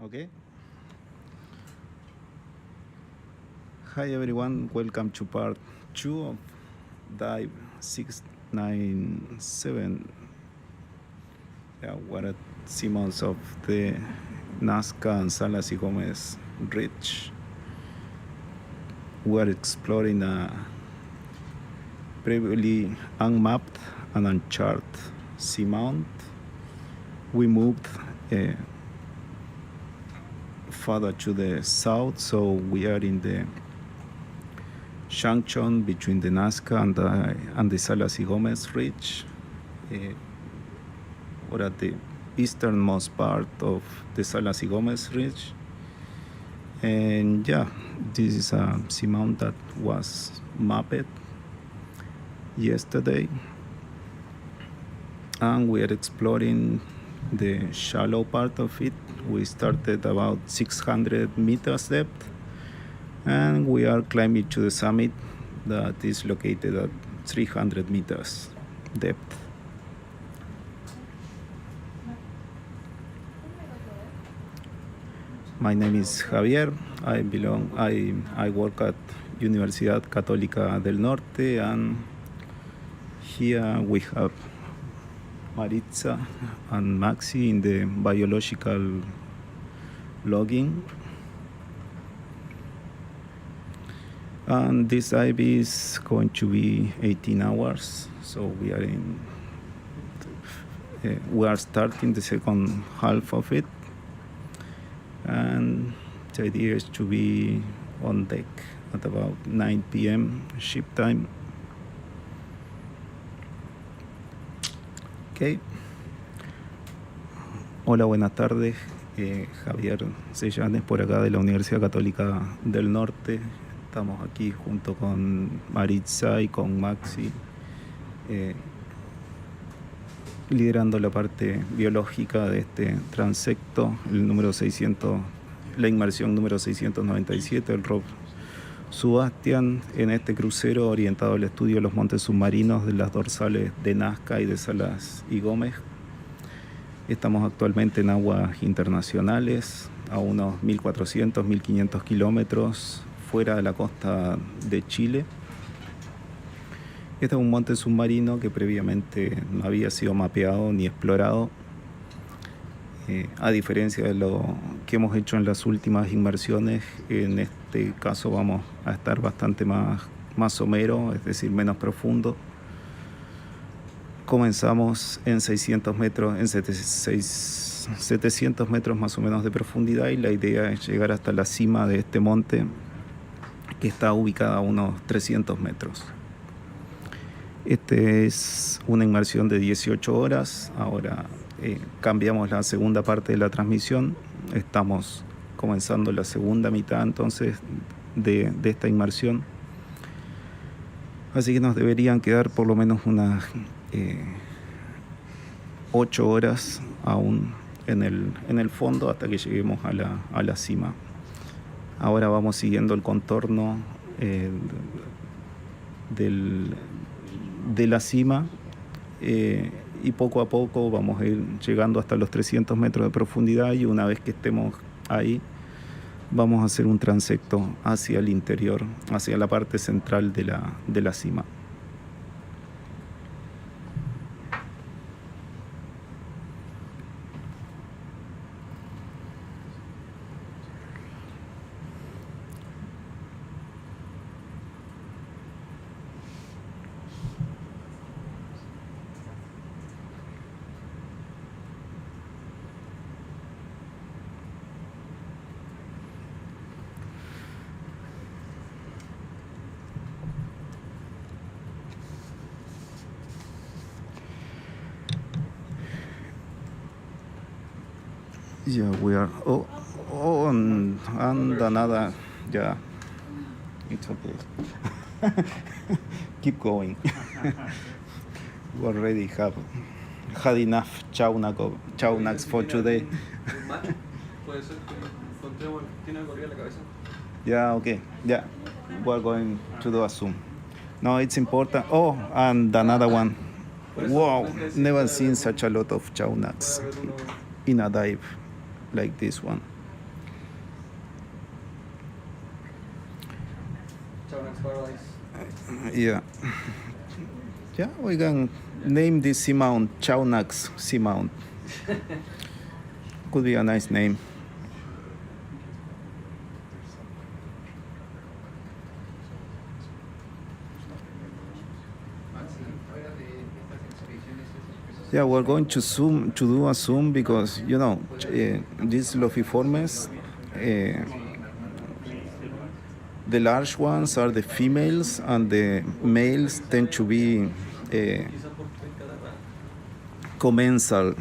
Okay. Hi everyone, welcome to part 2 of dive 697. What are seamounts of the Nazca and Salas y Gomez Ridge. We are exploring a previously unmapped and uncharted seamount. We moved further to the south, so we are in the junction between the Nazca and the Salas y Gomez Ridge, or at the easternmost part of the Salas y Gomez Ridge. And this is a seamount that was mapped yesterday, and we are exploring the shallow part of it. We started about 600 meters depth, and we are climbing to the summit that is located at 300 meters depth. My name is Javier. I work at Universidad Católica del Norte, and here we have Maritza and Maxi in the biological logging. And this dive is going to be 18 hours, so we are starting the second half of it, and the idea is to be on deck at about 9 p.m. ship time. Okay. Hola, buenas tardes. Javier Sellanes por acá de la Universidad Católica del Norte. Estamos aquí junto con Maritza y con Maxi, liderando la parte biológica de este transecto, la inmersión número 697, el ROV Sebastián, en este crucero orientado al estudio de los montes submarinos de las dorsales de Nazca y de Salas y Gómez. Estamos actualmente en aguas internacionales, a unos 1.400, 1.500 kilómetros fuera de la costa de Chile. Este es un monte submarino que previamente no había sido mapeado ni explorado, a diferencia de lo que hemos hecho en las últimas inmersiones. En este caso vamos a estar bastante más somero, es decir, menos profundo. Comenzamos en 600 metros, en 700 metros más o menos de profundidad, y la idea es llegar hasta la cima de este monte, que está ubicada a unos 300 metros. Este es una inmersión de 18 horas. Ahora cambiamos la segunda parte de la transmisión. Estamos comenzando la segunda mitad entonces de esta inmersión. Así que nos deberían quedar por lo menos unas 8 horas aún en el fondo hasta que lleguemos a la cima. Ahora vamos siguiendo el contorno de la cima, y poco a poco vamos a ir llegando hasta los 300 metros de profundidad, y una vez que estemos ahí vamos a hacer un transecto hacia el interior, hacia la parte central de la cima. Yeah, we are. And another. Yeah, it's okay. Keep going. We already have had enough chownaks for today. Yeah, okay. Yeah, we're going to do a zoom. No, it's important. Oh, and another one. Wow, never seen such a lot of chownaks in a dive like this one. Yeah. Yeah, we can name this seamount Chaunax seamount. Could be a nice name. Yeah, we're going to do a zoom because these Lophiformes, the large ones are the females and the males tend to be commensal,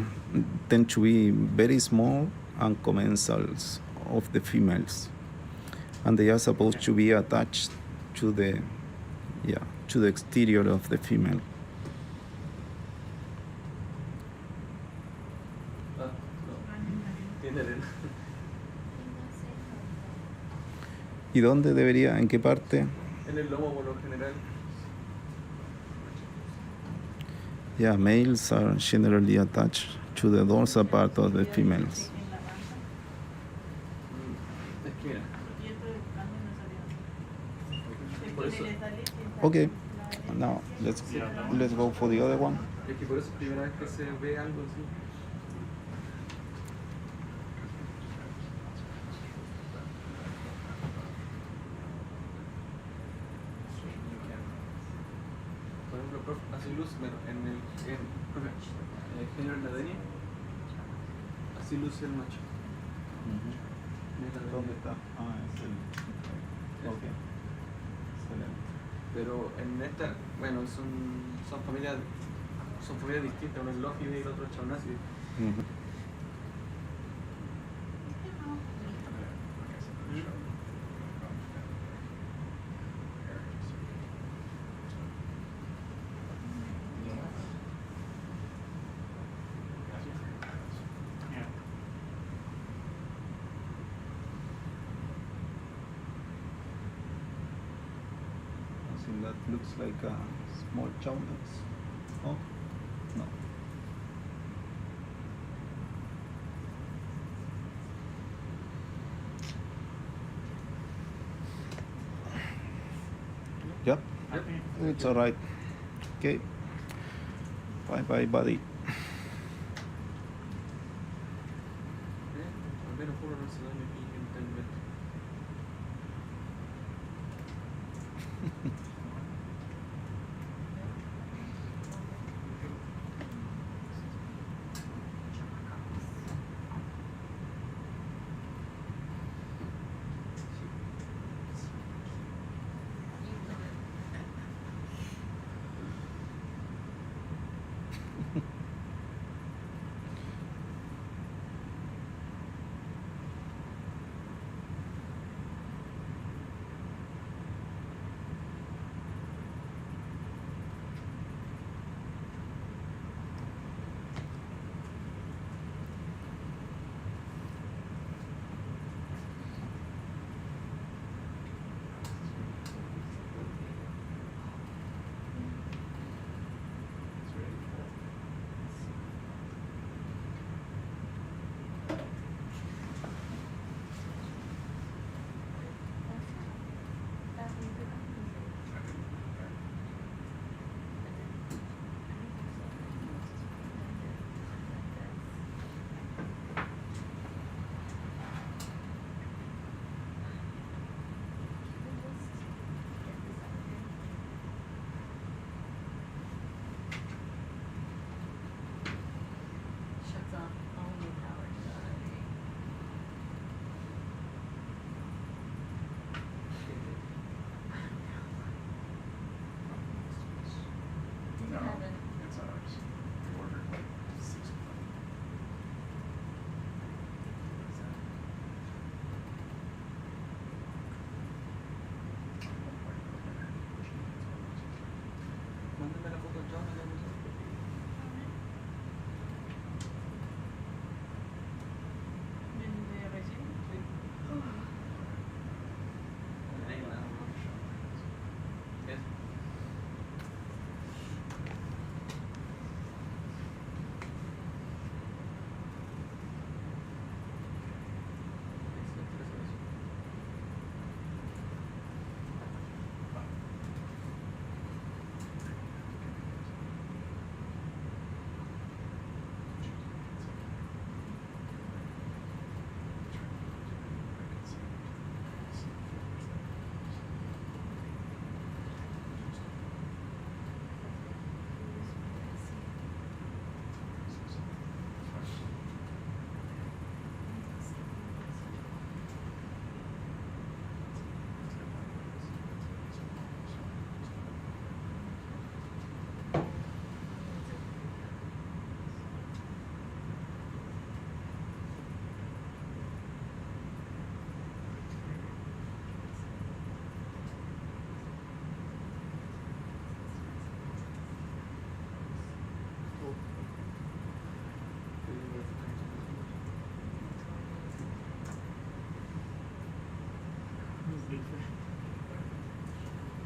tend to be very small and commensals of the females, and they are supposed to be attached to the exterior of the female. ¿Y dónde debería? ¿En qué parte? En el lomo por lo general. Yeah, males are generally attached to the dorsal part of the females. Okay, now let's go for the other one. Es que por eso es primera vez que se ve algo así. Por ejemplo, prof, hace luz, bueno, en el género de la denia, así luce el macho. ¿Dónde está? Ah, es el... Ok. Excelente. Pero en esta, bueno, son familias distintas, uno es Lófide y el otro es Chaunácide. That looks like a small chaunax. Oh, no. Yep, it's all right. Okay. Bye bye, buddy. Almeno pure non si danno in internet.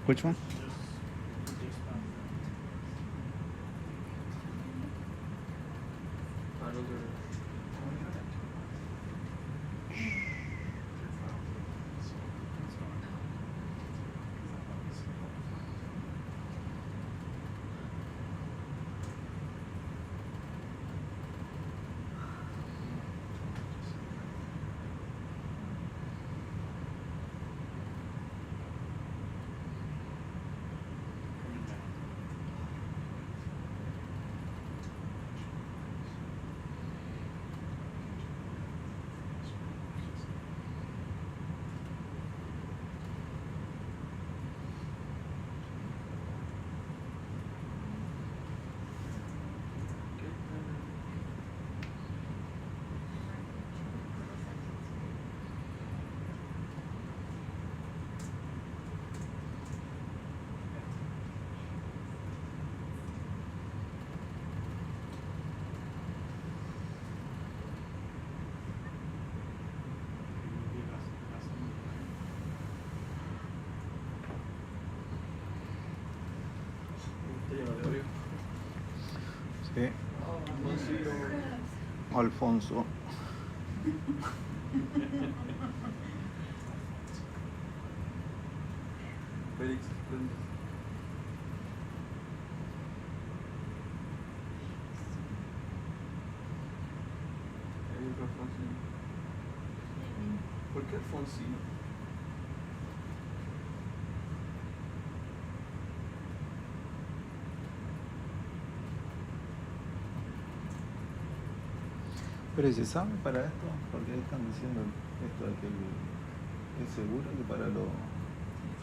Which one? Ah, no, pero... Sí. Alfonso. Félix Prendes. Hay otro Alfonsino. ¿Por qué Alfonsino? Pero ¿se sabe para esto? Porque están diciendo esto de que es seguro que para los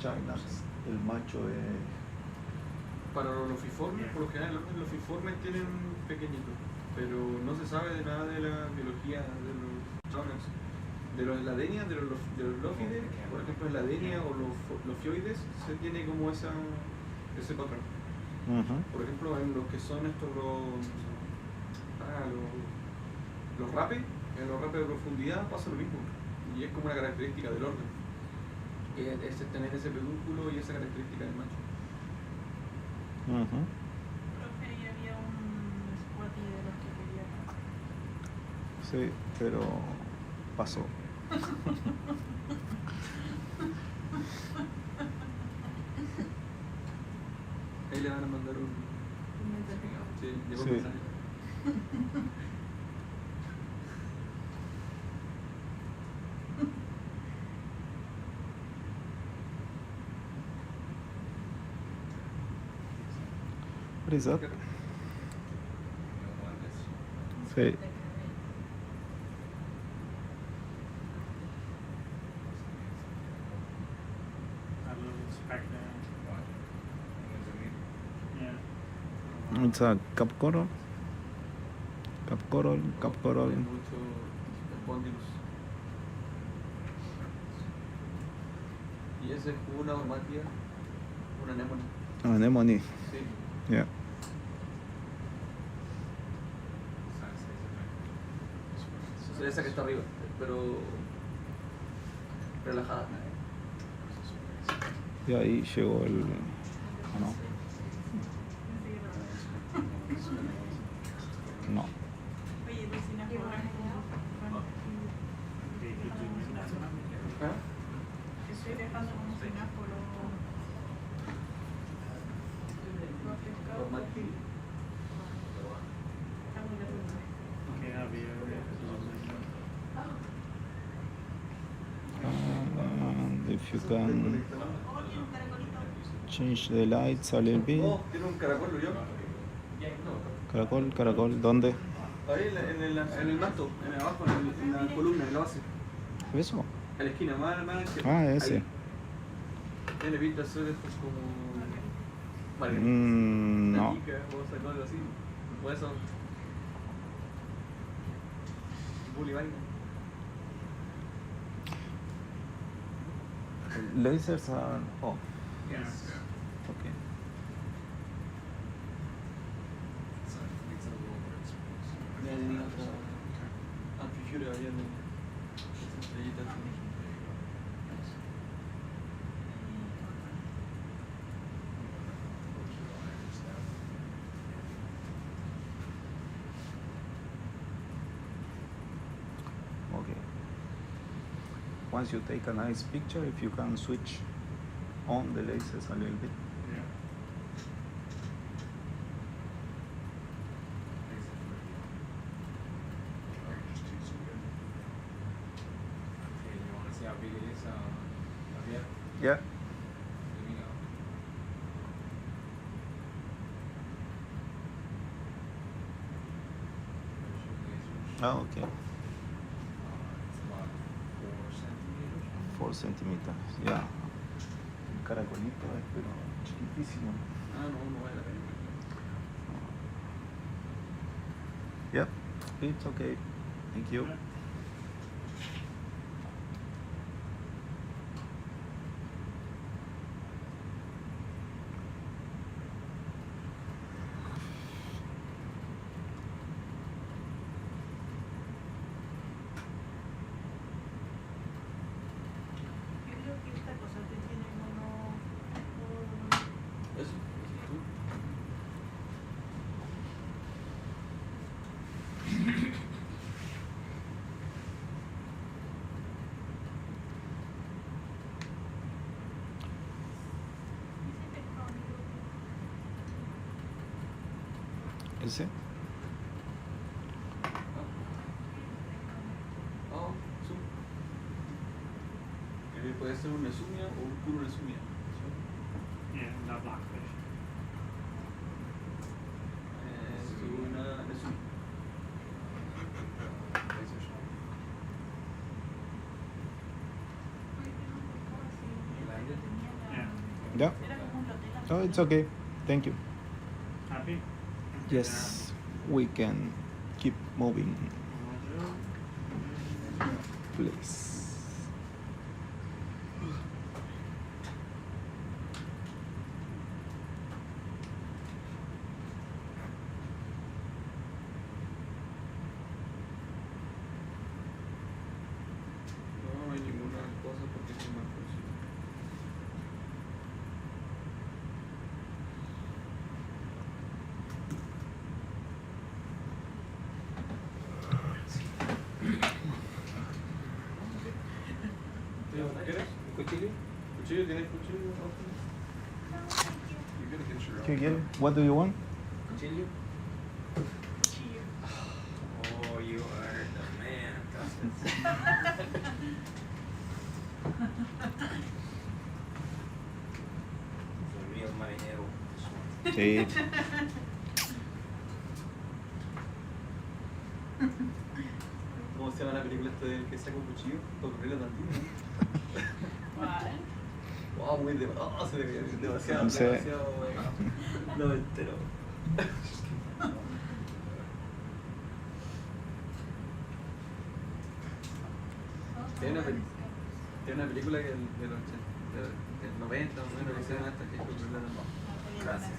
Chinas el macho es... Para los lofiformes, por lo general los lofiformes tienen pequeñitos, pero no se sabe de nada de la biología de los chaunas. De los ladenias, de los lófides, por ejemplo en ladenia o los lofioides se tiene como ese patrón. Por ejemplo en los que son estos los rapes, en los rapes de profundidad pasa lo mismo y es como una característica del orden. Es tener ese pedúnculo y esa característica del macho. Profe, ahí había un squatty de los que quería. Sí, pero pasó. Ahí le van a mandar un mensaje. Sí, llegó Sí. un mensaje. What is that? Sí. It's a cap coral. Cap coral, cap coral. Hay mucho espondylus. Y ese es una ormatia, una anémone. Anemone. Sí. Yeah. O sea, esa que está arriba, pero relajada. Y ahí llegó el... ¿o no? No. Oye, Lucina, ¿Ah? estoy dejando como cenáforo los pescados. Ormatia. If you can change the lights a little bit. Oh, tiene un caracol, ¿lo vio? Caracol, caracol, ¿dónde? Ahí en el manto, abajo, en la columna, en la base. ¿Eso? A la esquina, más Ah, ese. ahí. Tiene pinta de ser esto como... Vale. No. Vamos a sacarlo así. O eso. Bully vaina. Lasers are off. Yes. Okay. Ya tenía otra amplificación allá en estrellitas. once you take a nice picture, if you can switch on the lasers a little bit. Yeah. Okay, you want to see how big it is? Javier? Yeah. Let me know. Oh, okay. It's about 4 centimeters. 4 centimeters. Yeah. Un caracolito, pero chiquitísimo. Ah, no vale la pena. Yep. It's okay. Thank you. Yo creo que esta cosa que tiene mono. Eso. ¿Ese? Oh, zoom. Puede ser un Nesumia o un puro Nesumia. Yeah, not blackfish. Una Nesumia. Yeah. Era como un hotel. Oh, it's okay. Thank you. Happy? Yes, we can keep moving, please. No hay ninguna cosa porque es más funciona. ¿Quieres? ¿Cuchillo? ¿Cuchillo? ¿Tienes cuchillo? You gotta get your ¿Qué quiere? What do you want? cuchillo. Oh, you are the man, Costas. The real marinero. Sí. ¿Cómo se llama la película esta del que saca un cuchillo? Cocodrilo tantito. ¿Cuál? Wow, muy se ve demasiado, No sé. demasiado noventero. Tiene una película que del 90 o menos que se llama esta que es Cocodrilo tantito. Gracias.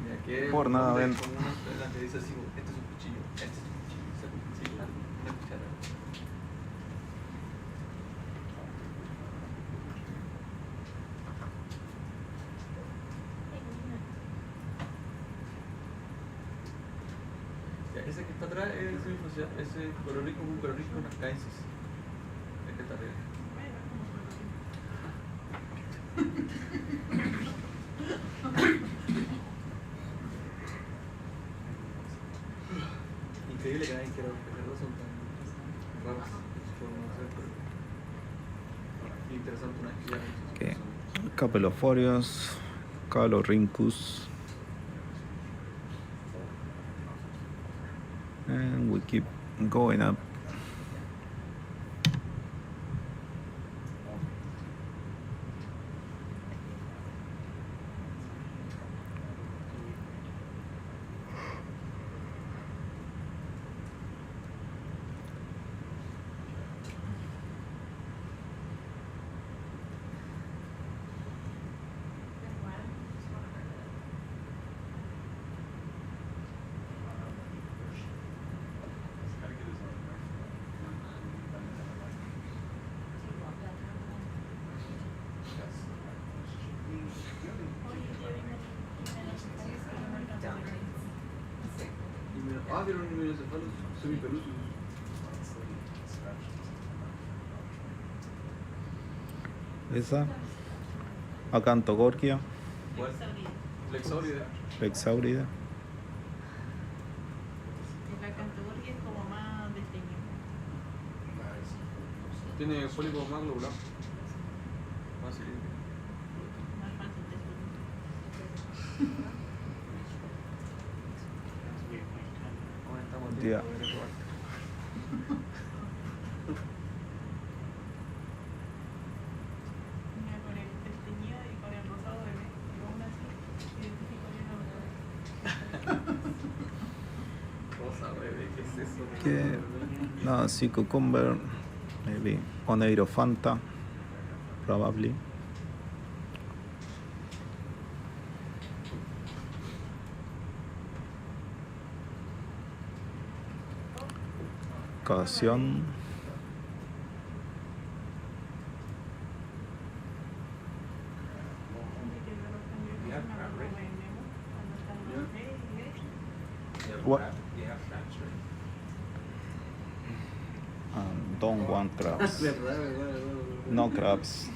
Mira, que Por nada, hombre ven. con una la que dice así, este es un cuchillo, este es un cuchillo, saca un cuchillo, una cuchara. Ya, ese que está atrás es ese colorisco, un colorisco nascaensis. El que está arriba. Increíble que nadie quiera los pejerros son tan raros. Interesante una actividad. Okay. Capelophorius, Calorhynchus. And we keep going up. Vieron un hidrocefalos semipelusos. Esa. Acantogorgia, ¿Cuál? Flexauride. Flexaurida. La cantogoria es como más desteñida. Tiene pólipos más globulados. Más cilíndricos. Más fácil de subir. Ahora estamos a Ya. tiempo de reprobar. Mira, con el desteñido y con el rosado bebé. Y aún así, identifico bien a los bebés. Rosa, bebé, ¿qué es eso? Que no, sí, cucumber, maybe Oneirophanta, probably. Ocasión. What? Don't want crabs. Verdad. No crabs.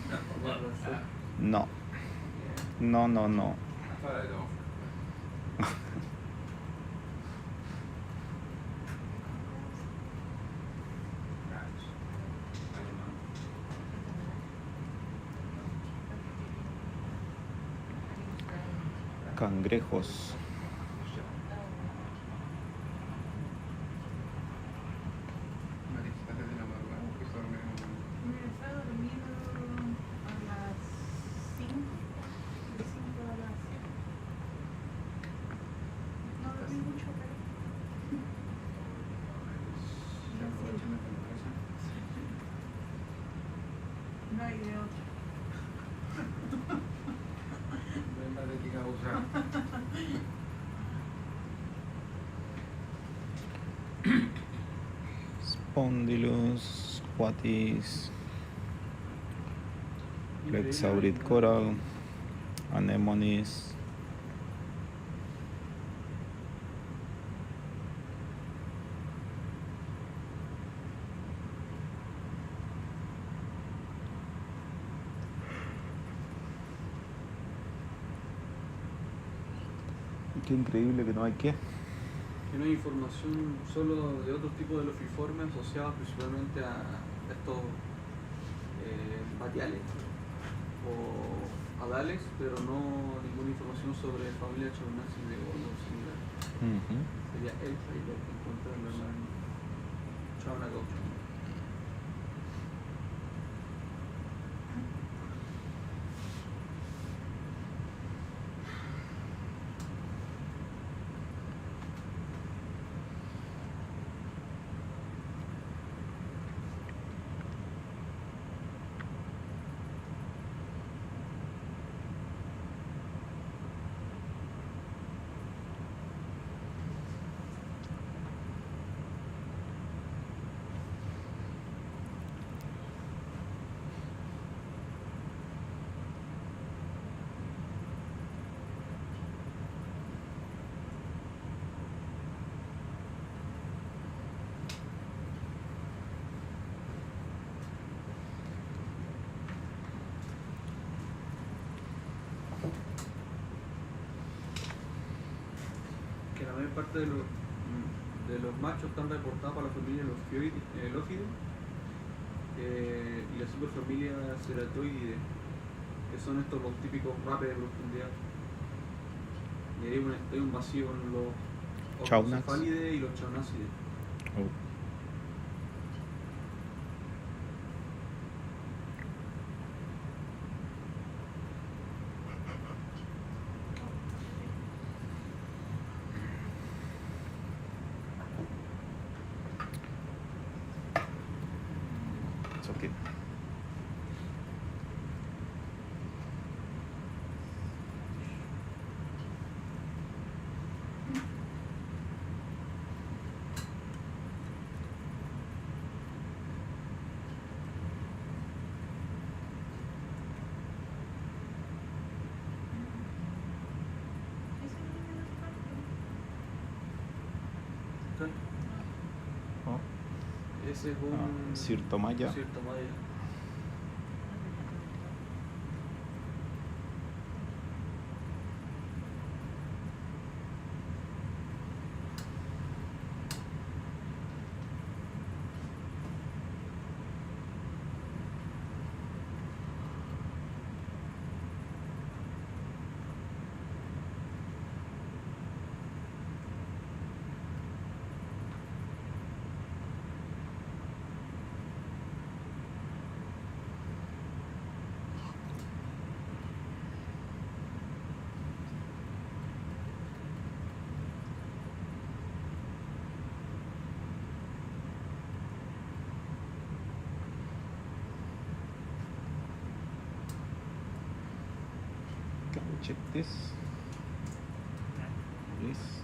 No. No, no, no. Cangrejos. Me estaba durmiendo a las 5, de 5 a las 7. No dormí mucho, pero... No hay de otra. Spondylus, Huatis, Flexaurid coral, anemones. Qué increíble que no hay qué. Que no hay información solo de otros tipos de lofiformes asociados principalmente a estos batiales o adales, pero no ninguna información sobre familia Chaunácide o algo similar. Sería el país que encontrarlo en Chaunacocha. Que la mayor parte de los machos están reportados para la familia Lophidae y la superfamilia Ceratoideae, que son estos los típicos rapes de profundidad. Y hay un vacío en los Chaunax. Ornithocephalidae y los Chaunácidae. Oh. It's okay. Oh. Ese es un Cirtomaya. Cirtomaya. Can we check this? Please.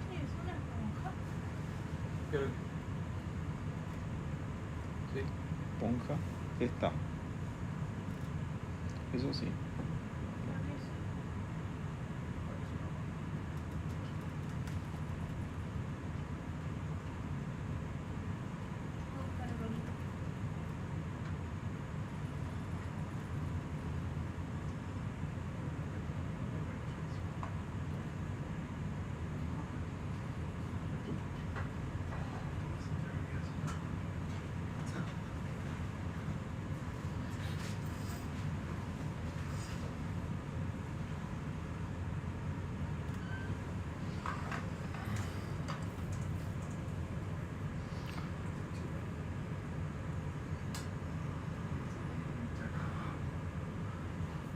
¿Qué es una esponja? Creo que. Sí. Esponja. Esta. Eso sí. Parece. Voy a buscar el bonito.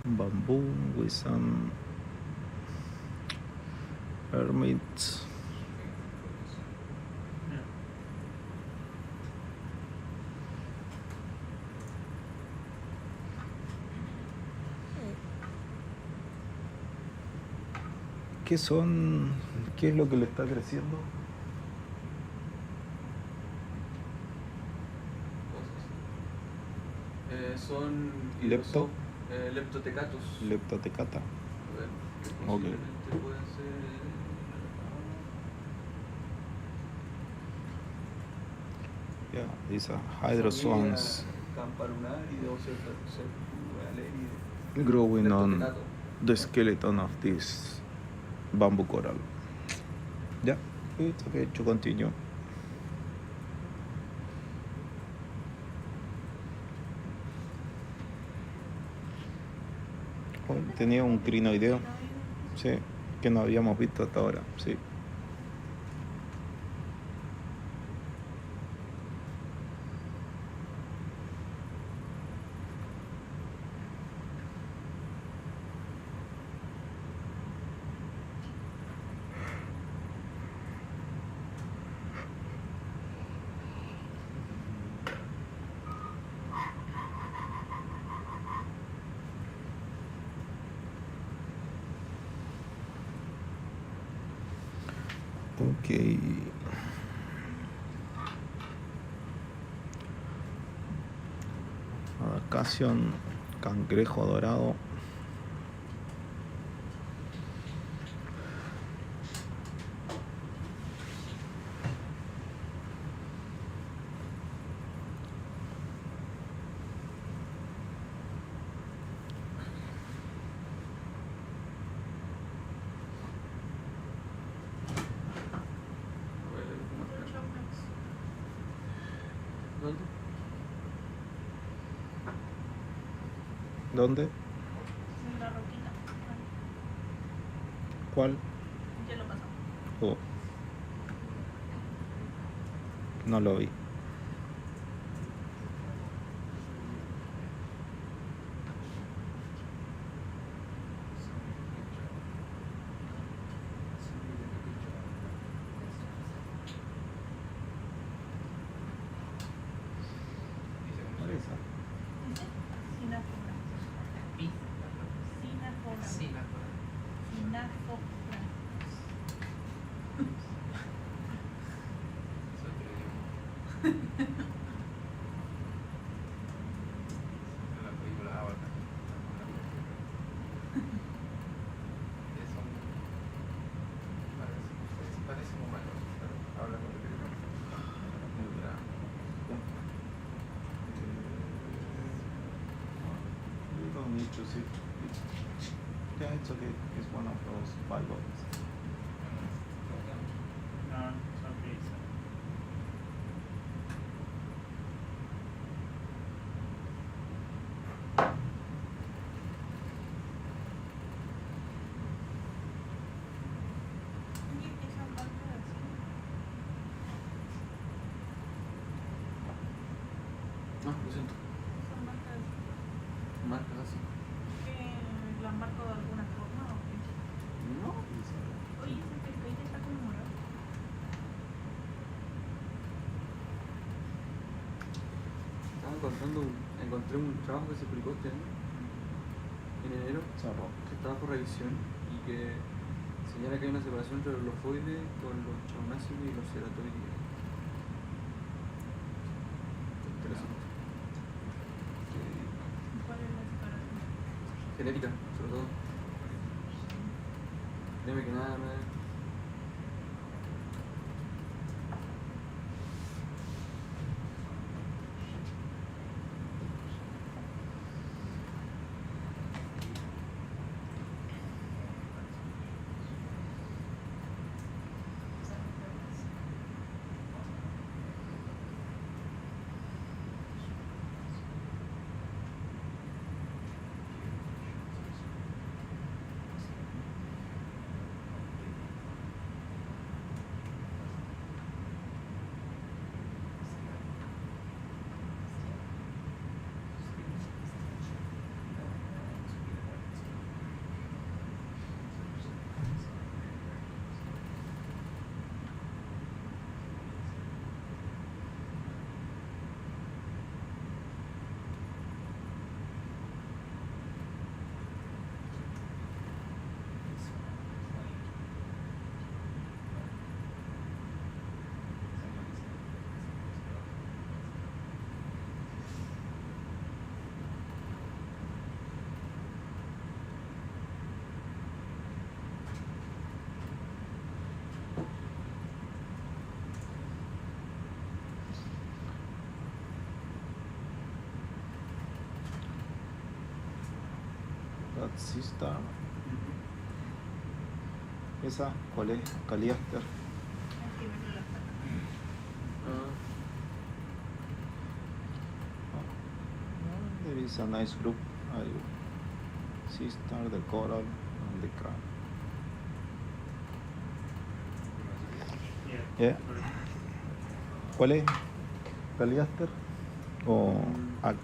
Bamboo with some hermits. ¿Qué son? ¿Qué es lo que le está creciendo? Son Lepto. leptotecatos. Leptotecata. A ver, que Ok. posiblemente pueden ser. Yeah, these are hydroswans Campalunaridae o serpularidae. growing on Leptotecato. the skeleton of this bamboo coral. Yeah, it's okay to continue. Oh, tenía un crinoideo, sí, que no habíamos visto hasta ahora, sí. Ok. Acación, cangrejo dorado. ¿Dónde? ¿Dónde? En la roquita. ¿Cuál? Ya lo pasamos. Oh. No lo vi. ¿Cuál es esa? Dice Sináfora. Sináfora. Sináfora. En la película Avatar. Parecen humanos, pero hablan con You don't need to sit. Yeah, it's okay. It's one of those Bibles. No, sorpresa. Oye, esa parte de así. No, lo siento. Esa marca de así. Marcas así. ¿Que la marco de alguna forma o qué? No. Oye, ese pescadito está como morado. encontré un trabajo que se publicó este año, en enero, que está bajo revisión y que señala que hay una separación entre los lofoides con los chaunáceos y los ceratoides. Interesante. ¿Cuál es la separación? Genética, sobre todo. Créeme que nada me... Taxista. ¿Esa cuál es? Caliaster. Hay que verlo las patas. There is a nice group. Sea star, the coral, and the crab. Yeah. Yeah. ¿Cuál es? ¿Caliaster? ¿O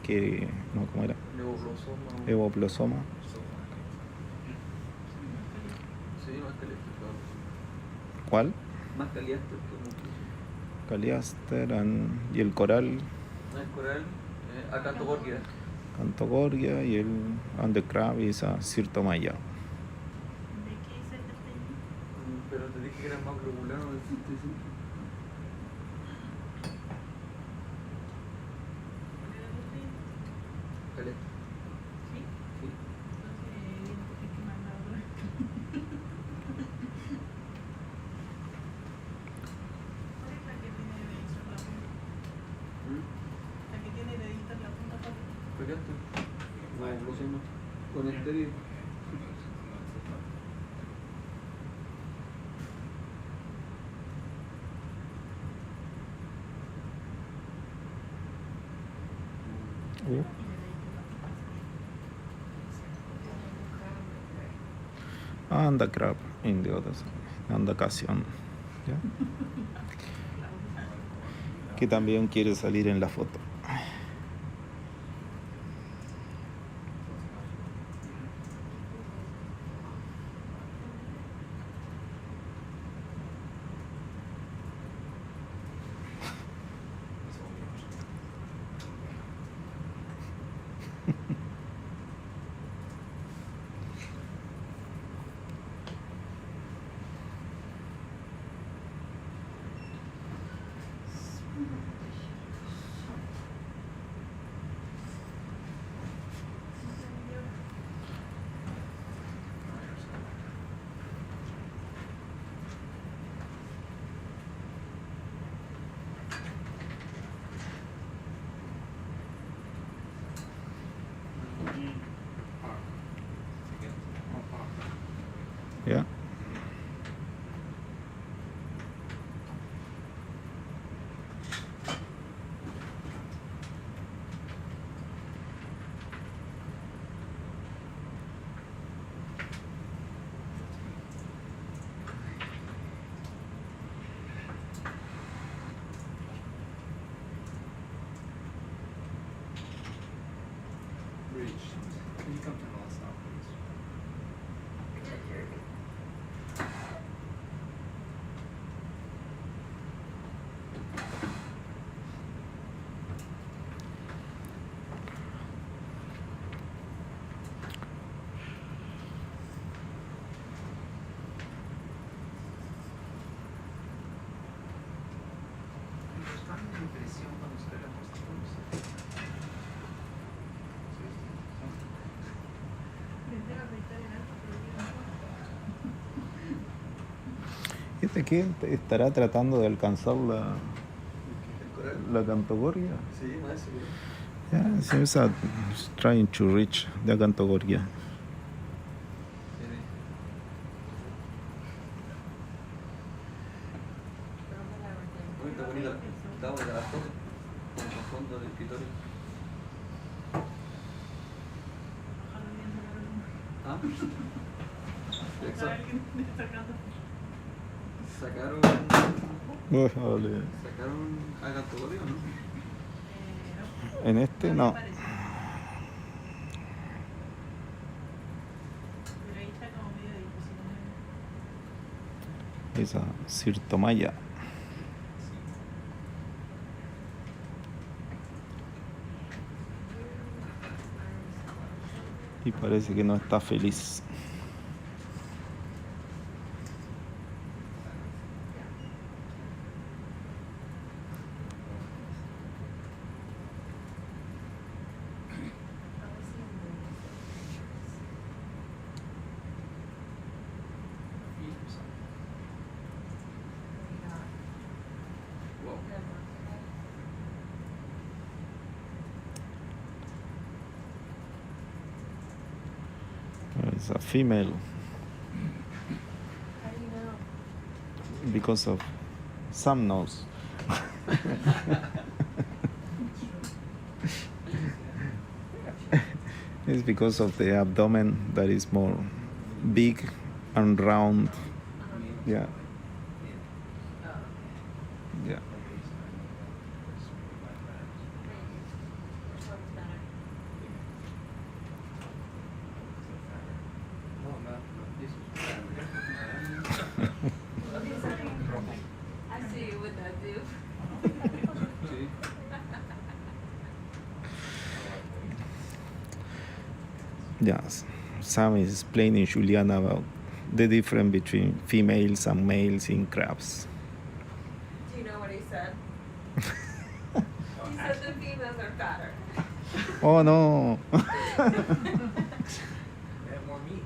que no, cómo era? Neoblosoma. Evoplosoma. Sí, más caliente, claro. ¿Cuál? Más caliente que Caliaster y el coral, el coral, Acantogorgia. Cantogorgia, y el and the crab is a Sirtomaya. ¿De qué es el destino? Pero te dije que era más globular, ¿no? ¿Cuál era el destino? Caliente. ¿Sí? Sí. Entonces, identifique más la otra. ¿Cuál es la que tiene dedito en la punta? La que tiene dedito en la punta, ¿cuál es? Caliente. Neoblosoma. Con estéril. Tiene dedito en la punta. And the crab in the other side. And the Cassian. ¿Ya? Que también quiere salir en la foto. Intenté afeitar el alto, pero bien. ¿Este qué? ¿Estará tratando de alcanzar El coral. la cantogoria? Sí, más seguro. Yeah, it seems that it's trying to reach the cantogoria. Uy, está bonita. Está bonita la foto. Con el fondo del escritorio. Ojalá bien sacaron Ah. Ojalá alguien destacando. Sacaron. Vale. Sacaron a Cantogorio, ¿no? No. En este no. Parece. Pero ahí está como medio difícil. Esa Sirtomaya. Y parece que no está feliz. Wow. It's a female How do you know? because of some nose. It's because of the abdomen that is more big and round. Yeah. Yeah. No, this is I see you with that dude. Sí. Yes. Sam is explaining Juliana about the difference between females and males in crabs. Do you know what he said? He said the females are fatter. Oh no! They have more meat.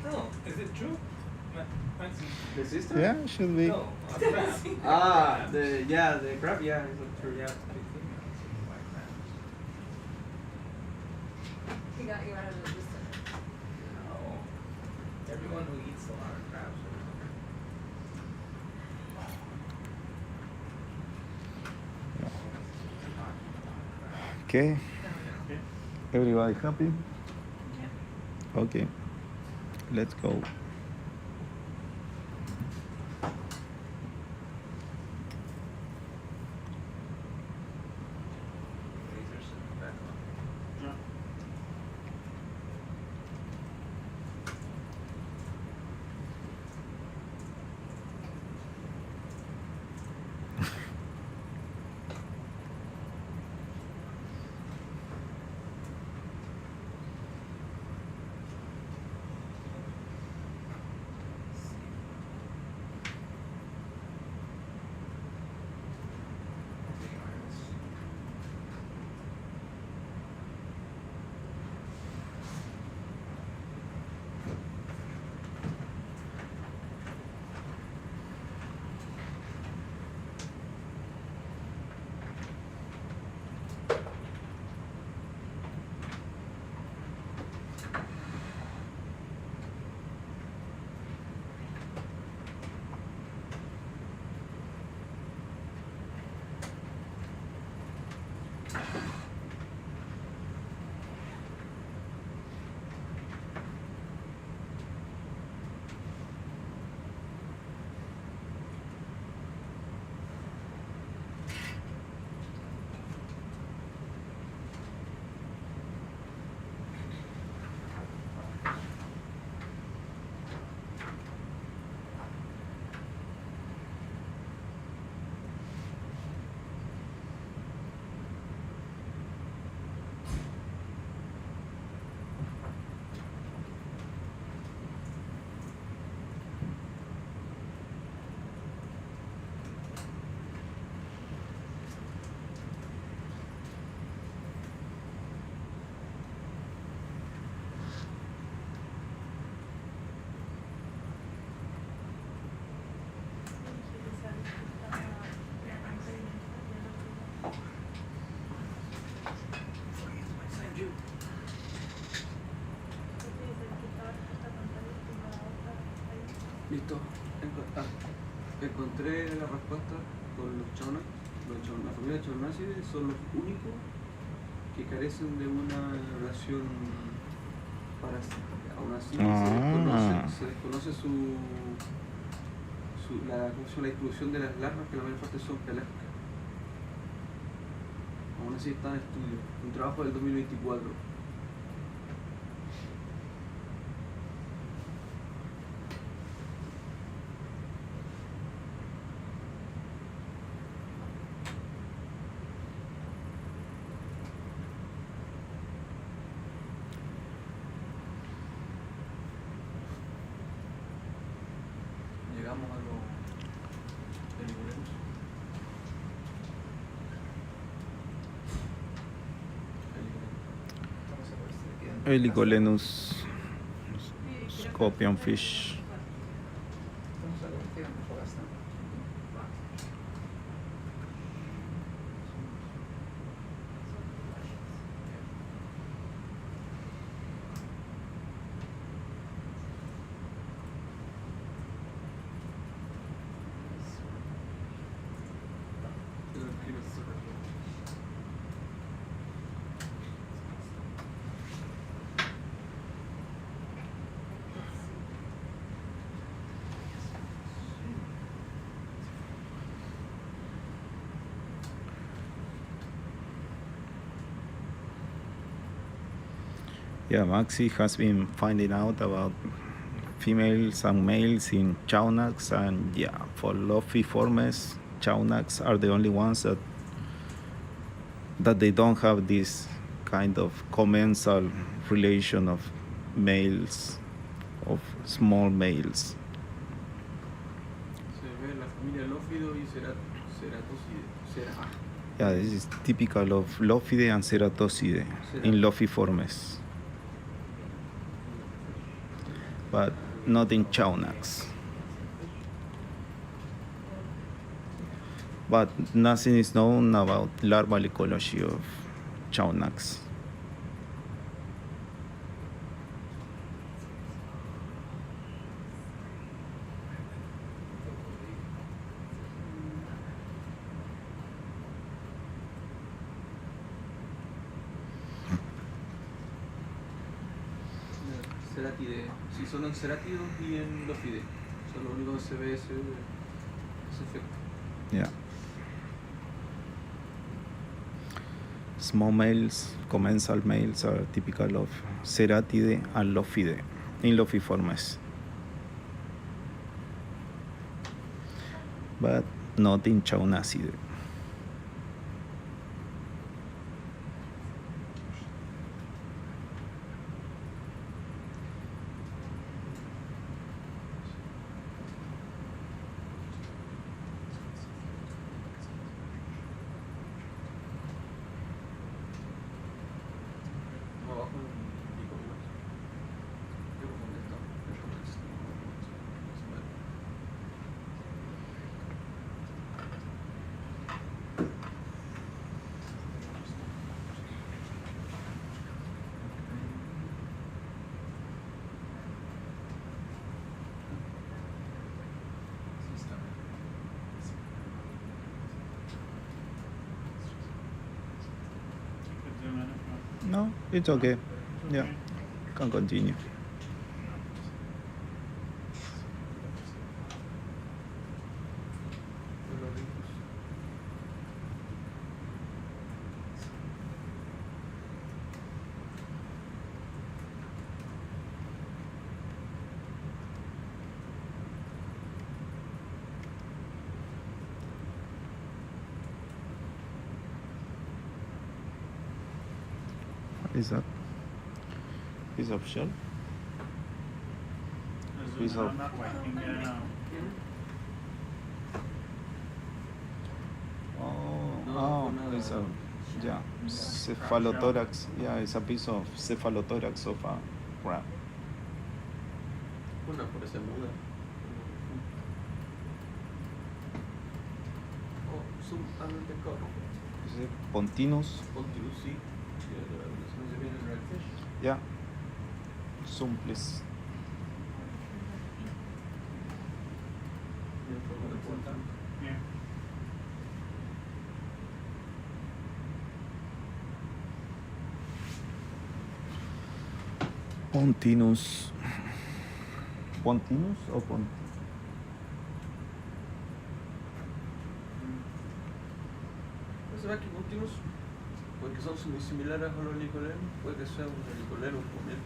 No, is it true? The sister? Yeah, should be. No, a crab. Ah, the crab, yeah, it's true. Yeah, big females, white crabs. He got you out of the distance. No. Everyone who eats a lot of crabs are Okay. Everybody happy? Okay. Let's go. lasers in the back of No. Encontré la respuesta con los chaunas. La familia Chaunácides son los únicos que carecen de una relación parasítica. Aún así se desconoce la distribución de las larvas, que la mayor parte son pelágicas. Aún así está en estudio. Un trabajo del 2024. Llegamos a lo peligroso. Helicolenus scorpion fish. Yeah, Maxi has been finding out about females and males in Chaunax, and yeah, for Lophiformes, Chaunax are the only ones that they don't have this kind of commensal relation of males, of small males. Se ve la familia Lófido y Ceratocide. Yeah, this is typical of Lophidae and Ceratocide in Lophiformes, but not in Chaunax. But nothing is known about larval ecology of Chaunax. Ceratide. Sí, solo en Cerátidos y en Lófide. Son lo único que se ve ese efecto. Yeah. Small males, commensal males are typical of Ceratidae and Lophidae in Lophiformes, but not in Chaunacidae. Abajo un pico más. Qué profundo está. Could zoom in if you want. No, it's okay. Yeah, Okay. can continue. Los ricos. What is that? Piece of shell? Zoom Piece in of- on that way. You can get it out. Oh, it's a yeah, cephalothorax. Yeah, it's a piece of cephalothorax of a crab. Una por esa muda. Oh, zoom al pescado. Is it Pontinus? Pontilus, sí. Se viene el redfish. Yeah. Zoom, please. Tiene forma de punta. Yeah. Pontinus. ¿Pontinus o Pontinus? ¿No será que Pontinus? Porque son muy similares a los helicoleros. Puede que sea un helicolero o un pomelo.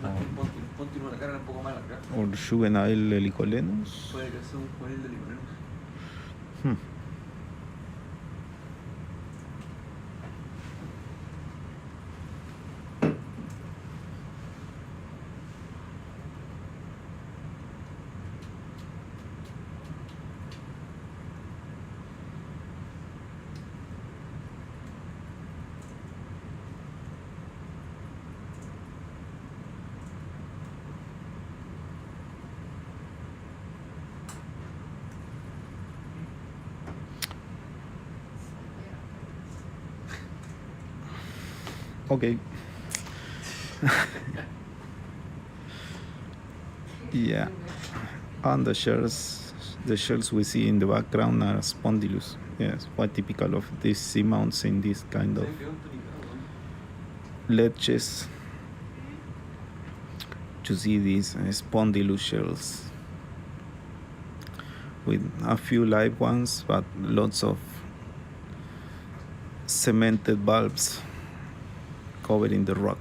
Más que un Pontinus. Pontinus la cara era un poco más larga. ¿O Juvenile helicolenus? Puede que sea un juvenil de helicoleros. Hmm. Okay. Yeah. And the shells we see in the background are spondylus. Yes, quite typical of these seamounts in this kind of Se quedó tonicado, ¿no? ledges. To see these spondylus shells with a few live ones, but lots of cemented bulbs covering the rock.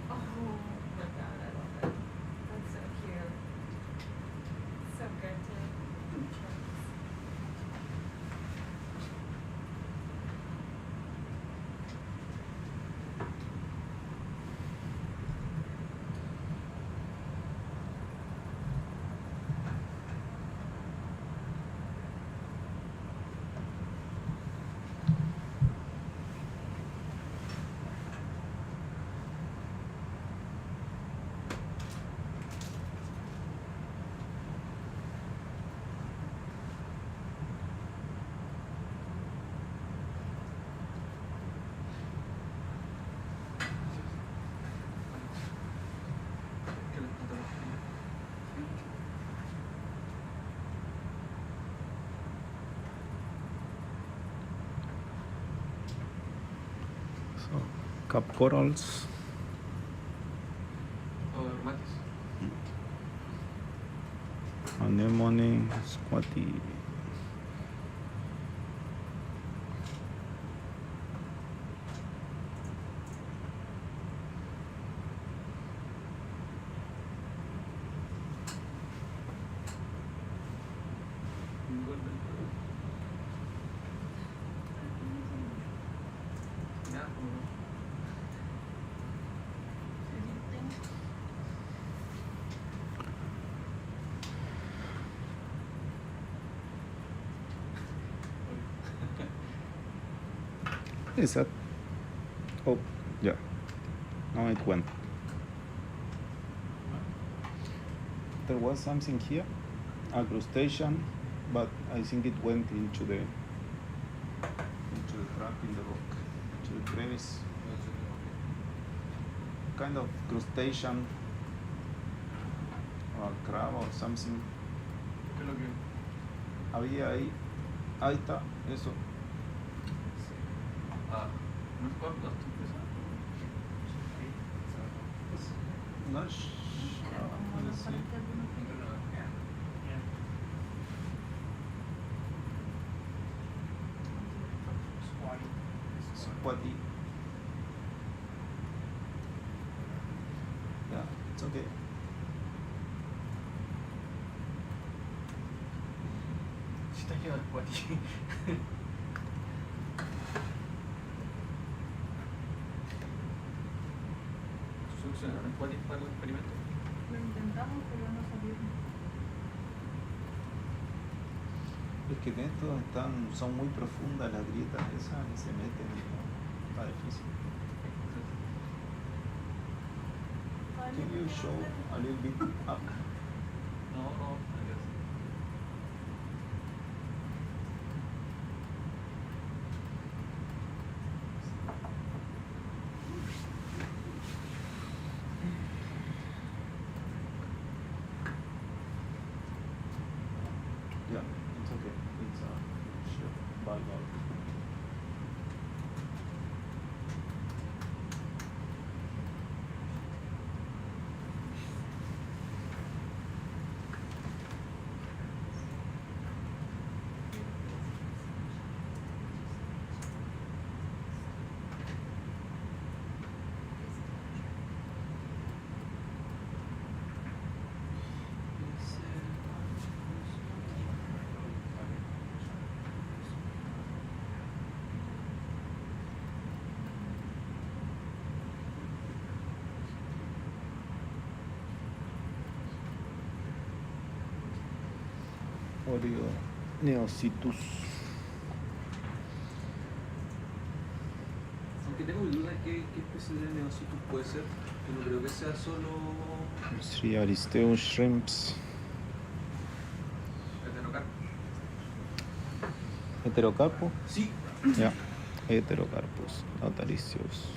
Oh my god, I love it. That's so cute. So good to try. Que les falta la fría. So, cap corals. O matis. Anemone, squatty. Ya, como Is that? Oh, yeah. Now it went. There was something here, a crustacean, but I think it went into the crack in the rock, into the crevice. Kind of crustacean, or a crab or something. ¿qué es lo que? Había ahí. Ahí está, eso. Ah, ¿no es cuánto? No, let's see. Squatty. Yeah, it's okay. Sí está lleno de squatty. ¿Solucionaron squatty para los experimentos? Lo intentamos, pero no salieron. Es que en esto son muy profundas las grietas esas y se meten y está difícil. Can you show a little bit up? No, no, gracias. Yeah, it's okay. It's a valve. Oreo Neocitus. Aunque tengo duda de qué especie de neocitus puede ser, pero no creo que sea solo Three Aristeus shrimps. heterocarpo. Heterocarpo. Sí. Ya. Heterocarpus natalicius.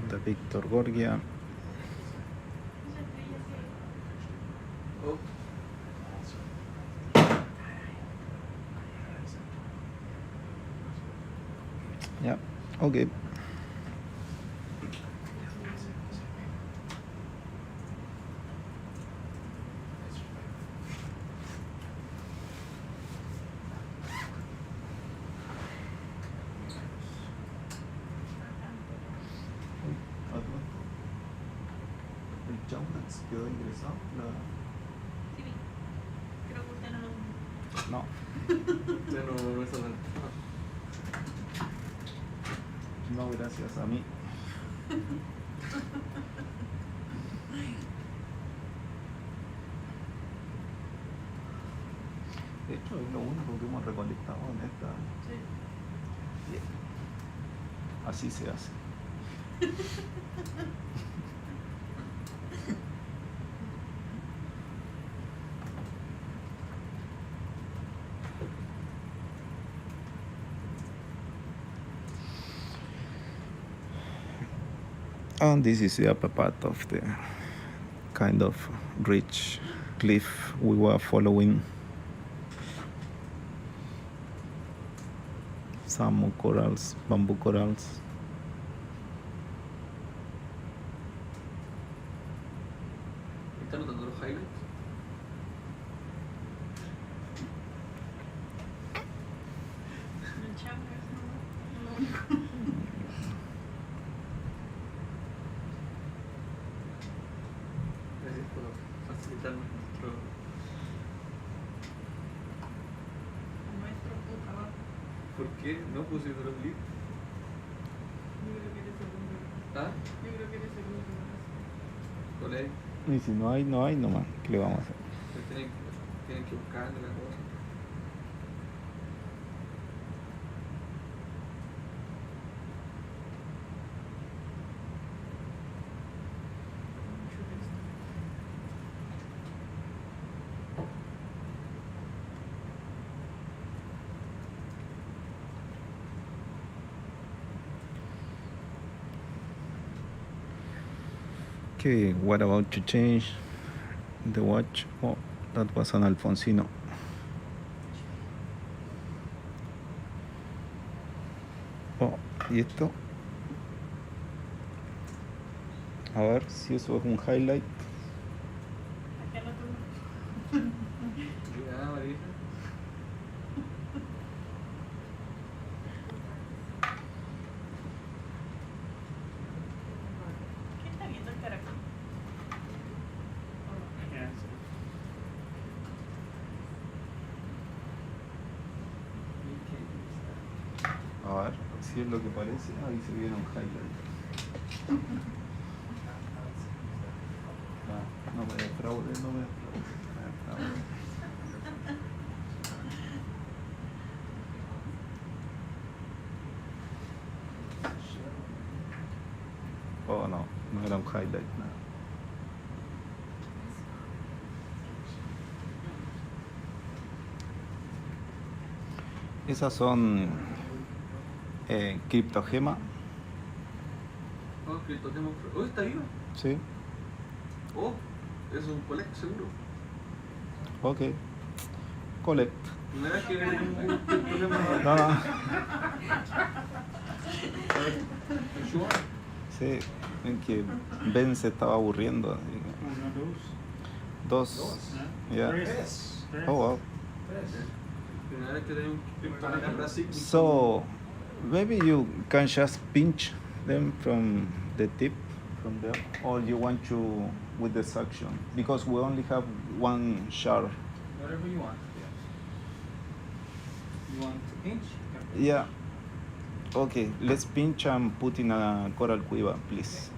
De Víctor Gorgia. Esa estrella sí. Oh, Ya, ok. ¿El Seamounts quedó ingresado? Sí, vi. Creo que usted no lo vio. No, ya no está tan. no, gracias a mí. De hecho, es lo único que hemos recolectado en esta. Sí. Bien. Así se hace. And this is the upper part of the kind of ridge cliff we were following. Some corals, bamboo corals. ¿Está notando los highlights? El chamber es lo único. Gracias por facilitarnos Nuestro trabajo. ¿Por qué? No puse otro clip. Yo creo que eres el único. ¿Ah? Yo creo que eres el único. ¿Cuál es? Y si no hay, no hay nomás. ¿Qué le vamos a hacer? Pues tienen que buscarle la cosa. Okay, what about to change the watch? Oh, that was an Alfonsino. Oh, ¿y esto? A ver si eso es un highlight. Acá no tuvo. Ah, Marisa. ¿Qué está viendo el caracol? Yeah, A ver si es lo que parece. Ahí se viene un highlight. No me defraude, no me defraude. Oh no, no era un highlight, nada. Esas son criptogema. Oh, criptogema. Oh, está vivo. Sí, Oh, eso es un collect seguro. ok. Collect. Primera vez que veo un criptogema. No, no. Sure. Sí, es que Ben se estaba aburriendo. Así que- uno, Dos. dos. Yeah. Tres. Oh wow. Primera vez que veo un criptogema Brasil. So maybe you can just pinch them from the tip from there, or you want to with the suction because we only have one shard. Whatever you want. You want to pinch? Yeah. Okay, let's pinch and put in a coral quiver, please.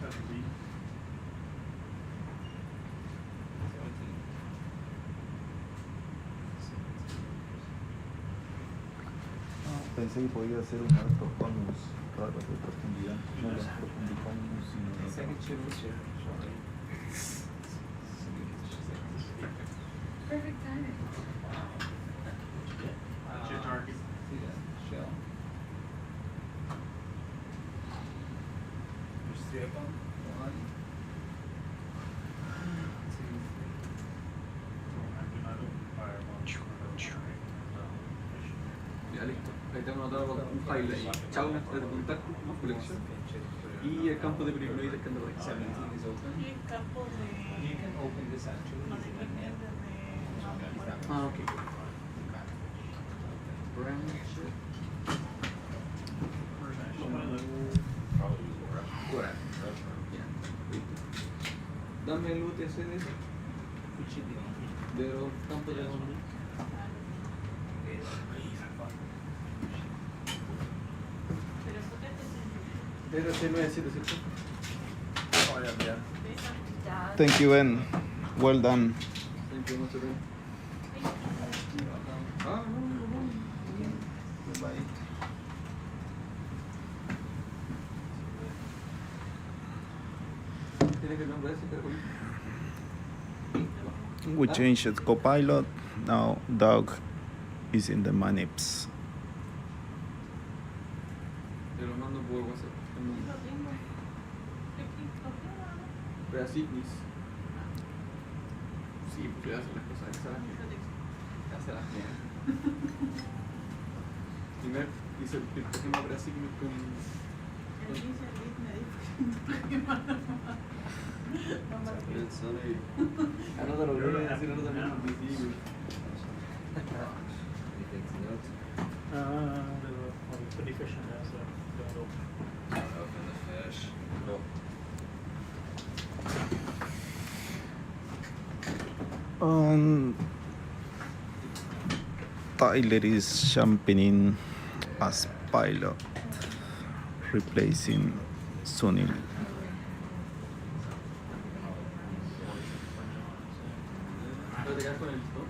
That's a B. Pensé que podía ser uno de estos conos raros de profundidad, no los profundicomos, sino los Perfect timing. That's your target. See that shell? There's three of them. One, two, Ya listo. Ahí tengo anotado un highlight. Chao, de contacto, colección. Y el campo de periploides que ando por ahí. 17 is open. Y el campo You can de open this actually. mantenimiento de Ah, ok. Branch. Coral. Ya, listo. Dame el UTC de eso. De los campos de economía. Pero fíjate si Pero C977. Dad. Thank you, Ben. Well done. Thank you much, Ben. Ah, no, no, no. Goodbye. Tiene que nombrar ese caracol. We changed copilot. Now dog is in the manips. Te lo mando por WhatsApp. lo tengo. Pero así, mis. Sí, porque hace las cosas extrañas. Hace las mías. Primer hice el criptogema Brasil con. El inicio del lead me dijo Anótalo bien, así no también es visible. The fish in there, so don't open. Tyler is jumping in as pilot, replacing Sunil. ¿Pero te quedas con el todo?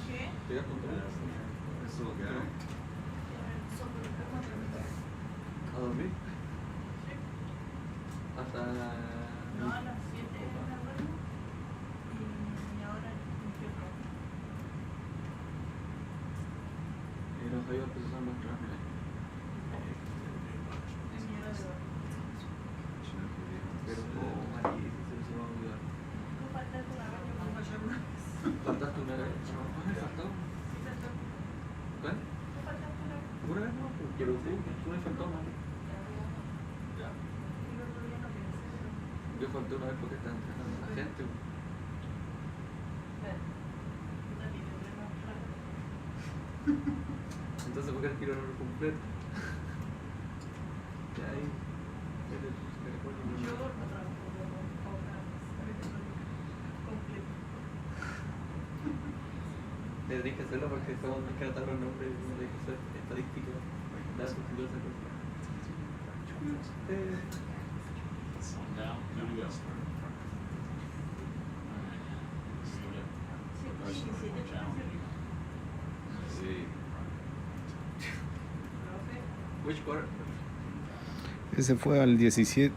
¿qué? ¿Te quedas con todo? Eso lo que hago. ¿A dormir? Hasta. No, a las 7 de la mañana y ahora limpié todo. Ahí va a empezar a mostrar, mira. Es mierda de oro. Pero María, se me va a olvidar. No falta una vez que vamos a hacer una. Faltaste una vez. ¿Me faltó? Sí, faltó. ¿Cuál? No falta una vez. ¿Una vez no? Pero tú me faltó más. Y el otro día no pensé, pero. Yo falté una vez porque estaba entrenando a la gente. Puta, ni tendré más plata. Entonces, ¿por qué el tiro no lo completo? Ya ahí. Yo no trabajo como Fauna, completo. Tendréis que hacerlo porque después cuando hay que anotar los nombres, tendréis que hacer estadística, datos y todas esas cosas. Sí, 17 Sí. profe. Which quarter? Ese fue al 17.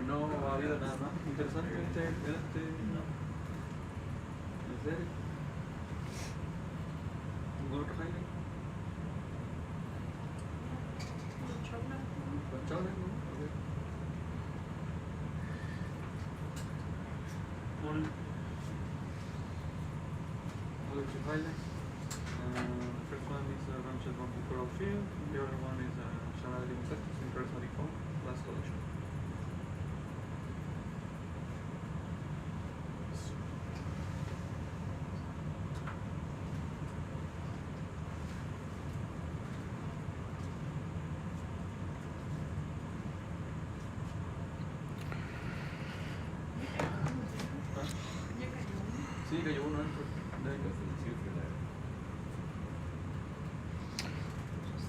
No ha habido nada más interesante en este. ¿En serio? ¿Algún otro highlight? ¿Con Chaulas, no? Okay. Other two highlights. The first one is a Ramshed Bumpy Coral Field. The other one is a Shalala Limosectus in Charismatic Fauna, last collection. Sí, cayó uno dentro.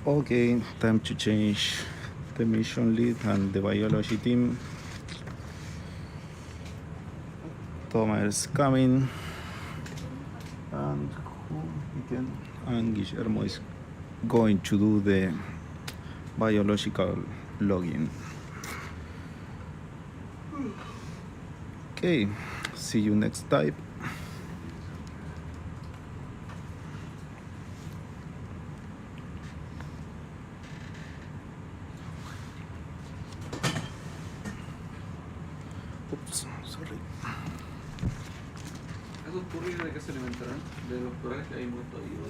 Okay, time to change the mission lead and the biology team. Tomer's coming. And who again? And Guillermo is going to do the biological logging. Okay, see you next time. Oops, sorry. ¿Esos turris de qué se alimentarán? ¿De los corales que hay muertos ahí o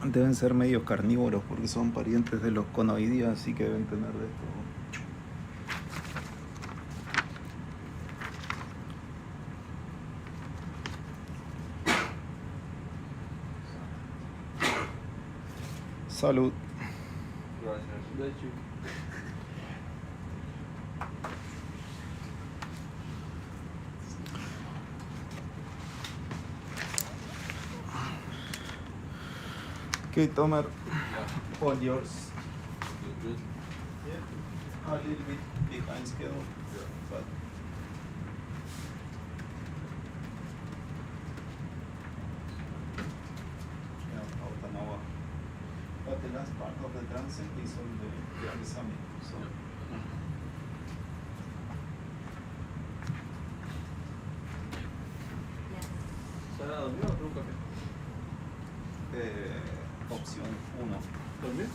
de...? Deben ser medios carnívoros porque son parientes de los conoideas, así que deben tener de esto. Salud. Gracias. De hecho. Okay, Tomer, all yours. Good. Yeah, a little bit behind schedule, but yeah, about an hour. But the last part of the transect is on the summit, so. ¿Se ha dormido o por un café? Opción 1. ¿Dormir?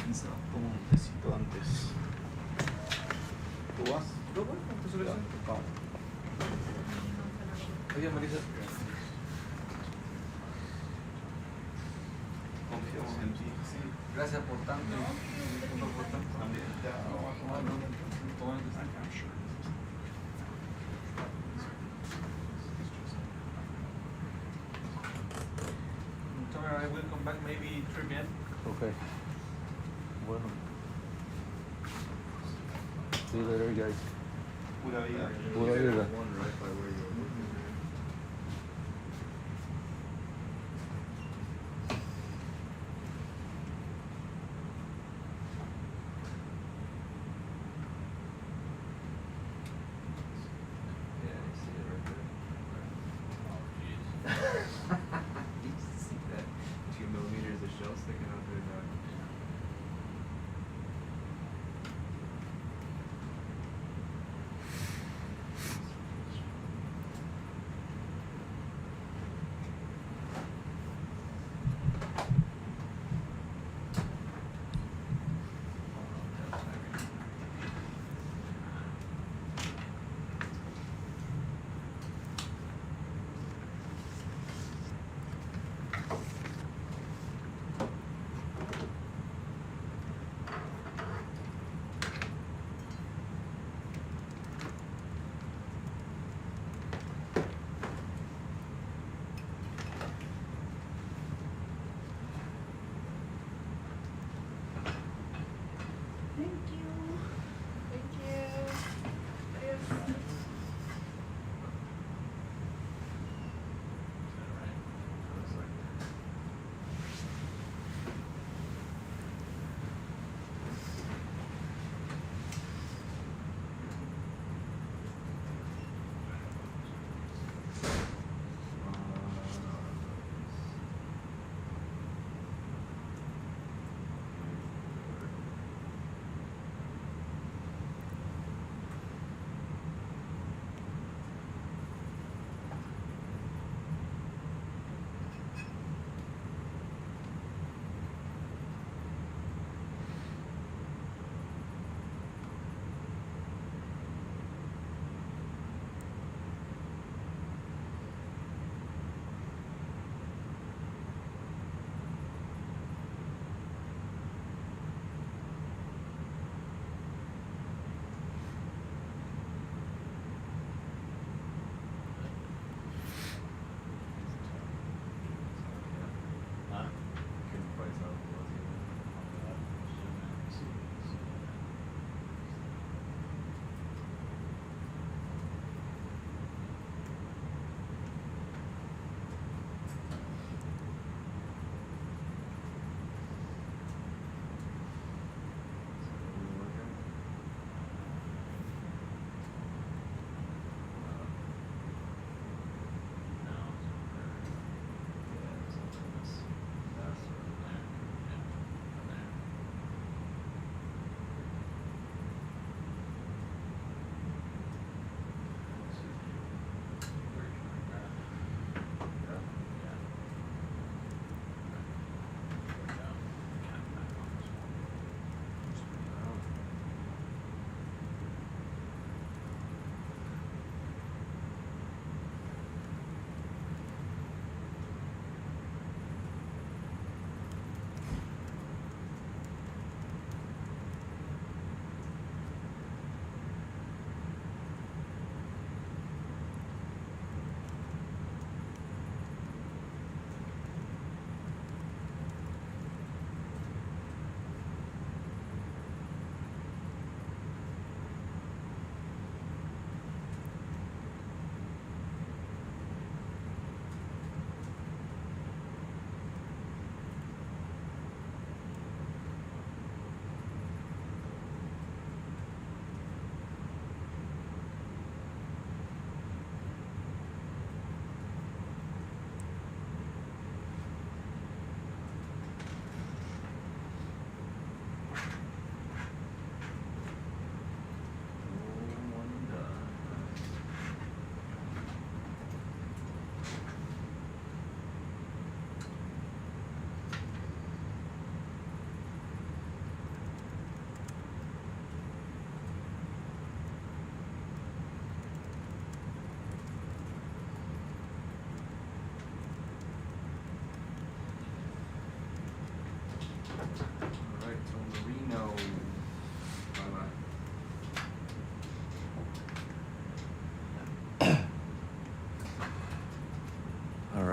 Quizá tomo un tecito antes. ¿Tú vas? No, bueno, ¿te suele Ya, ser? vamos. Oye, Marisa. Confiamos en ti. Sí. Gracias por tanto. No, por tanto. También ya vamos a tomar, ¿no? I will come back maybe 3 p.m. Okay. Bueno. See you later, guys. Pura vida. Pura vida.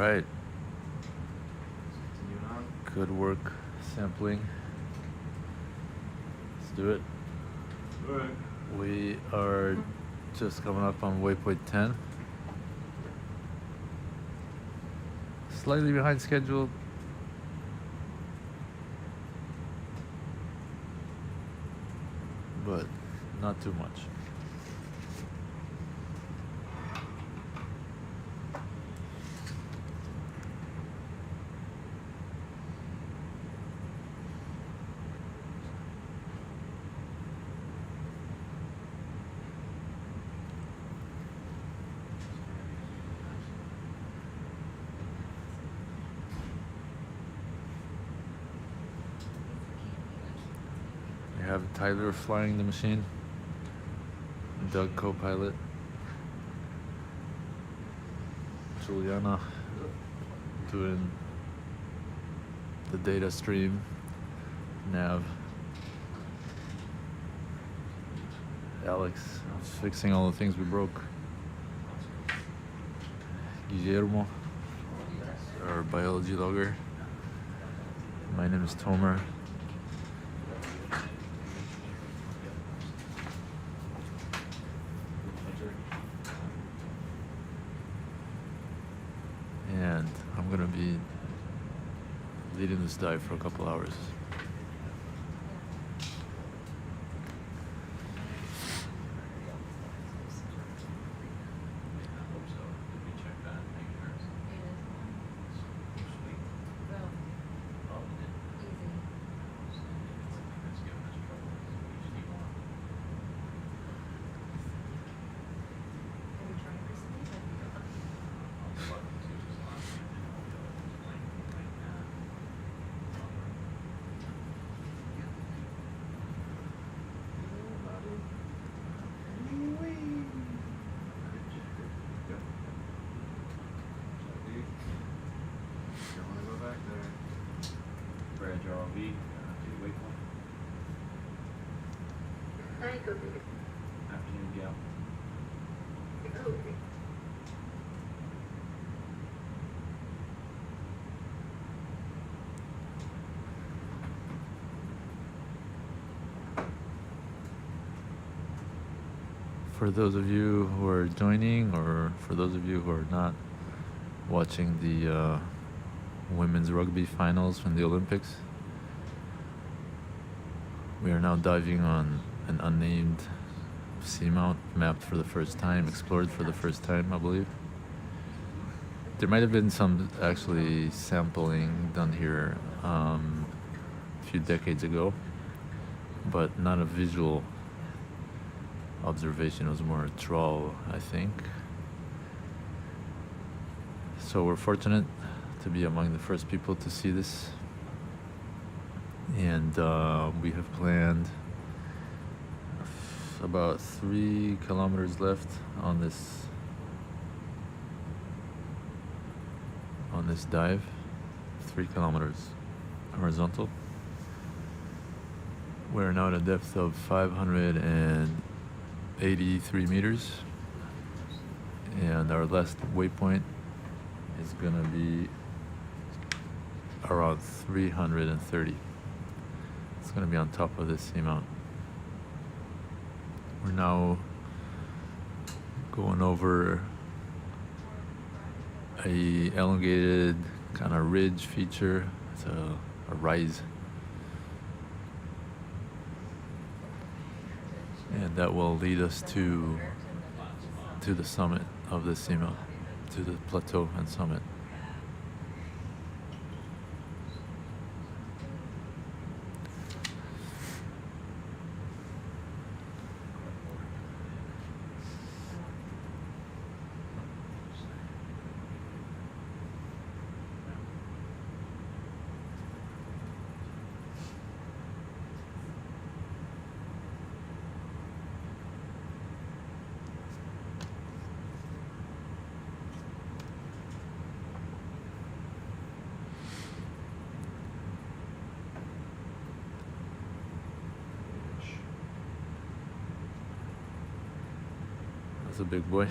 right. Continuing on. Good work sampling. Let's do it. Alright. We are just coming up on waypoint 10. Slightly behind schedule. But not too much. We have Tyler flying the machine, Doug co-pilot, Juliana doing the data stream, nav, Alex fixing all the things we broke, Guillermo, our biology logger, my name is Tomer. And I'm gonna be leading this dive for a couple hours. Afternoon, Gal. For those of you who are joining, or for those of you who are not watching the women's rugby finals from the Olympics, we are now diving on an unnamed seamount, mapped for the first time, explored for the first time, I believe. There might have been some actually sampling done here a few decades ago, but not a visual observation. It was more a trawl, I think. So we're fortunate to be among the first people to see this, and we have planned about 3 kilometers left on this dive. 3 kilometers horizontal. We're now at a depth of 583 meters, and our last waypoint is gonna be around 330. It's gonna be on top of this seamount. We're now going over a elongated kind of ridge feature. It's a rise, and that will lead us to the summit of the seamount, to the plateau and summit. That's a big boy.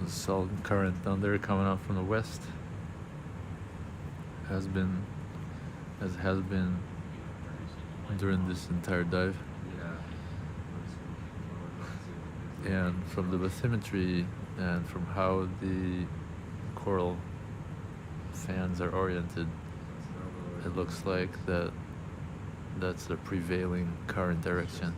The salt current down there coming up from the west has been during this entire dive. And from the bathymetry and from how the coral fans are oriented, it looks like that's the prevailing current direction.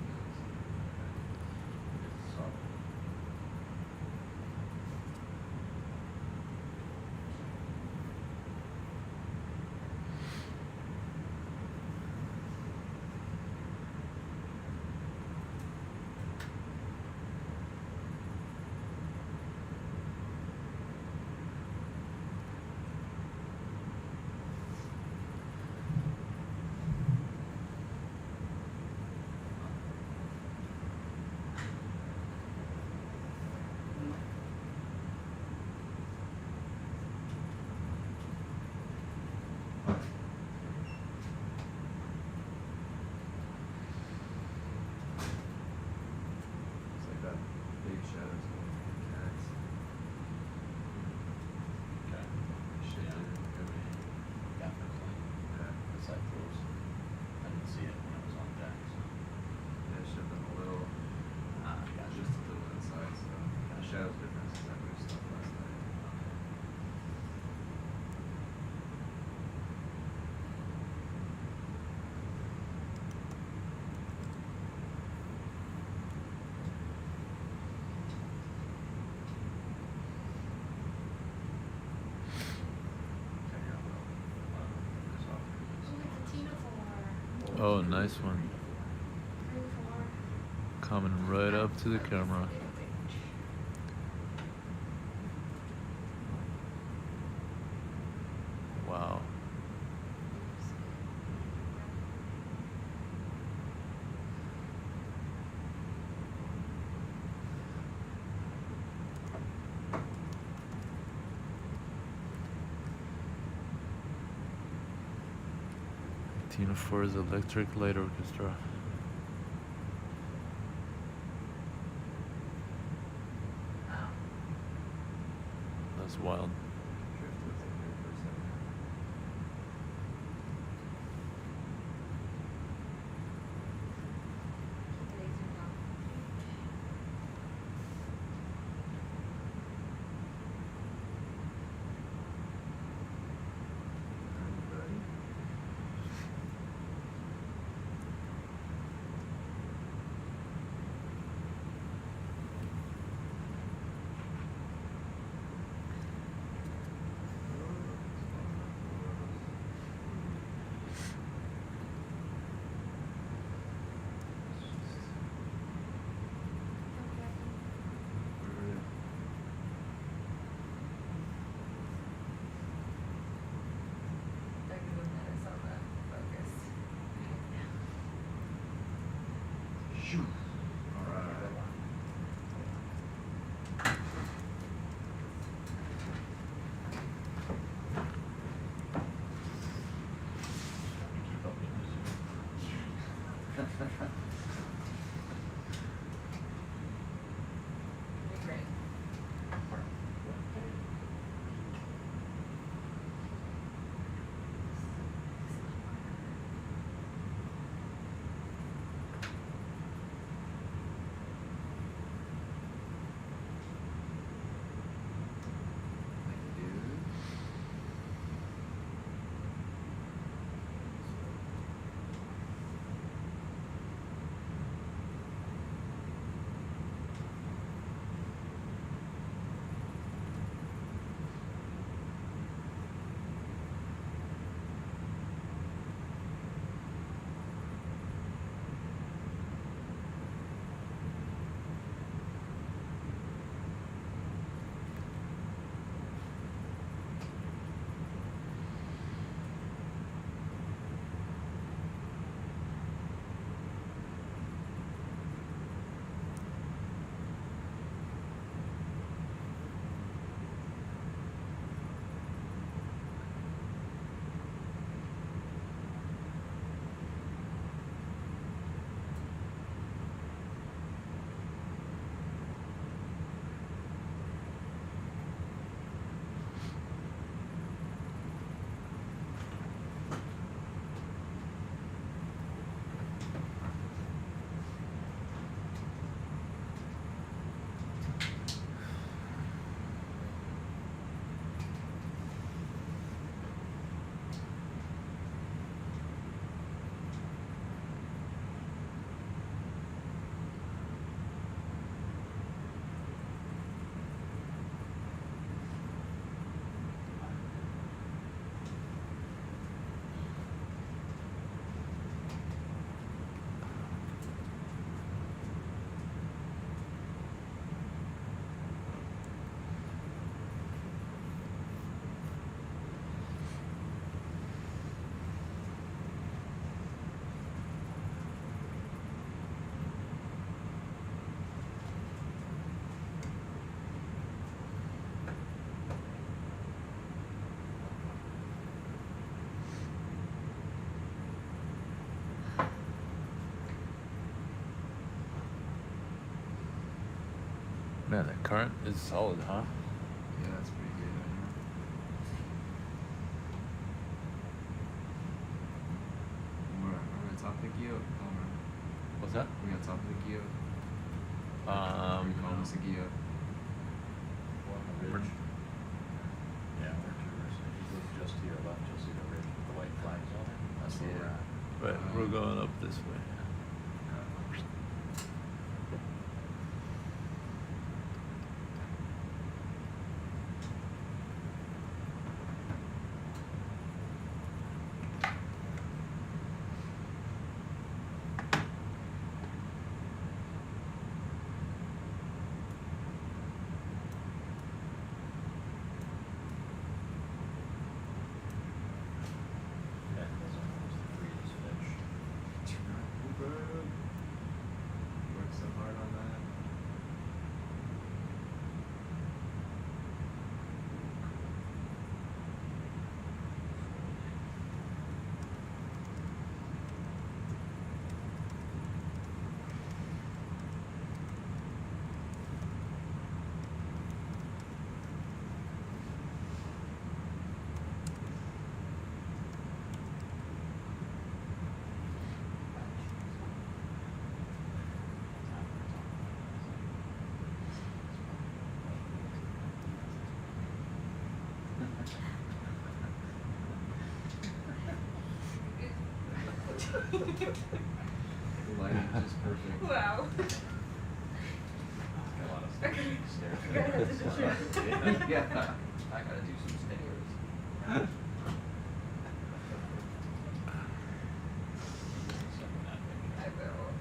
Oh, nice one. Coming right up to the camera. Wow. Tina Ford's Electric Light Orchestra. That's wild. Man, the current is solid, huh? Yeah, that's pretty good. We're on top of the geo. What's that? We on top of the geo. We call this a geo. We're- Yeah, we're to the ridge. If you look just to your left, you'll see the ridge with the white flags on it. That's where we're at. Right, we're going up this way. Yeah, that's almost the freeze edge. Worked so hard on that. The lighting is just perfect. Wow. Got a lot of stuff. Stairs. You gotta have to shoot. Yeah, I gotta do some stairs. Second that picture. I will.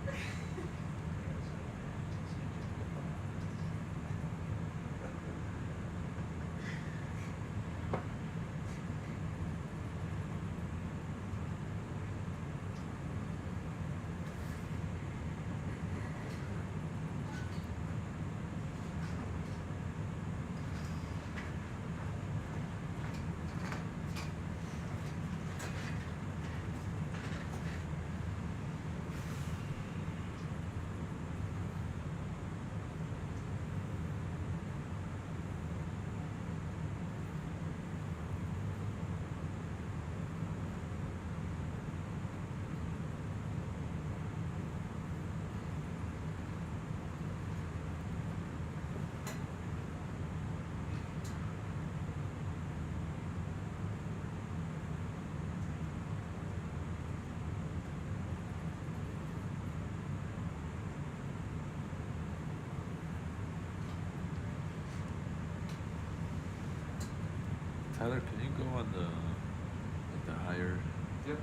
Tyler, can you go on the higher Yep.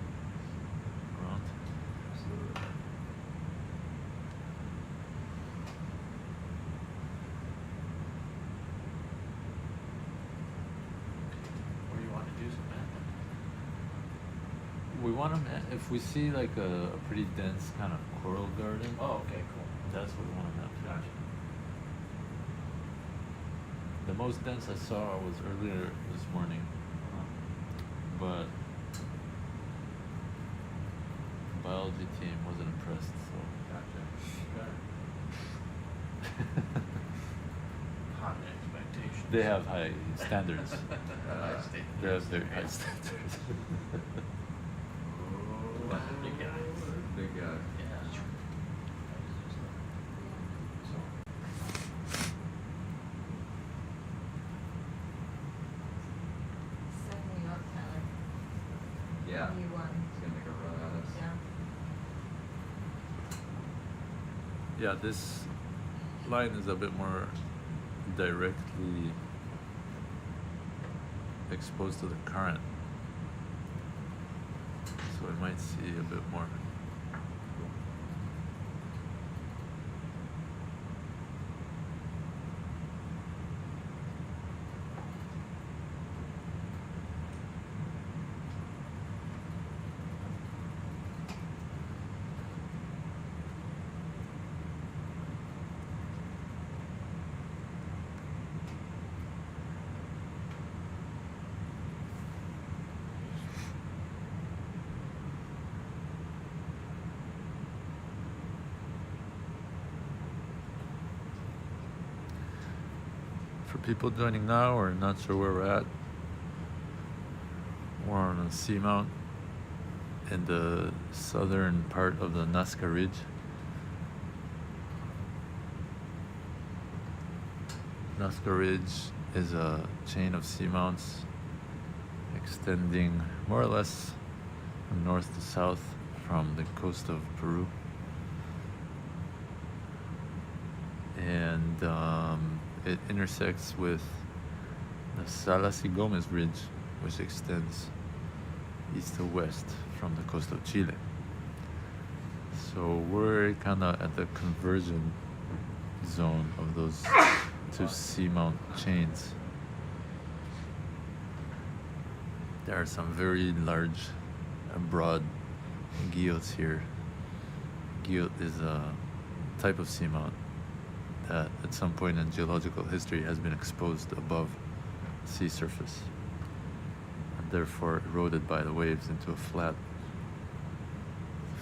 round? Absolutely. What do you want to do some math? We want to, if we see like a pretty dense kind of coral garden, Oh, okay, cool. that's what we want to map. Gotcha. The most dense I saw was earlier this morning, but the biology team wasn't impressed, so. Gotcha. Hot expectations. They have high standards. High standards. They have very high standards. Big guy. Big guy. Yeah. So, Setting you up, Tyler. Yeah. You won. He's gonna make a run at us. Yeah. Yeah, this line is a bit more directly exposed to the current, so we might see a bit more. For people joining now or not sure where we're at, we're on a seamount in the southern part of the Nazca Ridge. Nazca Ridge is a chain of seamounts extending more or less from north to south from the coast of Peru. And it intersects with the Salas y Gomez Ridge, which extends east to west from the coast of Chile. So we're kind of at the conversion zone of those two seamount chains. There are some very large and broad guillots here. Guillot is a type of seamount that at some point in geological history has been exposed above sea surface and therefore eroded by the waves into a flat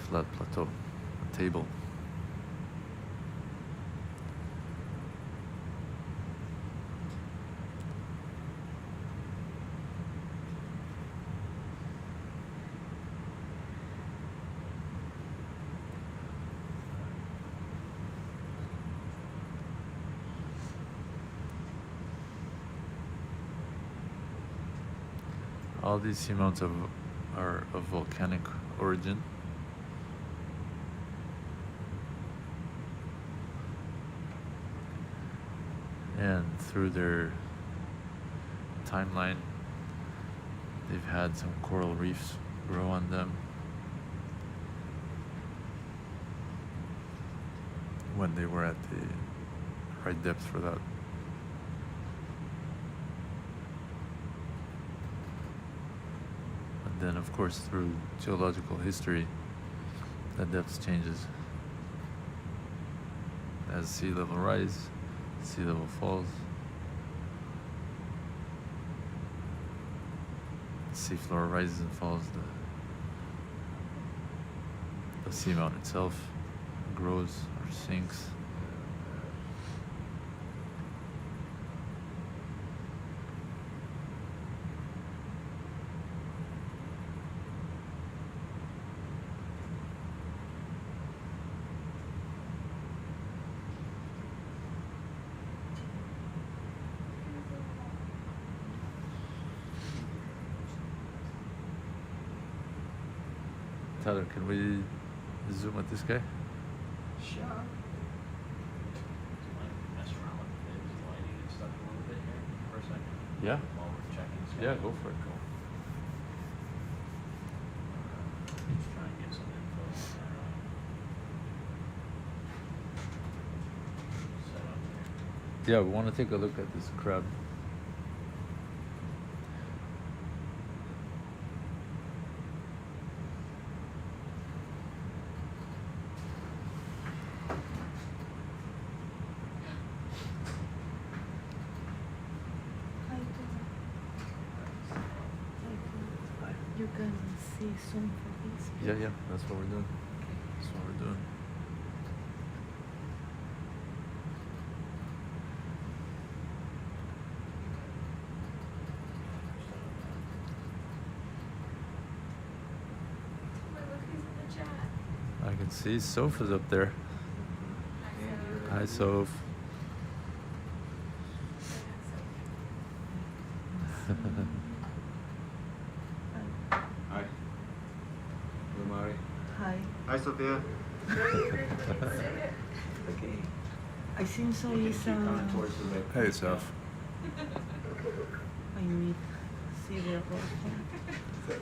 plateau, a table. All these seamounts are of volcanic origin. And through their timeline, they've had some coral reefs grow on them. When they were at the right depth for that. Then of course through geological history that depth changes as sea level rise, sea level falls, sea floor rises and falls, the seamount itself grows or sinks. Tyler, can we zoom at this guy? Sure. Do you mind mess around with the lighting and stuff a little bit here for a second? Yeah. While we're checking stuff? Yeah, go for it. Cool. Just try and get some info on our setup here. Yeah, we want to take a look at this crab. You can see some for this. Yeah, that's what we're doing. That's what we're doing. Look who's in the chat. I can see Soph is up there. Hi, Soph. Hi. Hello, Mari. Hi. Hi, Sophia. Okay. I think so is Coming towards the lake. Hey, Soph. I need see the water.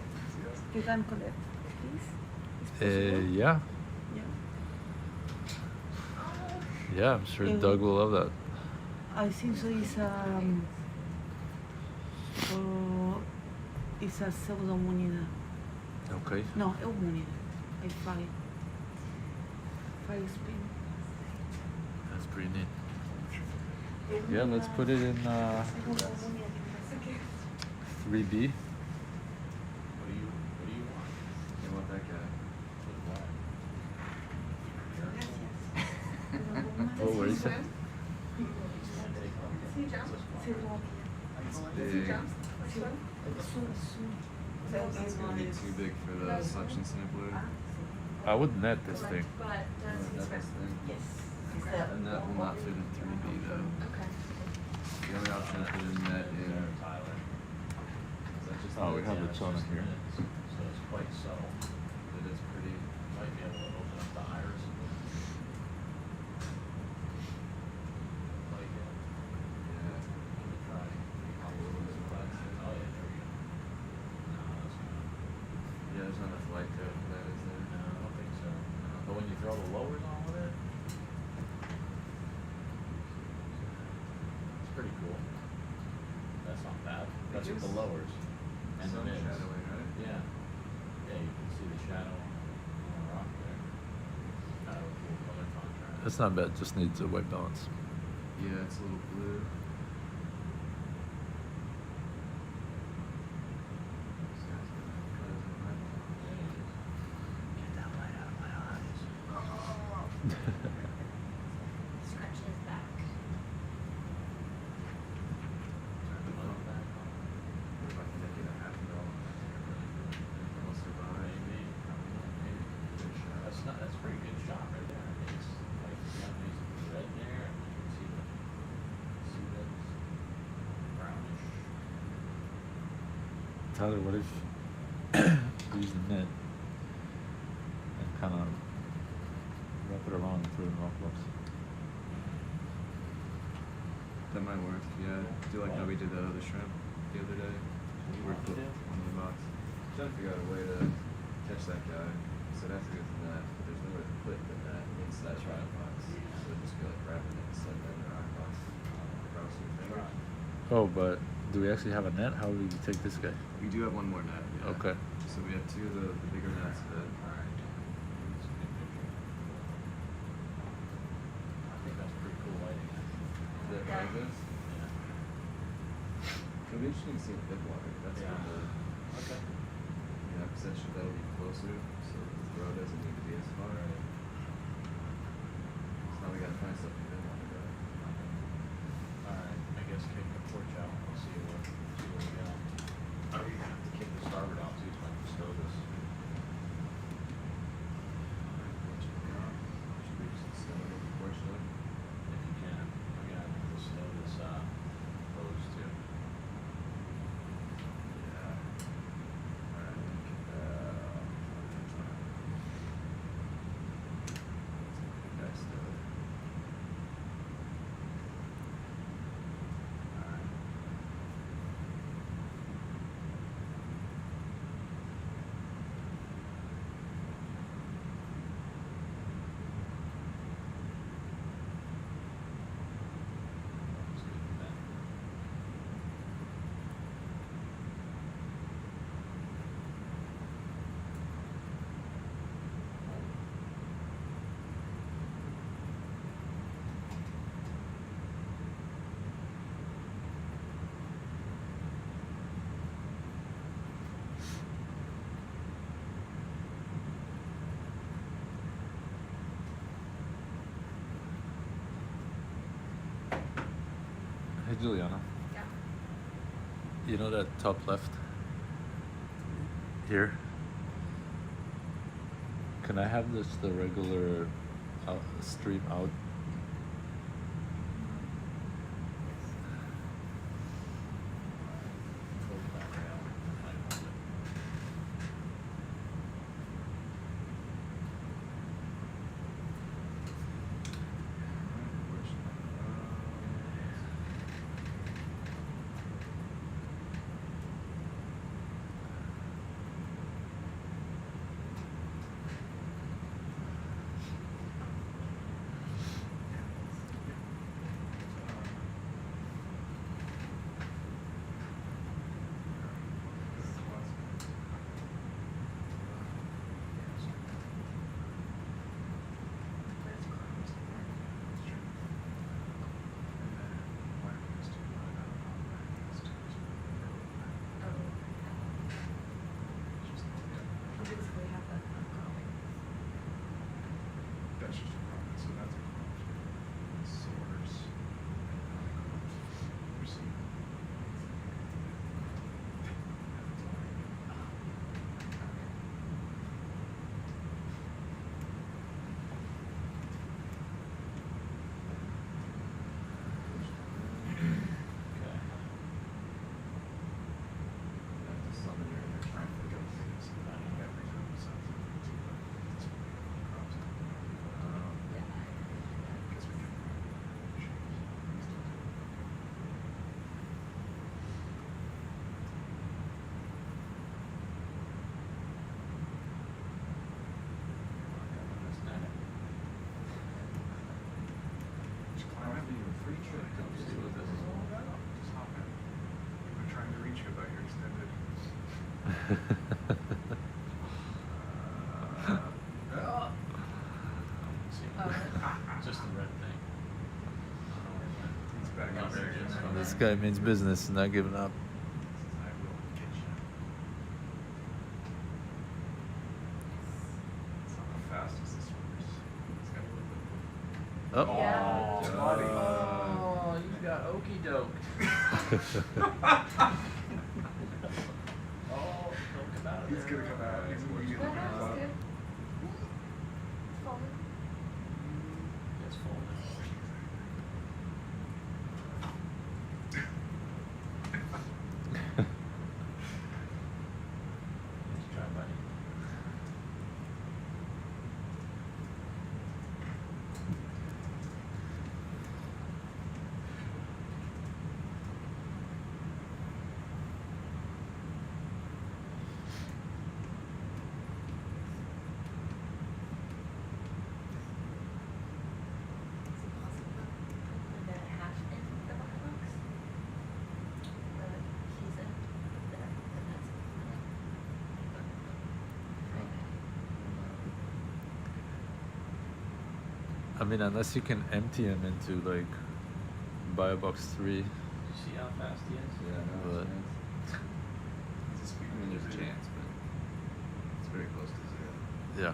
You can collect, please. Yeah. Yeah. Yeah, I'm sure Doug will love that. I think so is it's a pseudomonida. Okay. No, eumonida. I find spin. That's pretty neat. Yeah, let's put it in 3B. What do you want? You want that guy? Oh, what is it? See you, John? It's big. It's gonna be too big for the suction sampler. I would net this thing. But does That express. thing. Yes. And that will not fit in 3D though. Okay. The only option is put a net in. Oh, we have the Chona here. So it's quite subtle. But it's pretty. Might be able to open up the iris. Like it. Yeah. Let me try. Oh yeah, there we go. No, that's not. Yeah, there's not enough light to it for that, is there? No, I don't think so. But when you throw the lowers on with it, it's pretty cool. That's not bad. That's with the lowers. And Some the mids. shadowing, right? Yeah. Yeah, you can see the shadow on the rock there. Kind of a cool color contrast. It's not bad, just needs a white balance. Yeah, it's a little blue. Get that light out of my eyes. Scratch his back. Turn the light back on. If I can make it a half $1, I'll survive. Maybe. Good shot. That's a pretty good shot right there. I mean, it's like you got nice red there, and you can see that brownish. Tyler, what if you use the net and kind of wrap it around and throw it in rock blocks? That might work, yeah. Do like how we did the other shrimp the other day. We put one in the box. Trying to figure out a way to catch that guy. So it has to go to the net, but there's nowhere to put the net inside the rock box. So it'd just be like wrapping it and setting it in the rock box. Across your fingers. Oh, but do we actually have a net? How do we take this guy? We do have one more net, yeah. Okay. So we have two of the bigger nets that. Alright. I think that's pretty cool lighting. Is that Yeah. like this? Yeah. It'll be interesting to see in thick water. That's Yeah. when the. Okay. Yeah, because that'll be closer, so the throw doesn't need to be as far. So now we gotta find something in water, though. Alright, I guess kick the porch out. We'll see what we got. Oh, you have to kick the starboard out too, so I can stow this. What you got? Should we just stow it over the porch though? If you can. I gotta stow this hose too. Yeah. Alright, kick that out. Let's stow it. Alright. Let's get that. Hey, Juliana. Yeah. You know that top left? Here? Can I have this the regular stream out? Close that rail. I hold it. Just the red thing. It's back Oh, on there it is. there. This guy means business, not giving up. I will get you. It's not the fastest this swimmers. It's got a little bit. Oh. Yeah. Johnny. Oh, you got okey doke. Oh, don't come out of He's there. gonna come out. He's working That on was the good. Folded. It's folded. Let's try, buddy. Is it possible to put the half in the bucket box? The keys in? The nuts? I mean, unless you can empty him into like bio box 3. Did you see how fast he is? Yeah, no, But- it's a speed. I mean, there's a chance, but it's very close to zero. Yeah.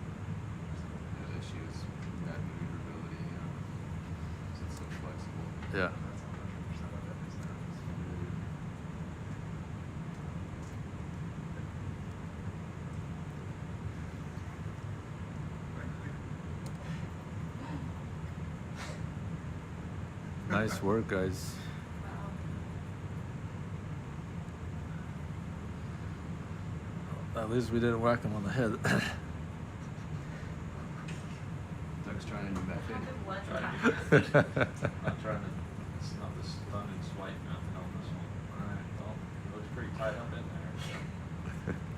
The issue is that maneuverability, you know, 'cause it's so flexible. Yeah. That's 100% what that is now. It's really- Nice work, guys. Wow. At least we didn't whack him on the head. Doug's trying to do that Happened thing. one Try to time. do I'm trying to. It's not the stun and swipe mounted on this one. Alright. Well, it looks pretty tight up in there. So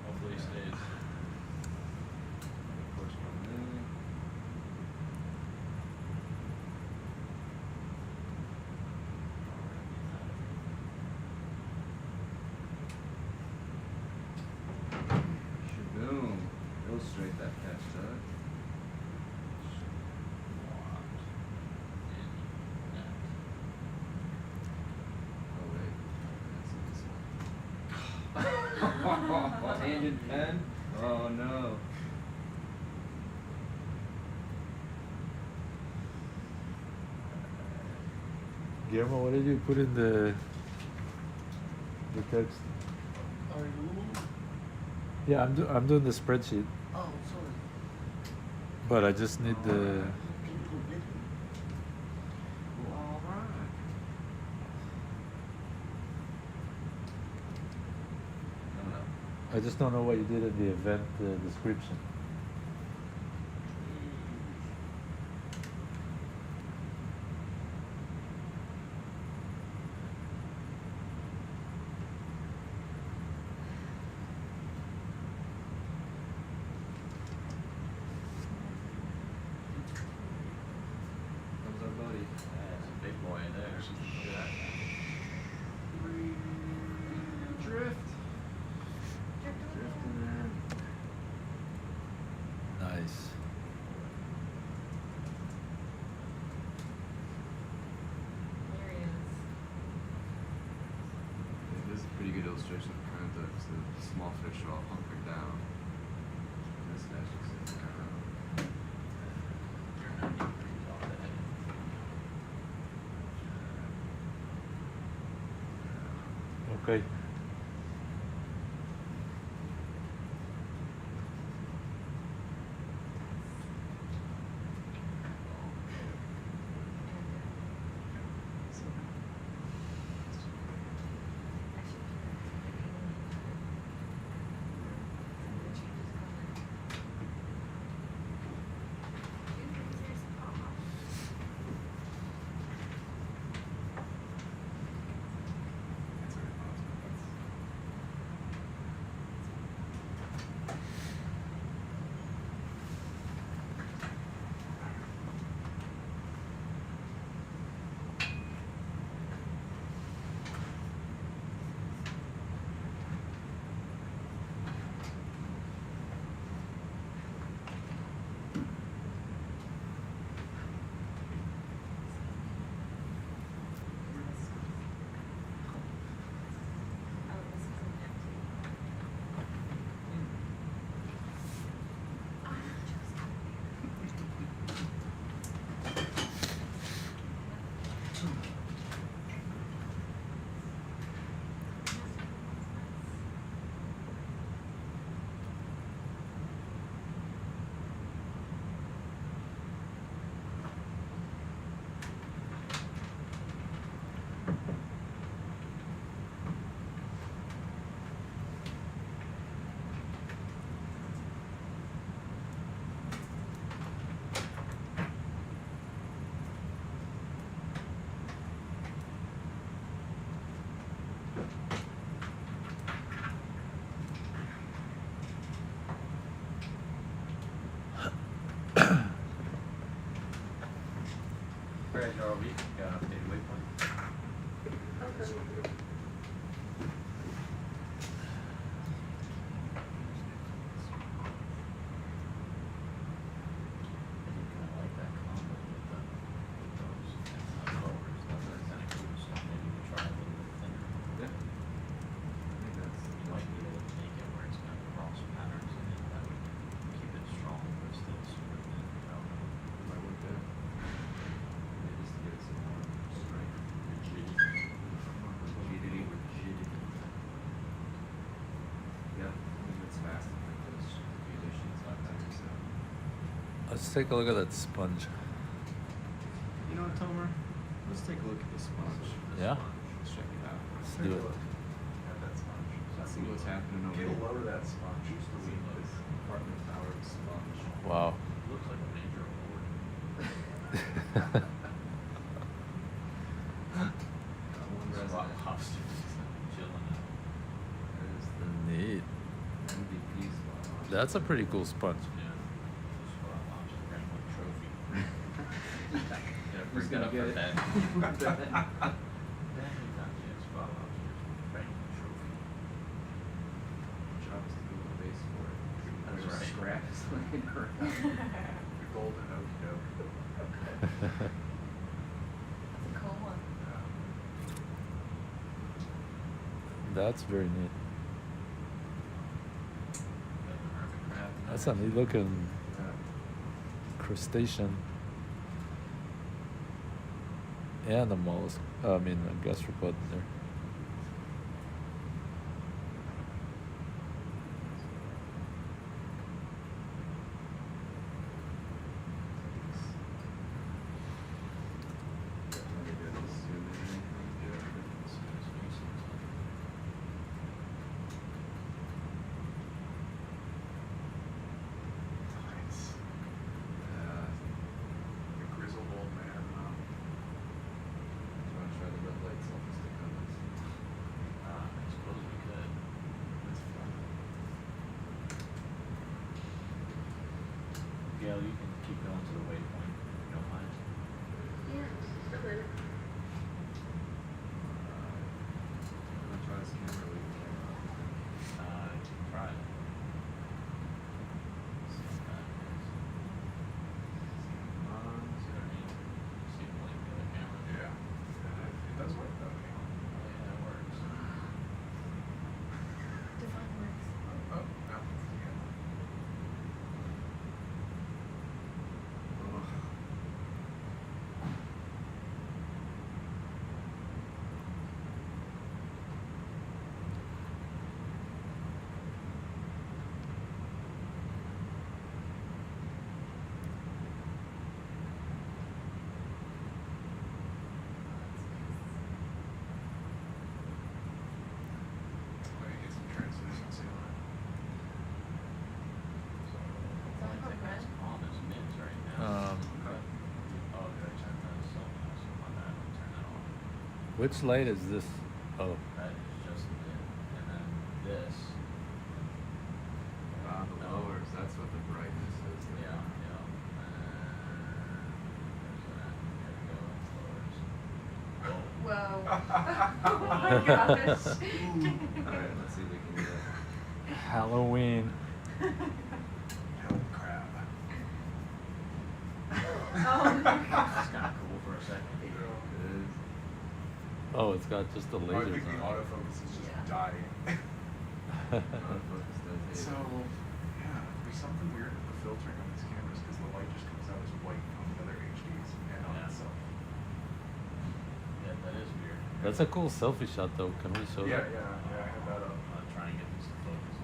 hopefully he stays. Of course, coming in. Shaboom. Illustrate that catch, Doug. Oh wait, that's this one. Tangent pen? Oh no. Guillermo, what did you put in the text? Are you? Yeah, I'm doing the spreadsheet, Oh, sorry. but I just need the. Can you go get him? Well, alright. No. I just don't know what you did in the event description. Comes our buddy. That's a big boy in there. Look at that. Drift. Drifting there. Nice. There he is. Yeah, this is a pretty good illustration of current though, because the small fish are all hunkered down. This guy's just sitting there around. You're not even pretty off the head. Okay. ROV, got an updated waypoint. Okay. I do kind of like that combo with those and lowers. That kind of cool. So maybe we try a little bit thinner. Yeah. I think that's You might be able to make it where it's got cross patterns in it. That would keep it strong, but still super thin. I don't know. might work there. Yeah, just to give it some more strength. Rigidity. Yeah, I mean it's fast in like those conditions like that, so. Let's take a look at that sponge. You know what, Tomer? Let's take a look at the sponge. Yeah? Let's check it out. Let's do it. At that sponge. Let's see what's happening over Get a here. load of that sponge. Used to be This apartment tower sponge. Wow. looks like a major award. One There's a lot of resident. lobsters just chilling out. There's the Neat. MVP sponge. That's a pretty cool sponge. Yeah. Just a lot of lobster bring one trophy. Who's gonna get it? That. Yeah, spot lobsters bring one trophy. Job is to go to the base for it. That's There's right. scraps laying around. The golden oak dope. That's a cool one. That's very neat. Doesn't hurt the crab. That's a neat looking Yeah. crustacean. And a mollusk. I mean, a gastropod there. Definitely good to zoom in anything. Nice. The grizzled old man. Do you want to try the red light selfie stick on this? I suppose we could. That's fun. Gail, you can keep going to the waypoint if you don't mind. Yeah, a minute. I'm gonna try this camera with the camera off. You can try it. See if that works. See what I mean? See if like the other camera. Yeah. It does work though. Oh, yeah, it works. Define works. Oh, now it's the camera. Let me get some translucency on it. So, I think that's on as mids right now. Okay. Oh, did I turn that so on that? I'll turn that off. Which light is this? Oh, That is just mid. And then this. The lowers, that's what the brightness is. Yeah, yeah. There's that. There we go. That's lowers. Whoa. Oh my gosh. Alright, let's see if we can do that. Halloween. Hell crab. Oh my That's kind of cool for a second. It is. Oh, it's got just the I lasers think the on it. autofocus is just Yeah. dying. Autofocus does hate So, it. yeah, there's something weird with the filtering on these cameras because the light just comes out as white on the other HDs and on Yeah. itself. Yeah, that is weird. That's a cool selfie shot, though. Can we show Yeah, that? yeah, I have that up. Trying to get this to focus.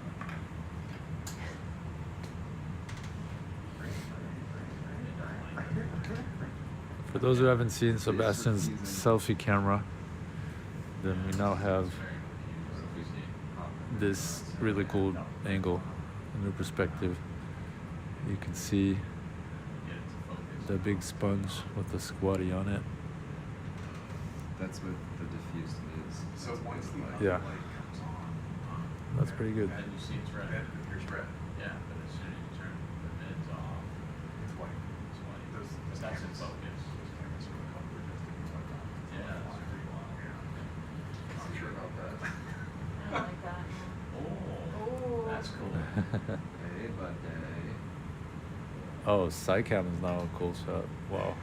For those who haven't seen Sebastian's selfie camera, then we now have this really cool angle, a new perspective. You can see the big sponge with the squatty on it. That's what the diffused is. So once the Yeah. light comes on, That's pretty good. And you see it's red. then it appears red. Yeah, but as soon as you turn the mids off, It's white. it's white. Those But that's in cameras- focus. Those cameras are the color just Oh, Cycam is now a cool shot. Wow.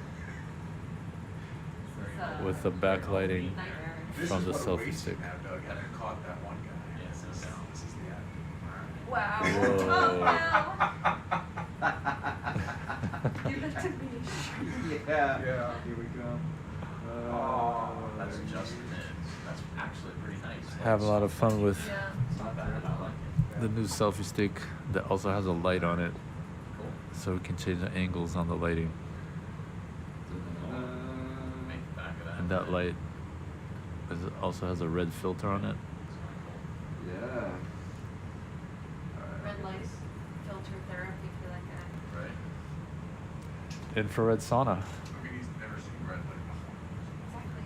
This is, With the backlighting nightmare. This from is the what a selfie waste stick. you have, Doug. Having caught that one guy. Yeah, so down. This is the end. Wow. Whoa. Oh, no. Give it to me. Yeah. Yeah. Here we go. Oh, That's just mids. That's actually pretty nice. Have a lot of fun with Yeah. It's not bad. I like it. the new selfie stick that also has a light on it, Cool. so we can change the angles on the lighting. Make the back of that. And that light also has a red filter on it. Yeah. Red light filter therapy, if you like that. Right. Infrared sauna. I mean, he's never seen red light before. Exactly.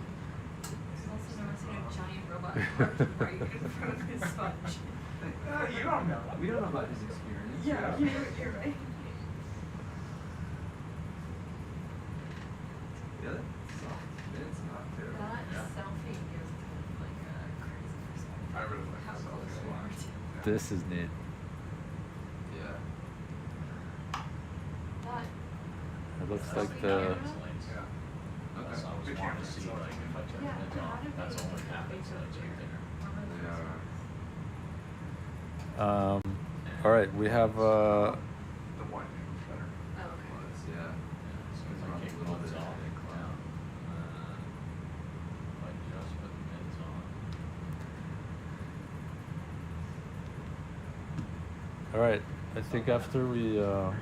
He's also never seen a giant robot parked right in front of his sponge. You don't know. We don't know about his experience. Yeah, you're right. Yeah, it's not terrible. That Yeah. selfie gives like a crazy perspective. I really like how the close selfie. you are to. This is neat. Yeah. That It looks Selfie like the camera? Yeah. That's I was The wanting to camera see itself. like if I turn Yeah, the mids how on, did that's they all that make happens that like picture? right there. They are. all right, we have The white man was better. Oh, okay. Was, yeah. Yeah, so if They're I on kick a the little mids bit off, of incline. if I just put the mids on. all right. I think after we That's not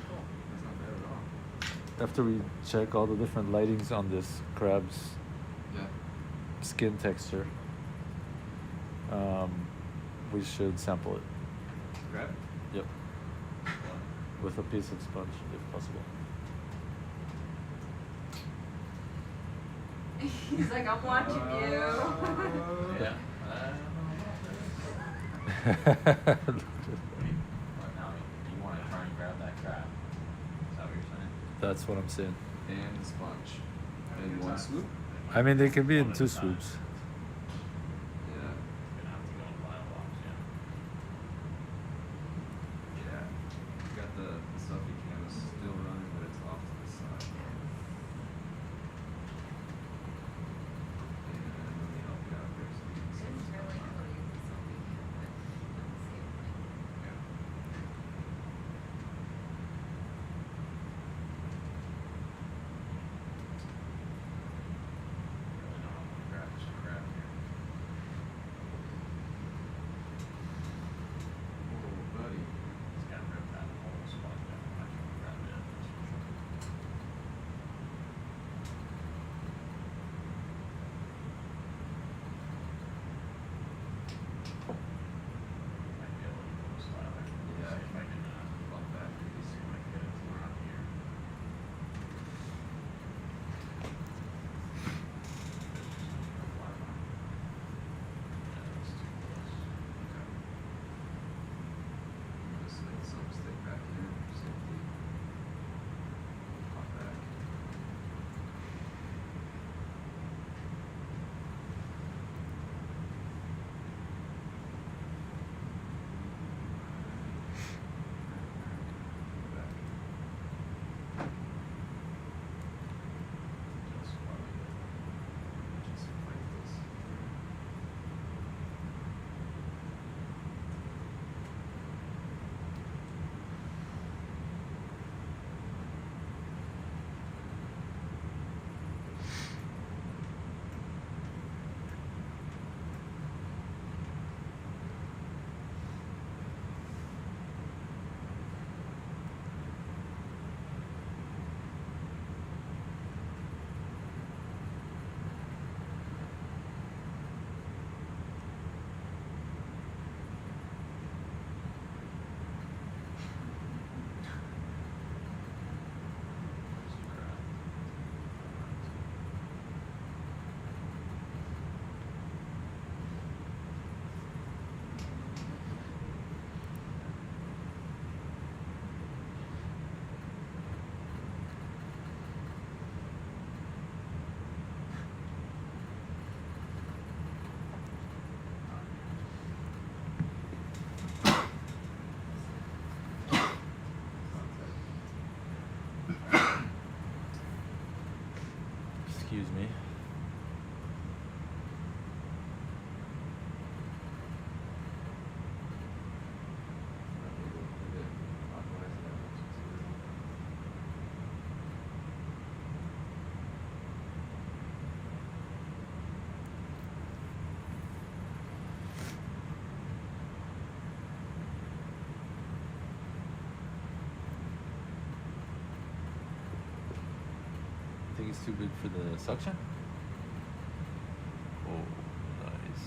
bad at all. after we check all the different lightings on this crab's Yeah. skin texture, we should sample it. Grab. Yep. With a piece of sponge, if possible. He's like, I'm watching you. Yeah. What now? You want to try and grab that crab? Is that what you're saying? That's what I'm saying. And the sponge. In one swoop. I mean, they can be in two swoops. Yeah. You're gonna have to go in bio box, yeah. Yeah. Got the selfie cam is still running, but it's off to the side. And let me help you out here so you can It's see what's really going cool on. to use the selfie cam with the same thing. Yeah. Really don't know what grab this crab. Excuse me. Think it's too big for the suction? Oh, nice.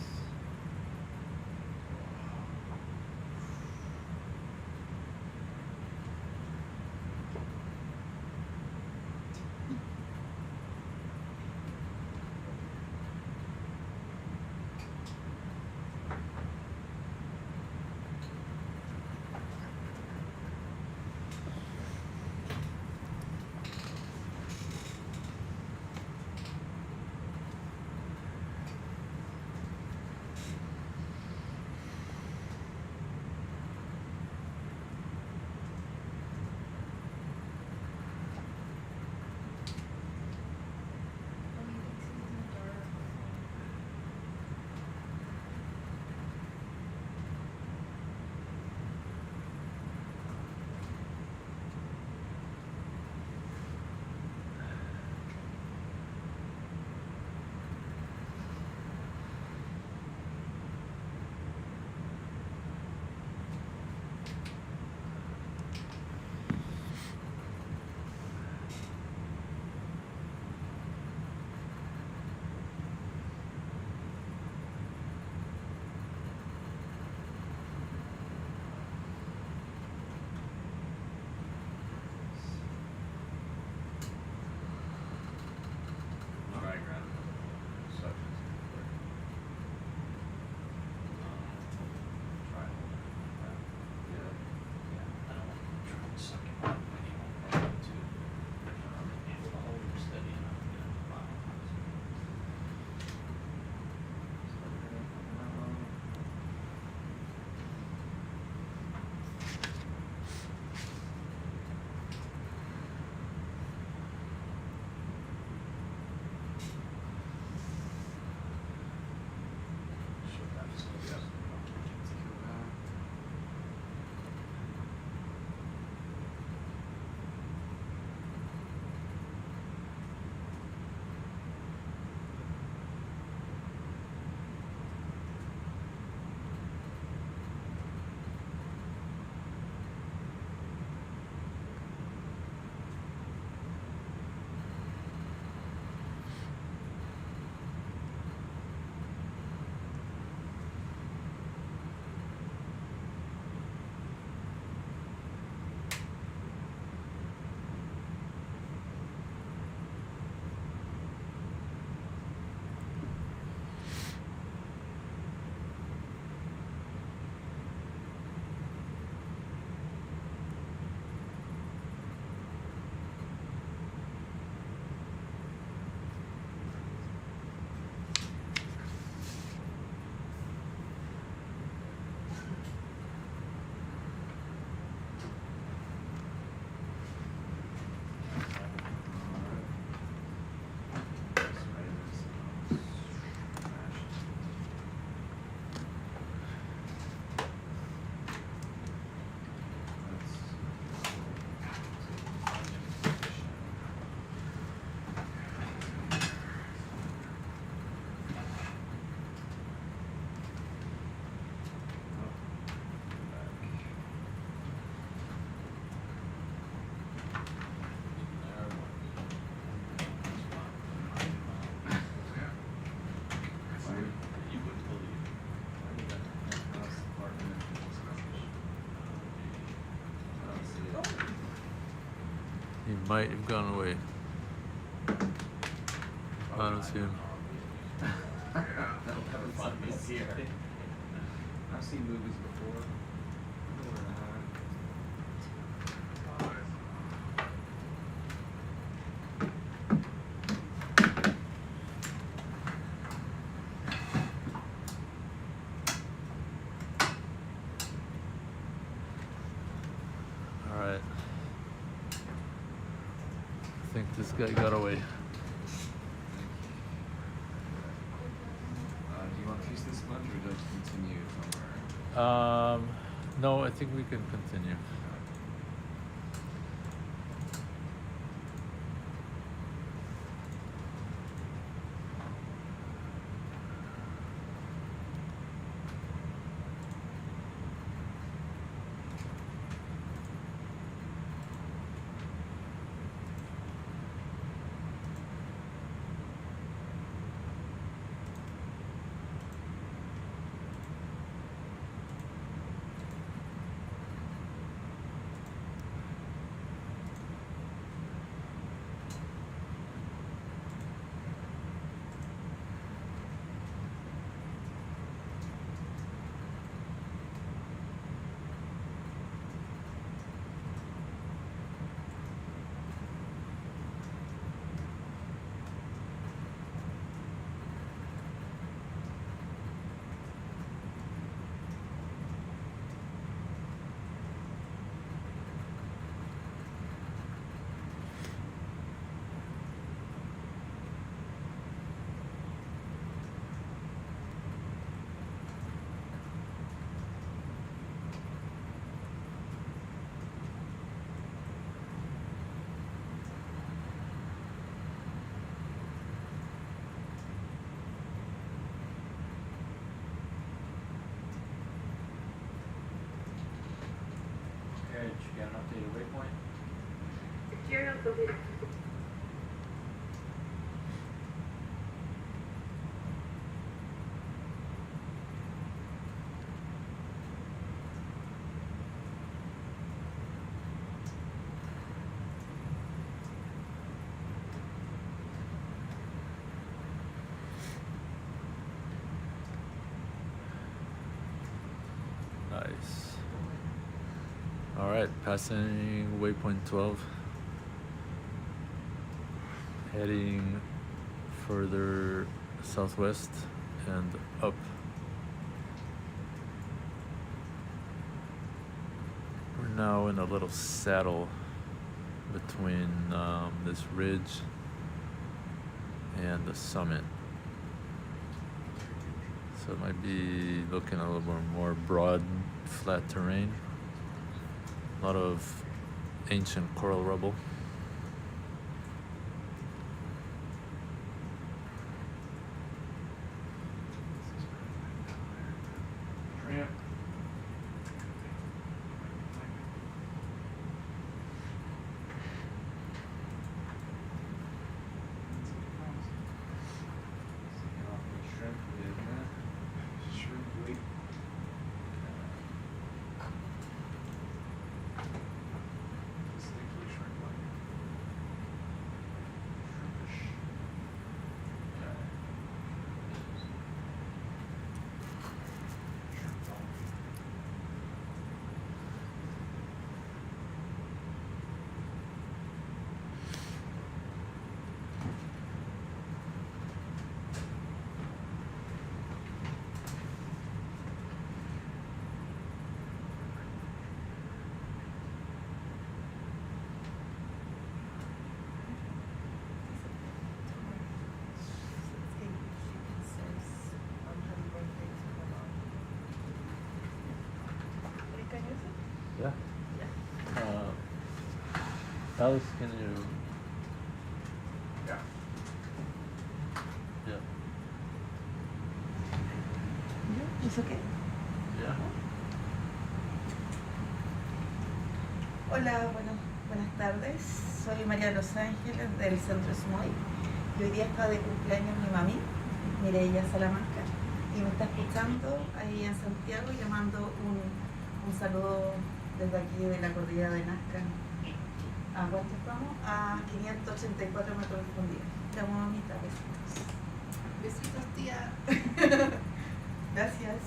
He might have gone away. I don't see him. I've seen movies before. All right. think this guy got away. Do you want to use this sponge or would you like to continue somewhere? No, I think we can continue. Okay, did you get an updated waypoint? Nice. All right, passing waypoint 12. Heading further southwest and up. We're now in a little saddle between this ridge and the summit. So it might be looking a little more broad, flat terrain. A lot of ancient coral rubble. Tramp. Shrimp, yeah. Shrimp weight. Distinctly shrimp-like. Shrimpish. Shrimp bone. Yeah. Alice, can you? Yeah. Yeah. ¿Eso qué? Yeah. Hola, buenas tardes. Soy María de los Ángeles del Centro SOI y hoy día está de cumpleaños mi mami, Mireia Salamanca, y me está escuchando ahí en Santiago y le mando un saludo desde aquí de la cordillera de Nazca. ¿A cuánto estamos? A 584 metros de profundidad. Te amo, mamita. Besitos. Besitos, tía. Gracias.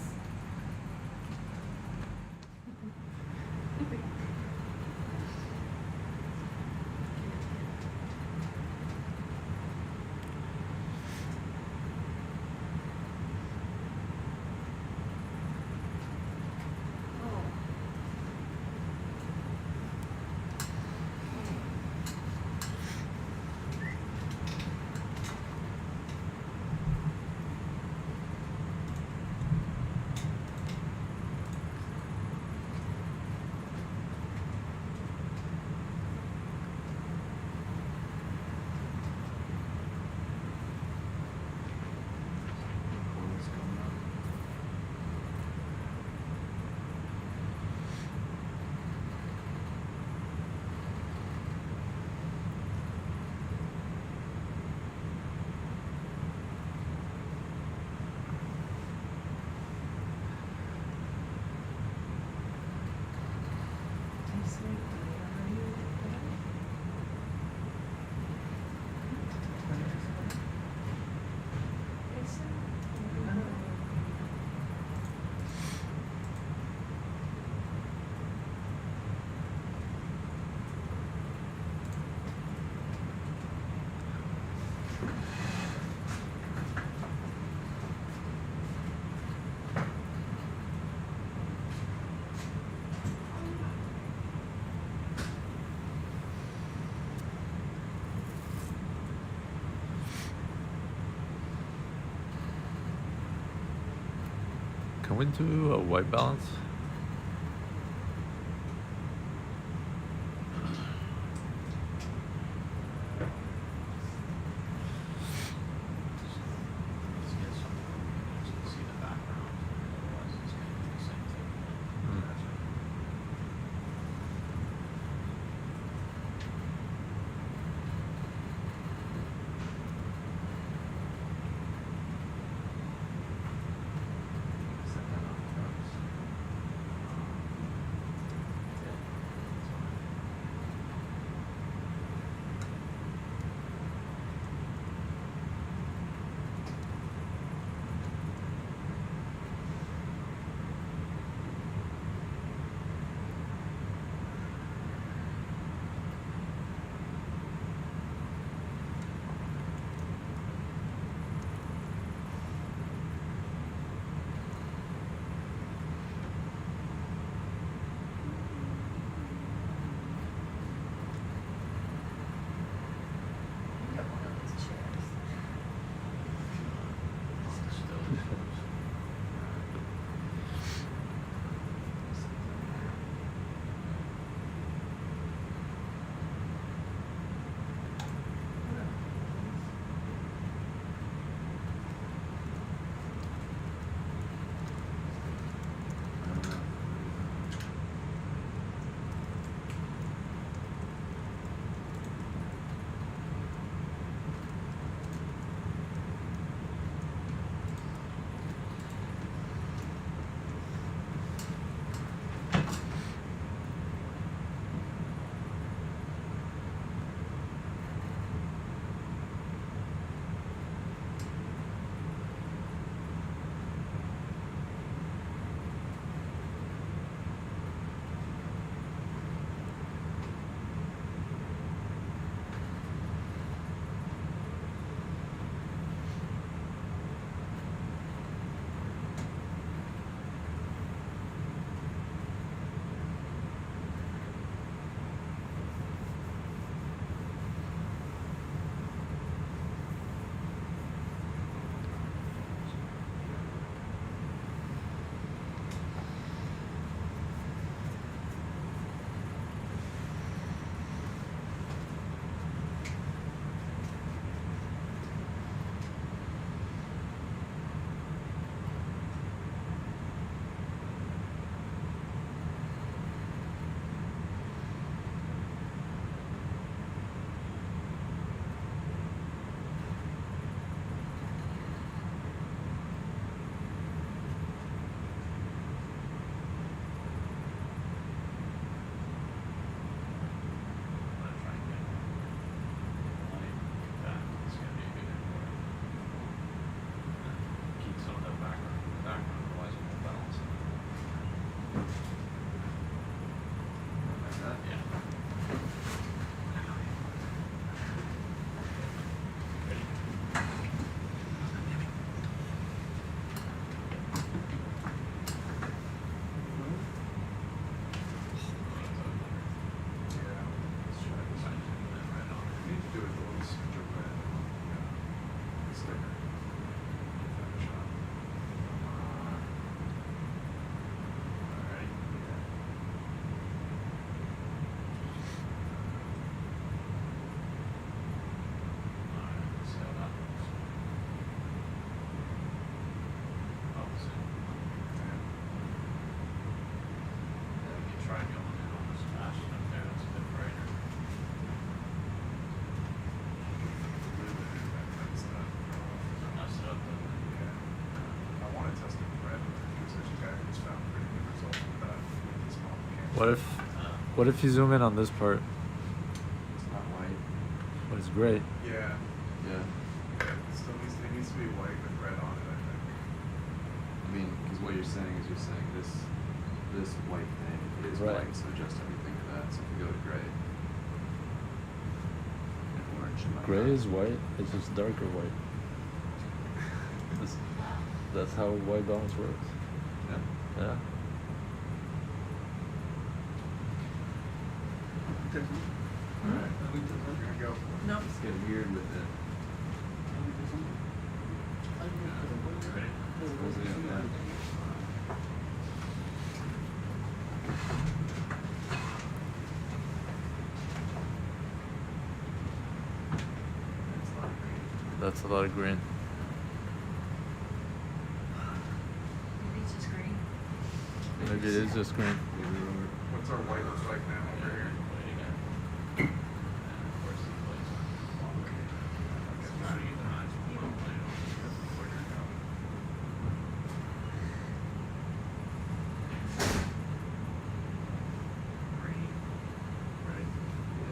Can we do a white balance? Let's get something where we can actually see the background. Otherwise, it's going to be the same thing. Set that on first. We got one of those chairs. What if you zoom in on this part? It's not white. But it's gray. Yeah. Yeah. It still needs to be white with red on it, I think. I mean, because what you're saying is this white thing is Right. white, so adjust everything to that. So if we go to gray and orange, it might Gray not. is white. It's just darker white. That's how white balance works. Yeah. Yeah. Alright. We're gonna go. No. Let's get weird with it. Ready? Close it in, yeah. That's a lot of green. Maybe it's just green. Maybe it is just green. What's our white look like now over here?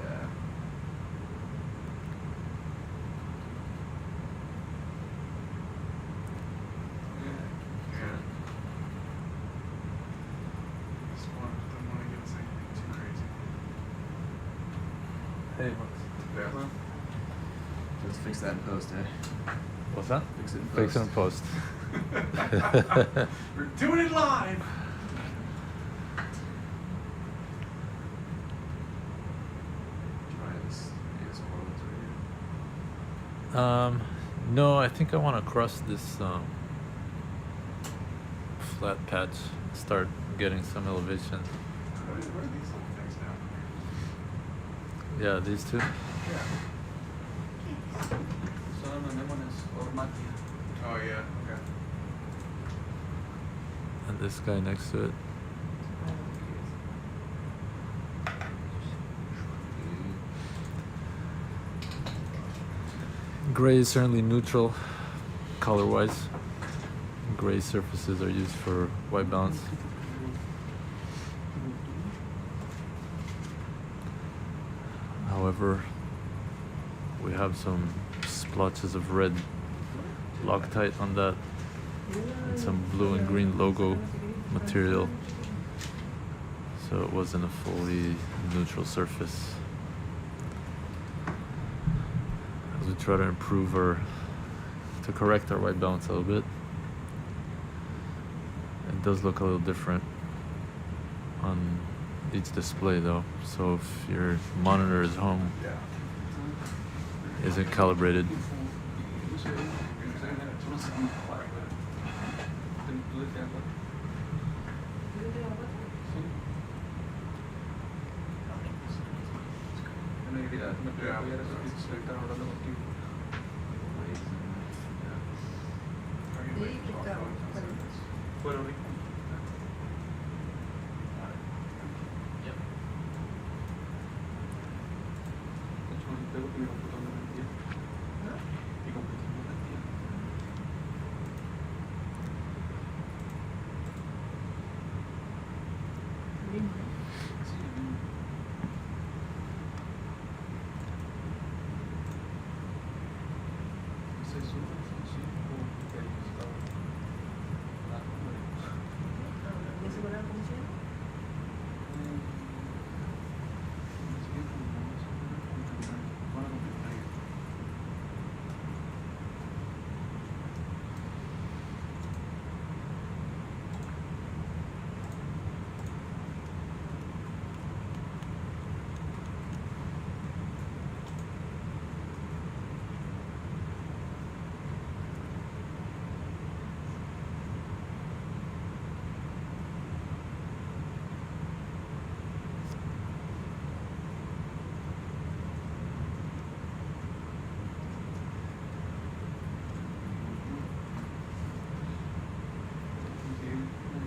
Yeah. Yeah. Just didn't want to give us anything too crazy. Hey, Yeah. Let's fix that in post, eh? what's that? Fix it in post. Fix it in post. We're doing it live. Try this. This Orleans right here. No, I think I want to cross this flat patch, start getting some elevation. What are these little things now? Yeah, these two. Yeah. Son anemones or matia. Oh yeah. Okay. And this guy next to it. Gray is certainly neutral color-wise. Gray surfaces are used for white balance. However, we have some splotches of red Loctite on that and some blue and green logo material, so it wasn't a fully neutral surface. As we try to to correct our white balance a little bit, it does look a little different on each display though, so if your monitor is home Yeah. isn't calibrated, Puerto Rico. De hecho, tengo que mi computadora no mentía. Mi computadora no mentía. Sí, ese es un sencillo que ahí estaba. ¿Y asegurar cómo se llama?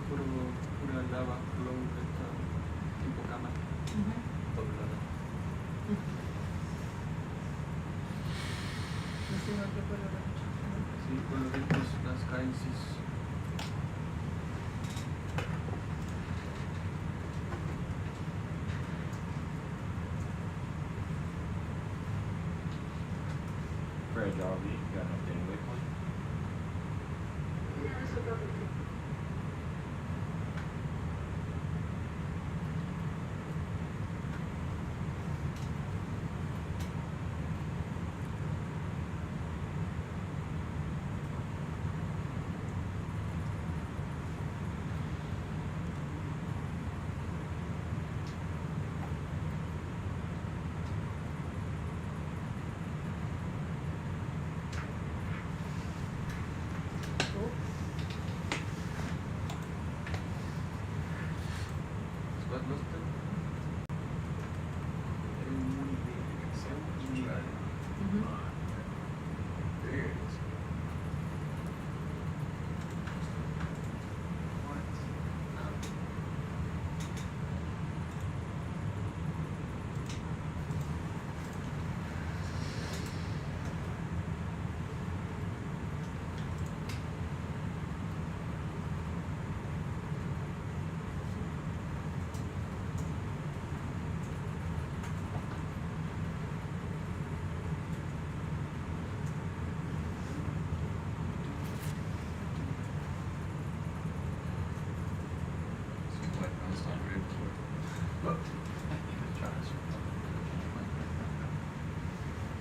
Pura lava, flow, tipo cama. No sé no qué color era. Sí, con los ritmos, las caencias. Fred, RV, you got an updated waypoint?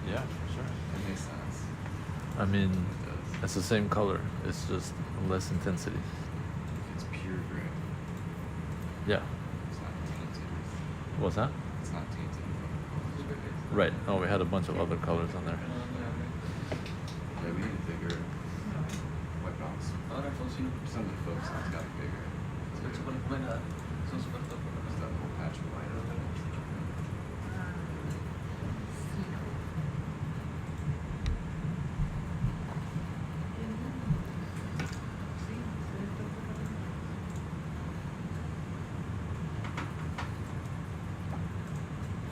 Yeah, for sure. It makes sense. I mean, It does. it's the same color. It's just less intensity. It's pure gray. Yeah. It's not tainted. What's that? It's not tainted. Right. Oh, we had a bunch of other colors on there. Yeah, we need a bigger white box. Ahora funciona. Some of the folks have got bigger. Son súper buenas. Son súper top. There's that little patch of white over there.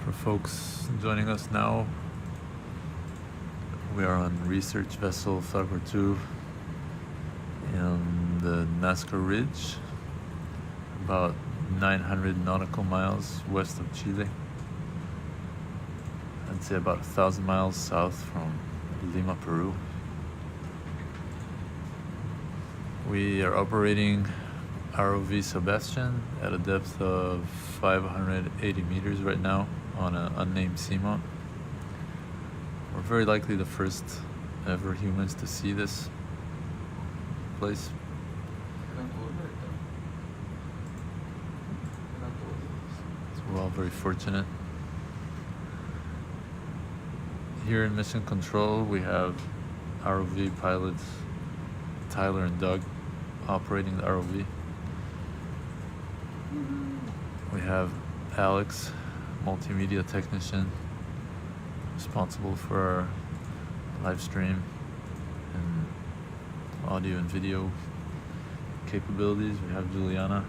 For folks joining us now, we are on research vessel Falcor 2 in the Nazca Ridge, about 900 nautical miles west of Chile. I'd say about 1,000 miles south from Lima, Peru. We are operating ROV Sebastian at a depth of 580 meters right now on an unnamed seamount. We're very likely the first ever humans to see this place. So we're all very fortunate. Here in Mission Control, we have ROV pilots Tyler and Doug operating the ROV. We have Alex, multimedia technician, responsible for our live stream and audio and video capabilities. We have Juliana,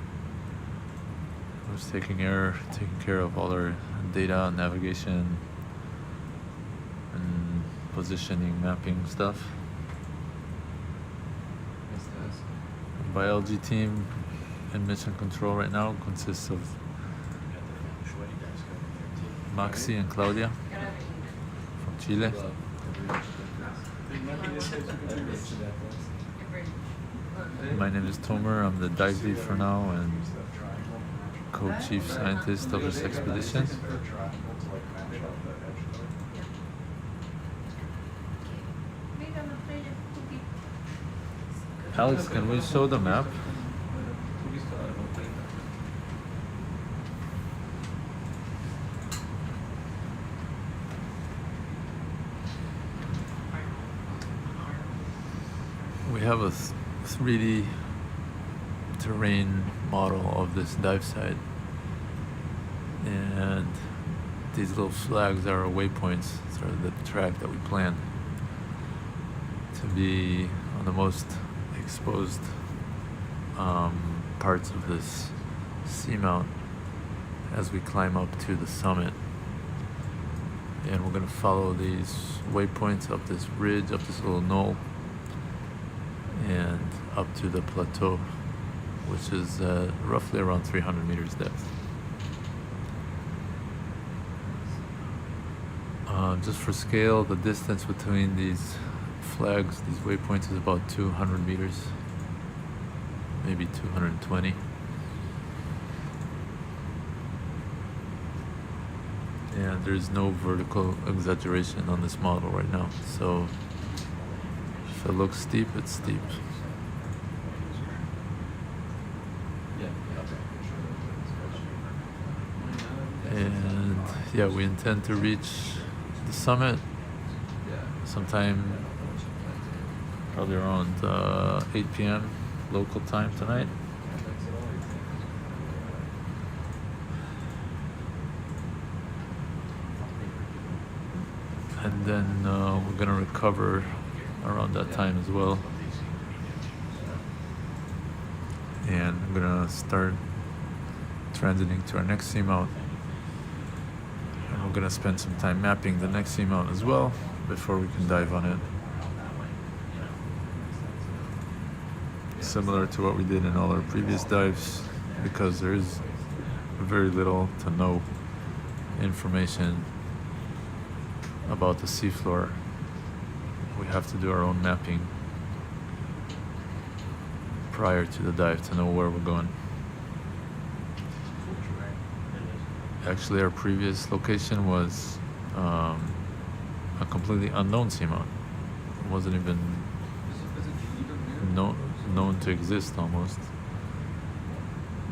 who's taking care of all our data, navigation, and positioning, mapping stuff. The biology team in Mission Control right now consists of Maxi and Claudia from Chile. My name is Tomer. I'm the dive lead for now and co-chief scientist of this expedition. Alex, can we show the map? We have a 3D terrain model of this dive site, and these little flags are our waypoints, sort of the track that we plan to be on the most exposed parts of this seamount as we climb up to the summit. And we're going to follow these waypoints up this ridge, up this little knoll, and up to the plateau, which is roughly around 300 meters depth. Just for scale, the distance between these flags, these waypoints, is about 200 meters, maybe 220. And there's no vertical exaggeration on this model right now, so if it looks steep, it's steep. And yeah, we intend to reach the summit sometime probably around 8 p.m. local time tonight. And then we're gonna recover around that time as well. And I'm gonna start transiting to our next seamount. And we're gonna spend some time mapping the next seamount as well before we can dive on it. Similar to what we did in all our previous dives, because there's very little to no information about the seafloor. We have to do our own mapping prior to the dive to know where we're going. Actually, our previous location was a completely unknown seamount. It wasn't even known to exist almost.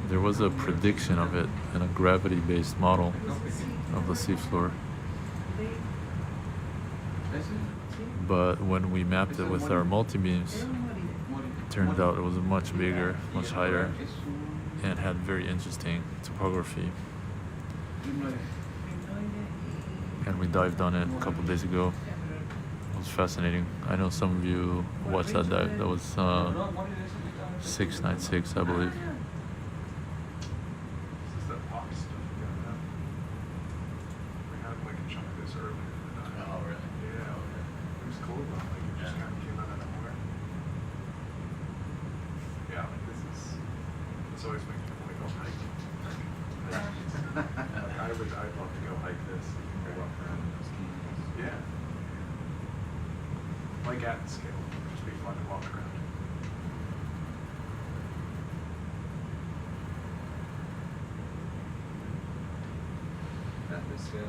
There was a prediction of it in a gravity-based model of the seafloor. But when we mapped it with our multibeams, it turned out it was much bigger, much higher, and had very interesting topography. And we dived on it a couple days ago. It was fascinating. I know some of you watched that dive. That was 696, I believe. This is the pop stuff we got now. We had like a chunk of this earlier than I. Oh, really? Yeah. It was cool though. Like it just kind of came out of nowhere. Yeah, like this always makes me want to go hiking. I'd love to go hike this. Walk around in those canyons. Yeah. Like at scale. It'd just be fun to walk around. At this scale.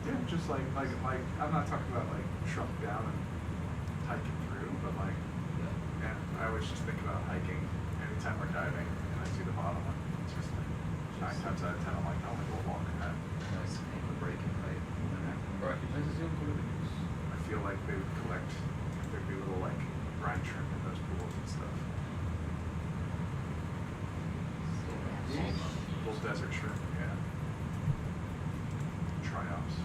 Yeah, just like I'm not talking about like shrunk down and hiking through, but like yeah, I always just think about hiking anytime we're diving and I see the bottom one. It's just like 9 times out of 10 I'm like, I want to go walk in that. Nice ankle breaking, right? I feel like they would collect, there'd be little like brine shrimp in those pools and stuff. Little desert shrimp, yeah. Triops.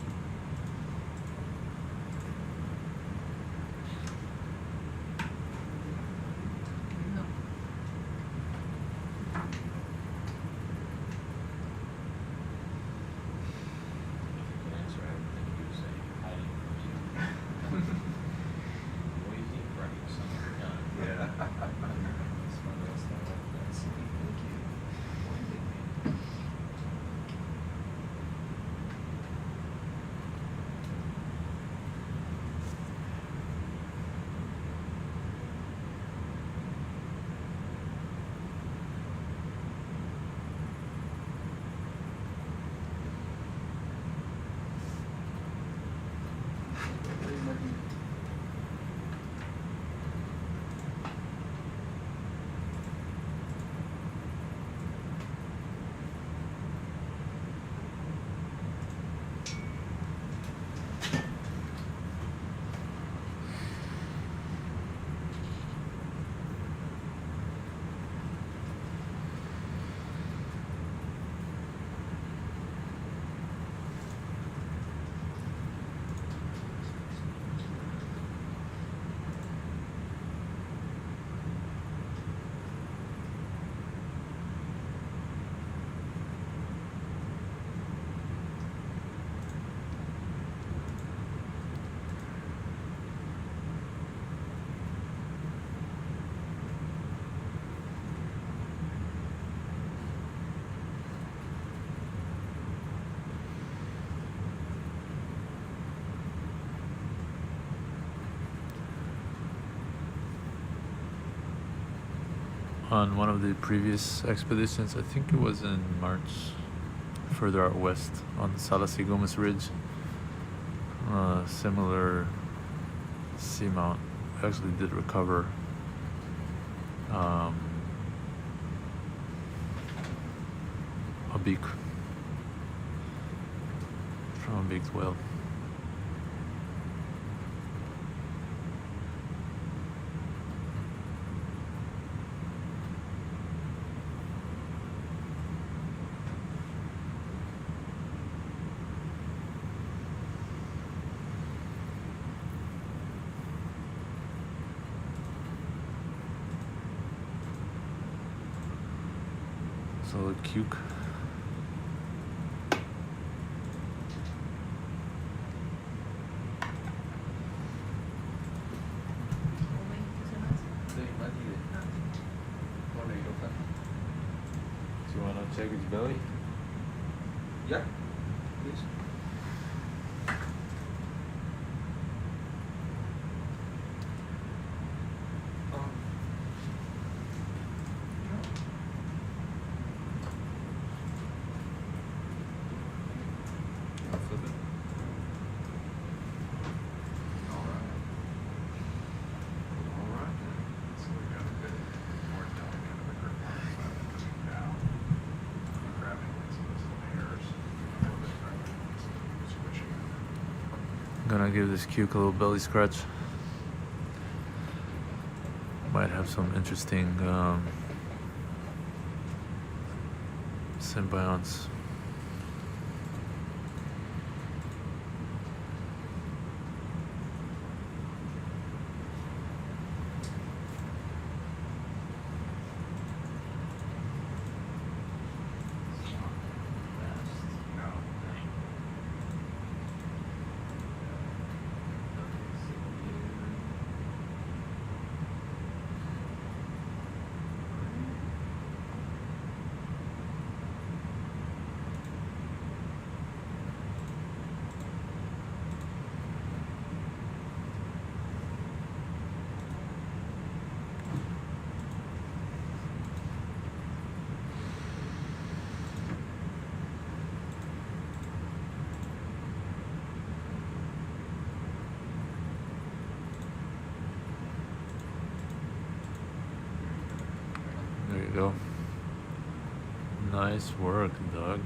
Answer everything you say, hiding from you. Noisy, right, some of the time. Yeah. It's one of those that I like that. Thank you. On one of the previous expeditions, I think it was in March, further out west on the Salas y Gomez Ridge, similar seamount actually did recover a beak from a beaked whale. So a cuke. Do you want to check its belly? Yeah, please. I'll flip it. Gonna give this cuke a little belly scratch. Might have some interesting symbionts. No. There you go. Nice work, Doug.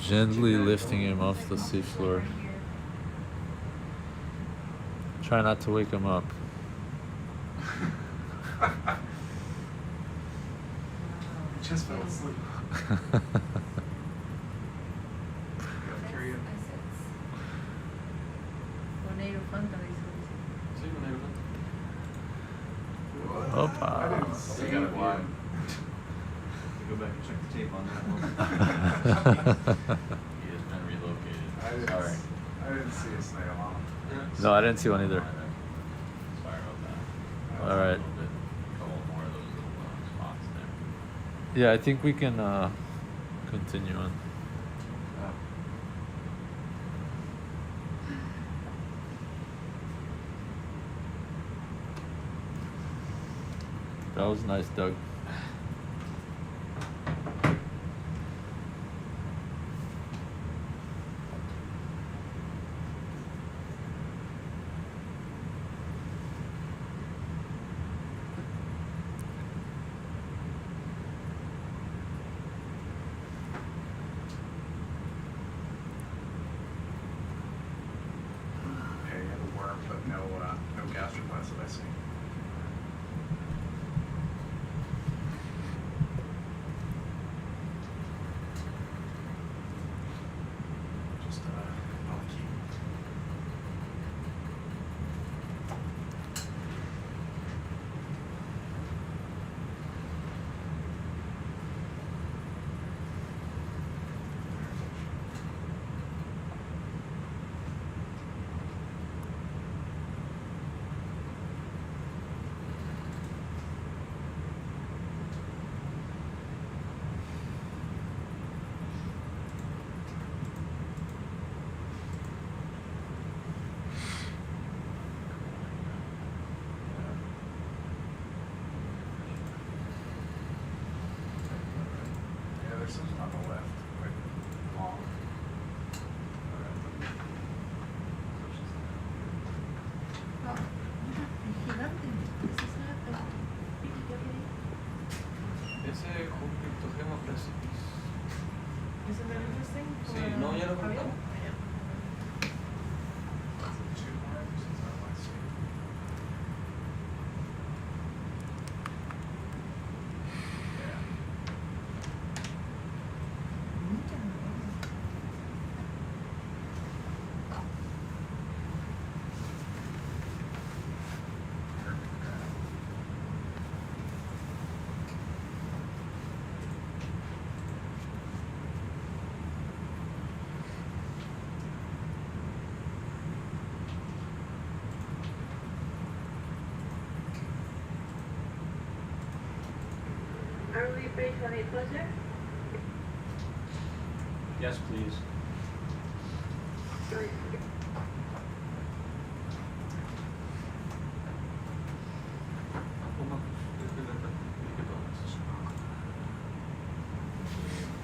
Gently lifting him off the seafloor. Try not to wake him up. Just fell asleep. Period. Tornado Fanta, dice. Sí, un elefante. Opa. I didn't see You gotta one. Go back and check the tape on that one. He has been relocated. I didn't, Sorry. I didn't see a snail on him. No, I didn't see one either. Sorry about that. All right. A couple more of those little spots there. Yeah, I think we can continue on. That was nice, Doug. Yeah, you have a worm, but no gastropods that I see. Just monkey. Yeah, there's something on the left, like long. Ah, mira, gigante. Ese es el pico que hay. Ese es un criptogema precipice. ¿Ese es el interesting? Sí, no, ya lo ¿Javier? contamos. Two worms, is that what I see? Yeah. Muchas gracias. Are we paid for the project? Yes, please.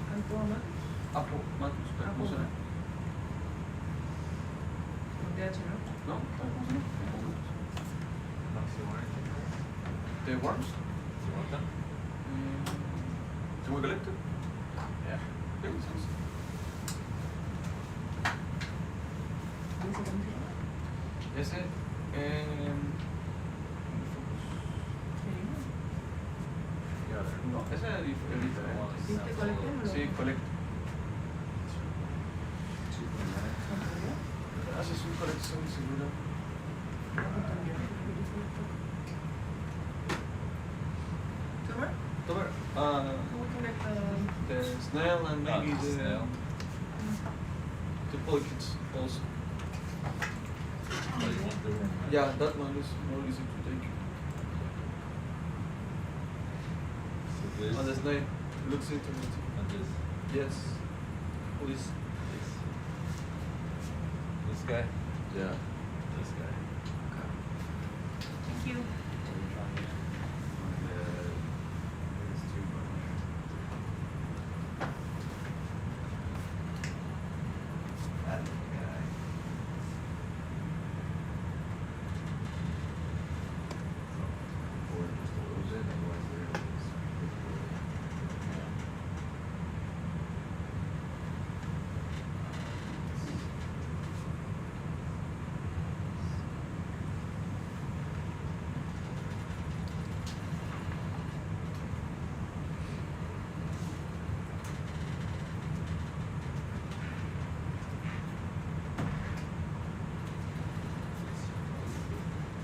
¿Cuánto más? Apo, Matus, pero Apo. ¿cómo se llama? Con TH, ¿no? ¿No? ¿Cómo se llama? ¿The worms? You want them? Can we collect it? Yeah. licencia. ¿Y eso cómo se llama? Ese, no, ese es diferente. ¿Viste colección? Sí, colecta. Hace su colección seguro. Tomer, the snail and maybe the snail. the polychaetes also. Oh, you want the worm, right? Yeah, that one is more easy to take. So this And the snail looks interesting. and this. Yes. Please. This guy? Yeah. This guy. Thank you. What are you trying to get? There's too much. That guy. Or just a little bit, otherwise there it is.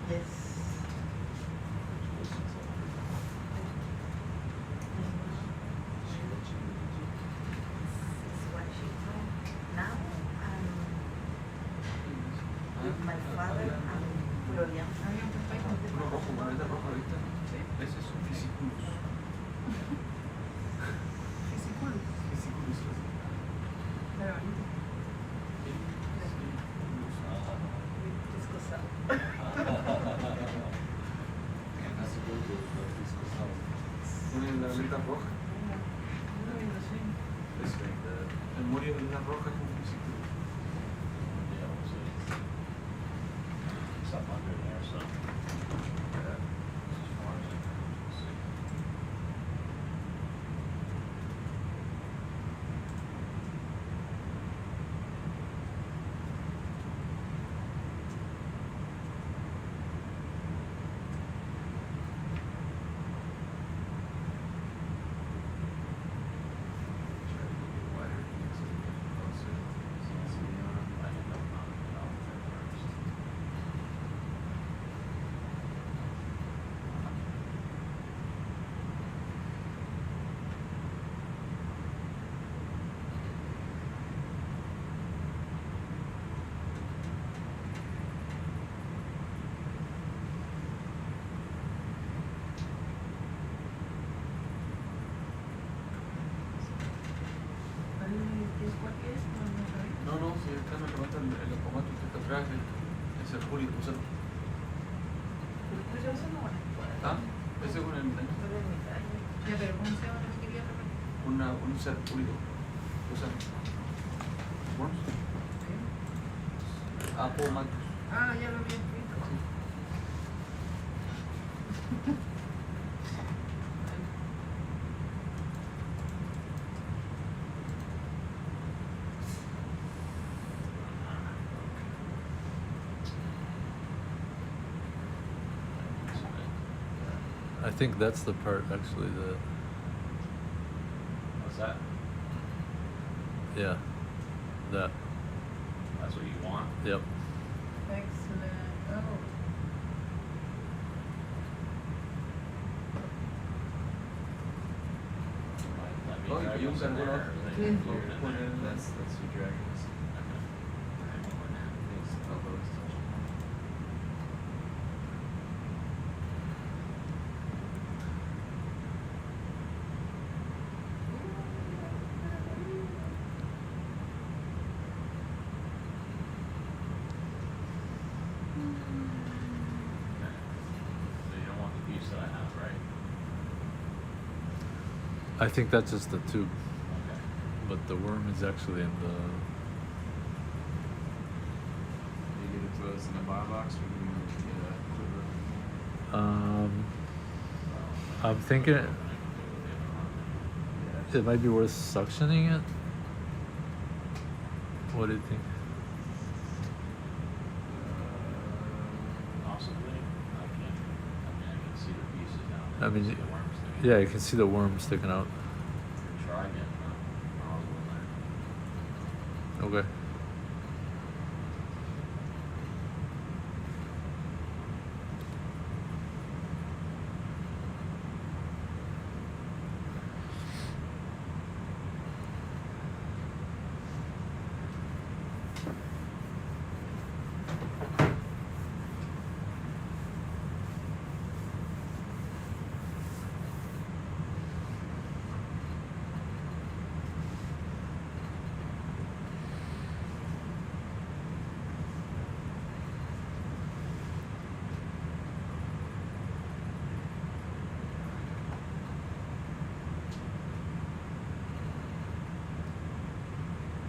Yes. This is what she told. Now I'm with my father and Florian. Uno rojo, una vez rojo, ¿viste? Sí. Ese es un fisiculus. Fisiculus. Una de las letras rojas. This thing, the El morio de letras rojas es un fisiculus. Yeah, we'll see. Something under there, so. yeah. As far as I know, we'll see. Try to make it wider so we get closer. See the arm. I end up knocking it off there first. No, no, si acá me levantan el automático que está atrás, es el Julio usado. Ah, ese es un Ya, pero ¿cómo se llama lo que quería repetir? un ser pulido. Usado. Worms. Apple Mantis. Ah, ya lo había escrito. I think that's the part actually that, What's that? yeah, that, That's what you want? yep. Excellent. Oh. Let me Oh, drag you this can in go there, up. or they Yeah. can leave it in Put there? in- That's your dragons. His elbows touch. So you don't want the piece that I have, right? I think that's just the tube, Okay. but the worm is actually in the. You get it to us in a buy box, or can you get a quiver? I'm thinking Yeah. it might be worth suctioning it. What do you think? Possibly. I can see the pieces now. I mean, See the worms sticking yeah, out. you can see the worms sticking out. Try getting a nozzle in there. Okay.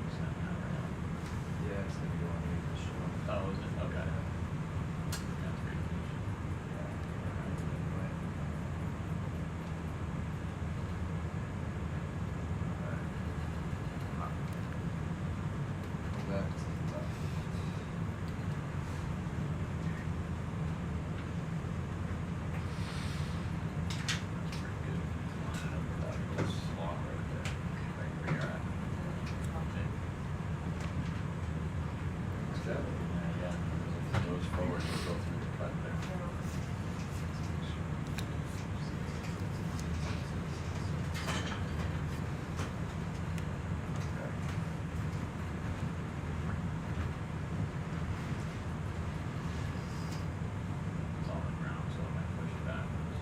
Is that now right now? Yeah, it's gonna go on the show. Oh, is it? Okay. That's pretty fish. That's pretty good. Line it up with that little slot right there. Right where you're at. Okay. Yeah. If it goes forward, it'll go through the cut there. It's on the ground, so I might push it backwards.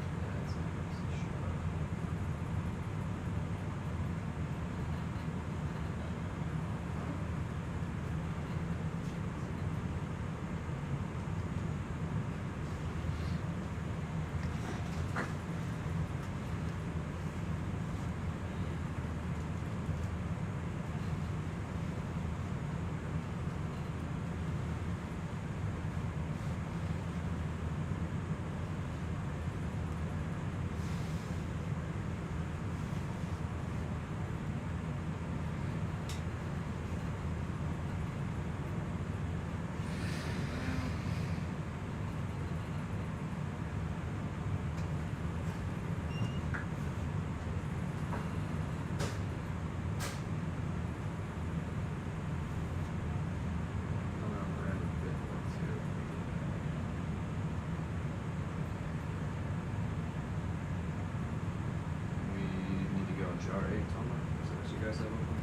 Jar 8, Toma? Is that what you guys have open?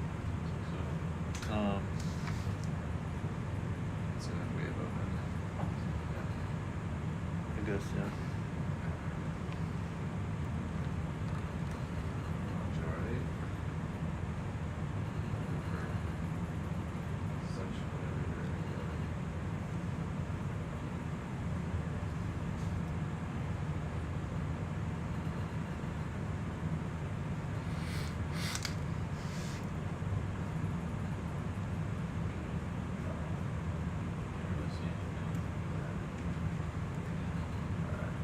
So we have open. I guess, yeah. Jar 8. Such whatever there we go. Can't really see anything. Alright.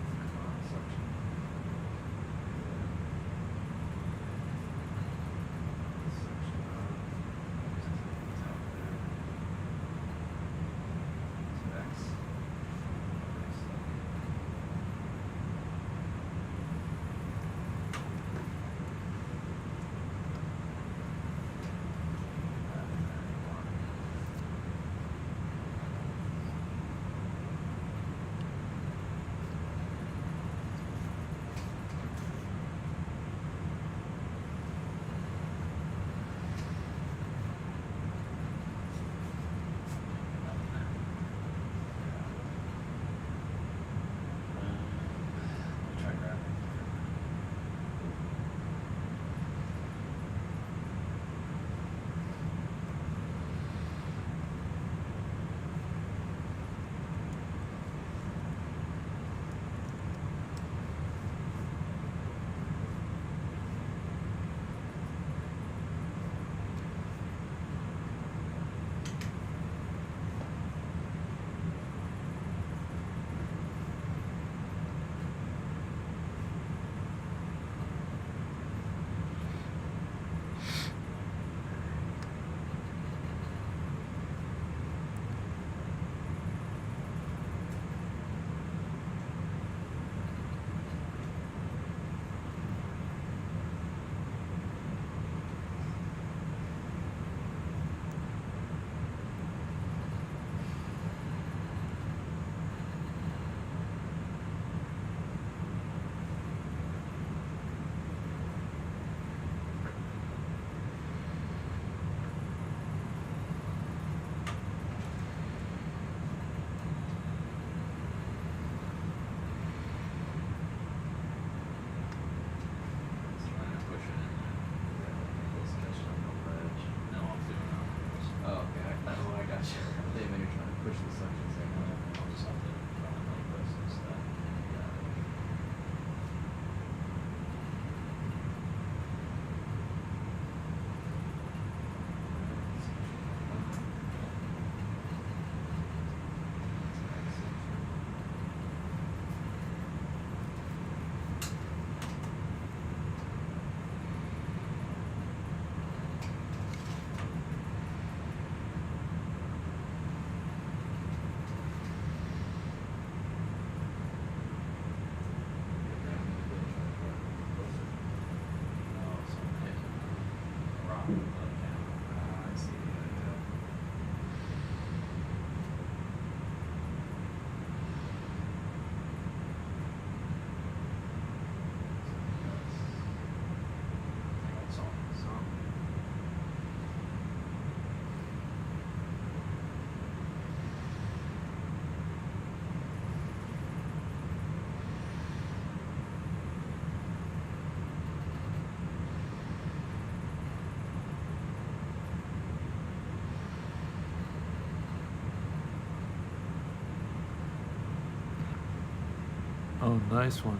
Oh, nice one.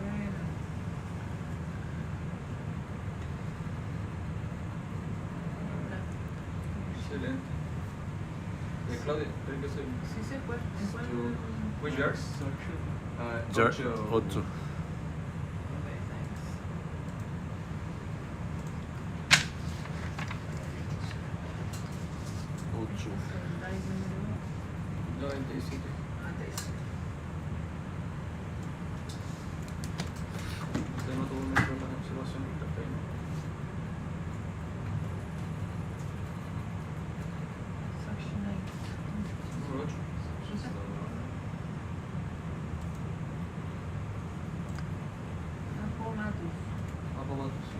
Very nice. Excelente. Claudia, creo que soy. Sí se puede. ¿En cuál? Which yards? Jar- Ocho. 8. Okay, thanks. Ocho. Dive número 97. 96. Tenemos todo un metro para observación interpeño. Section 8. Número 8. Apomatus. Vamos a sí.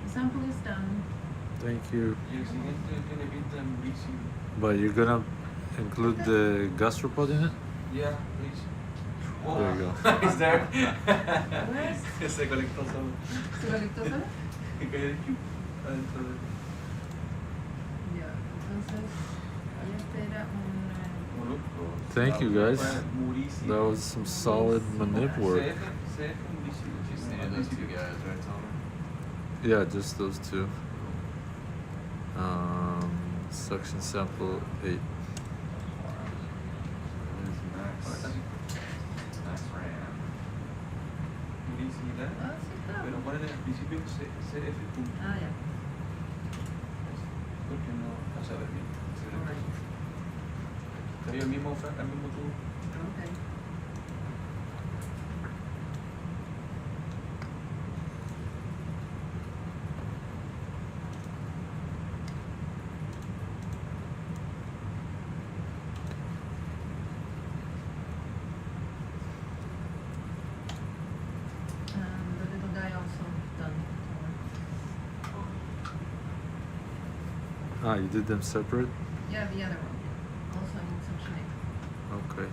The sample is done. Thank you. Y el siguiente tiene pinta de Mauricio. But you're gonna include the gastropod in it? Yeah, please. There you go. He's there. Where is- Se conectó solo. ¿Se conectó solo? Que cae de Q adentro de. Ya, entonces, este era un... Moluscos. Thank you, guys. Mauricio. That was some solid manip work. CF Mauricio, which is Yeah, those two guys, right, Tom? Yeah, just those two. Suction sample 8. Nice ram. Publicidad. Ah, sí, está. Pero ponen al principio CF punto. Ah, ya. Porque no vas a ver bien. Alright. Estaría el mismo tubo. Okay. The little guy also done. Ah, you did them separate? Yeah, the other one. Also in section 8. Okay.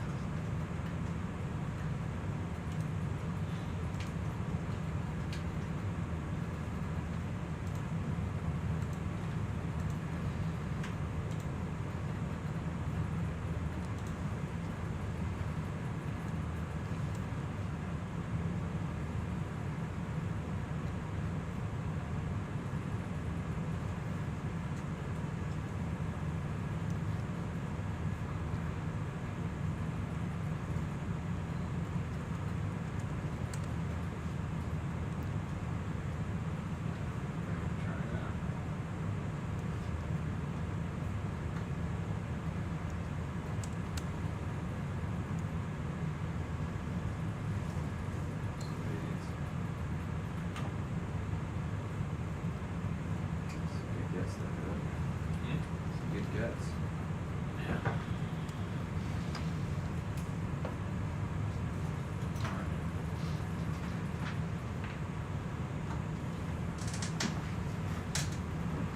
Good guess there, good. Some good guess.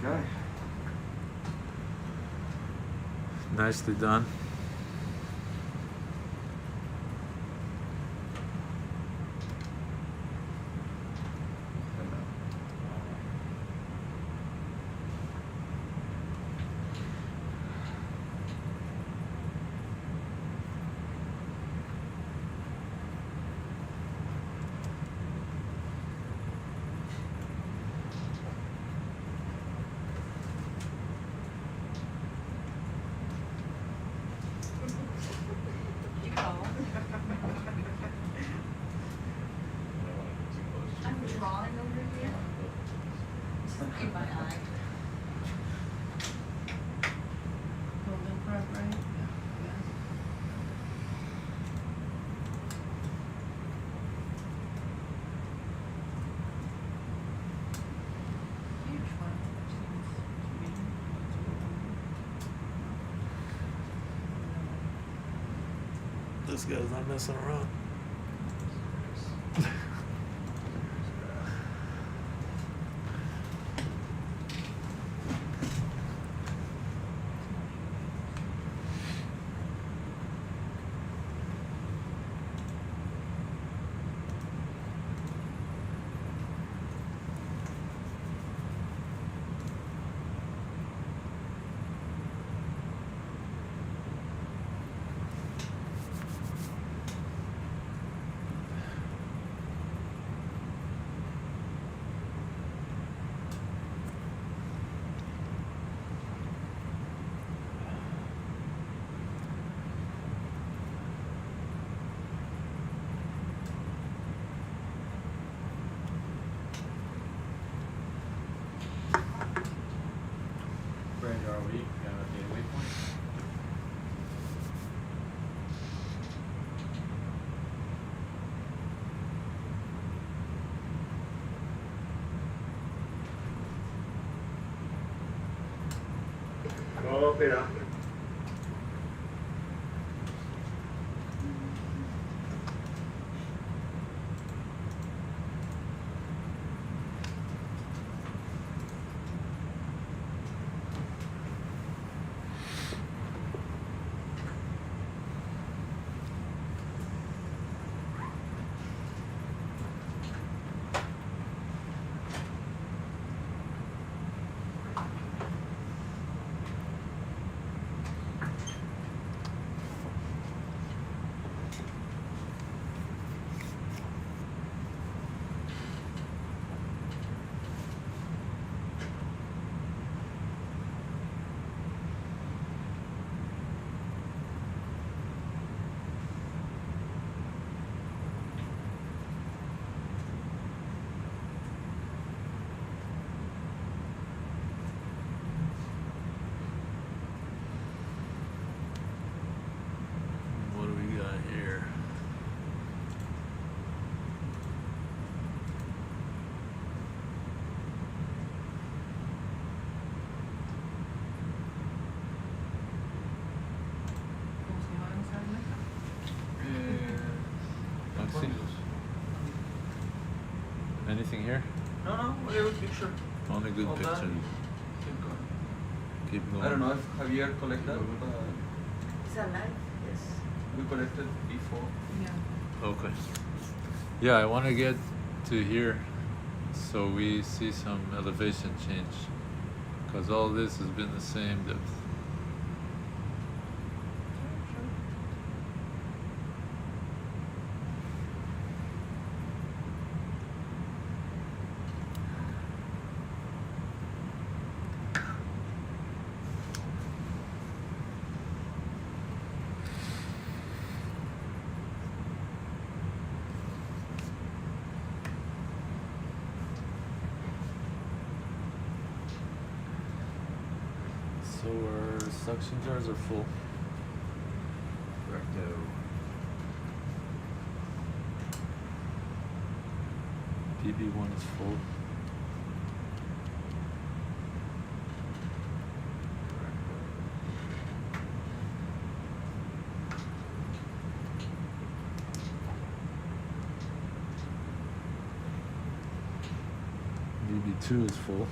Okay. Nicely done. You call. I'm drawing over here. Just in my eye. Golden prep, right? Yeah. Huge one. Seems to be. This guy's not messing around. ópera. What do we got here? ¿Cómo se llama esa almeja? Let's see. Anything here? No, no, whatever picture. Only good All picture. done. Keep going. Keep going. I don't know if Javier collected, It's alive, yes. we collected before. Yeah. Okay. Yeah, I want to get to here so we see some elevation change because all this has been the same depth. So our suction jars are full. Recto. PB1 is full. PB2 is full.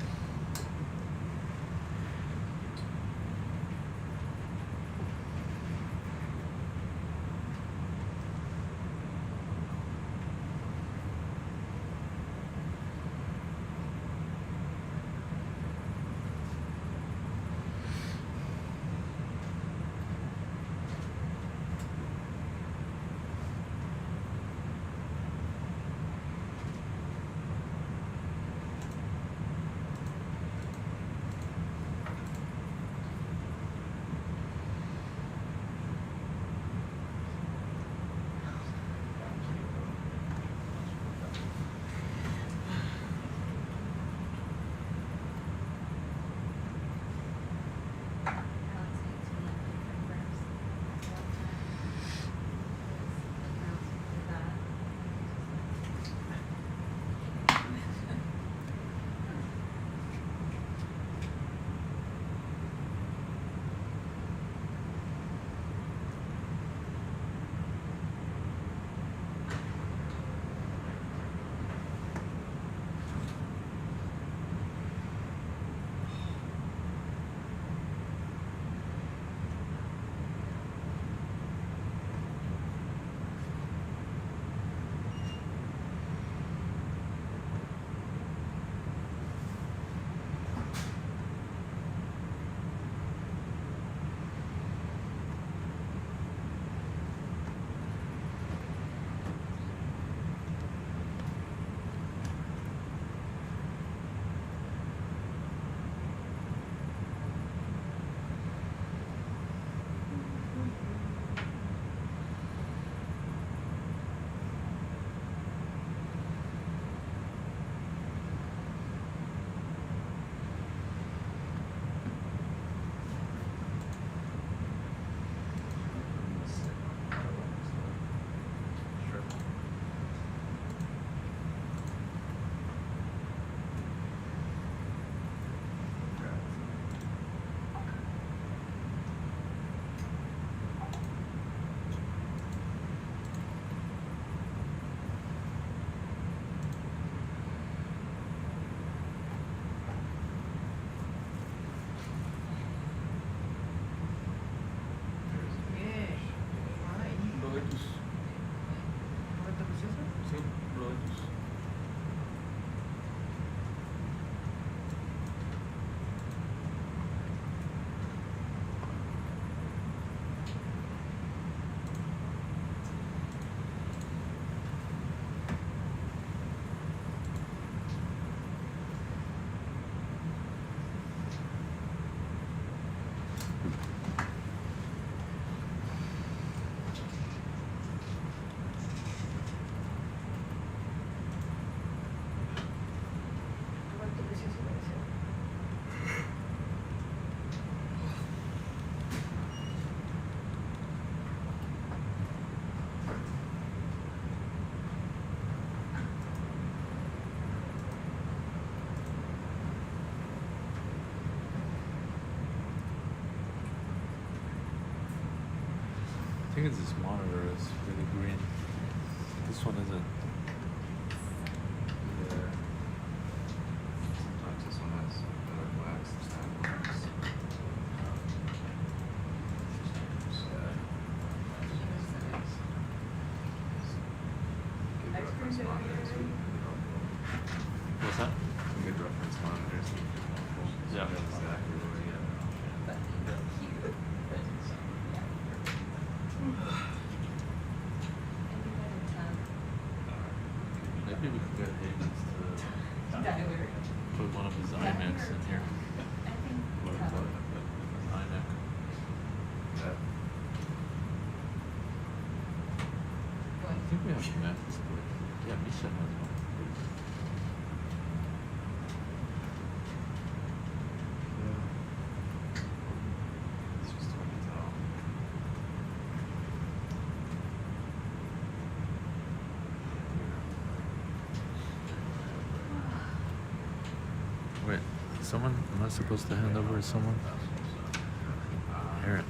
I think it's this monitor is really green. This one isn't. Yeah. Sometimes this one has better wax than that one. Good reference monitors would be helpful. What's that? Good reference monitors would be helpful. So Yeah. you know exactly where you are. Maybe we could get Havens to put one of his iMacs in here. What an iMac. Yeah. I think we have a Mac display. Yeah, Misha has one. It's just 20 tall. Wait, someone? Am I supposed to hand over to someone? Aaron.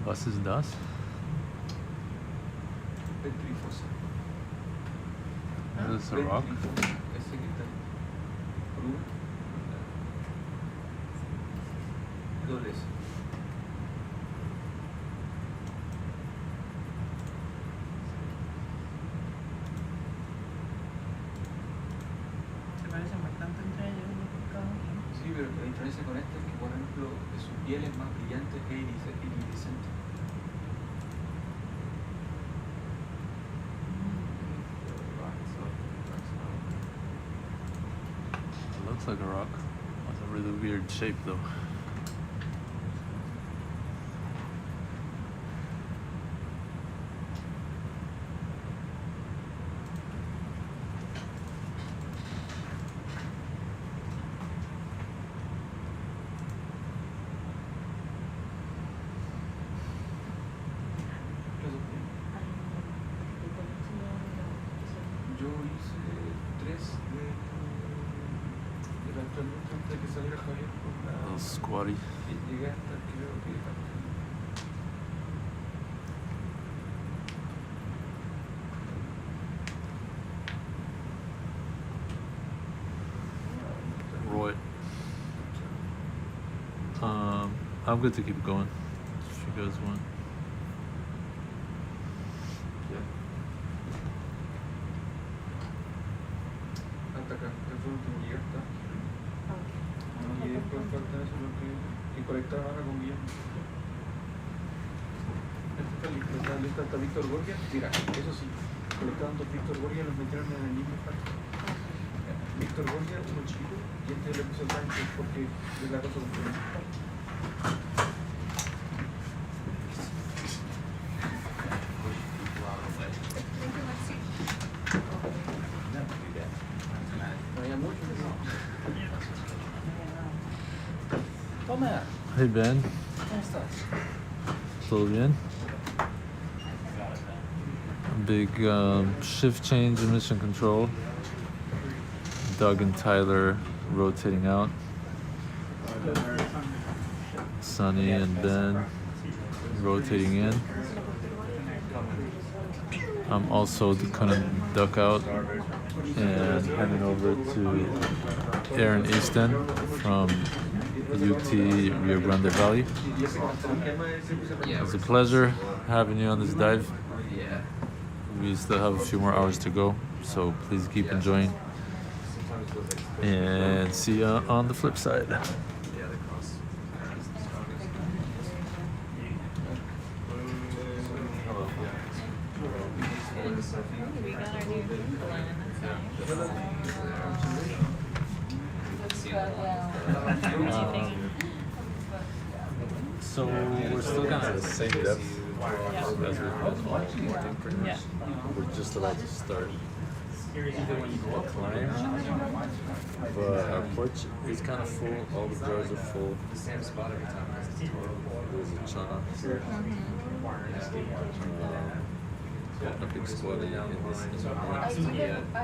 Was ist das? Ventrifosa. That is a rock. Ventrifosa. Ese que está crudo. Doble S. Se parecen bastante entre ellos los pescados. Sí, pero la diferencia con este es que, por ejemplo, su piel es más brillante e iridiscente. It looks like a rock. Has a really weird shape though. Yo hice 3 de la transmisión antes de que saliera Javier por A la... little squatty. Y llegué hasta creo que... Roy. I'm good to keep going. If you guys want. Hasta acá, que fue el último que llegué hasta. Y después falta eso, lo que conectaron ahora con Guillermo. Este está listo, está Víctor Borgia. Mira, eso sí, conectaron dos Víctor Borgia, los metieron en el mismo parque. Víctor Borgia, uno chiquito, y este le puso tanque porque es la cosa completa. No había mucho, Toma, Hey Ben, ¿cómo estás? ¿todo bien? Big shift change in mission control. Doug and Tyler rotating out. Sonny and Ben rotating in. I'm also gonna duck out and handing over to Aaron Easton from UT Rio Grande Valley. It's a pleasure having you on this dive. Yeah. We still have a few more hours to go, so please keep enjoying. And see you on the flip side. Yeah, the cross. We got our new vehicle in, that's nice. So we're still kind of the same depth as we've been all pretty much. We're just about to start the climb, but our porch is kind of full. All the jars are full. The same spot every time. There's a chana here. A big squad in this in the morning. I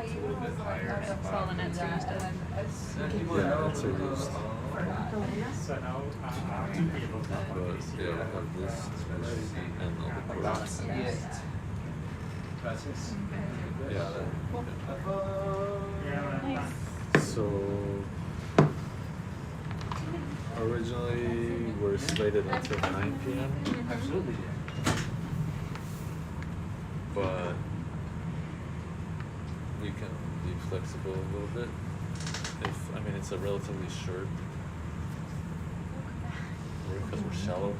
saw the nets are used. Yeah, it's a used. But yeah, we have this and all the ports. Yeah. So originally we're slated until 9 p.m. Absolutely. But we can be flexible a little bit. I mean, it's a relatively short because we're shallow.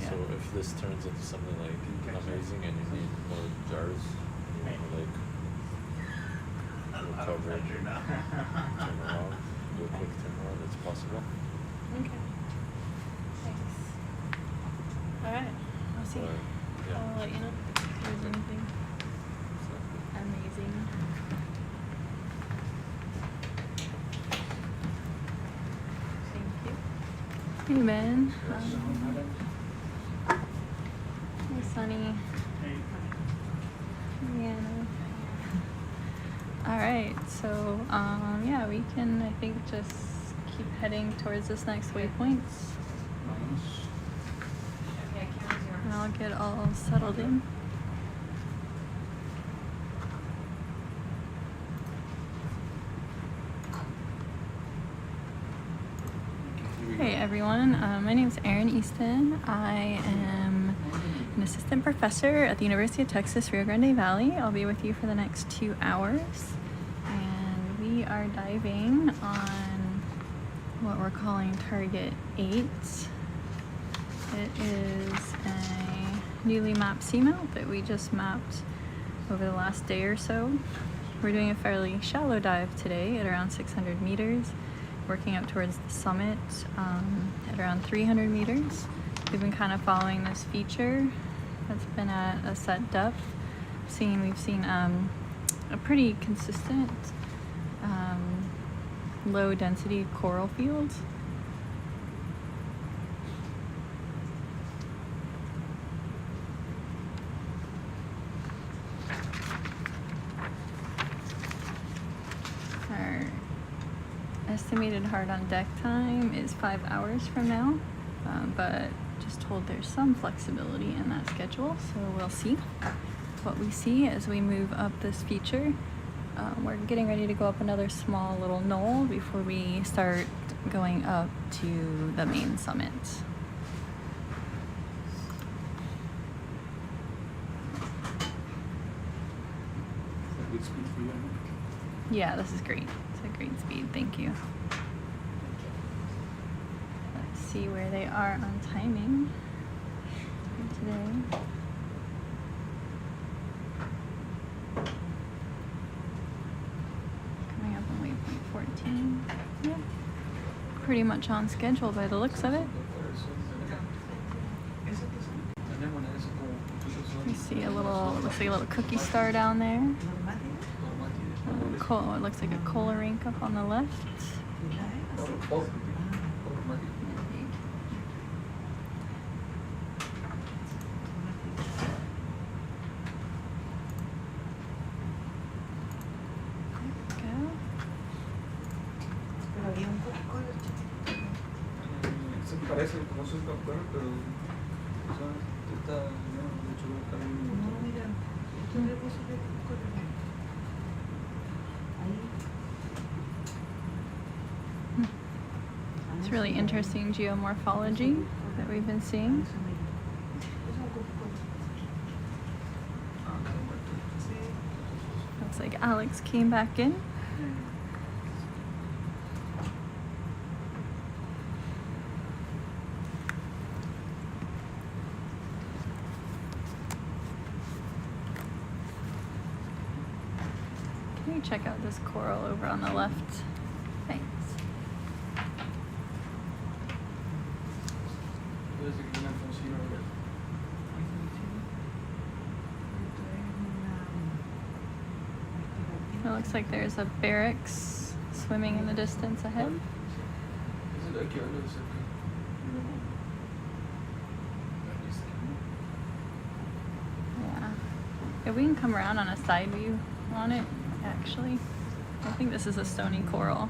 So if this turns into something like amazing and you need more jars, like we'll cover it, turn around, do a quick turnaround, it's possible. Okay. Thanks. Alright, I'll see. But, yeah. I'll let you know if there's anything amazing. Thank you. Hey Ben. Hey Sunny. Yeah. Alright, so yeah, we can I think just keep heading towards this next waypoint. And I'll get all settled in. Hey everyone, my name is Erin Easton. I am an assistant professor at the University of Texas, Rio Grande Valley. I'll be with you for the next 2 hours. And we are diving on what we're calling Target 8. It is a newly mapped seamount that we just mapped over the last day or so. We're doing a fairly shallow dive today at around 600 meters, working up towards the summit at around 300 meters. We've been kind of following this feature that's been at a set depth. We've seen a pretty consistent low density coral field. Our estimated hard on deck time is 5 hours from now, but just told there's some flexibility in that schedule, so we'll see what we see as we move up this feature. We're getting ready to go up another small little knoll before we start going up to the main summit. Good speed for you. Yeah, this is great. It's a great speed, thank you. Let's see where they are on timing for today. Coming up on waypoint 14. Yeah, pretty much on schedule by the looks of it. We see a little, looks like a little cookie star down there. It looks like a cola rink up on the left. un cascarón, pero está, no, de hecho, un cascarón. No, mira, esto es posible correr. Ahí. It's really interesting geomorphology that we've been seeing. Looks like Alex came back in. Can you check out this coral over on the left? Thanks. Puede ser que tengan funciona, ¿verdad? It looks like there's a barracks swimming in the distance ahead. Es el que habla de cerca. Yeah. If we can come around on a side view on it, actually. I think this is a stony coral.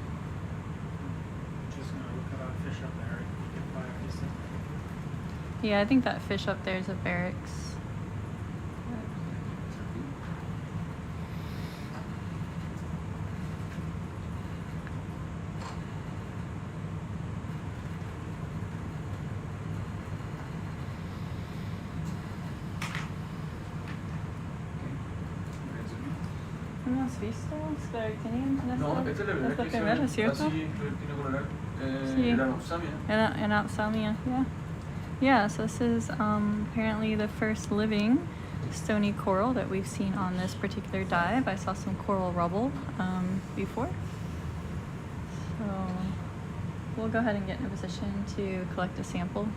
Just gonna look at a fish up there. You can buy a piece of. Yeah, I think that fish up there is a barracks. ¿No has visto Scleractinium? No, esta es la primera que primera, se ¿cierto? así, tiene colorar. Sí. La Opsamia. And ophthalmia, yeah. Yeah, so this is apparently the first living stony coral that we've seen on this particular dive. I saw some coral rubble before. So we'll go ahead and get in a position to collect a sample.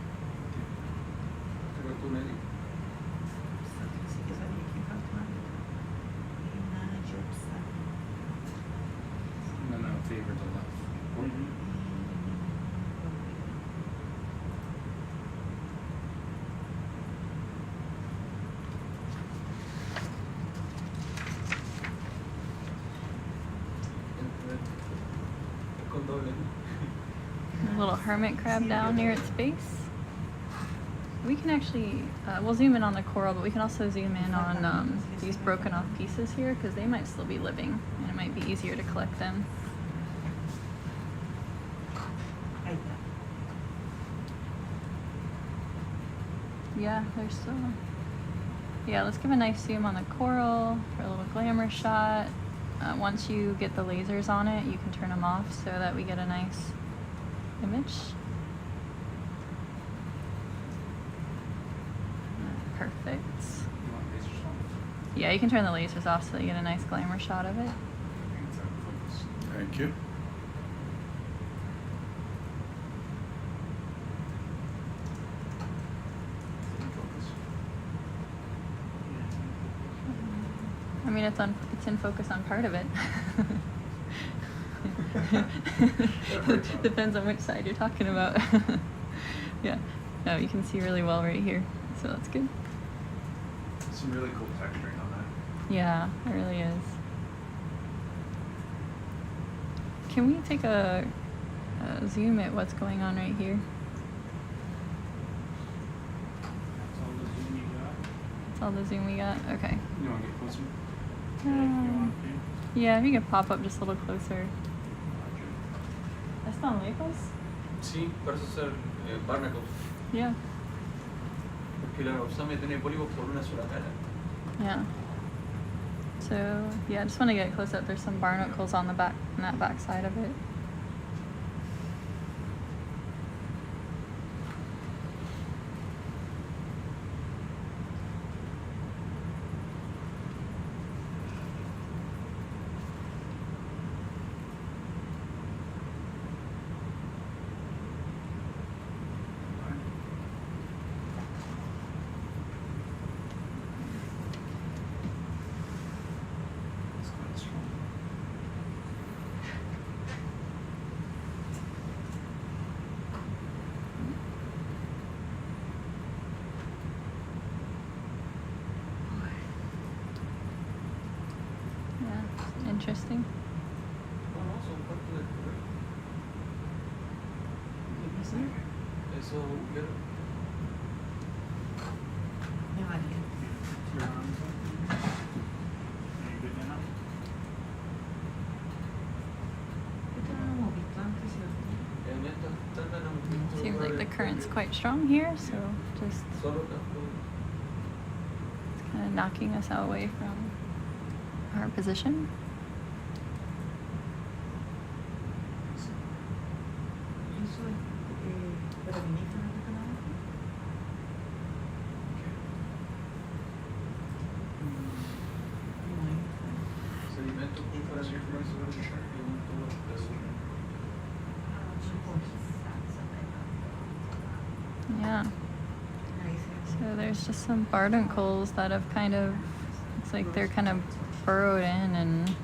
No, favor to left. Con doble. A little hermit crab down near its base. We can actually, we'll zoom in on the coral, but we can also zoom in on these broken off pieces here because they might still be living and it might be easier to collect them. Yeah, they're still. Yeah, let's give a nice zoom on the coral for a little glamour shot. Once you get the lasers on it, you can turn them off so that we get a nice image. Perfect. Yeah, you can turn the lasers off so that you get a nice glamour shot of it. Thank you. I mean, it's in focus on part of it. Depends on which side you're talking about. Yeah. No, you can see really well right here, so that's good. Some really cool texturing on that. Yeah, it really is. Can we take a zoom at what's going on right here? That's all the zoom you got. That's all the zoom we got? Okay. You want to get closer? If you want to. Yeah, if you could pop up just a little closer. ¿Están lejos? Sí, parece ser barnacles. Yeah. Porque la Opsamia tiene pólipos por una sola cara. Yeah. So, yeah, I just want to get close up. There's some barnacles on the back, on that back side of it. Interesting. Eso, claro. Me valía. Esto no lo hemos visto antes, ¿cierto? En esta tanda no hemos visto Seems like the varias current's copias. quite strong here, so just Solo casco. kind of knocking us away from our position. Eso es, pero viniste no te nada. Sedimentos para que fuera sobre el shark y un tubo de azúcar. Yeah. So there's just some barnacles that have kind of, it's like they're kind of burrowed in and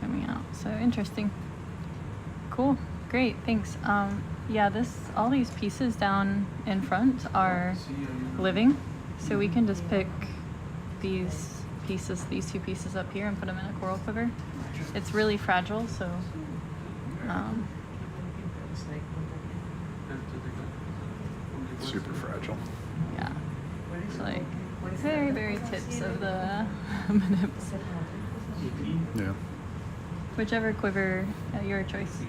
coming out. So interesting. Cool. Great. Thanks. Yeah, all these pieces down in front are living. So we can just pick these two pieces up here and put them in a coral quiver. It's really fragile, so Super fragile. yeah. It's like very, very tips of the manips. Yeah. Whichever quiver, your choice.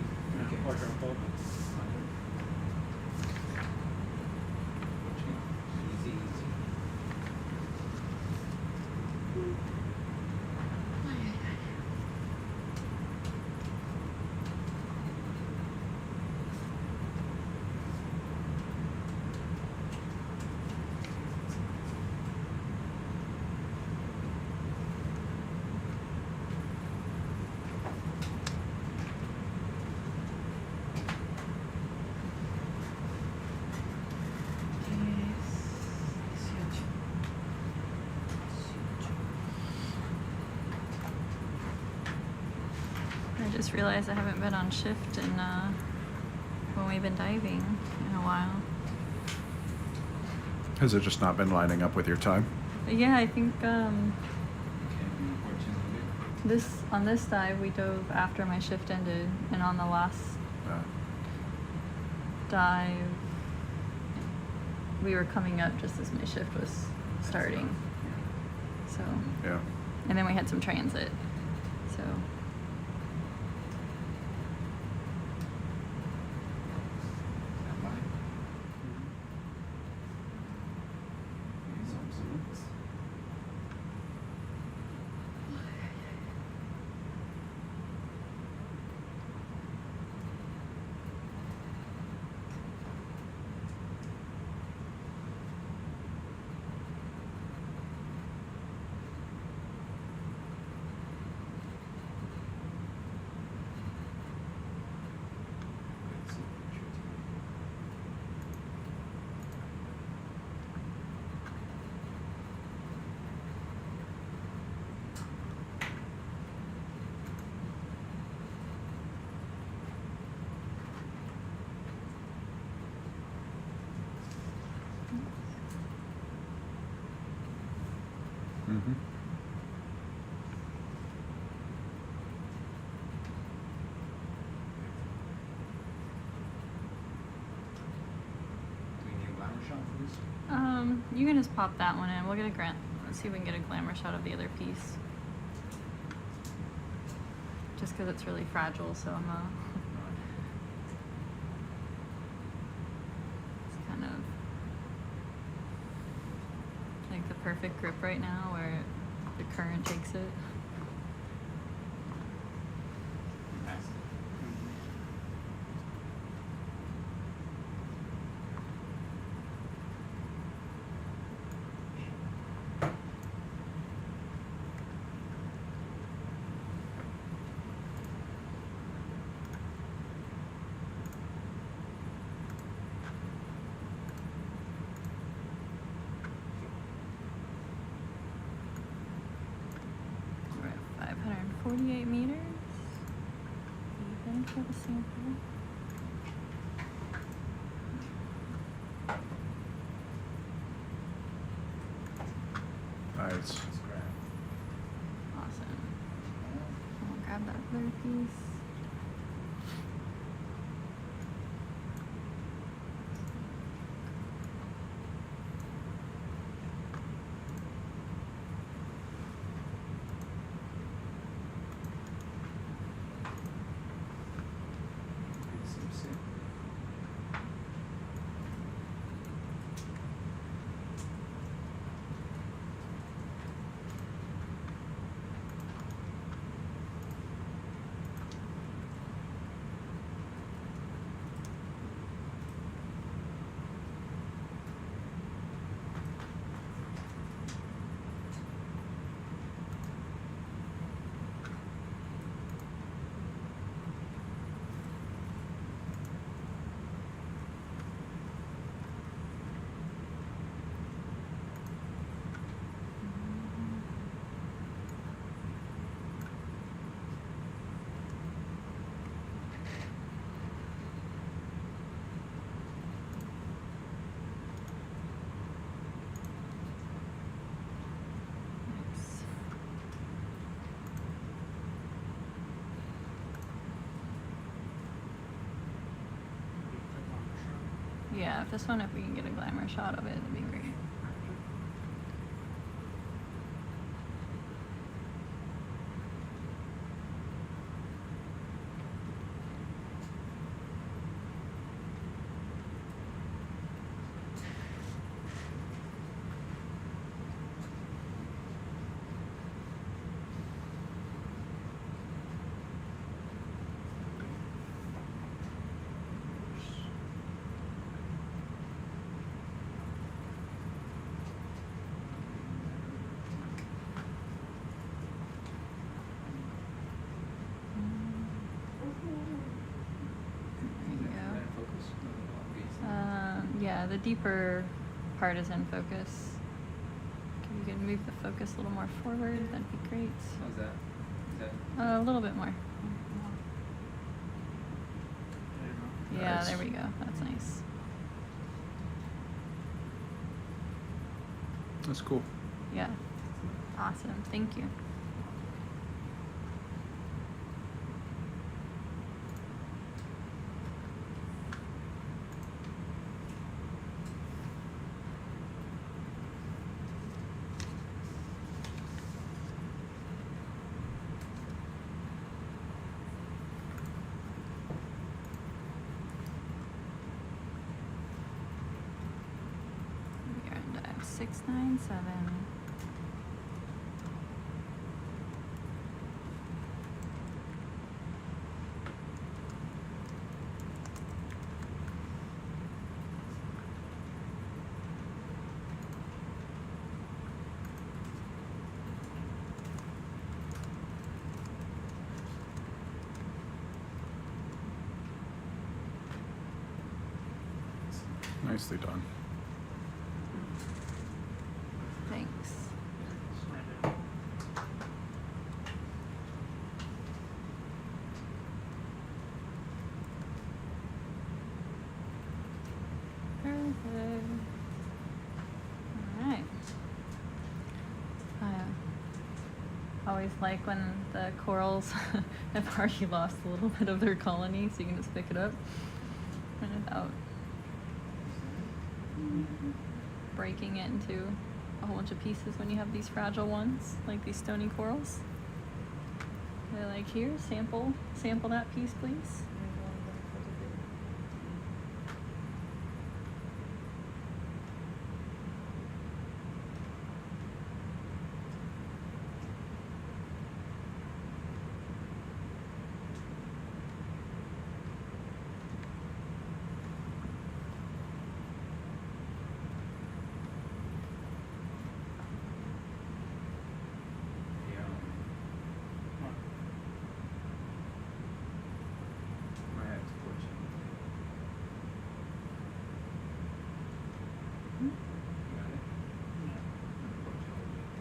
I just realized I haven't been on shift in when we've been diving in a while. Has it just not been lining up with your time? But yeah, I think on this dive we dove after my shift ended, and on the last dive we were coming up just as my shift was starting. So Yeah. and then we had some transit. So Mm-hmm. you can just pop that one in. We'll get a let's see if we can get a glamour shot of the other piece. Just because it's really fragile, so I'm it's kind of like the perfect grip right now where the current takes it. We're at 548 meters. Even for the sample. Nice. Awesome. I'll grab that other piece. Yeah, if this one, if we can get a glamour shot of it, it'd be great. Yeah, the deeper part is in focus. If you can move the focus a little more forward, that'd be great. How's that? Is that A little bit more. Yeah, Nice. there we go. That's nice. That's cool. Yeah. Awesome. Thank you. We are in dive 697. Nicely done. Thanks. Perfect. All right. I always like when the corals have already lost a little bit of their colony, so you can just pick it up and without breaking it into a whole bunch of pieces when you have these fragile ones, like these stony corals. They're like, here, sample that piece, please. might have to torch it. Hmm? You got it? Torch it a little bit.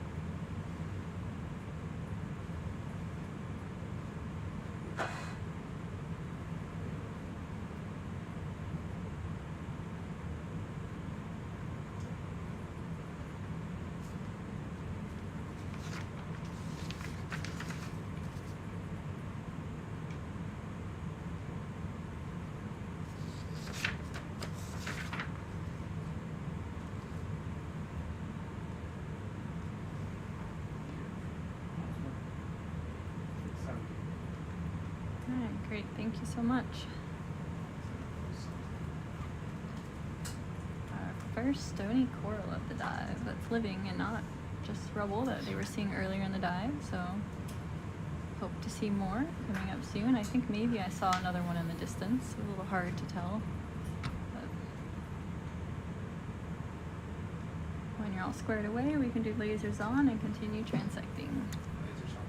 All right, great. Thank you so much. Our first stony coral of the dive that's living and not just rubble that they were seeing earlier in the dive. So hope to see more coming up soon. I think maybe I saw another one in the distance. A little hard to tell. But when you're all squared away, we can do lasers on and continue transecting. Lasers on.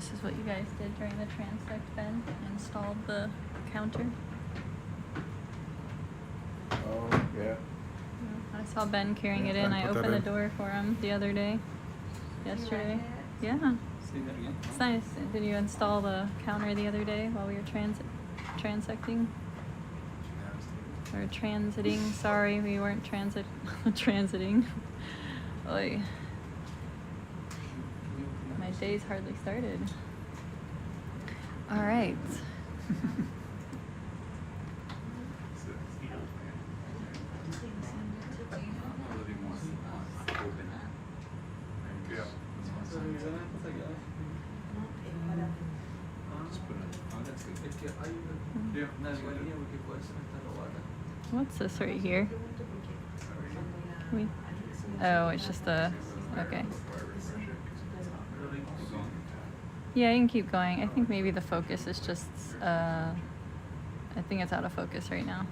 This is what you guys did during the transect, Ben. Installed the counter. Oh, yeah. I saw Ben carrying it Yeah, in. Ben I put that opened the in. door for him the other day. Yesterday. Yeah. Say that again. It's nice. Did you install the counter the other day while we were transecting? Or transiting. Sorry, we weren't transiting. Oy. My day's hardly started. All right. Yeah. Es que hay una anomalía porque puede ser esta robata. What's this right here? Oh, it's just a. Okay. Yeah, you can keep going. I think maybe the focus is just. I think it's out of focus right now.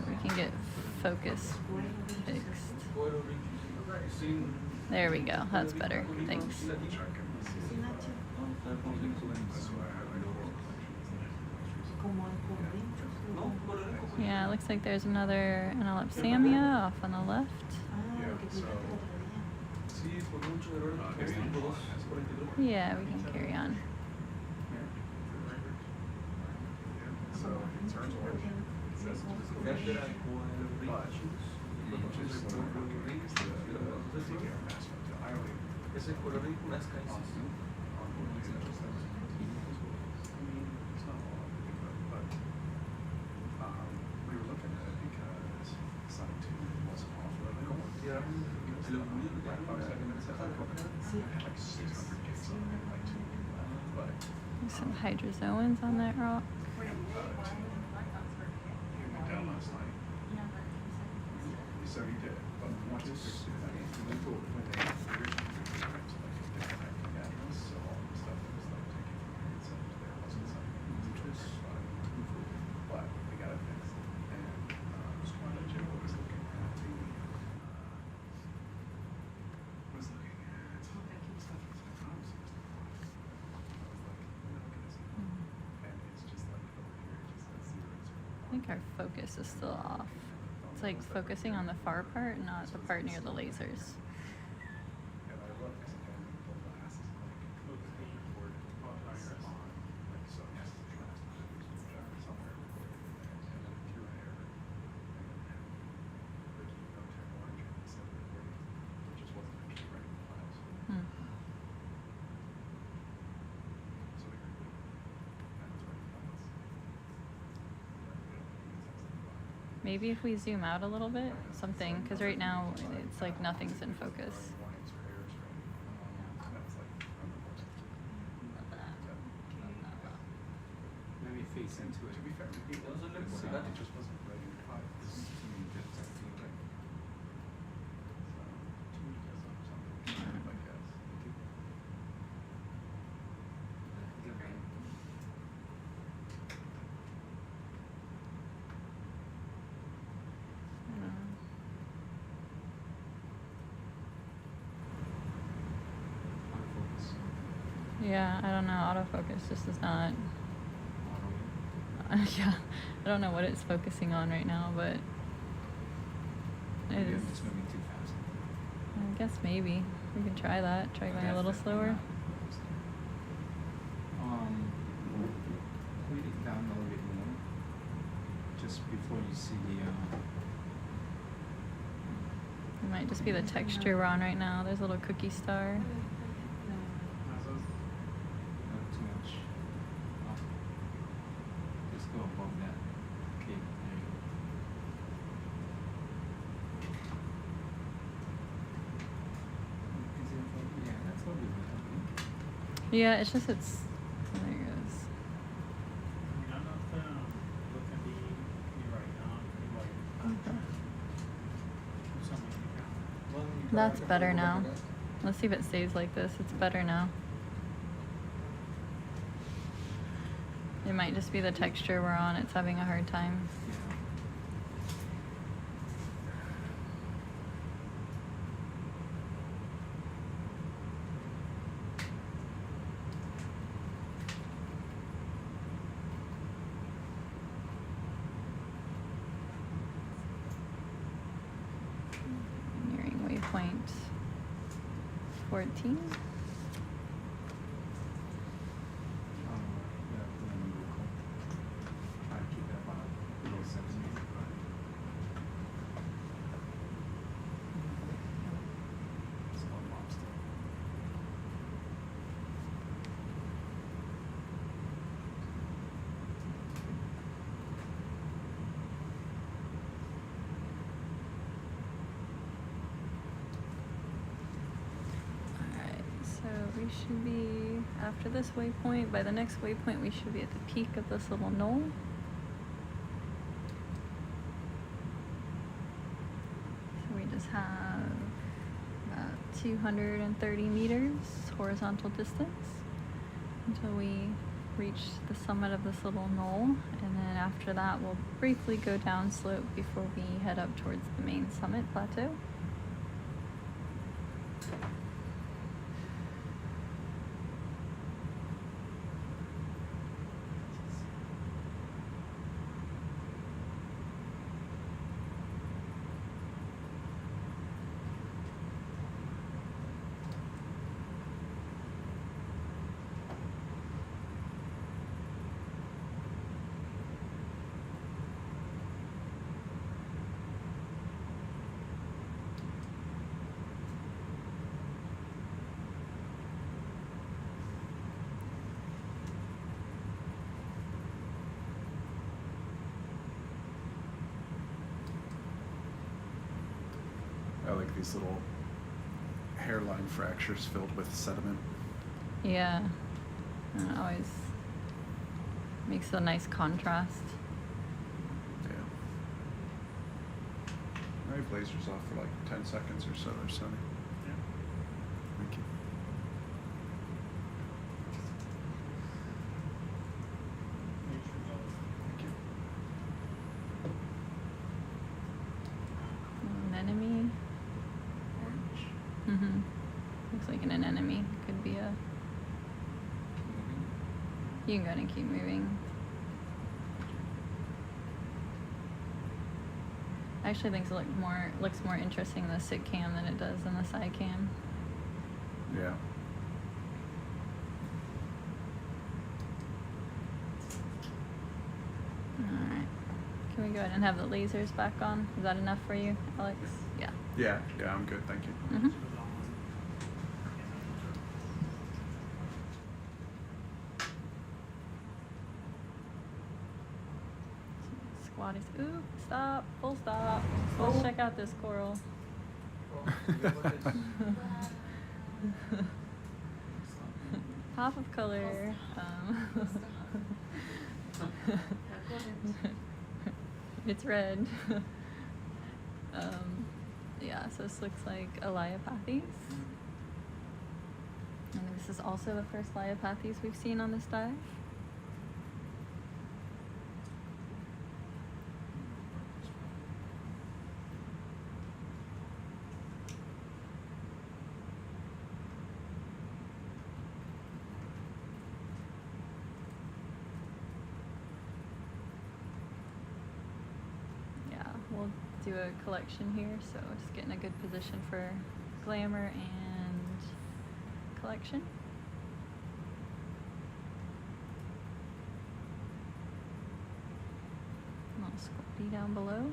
We can get focus fixed. There we go. That's better. Thanks. Yeah, it looks like there's another analepsamia off on the left. Yeah, we can carry on. So in terms of it says Es el color de Nazca. we were looking at it because site 2 wasn't off really. Like 600 gigs on it, like 2 but There's some hydrozoans on that rock. he went down last night. So he did, but once he fixed it, when they originally figured it out, like a different IP address, so all the stuff that was like taken from here and sent to there wasn't something but we got it fixed. And Joe was looking at the stuff that's like, and it's just like over here, it just has 0 I think our focus is still off. It's like focusing on the far part, not the part near the lasers. And I looked, and the last, like, record on, like, so last somewhere, and then through an error, and like, no tech orange, instead of recording, it just wasn't actually writing the files. So we rebooted, and it's writing files. Maybe if we zoom out a little bit, something, because right now it's like nothing's in focus. Maybe face into it. To be fair, it just wasn't writing the files. Yeah, I don't know. Autofocus just is not. Yeah, I don't know what it's focusing on right now, but it is. It's moving too fast. I guess maybe we can try that. Try going a little slower. Put it down a little bit more, just before you see the. It might just be the texture we're on right now. There's a little cookie star. Not too much. Just go above that. Okay, there you go. Yeah, that's what we were. Yeah, it's just it's. There it goes. That's better now. Let's see if it stays like this. It's better now. It might just be the texture we're on. It's having a hard time. 14. Try to keep that about below 70. It's called lobster. Alright, so we should be, after this waypoint, by the next waypoint, we should be at the peak of this little knoll. So we just have about 230 meters horizontal distance until we reach the summit of this little knoll, and then after that we'll briefly go down slope before we head up towards the main summit plateau. I like these little hairline fractures filled with sediment. Yeah, and it always makes a nice contrast. Yeah. I have lasers off for like 10 seconds or so, Sonny. Yeah. Thank you. Thank you. Anemone. Orange. Mm-hmm. Looks like an anemone. Could be a. You can go ahead and keep moving. I actually think it looks more interesting in the sit cam than it does in the side cam. Yeah. Alright. Can we go ahead and have the lasers back on? Is that enough for you, Alex? Yeah. Yeah, I'm good, thank you. Mm-hmm. Squatties. Ooh, stop. Full stop. Let's check out this coral. Pop of color. It's red. Yeah, so this looks like a Liopathes. And this is also the first Liopathes we've seen on this dive. We'll do a collection here, so just get in a good position for glamour and collection. A little squatty down below.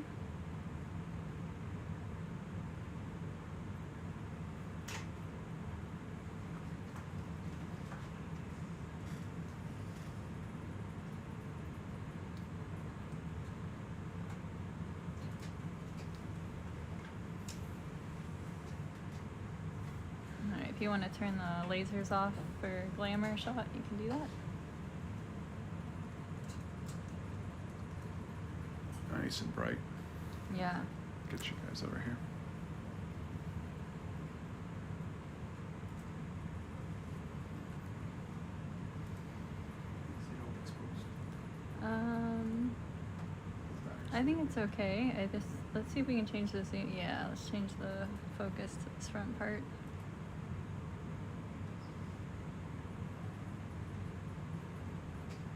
If you want to turn the lasers off for glamour shot, you can do that. Nice and bright. Yeah. Get you guys over here. I think it's okay. Let's see if we can change this. Yeah, let's change the focus to this front part.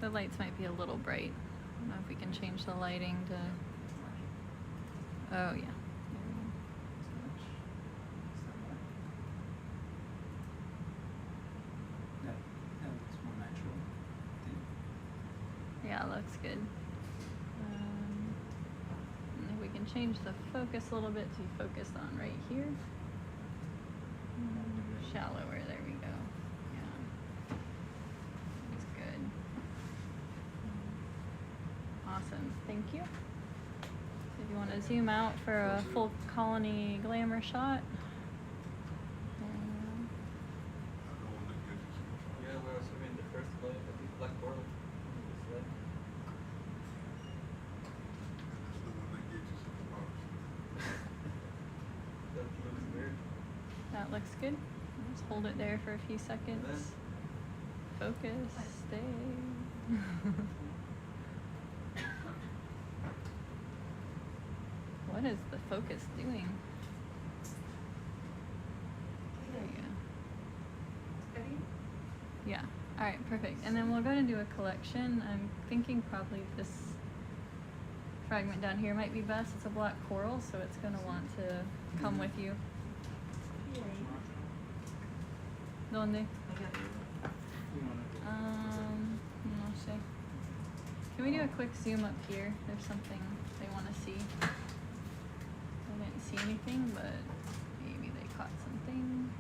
The lights might be a little bright. I don't know if we can change the lighting to. Oh yeah. There we go. Yeah, looks good. And if we can change the focus a little bit to focus on right here. Shallower, there we go. Yeah. That's good. Awesome, thank you. So if you want to zoom out for a full colony glamour shot. Yeah, we're also in the first leg of the black coral. This leg. That looks weird. That looks good. Just hold it there for a few seconds. Focus, stay. What is the focus doing? There you go. Yeah. All right, perfect. And then we'll go and do a collection. I'm thinking probably this fragment down here might be best. It's a black coral, so it's going to want to come with you. ¿Dónde? No sé. Can we do a quick zoom up here? There's something they want to see. I didn't see anything, but maybe they caught something.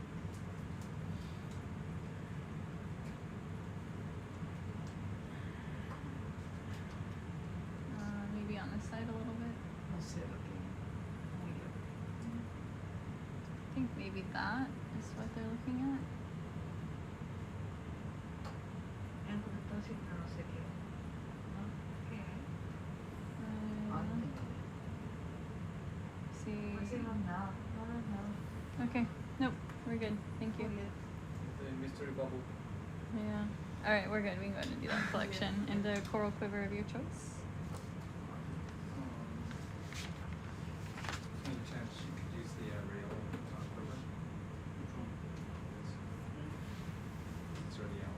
Maybe on this side a little bit. I think maybe that is what they're looking at. See. Okay. Nope. We're good. Thank you. The mystery bubble. Yeah. All right. We're good. We can go ahead and do that collection. And the coral quiver of your choice. Any chance you could use the rail quiver? It's already out.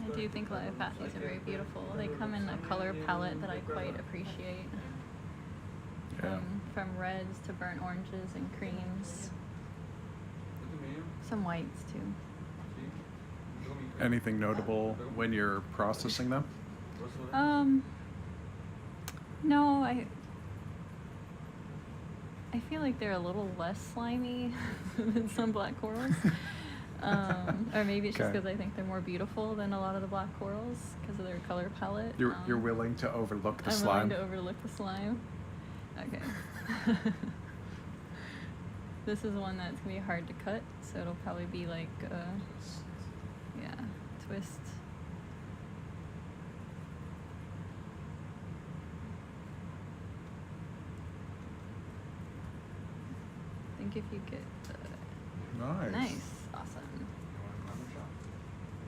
I do think Liopathes are very beautiful. They come in a color palette that I quite appreciate. From reds to burnt oranges and creams. Some whites too. Anything notable when you're processing them? No, I feel like they're a little less slimy than some black corals. Or maybe it's just because I think they're more beautiful than a lot of the black corals because of their color palette. You're willing to overlook the slime? I'm willing to overlook the slime. Okay. This is one that's going to be hard to cut, so it'll probably be like, twist. I think if you get the... Nice. Awesome. You want a glamour shot?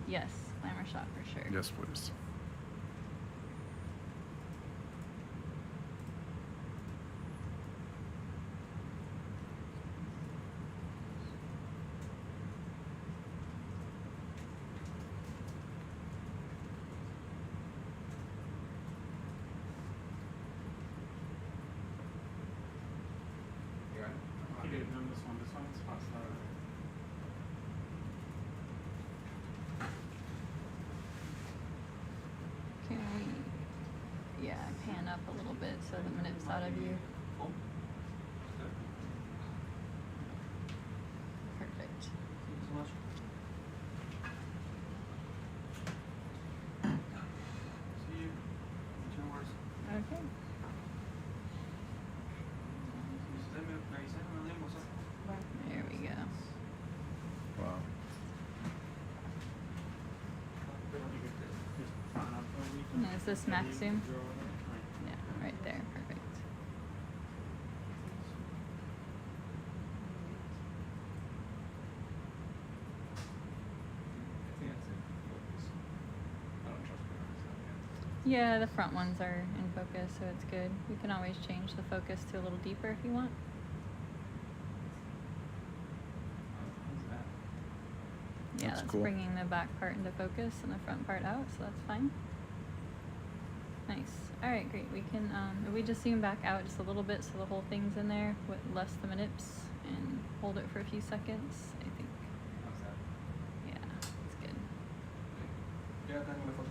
Yes, glamour shot for sure. Yes, please. You got it? Okay, no, this one's pasta. Can we, pan up a little bit so the minutes out of you. Perfect. Thank you so much. See you. Enjoy works. Is this max zoom? Yeah, right there. Perfect. I think that's in focus. I don't trust my eyes. Yeah, the front ones are in focus, so it's good. We can always change the focus to a little deeper if you want. How's that? Yeah, That's that's cool. bringing the back part into focus and the front part out, so that's fine. Nice. All right, great. We can, we just zoom back out just a little bit so the whole thing's in there with less than ellipse and hold it for a few seconds, I think. How's that? Yeah, it's good. Ya tengo la foto.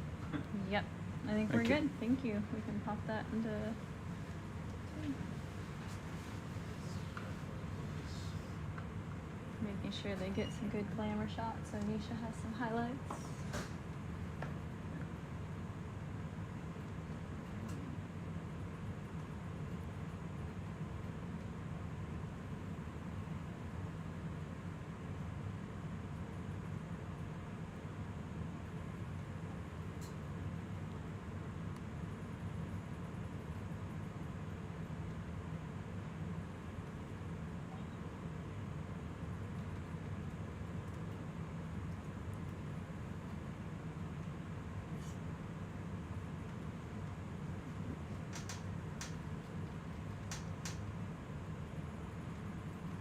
Yep, I think Thank we're you. good. Thank you. We can pop that into. Making sure they get some good glamour shots so Nisha has some highlights.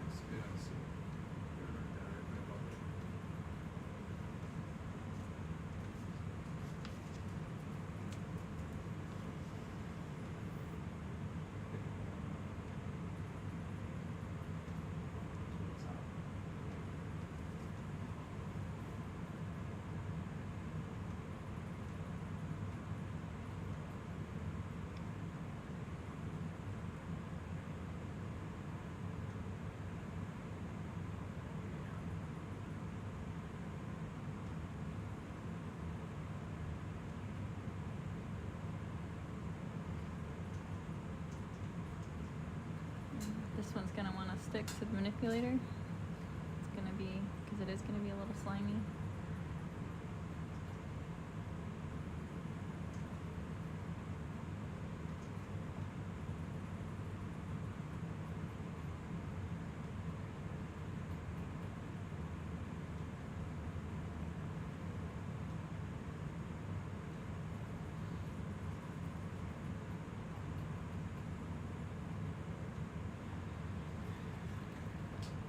That's good. I see. This one's gonna want to stick to the manipulator. It's gonna be, because it is gonna be a little slimy.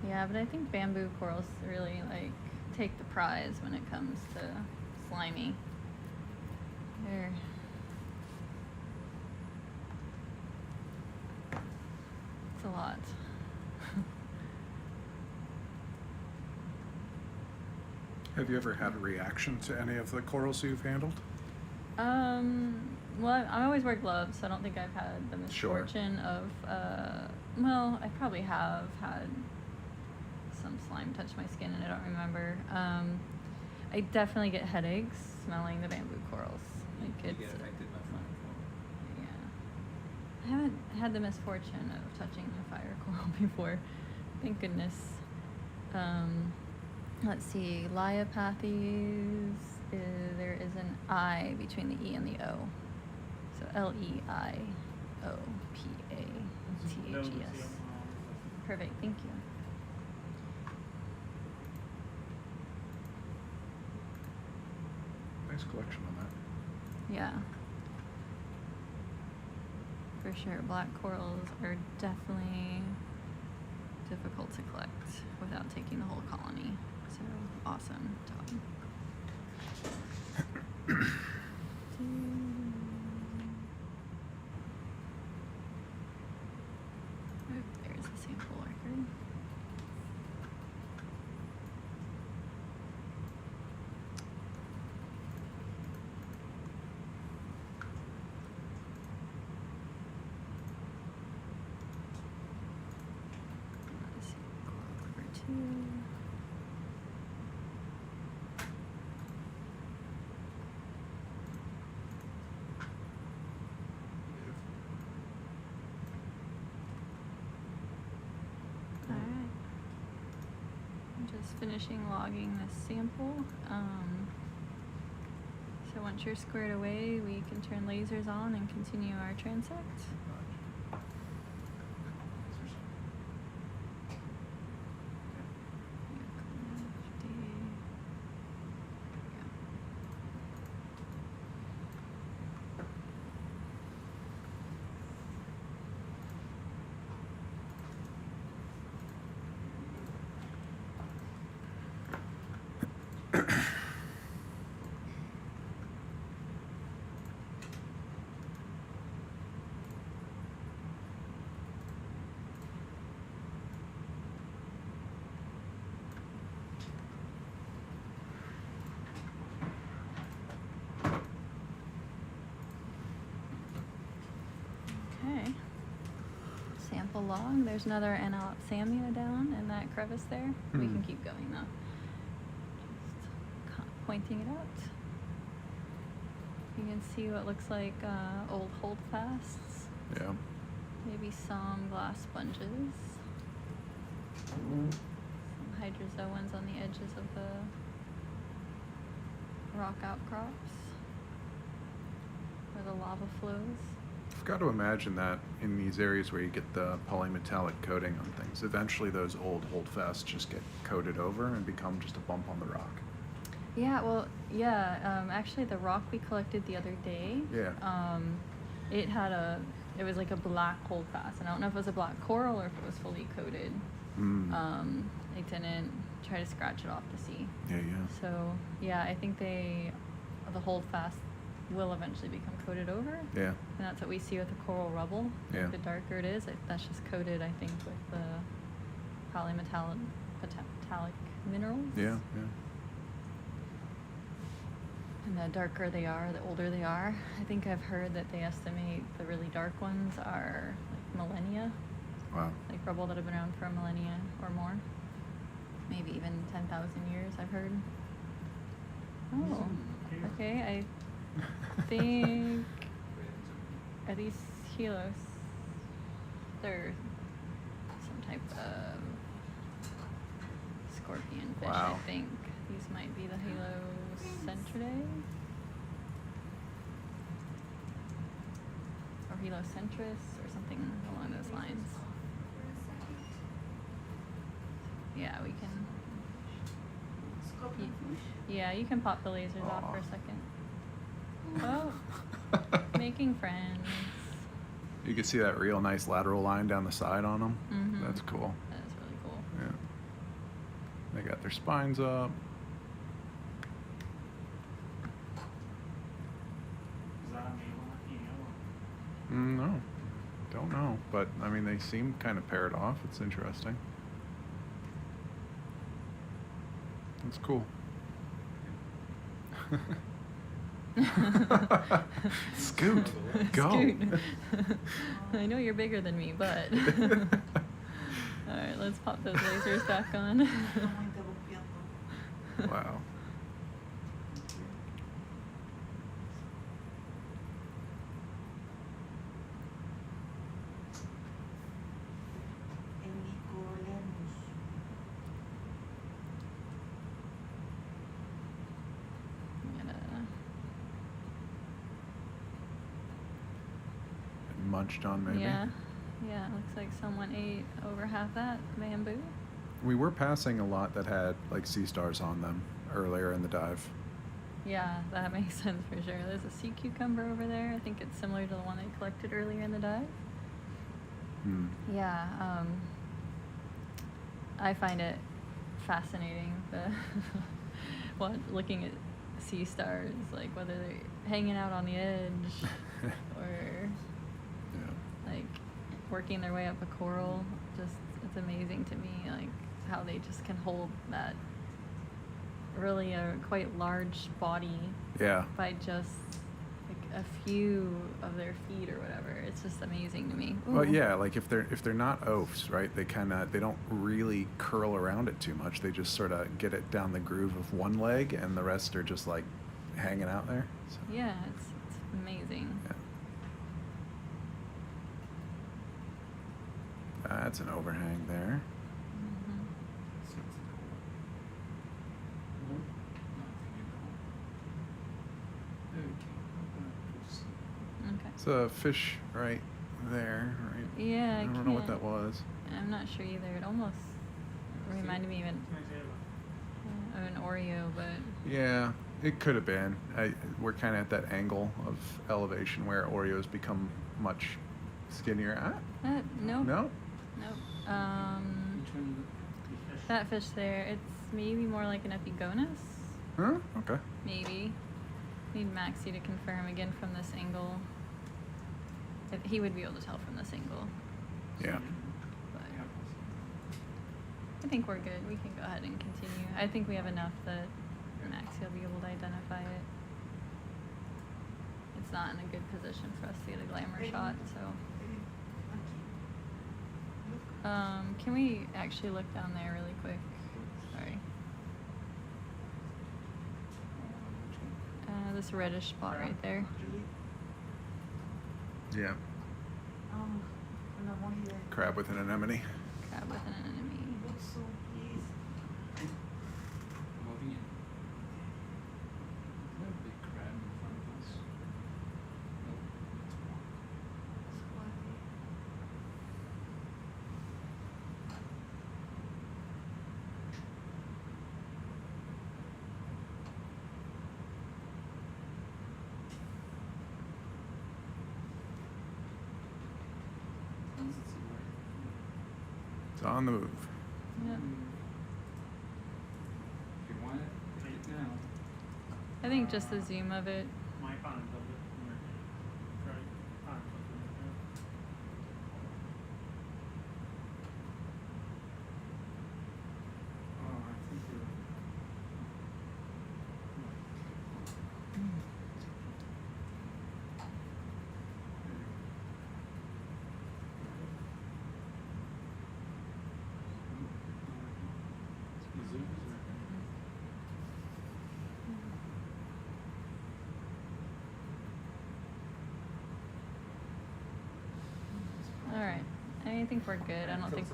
Yeah, but I think bamboo corals really like take the prize when it comes to slimy. They're it's a lot. Have you ever had a reaction to any of the corals you've handled? Well, I always wear gloves, so I don't think I've had the Sure. misfortune of, well, I probably have had some slime touch my skin and I don't remember. I definitely get headaches smelling the bamboo corals. Like You it's, get affected by fire coral. yeah. I haven't had the misfortune of touching a fire coral before. Thank goodness. Let's see, Leiopathes, there is an I between the E and the O. So Leiopathes. Perfect, thank you. Nice collection on that. Yeah. For sure, black corals are definitely difficult to collect without taking the whole colony. So awesome job. Oh, there's the sample record. Let's see, coral number 2. Alright. I'm just finishing logging this sample. So once you're squared away, we can turn lasers on and continue our transect. Okay. Sample log. There's another Anopsamia down in that crevice there. We can keep going though. Just pointing it out. You can see what looks like old holdfasts. Yeah. Maybe some glass sponges. Some hydrozoans on the edges of the rock outcrops where the lava flows. I've got to imagine that in these areas where you get the polymetallic coating on things, eventually those old holdfasts just get coated over and become just a bump on the rock. Yeah, well, yeah. Actually, the rock we collected the other day, it was like a black holdfast, and I don't know if it was a black coral or if it was fully coated. They didn't try to scratch it off to see. Yeah. So yeah, I think the holdfast will eventually become coated over. Yeah. And that's what we see with the coral rubble. Yeah. The darker it is, that's just coated, I think, with the polymetallic minerals. Yeah. And the darker they are, the older they are. I think I've heard that they estimate the really dark ones are like millennia. Wow. Like rubble that have been around for a millennia or more. Maybe even 10,000 years, I've heard. Oh, okay. I think, are these helos? They're some type of scorpion fish, Wow. I think. These might be the Helocentridae. Or Helocentris, or something along those lines. Yeah, we can. Yeah, you can pop the lasers off for a second. Oh, making friends. You can see that real nice lateral line down the side on them. Mm-hmm. That's cool. That is really cool. Yeah. They got their spines up. Is that a male or female? No, don't know. But I mean, they seem kind of paired off. It's interesting. That's cool. Scoot, go. Scoot. I know you're bigger than me, but. All right, let's pop those lasers back on. Wow. Munched on, maybe. Yeah, it looks like someone ate over half that bamboo. We were passing a lot that had like sea stars on them earlier in the dive. Yeah, that makes sense for sure. There's a sea cucumber over there. I think it's similar to the one they collected earlier in the dive. Yeah, I find it fascinating, looking at sea stars, like whether they're hanging out on the edge or like working their way up a coral. Just, it's amazing to me, like how they just can hold that really a quite large body by just like a few of their feet or whatever. It's just amazing to me. Ooh. Well, yeah, like if they're not oafs, right? They don't really curl around it too much. They just sort of get it down the groove of one leg, and the rest are just like hanging out there. So. Yeah, it's amazing. Yeah. That's an overhang there. It's a fish right there, right? Yeah, I don't know what that was. I'm not sure either. It almost reminded me of an Oreo, but Yeah, it could have been. We're kind of at that angle of elevation where Oreos become much skinnier. nope. No? Nope. Which one? That fish there, it's maybe more like an epigonus. Huh? Okay. Maybe. Need Maxie to confirm again from this angle. He would be able to tell from this angle. Yeah. But I think we're good. We can go ahead and continue. I think we have enough that Maxie will be able to identify it. It's not in a good position for us to get a glamour shot, so. Can we actually look down there really quick? Sorry. This reddish spot right there. Yeah. Crab with an anemone. Crab with an anemone. Moving in. Is there a big crab in front of us? Nope. It's one. It's on the move. Yep. If you want it, take it now. I think just the zoom of it. My phone does it. Right. Phone does it. Oh, I think you're. All right. I think we're good. I don't think.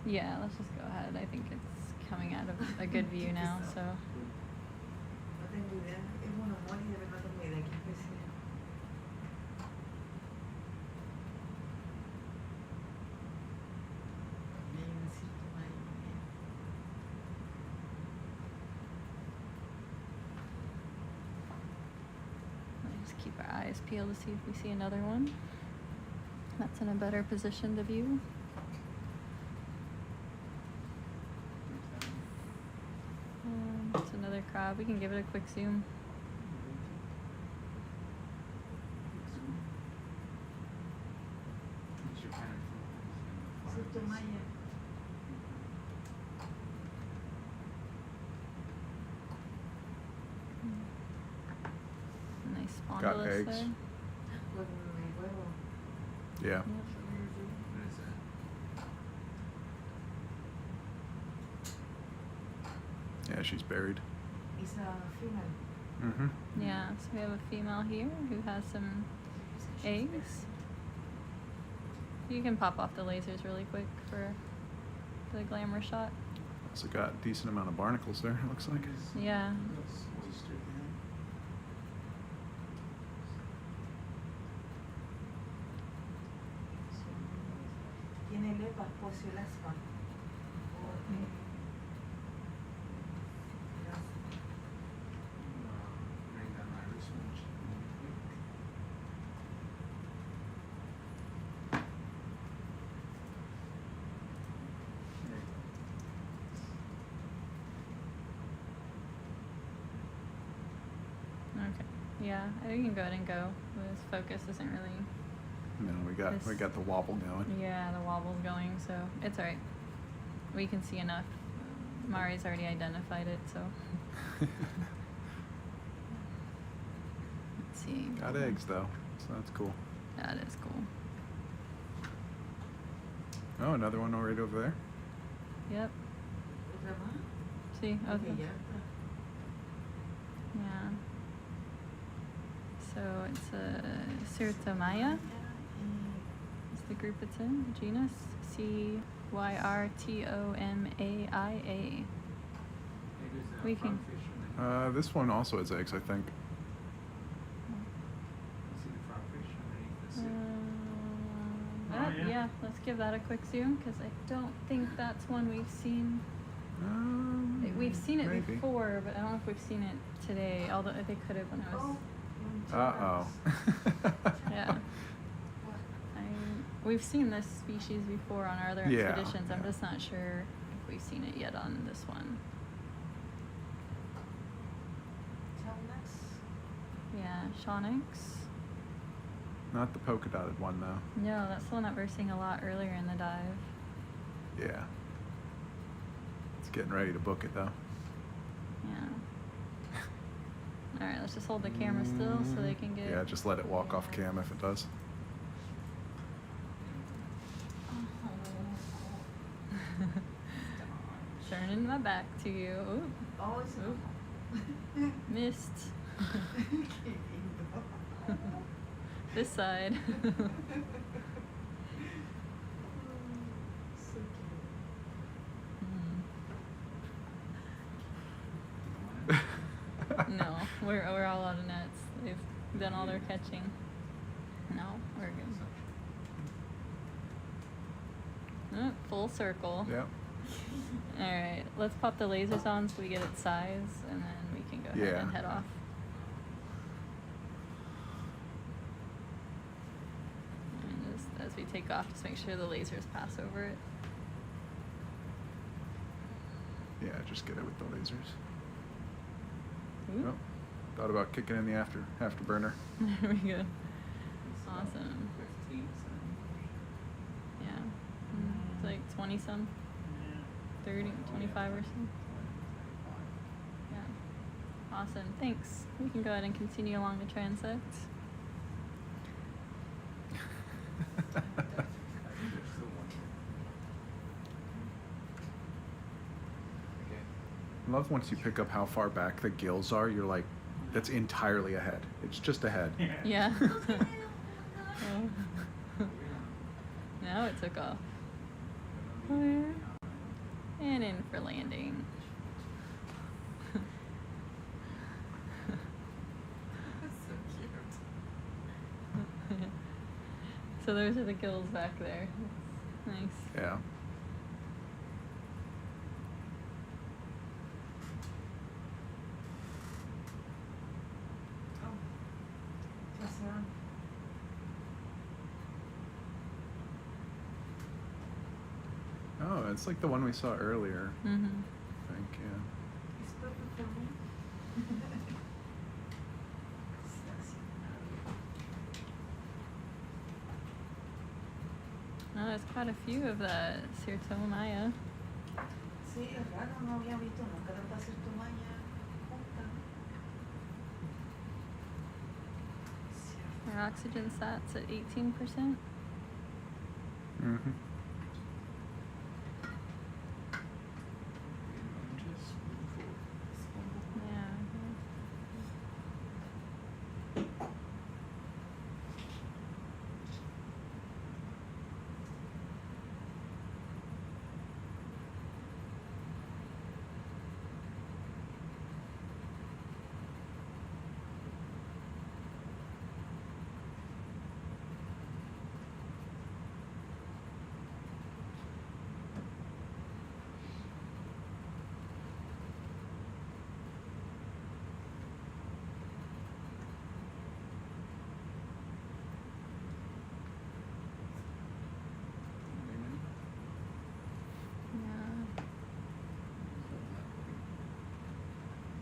Yeah, let's just go ahead. I think it's coming out of a good view now, so. No tengo idea. Es un amor y de verdad no tengo idea qué especie es. Y hay un síntoma ahí. Let's keep our eyes peeled to see if we see another one. That's in a better position to view. It's another crab. We can give it a quick zoom. Síntoma ya. Nice Got spondylus eggs. there. Con el huevo. Yeah. What is that? Yeah, she's buried. It's a female. Mm-hmm. Yeah, so we have a female here who has some eggs. You can pop off the lasers really quick for the glamour shot. Also got a decent amount of barnacles there, it looks like. Yeah. Tiene lepas, posio-laspa. Bring down my wristwatch. There you Okay. Yeah, I think you can go ahead and go. This focus isn't really. No, we got the wobble going. Yeah, the wobble's going, so it's alright. We can see enough. Mari's already identified it, so. Let's see. Got eggs though, so that's cool. That is cool. Oh, another one right over there. Yep. ¿Otra más? see. Ok, Okay. ya está. Yeah. So it's a Cyrtomaya. Is the group it's in, the genus Cyrtomaia. We can. This one also has eggs, I think. See the frogfish underneath the Yeah. Yeah, let's give that a quick zoom because I don't think that's one we've seen. We've seen it Maybe. before, but I don't know if we've seen it today. Although they could have when I was. Uh-oh. Yeah. We've seen this species before on our other Yeah, expeditions. I'm yeah. just not sure if we've seen it yet on this one. Yeah, Shawnex. Not the polka dotted one, though. No, that's the one that we're seeing a lot earlier in the dive. Yeah. It's getting ready to book it, though. Yeah. All right, let's just hold the camera still so they can get. Yeah, just let it walk off cam if it does. Turning my back to you. Ooh. Oh, it's Oop. Missed. This side. So cute. No, we're all out of nets. They've done all their catching. No, we're good. Oh, full circle. Yep. All right, let's pop the lasers on so we get its size, and then we can go ahead Yeah. and head off. And just as we take off, just make sure the lasers pass over it. Yeah, just get it with the lasers. Ooh. Oh, thought about kicking in the afterburner. There we go. Awesome. 15, so. Yeah. It's like 20 some, 30, 25 or so. Yeah. Awesome. Thanks. We can go ahead and continue along the transects. I love once you pick up how far back the gills are, you're like, that's entirely ahead. It's just ahead. Yeah. Oh. Now it took off. Clear. And in for landing. So cute. So those are the gills back there. That's nice. Yeah. Oh. That's wrong. Oh, it's like the one we saw earlier, Mm-hmm. I think, yeah. It's perfect for me. Oh, there's quite a few of the Cyrtomaya. Sí, es raro, no había visto nunca tanta Cyrtomaya junta. Our oxygen sats at 18%. Mm-hmm.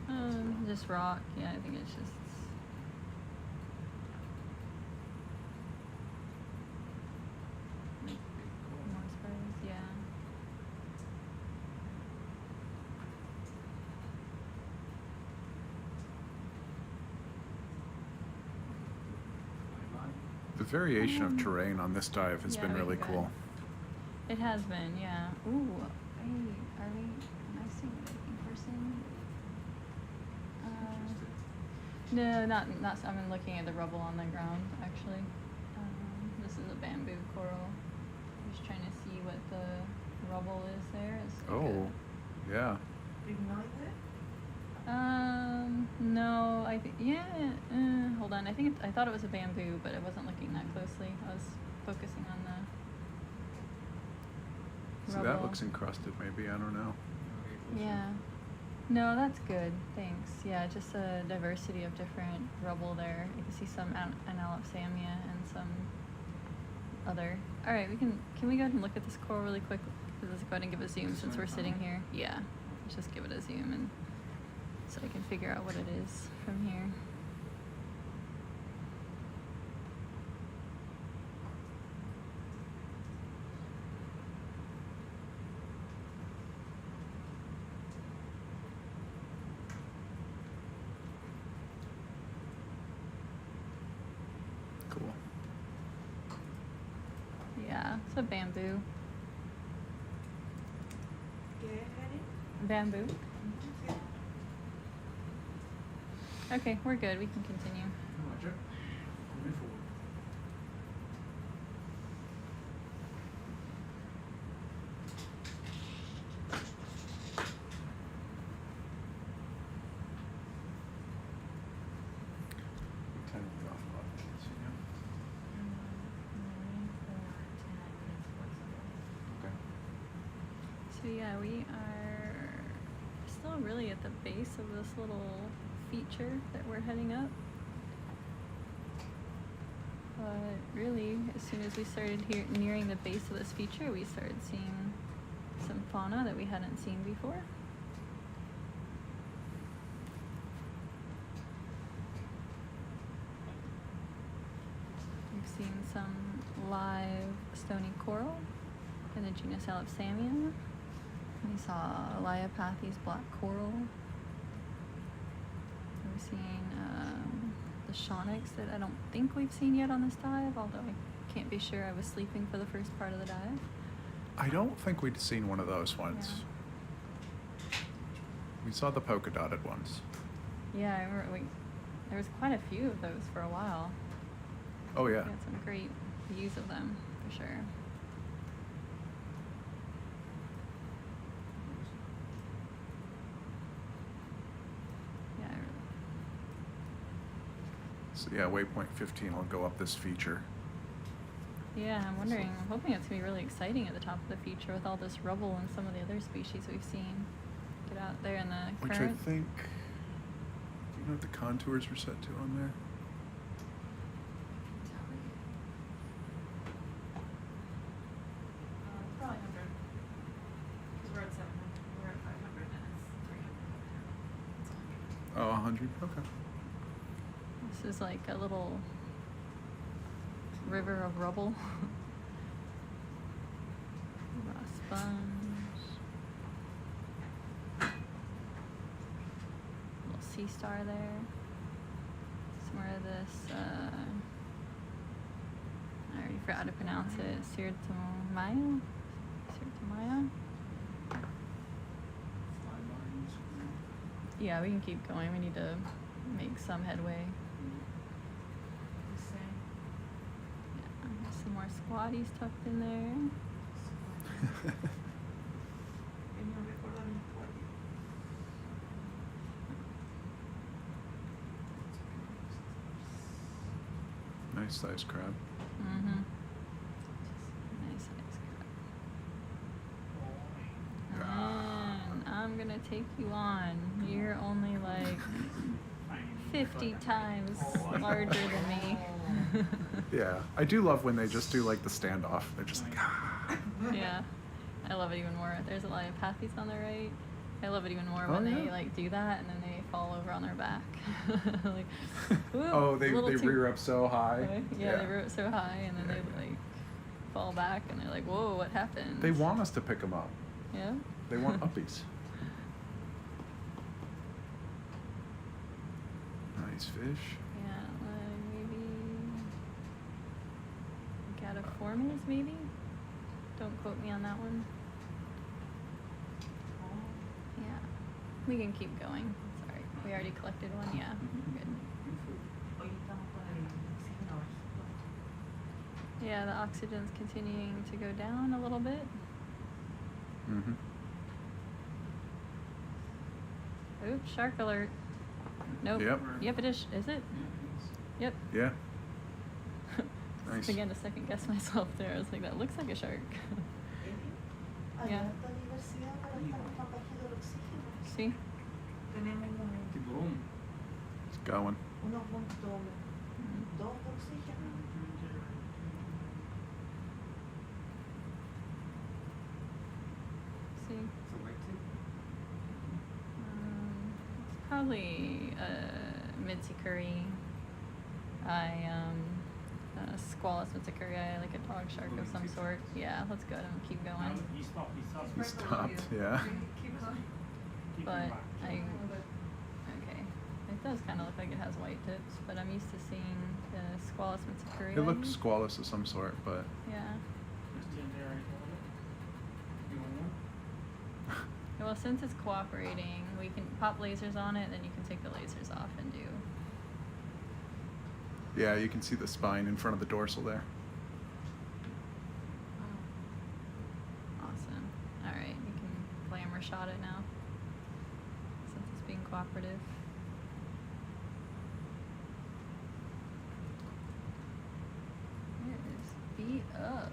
Yeah. Just rock. Yeah, I think it's just. More sprays, yeah. The variation of terrain on this dive has Yeah, been we really can go cool. ahead. It has been, yeah. Ooh, hey, am I seeing a person? No, not. I'm looking at the rubble on the ground actually. This is a bamboo coral. I'm just trying to see what the rubble is there. It's like Oh, yeah. no, I think yeah. Hold on, I thought it was a bamboo, but I wasn't looking that closely. I was focusing on the So rubble. that looks encrusted, maybe. I don't know. Yeah. No, that's good. Thanks. Yeah, just a diversity of different rubble there. You can see some analopsamia and some other. All right, can we go ahead and look at this coral really quick? Let's go ahead and give a zoom since we're sitting here. Yeah, let's just give it a zoom and so I can figure out what it is from here. Cool. Yeah, it's a bamboo. ¿Qué es, Gary? Bamboo. Okay, we're good. We can continue. Roger. Move forward. Turn it off, Okay. So yeah, we are still really at the base of this little feature that we're heading up. But really, as soon as we started nearing the base of this feature, we started seeing some fauna that we hadn't seen before. We've seen some live stony coral in the genus Alopsamia. We saw Leiopathes black coral. We're seeing the Schonyx that I don't think we've seen yet on this dive, although I can't be sure. I was sleeping for the first part of the dive. I don't think we'd seen one of those once. Yeah. We saw the polka dotted ones. Yeah, I remember there was quite a few of those for a while. Oh, We yeah. had some great views of them, for sure. Yeah, So, yeah, waypoint 15 will go up this feature. yeah, I'm wondering, I'm hoping it's going to be really exciting at the top of the feature with all this rubble and some of the other species we've seen. Get out there in the Which I current. think... Do you know what the contours were set to on there? Probably 100. Because we're at 700. We're at 500 and it's 300. Oh, 100? Okay. This is like a little river of rubble. Raw sponge. Little sea star there. Some more of this, I already forgot how to pronounce it. Sirtomaya? Sirtomaya? Slide lines. Yeah, we can keep going. We need to make some headway. Yeah, there's some more squatties tucked in there. Nice sized crab. Mm-hmm. Nice size crab. And I'm gonna take you on. You're only like 50 times larger than me. Yeah, I do love when they just do like the standoff. They're just like, ah. Yeah, I love it even more. There's a Leiopathes on the right. I love it even more when they yeah. like do that and then they fall over on their back. Like, whoop, Oh, they a little too- rear up so high. Yeah, they rear up so high and then they like fall back and they're like, whoa, what happened? They want us to pick them up. Yeah. They want uppies. Nice fish. Yeah, maybe Gadiformes, maybe? Don't quote me on that one. Yeah, we can keep going. Sorry. We already collected one, yeah. Good. Hoy estamos con el oxígeno bajito. Yeah, the oxygen's continuing to go down a little bit. Mm-hmm. Oops, shark alert. Nope. Yep. Yep, it is. Is it? Yep. Yeah. I Nice. began to second guess myself there. I was like, that looks like a shark. Hay Yeah. harta diversidad para estar tan bajito el oxígeno. See? Tenemos Tiburón. It's going. 1.2 de oxígeno. See? Selected. It's probably Mitsukuri. Squalus Mitsukuri, like a dog shark of some sort. Yeah, let's go ahead and keep going. He stopped. He stopped. Yeah. Keep going. Keep But him back. okay. It does kind of look like it has white tips, but I'm used to seeing the Squalus Mitsukuri. It looked squalus of some sort, but Yeah. Christian there. You want one? Well, since it's cooperating, we can pop lasers on it, then you can take the lasers off and do. yeah, you can see the spine in front of the dorsal there. Awesome. All right, you can glamour shot it now, since it's being cooperative. It is beat up.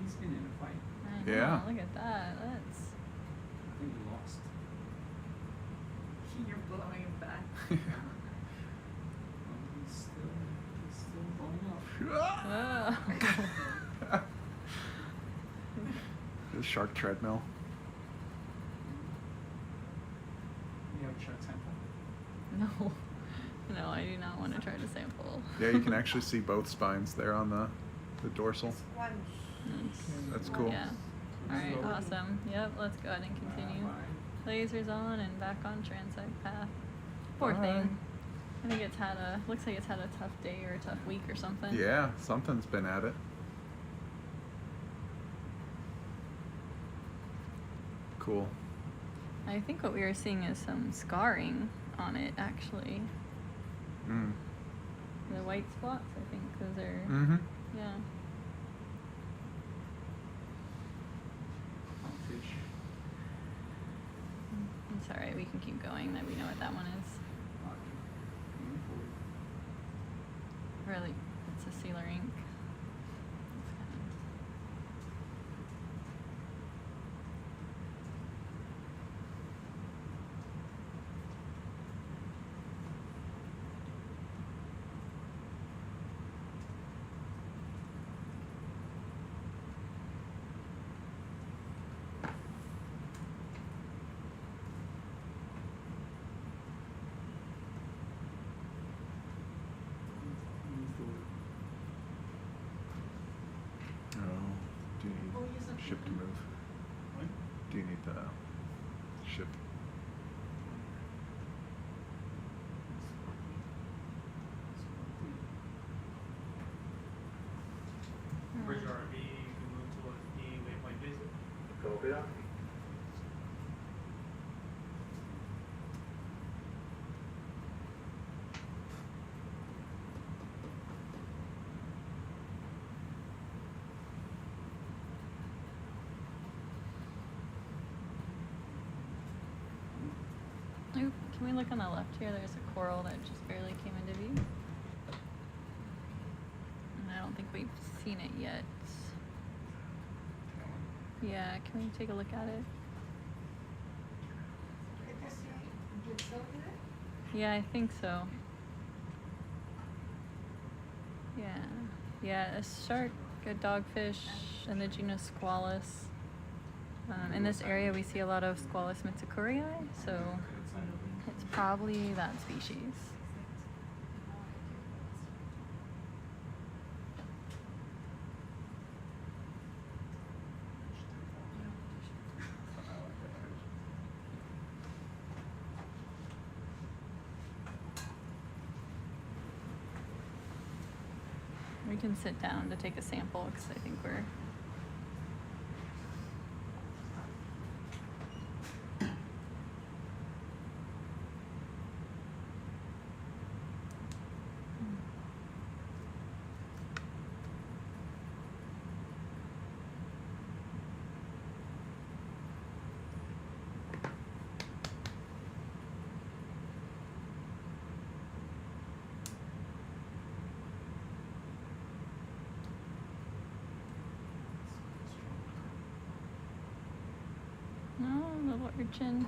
He's been in a fight. I know, Yeah. look at that. That's. I think he lost. You're blowing him back. He's still going up. Oh. The shark treadmill. You have a shark sample? No. No, I do not want to try to sample. Yeah, you can actually see both spines there on the dorsal. Squamous. That's cool. Yeah. All right, awesome. Yep, let's go ahead and continue. Lasers on and back on transect path. Poor Bye. thing. I think it's had a, looks like it's had a tough day or a tough week or something. Yeah, something's been at it. Cool. I think what we were seeing is some scarring on it, actually. Mm. The white spots, I think those are, Mm-hmm. yeah. Fish. It's all right, we can keep going, that we know what that one is. Really, it's a sealer ink. It's kind of- Oh, do you need ship to move? What? Do you need the ship? Bridge RV, you can move to the waypoint visit. Copy that. Oop, can we look on the left here? There's a coral that just barely came into view. And I don't think we've seen it yet. Yeah, can we take a look at it? Yeah, I think so. Yeah. Yeah, a shark, a dogfish, and the genus Squalus. In this area, we see a lot of Squalus mitsukurii, so it's probably that species. We can sit down to take a sample because I think we're No, little urchin.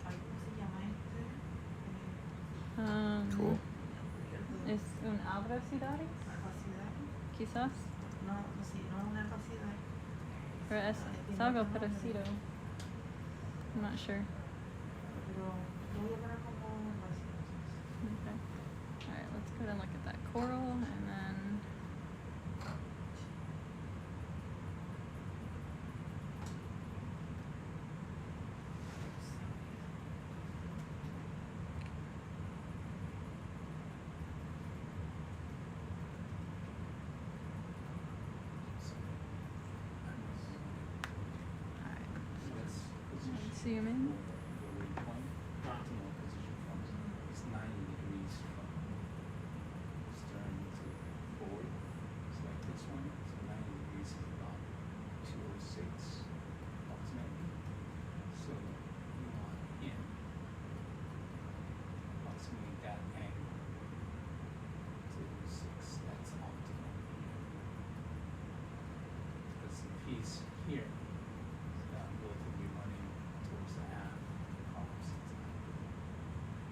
Ay, ¿cómo se llama este? Cool. Es un albacidaris, Albacidad. quizás. No, no, sí, no es una albacidad. Pero es algo parecido. I'm not sure. Pero lo voy a poner como albacidad. Okay. Alright, let's go ahead and look at that coral and then zoom in. Optimal position from is 90 degrees from stern to forward. It's like this one. So 90 degrees is about 206 approximately. So you want in approximately that angle. 206, that's optimal. Because the piece here both will be running towards the aft columns.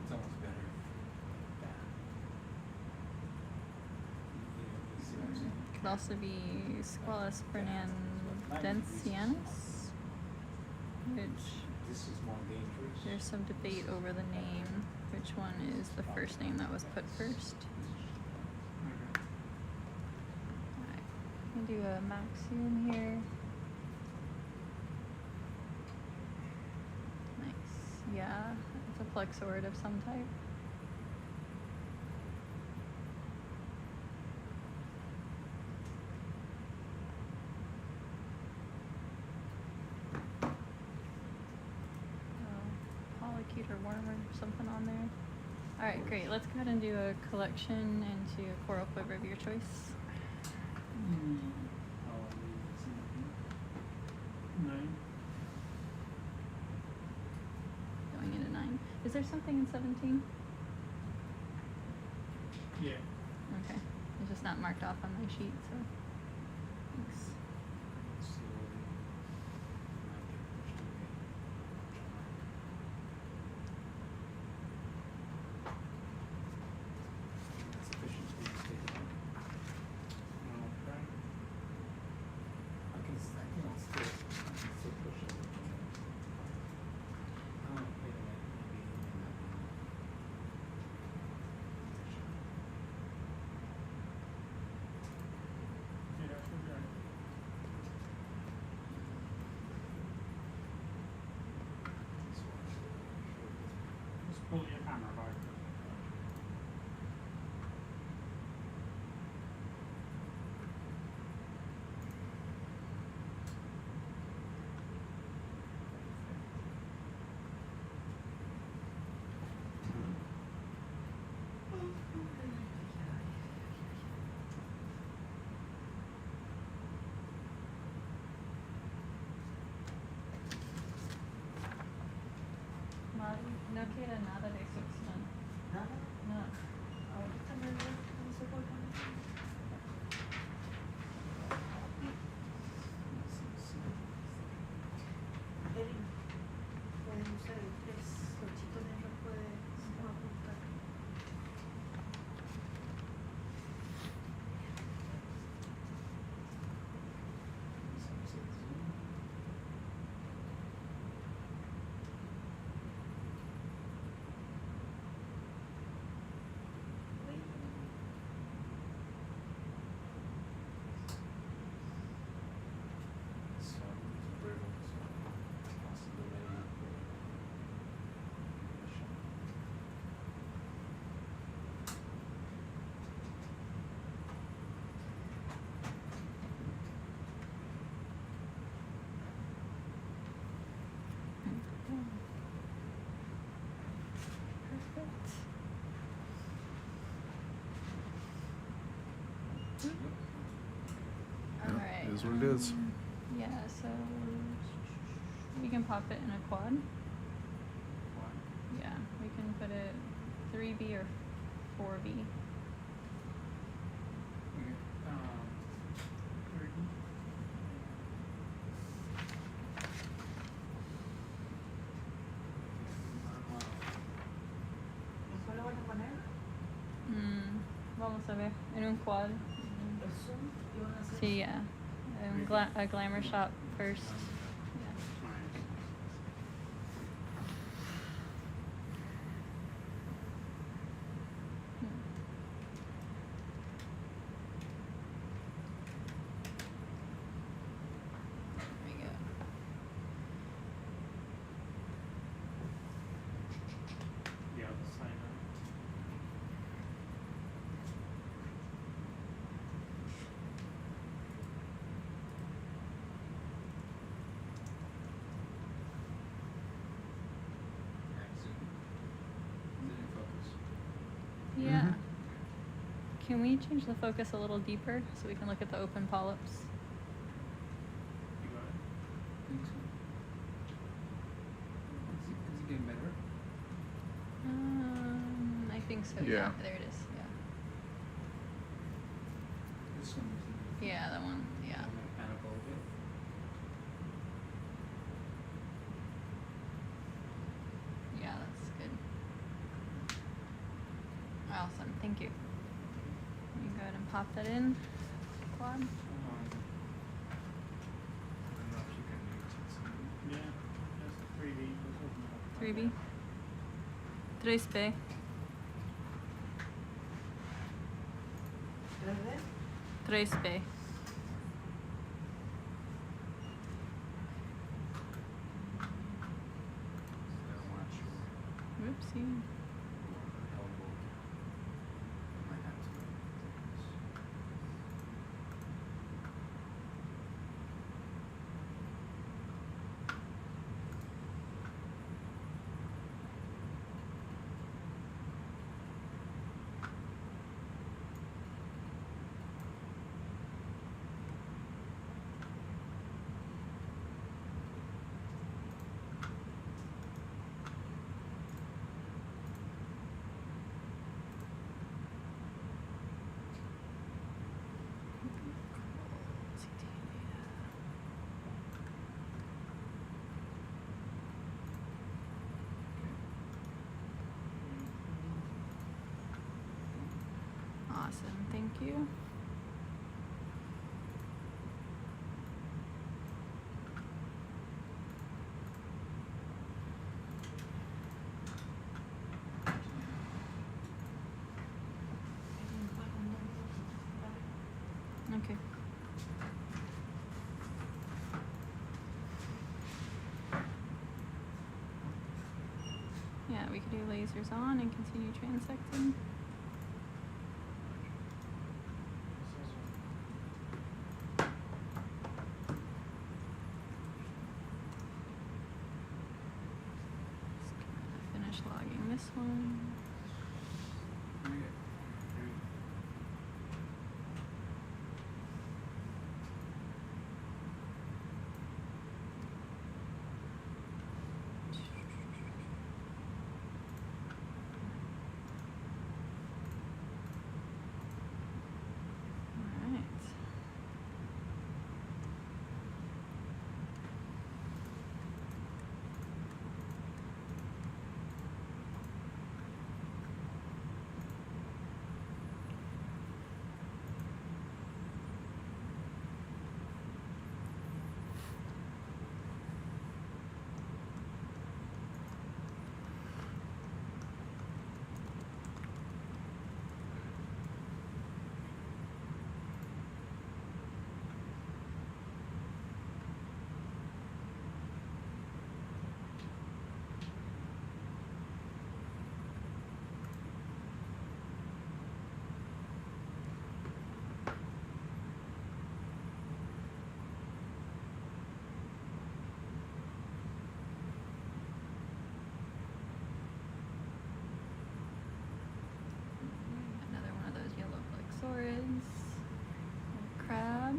It's almost better like that. You see what I'm saying? Could also be Squalus fernandensianus, which This is more dangerous. there's some debate over the name. Which one is the first name that was put first? Alright, I'm gonna do a max zoom here. Nice. Yeah, it's a plexaurid of some type. Polycute or worm or something on there. Alright, great. Let's go ahead and do a collection into a coral quiver of your choice. Nine. Going into 9. Is there something in 17? Yeah. Okay. It's just not marked off on my sheet, so thanks. Just pull your camera back. Mari, no queda nada de succión. Nada. No. Ahorita me veo, no sé por qué. Erin, puedes usar el 3. Los chicos dentro pueden apuntar. Alright. It is what it is. Yeah, so we can pop it in a quad. Yeah, we can put it 3B or 4B. vamos a ver en un quad. El zoom y van a hacer Sí, yeah. A glamour shot first. Yeah. There we go. The other side of Yeah. Can we change the focus a little deeper so we can look at the open polyps? you got it? Think so. Is it getting better? I think so. Yeah. There it is. Yeah. This one is Yeah, that one. Yeah. I'm gonna pan up a little bit. Yeah, that's good. Awesome. Thank you. You go ahead and pop that in. Quad. I don't know if you can mutate something. Yeah, that's a 3D. 3B. 3B. 3D. 3B. I'm not sure. Whoopsie. Elbow. Might have to take this. Awesome. Thank you. Okay. Yeah, we could do lasers on and continue transecting. Finish logging this one. All right. Another one of those yellow flexorids. Crab.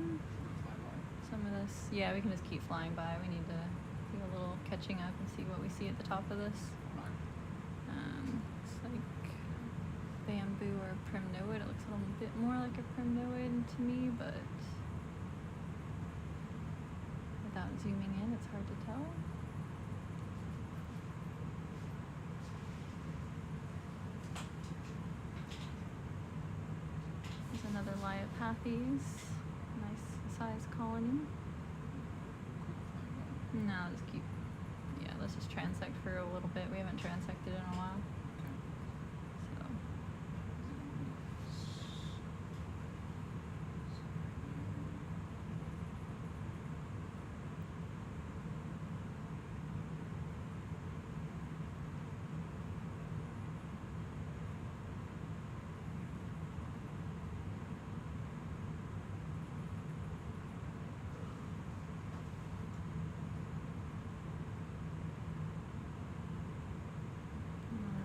Some of this, yeah, we can just keep flying by. We need to do a little catching up and see what we see at the top of this. It's like bamboo or primnoid. It looks a little bit more like a primnoid to me, but without zooming in, it's hard to tell. diapathes, nice size colony. No, just keep, yeah, let's just transect for a little bit. We haven't transected in a while. So.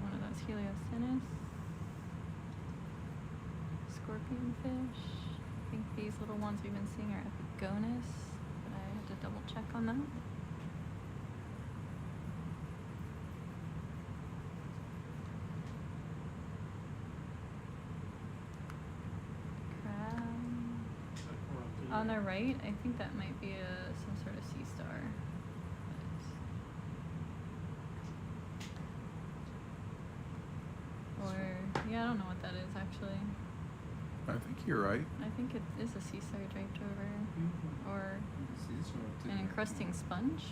One of those Heliosinus, scorpion fish. I think these little ones we've been seeing are Epigonus, but I have to double check on that. Crab. On the right, I think that might be some sort of sea star. Or, yeah, I don't know what that is actually. I think you're right. I think it is a sea star draped over. Or Sea an encrusting sponge.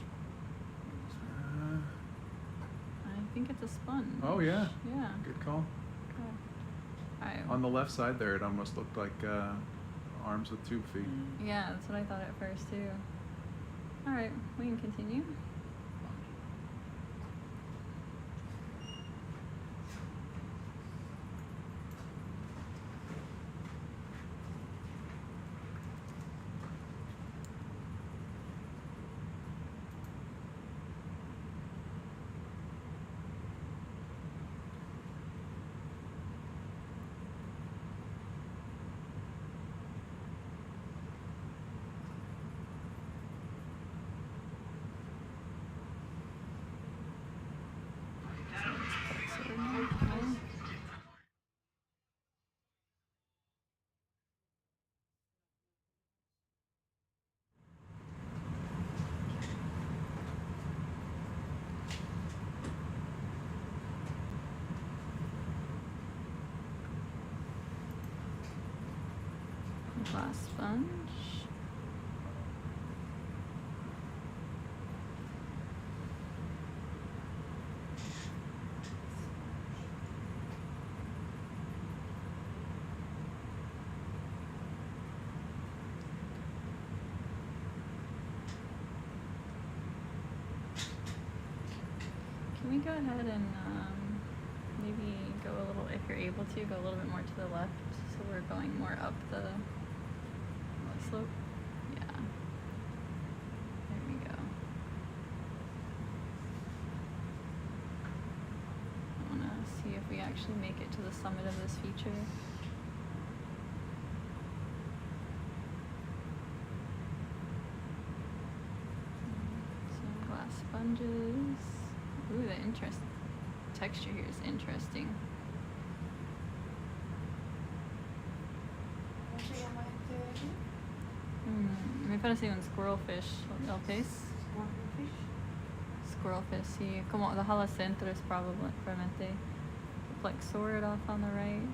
I think it's a sponge. Oh yeah. Yeah. Good call. Okay. Alright. On the left side there, it almost looked like arms with tube feet. Yeah, that's what I thought at first too. Alright, we can continue. Glass sponge. Can we go ahead and maybe go a little, if you're able to, go a little bit more to the left, so we're going more up the slope? Yeah. There we go. I want to see if we actually make it to the summit of this feature. Some glass sponges. Ooh, the texture here is interesting. Me parece un squirrelfish, el pez. Squirrelfish, sí. Como the halocentro is probablemente flexorid off on the right.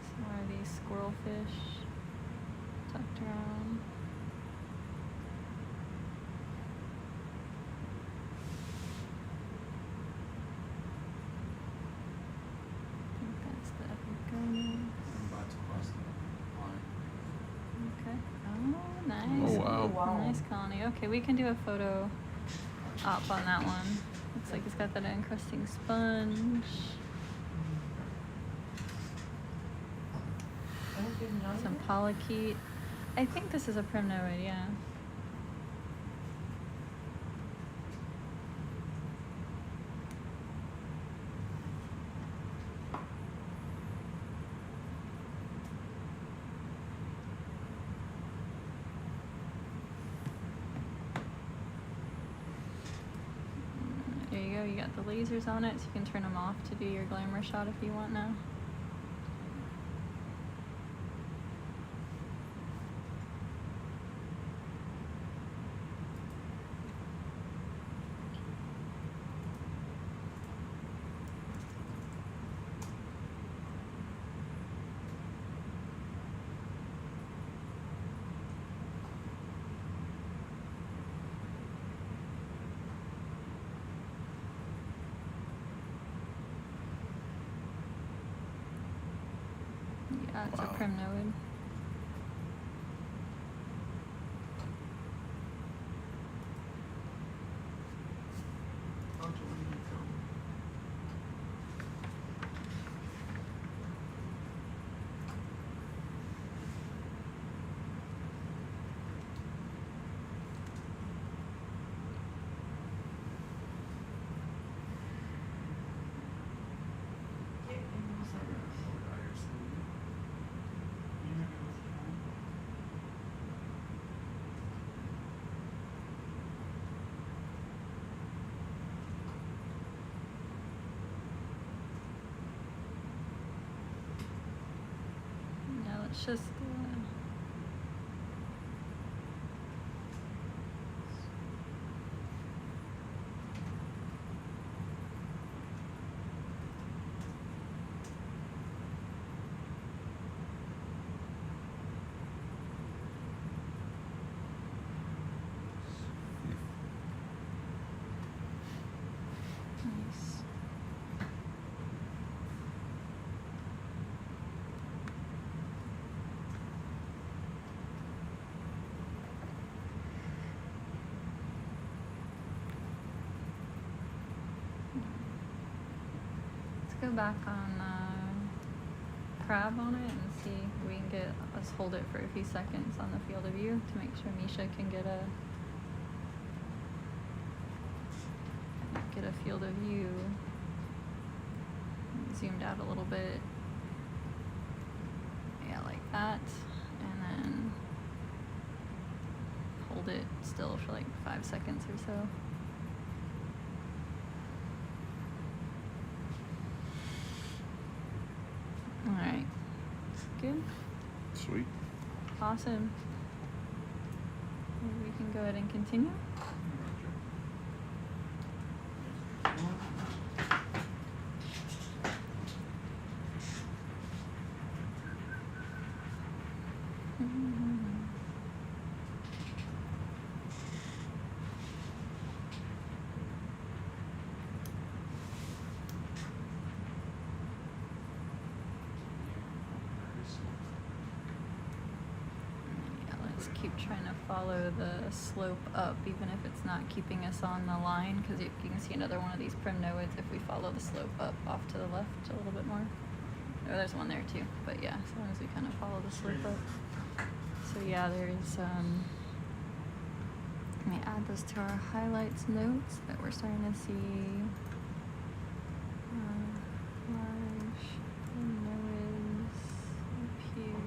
So are these squirrelfish tucked around? I think that's the Epigonus. I'm about to cross the line. Okay. Oh, nice. Oh, wow. Nice colony. Okay, we can do a photo op on that one. Looks like it's got that encrusting sponge. Some polychaete. I think this is a primnoid, yeah. There you go, you got the lasers on it, so you can turn them off to do your glamour shot if you want now. That's Wow. a primnode. Now let's just nice. Let's go back on crab on it and see if we can get, let's hold it for a few seconds on the field of view to make sure Misha can get a field of view. Zoomed out a little bit. Yeah, like that. And then hold it still for like 5 seconds or so. Alright. Good? Sweet. Awesome. Maybe we can go ahead and continue. Yeah, let's keep trying to follow the slope up, even if it's not keeping us on the line, because you can see another one of these primnoids if we follow the slope up off to the left a little bit more. Oh, there's one there too, but yeah, as long as we kind of follow the slope up. So yeah, there's, let me add this to our highlights notes that we're starting to see large primnoids up here.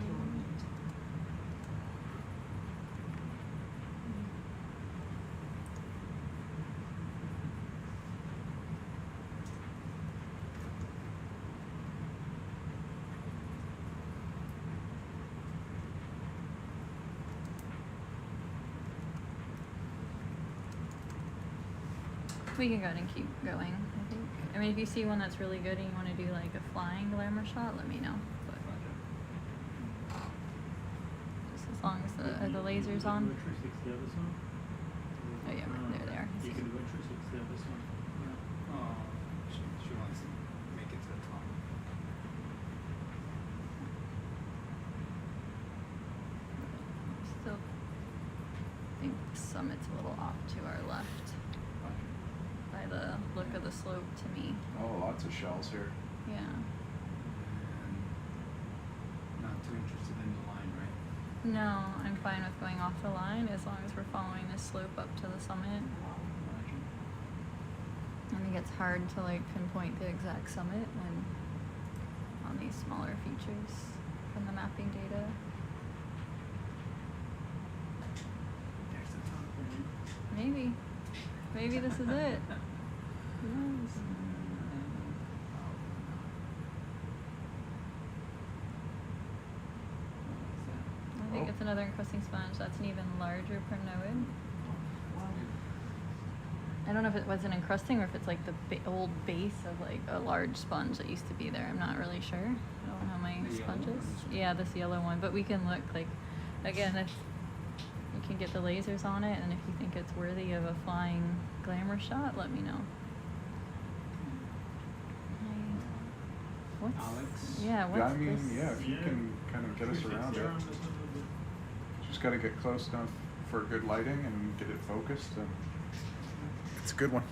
We can go ahead and keep going, I think. I mean, if you see one that's really good and you want to do like a flying glamour shot, let me know. But just as long as the laser's on. Oh yeah, there they are. You can do a 360 of this one. Yeah. Oh, she wants to make it to the top. Still think the summit's a little off to our left by the look of the slope to me. Oh, lots of shells here. Yeah. And not too interested in the line, right? No, I'm fine with going off the line as long as we're following this slope up to the summit. I think it's hard to like pinpoint the exact summit when on these smaller features from the mapping data. There's the top right? Maybe. Maybe this is it. Who knows? I think it's another encrusting sponge. That's an even larger primnoid. I don't know if it was an encrusting or if it's like the old base of like a large sponge that used to be there. I'm not really sure. I don't know my The yellow sponges. one? Yeah, this yellow one. But we can look like, again, if you can get the lasers on it, and if you think it's worthy of a flying glamour shot, let me know. What's, Alex? yeah, what's Yeah, I mean, this? yeah, if you can kind of get us around it. Just got to get close enough for good lighting and get it focused, and it's a good one.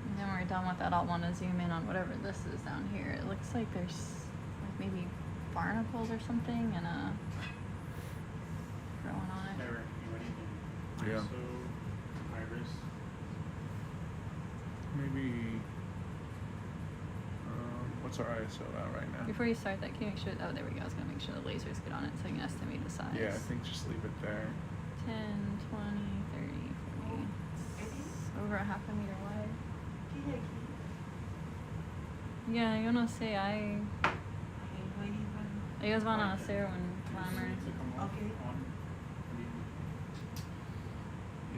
And then when we're done with that, I'll want to zoom in on whatever this is down here. It looks like there's like maybe barnacles or something and growing on it. Eric, you ready? Yeah. ISO, iris. Maybe. What's our ISO at right now? Before you start that, can you make sure, oh, there we go. I was going to make sure the lasers get on it so I can estimate the size. Yeah, I think just leave it there. 10, 20, 30, 40. It's over a half a meter wide. Yeah, yo no sé, ellos van a hacer un clamor. Okay.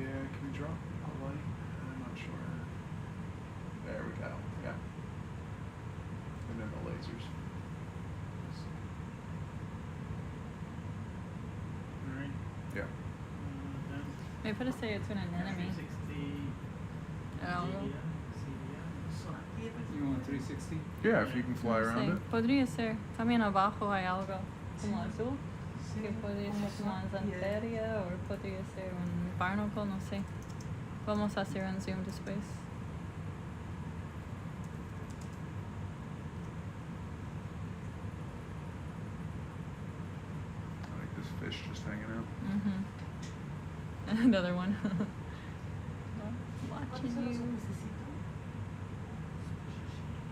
Yeah, can we draw a light? I'm not sure. There we go. Yeah. And then the lasers. Alright. Yeah. Done. Me parece it's un anemone. 360. Algo. You want 360? Yeah, if you can fly No around sé. it. Podría ser. También abajo hay algo como azul. Que podría ser como antenna o podría ser un barnacle, no sé. Vamos a hacer un zoom después. I like this fish just hanging out. Another one. Watching you.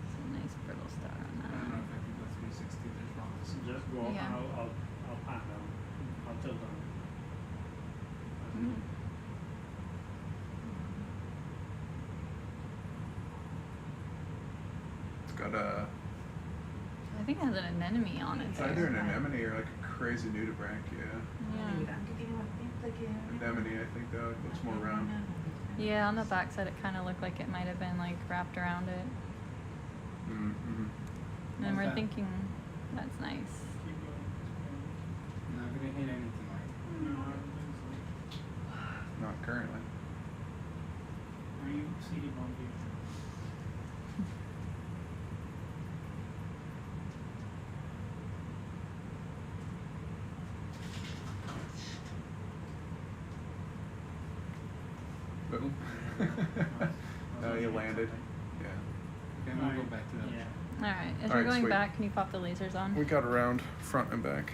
It's a nice brittle star on I don't know if I can go 360. There's rocks. Just go up Yeah. and I'll pan down. I'll tilt down. Mm. It's got a. I think it has an anemone on it. It's either an anemone or like a crazy nudibranch. Yeah. Yeah. Anemone, I think though. It looks more round. Yeah, on the back side it kind of looked like it might have been like wrapped around it. Mm-hmm. And we're Okay. thinking that's nice. Keep going. Not gonna hit anything like. Not currently. Are you CD bumpy? Boom. No, you landed. Yeah. Okay, we'll go back to that. Yeah. Alright, as All you're right, going sweet. back, can you pop the lasers on? We got around front and back.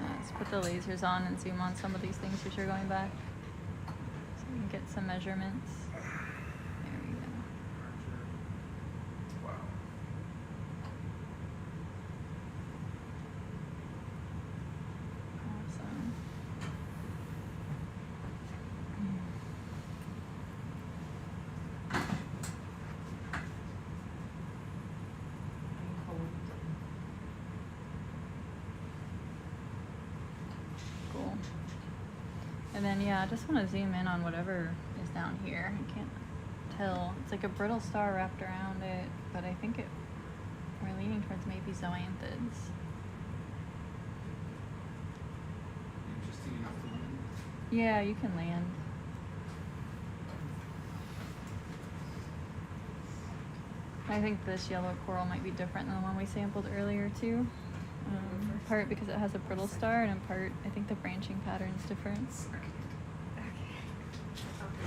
Let's put the lasers on and zoom on some of these things as you're going back. So we can get some measurements. There we go. Wow. Awesome. Cool. And then yeah, I just want to zoom in on whatever is down here. I can't tell. It's like a brittle star wrapped around it, but I think we're leaning towards maybe zoanthids. Interesting enough to land. Yeah, you can land. I think this yellow coral might be different than the one we sampled earlier too. In part because it has a brittle star, and in part I think the branching pattern's different.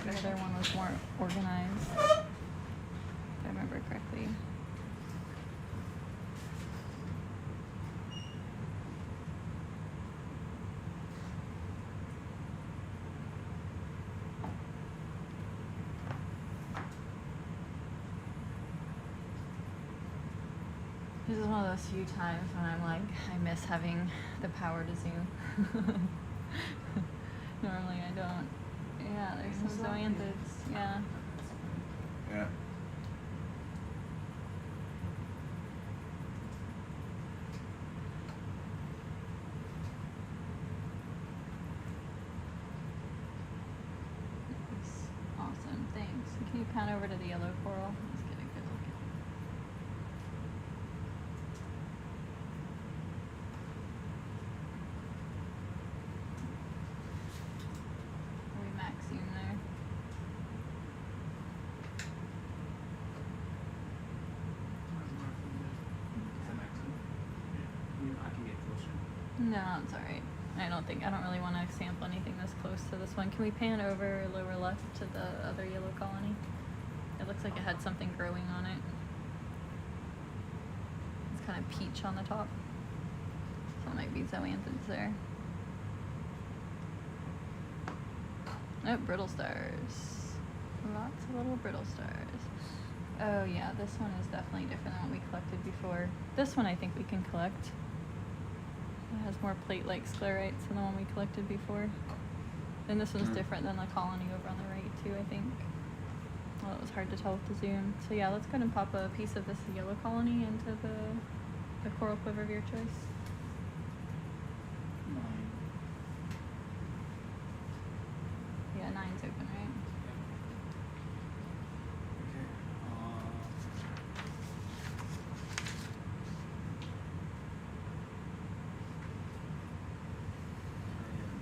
The other one was more organized, if I remember correctly. This is one of those few times when I'm like, I miss having the power to zoom. Normally I don't. Yeah, there's some zoanthids. Yeah. Yeah. Nice. Awesome. Thanks. And can you pan over to the yellow coral? Let's get a good look at it. We max zoom there. No, it's alright. I don't really want to sample anything this close to this one. Can we pan over lower left to the other yellow colony? It looks like it had something growing on it. It's kind of peach on the top. So it might be zoanthids there. Oh, brittle stars. Lots of little brittle stars. Oh yeah, this one is definitely different than what we collected before. This one I think we can collect. It has more plate-like sclerites than the one we collected before. And this one's different than the colony over on the right too, I think. Well, it was hard to tell with the zoom. So yeah, let's go ahead and pop a piece of this yellow colony into the coral quiver of your choice. 9. Yeah, 9's open, right? Okay.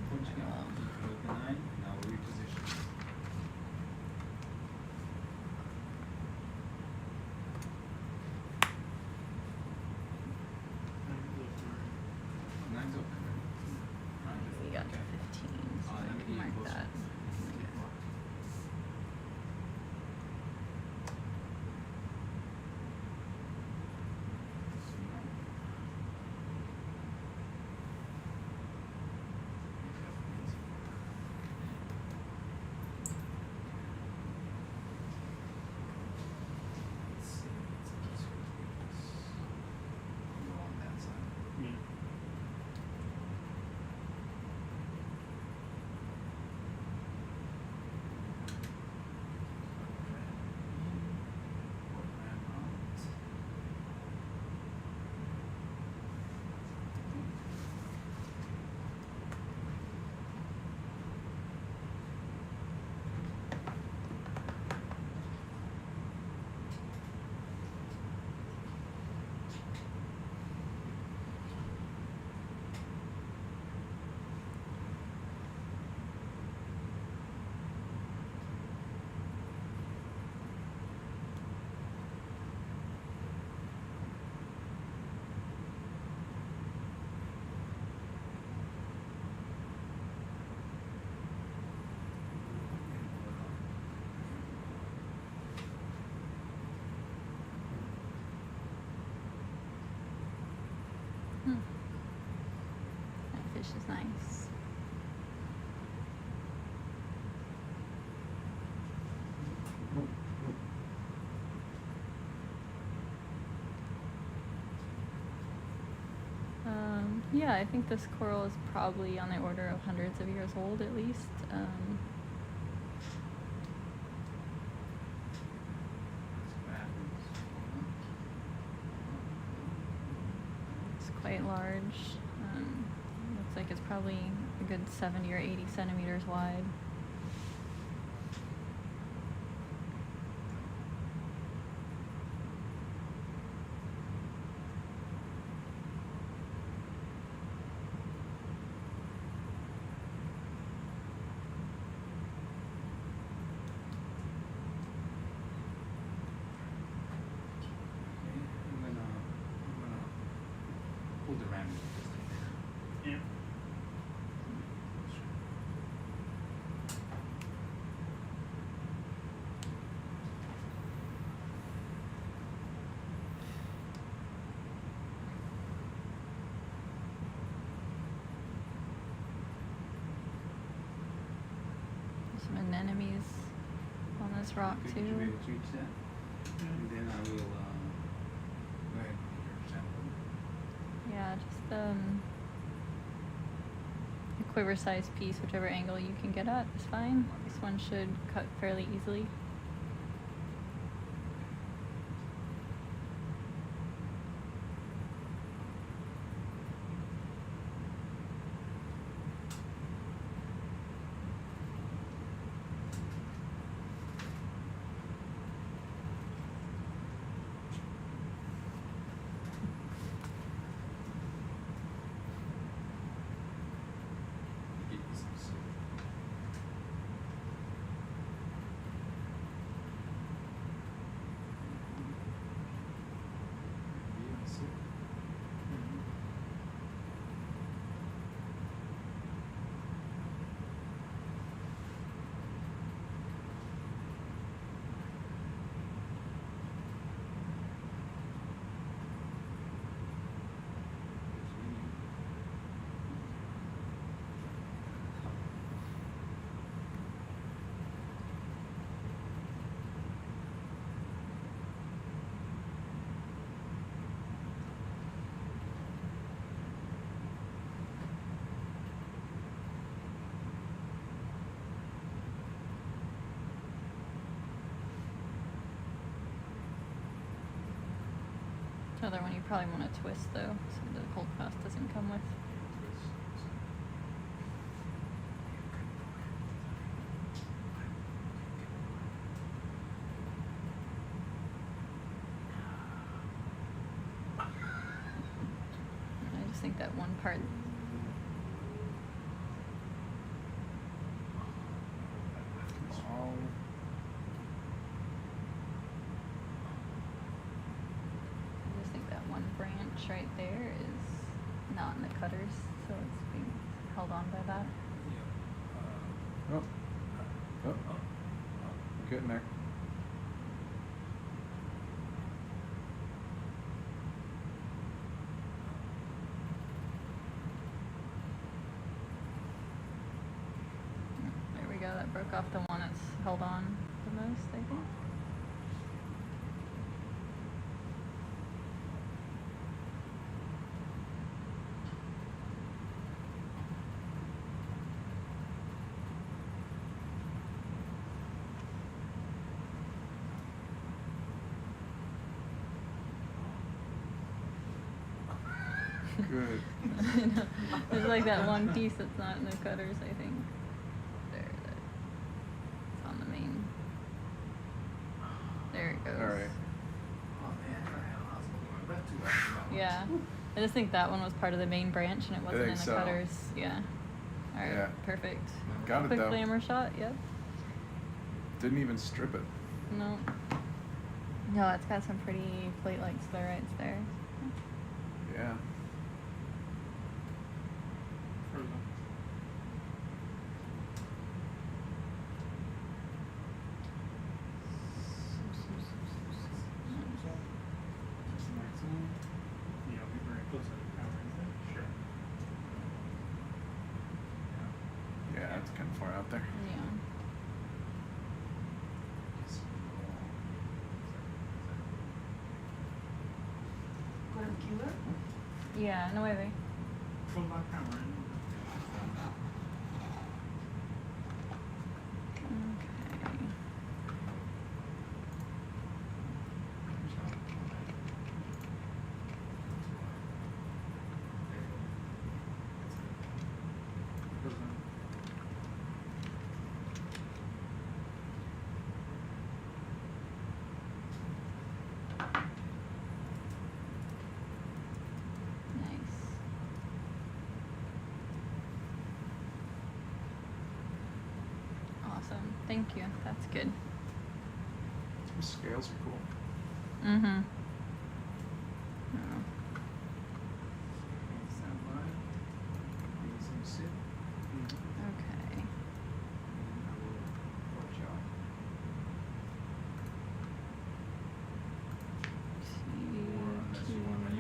Punching out the 9, now reposition. Nine's open, right? We got 15, so I can mark that. That fish is nice. Yeah, I think this coral is probably on the order of hundreds of years old at least. It's quite large. Looks like it's probably a good 70 or 80 centimeters wide. Pull the ram. Yeah. Some anemones on this rock Could you be too. able to reach that? And then I will go ahead and get your sample. Yeah, just a quiver-sized piece, whichever angle you can get at is fine. This one should cut fairly easily. Get you some soup. Another one you probably want to twist though, so the hold fast doesn't come with. I just think that one part. I just think that one branch right there is not in the cutters, so it's being held on by that. Oh. Oh. Getting there. There we go, that broke off the one that's held on the most, I think. Good. There's like that one piece that's not in the cutters, I think. There, it's on the main. There it goes. All right. Yeah. I just think that one was part of the main branch and it wasn't in think the so. cutters. Yeah. All right. Yeah. Perfect. Got it Quick though. flammer shot. Yep. Didn't even strip it. No. No, it's got some pretty plate-like sclerites there. Yeah. Yeah, we bring it closer to the camera, isn't it? Sure. Yeah, it's kind of far out there. Yeah. Con el killer. Yeah, no way. Pull that camera in. Okay. Nice. Awesome. Thank you. That's good. The scales are cool. Mm-hmm. Stand by. Need some sit. Okay. I will approach y'all. Or unless you want to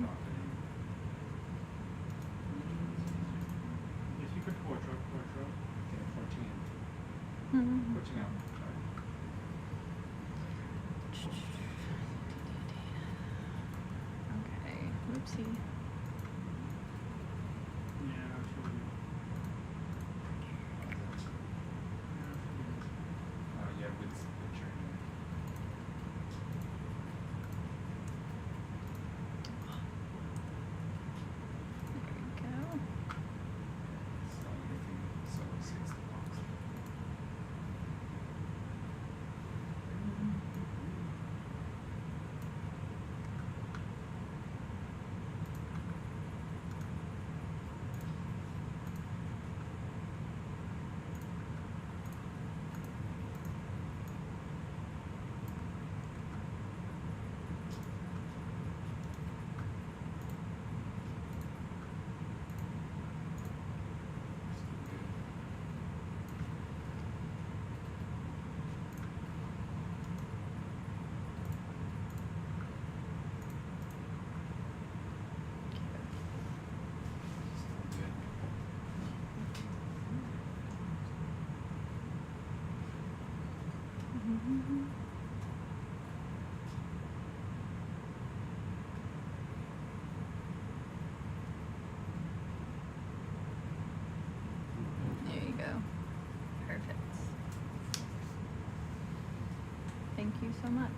drop it in. If you could portrait. Okay, 14. Mm-hmm. 14 out. Sorry. Okay. Oopsie. Yeah, sure. Yeah, with picture. There we go. So everything, so 60 bucks. There you go. Perfect. Thank you so much.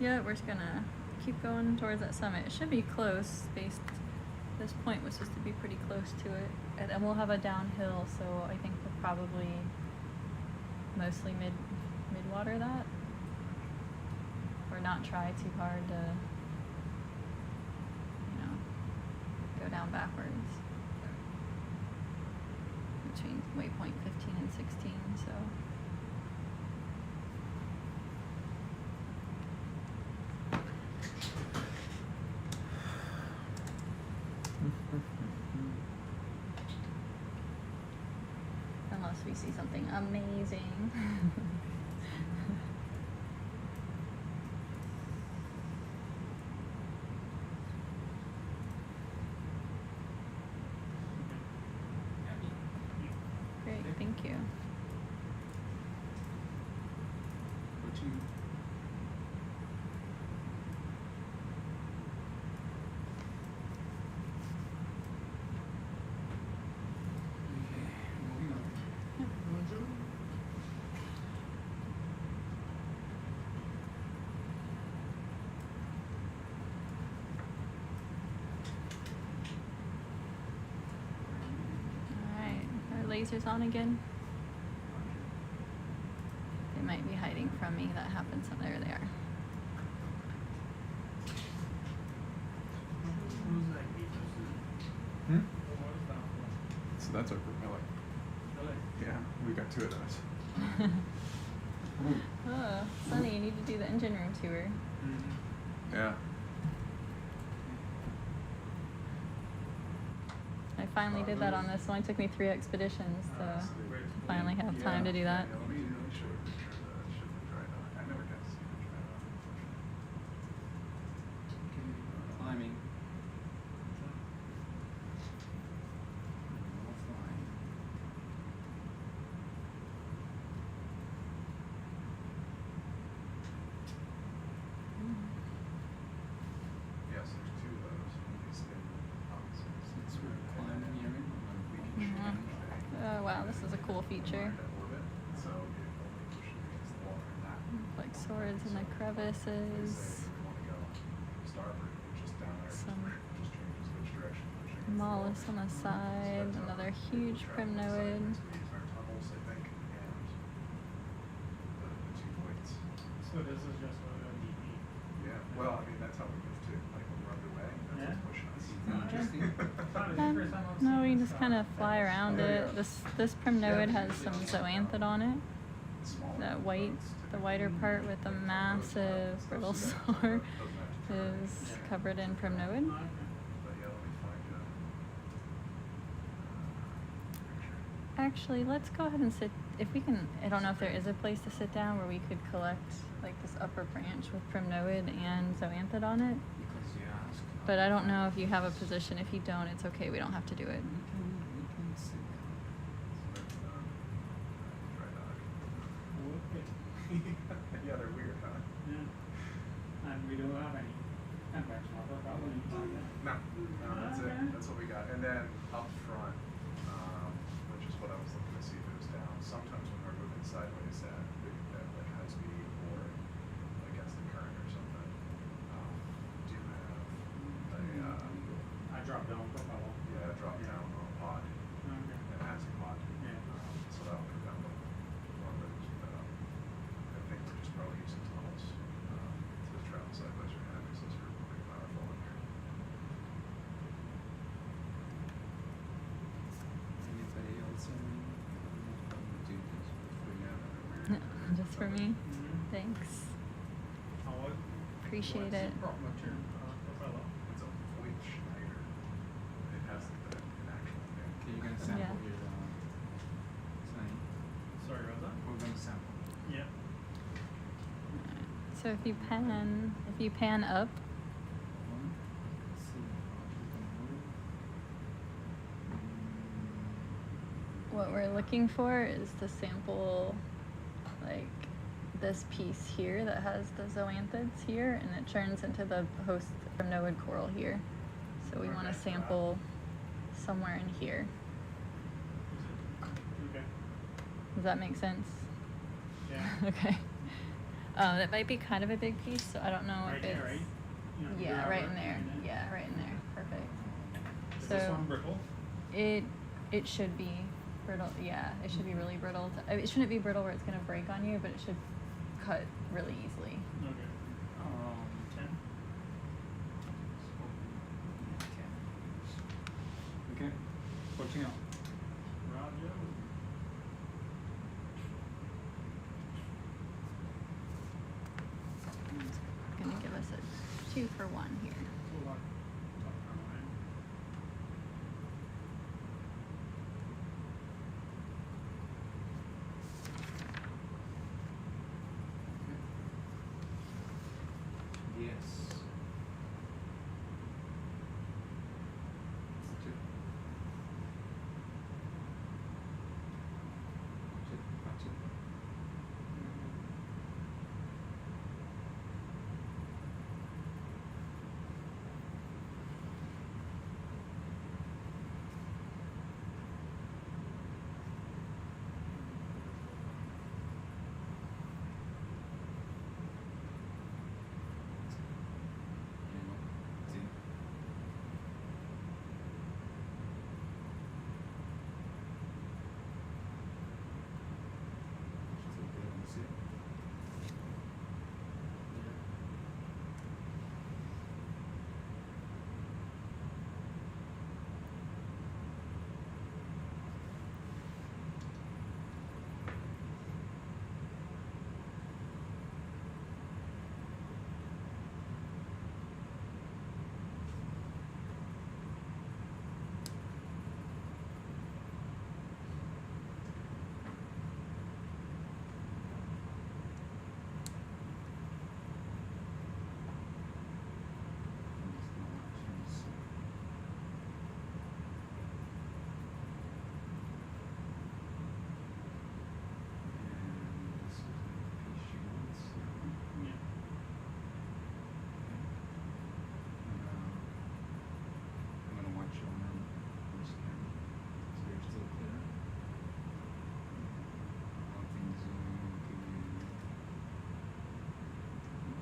Yeah, we're just gonna keep going towards that summit. It should be close. This point was supposed to be pretty close to it, and then we'll have a downhill. So I think we'll probably mostly mid water that, or not try too hard to, go down backwards between waypoint 15 and 16. So. Unless we see something amazing. Great, thank you. What you? Lasers on again. They might be hiding from me. That happens. There they are. So that's our propeller. Yeah, we got 2 of those. Oh, Sonny, you need to do the engine room tour. Yeah. I finally did that on this one. It took me 3 expeditions to finally have time to do that. Let me show you a picture of the ship that dried on. I never got to see the dried on, unfortunately. Climbing. Yes, there's 2 of those. You can stay opposites. It's sort of climbing area. We can shoot anything. Oh wow, this is a cool feature. Orbit, so it only pushes against the water in that. Like swords in the They crevices. say if we want to go starboard, it's just down there. Some just changes which direction it's pushing. mollusk on the side. Another huge primnoid. These are tunnels, I think, and the 2 points. So this is just a DP. Yeah, well, I mean, that's how we move too. Like when we're underway, that's Yeah. what's pushing us. Interesting. No, you just kind of fly around it. This primnoid has some zoanthid on it. The whiter part with the massive brittle sore is covered in primnoid. But yeah, let me find you a picture. Actually, let's go ahead and sit. If we can, I don't know if there is a place to sit down where we could collect like this upper branch with primnoid and zoanthid on it. Because you ask. But I don't know if you have a position. If you don't, it's okay. We don't have to do it. We can sit down. So that's dried on. Okay. Yeah, they're weird, huh? Yeah. And we don't have any conventional propeller like that. No, that's it. That's what we got. And then up front, which is what I was looking to see if it was down. Sometimes when we're moving sideways at like high speed or against the current or something, do have I dropped down propeller. a drop down on a pod. Okay. It has a pod. Yeah. So that'll come down with runners. I think we're just probably using tunnels to travel sideways or heavy, so it's pretty powerful in here. Anybody else do this for you? Just for me. Thanks. Appreciate it. Propeller. It's a Voigt Schneider. It has an actual name. Okay, you're gonna sample Yeah. your sign. Sorry about that. We're gonna sample. Yeah. So if you pan up, Let's see how we can move. what we're looking for is to sample like this piece here that has the zoanthids here, and it turns into the host primnoid coral here. So we want to sample somewhere in here. Okay. Does that make sense? Yeah. Okay. That might be kind of a big piece, so I don't know Right if there, it's. right? You know, Yeah, grab right it in there. and then- Yeah, right in there. Perfect. Is So this one brittle? it should be brittle. Yeah, it should be really brittle. It shouldn't be brittle where it's gonna break on you, but it should cut really easily. Okay. 10. Okay. Watching out. Roger. It's gonna give us a 2 for 1 here. Hold on. Top line. Yes. Watch it. Watch it. Yeah. I'm gonna watch your arm for a second. So you're still clear. One thing zooming into you.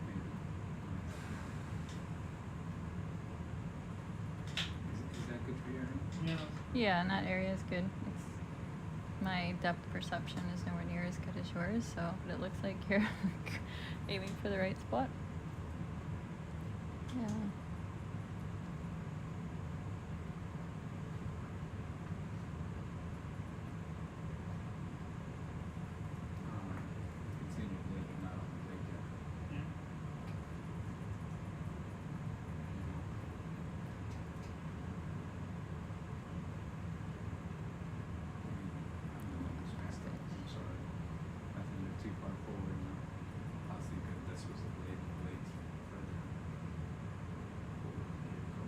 Maybe. Is that good for you, Aaron? Yeah. Yeah, and that area is good. It's, my depth perception is nowhere near as good as yours, so but it looks like you're aiming for the right spot. Yeah. Continue bleeding, not on the leg yet. Yeah. I'm sorry. I think you're too far forward now. I was thinking this was a blade further forward. There you go.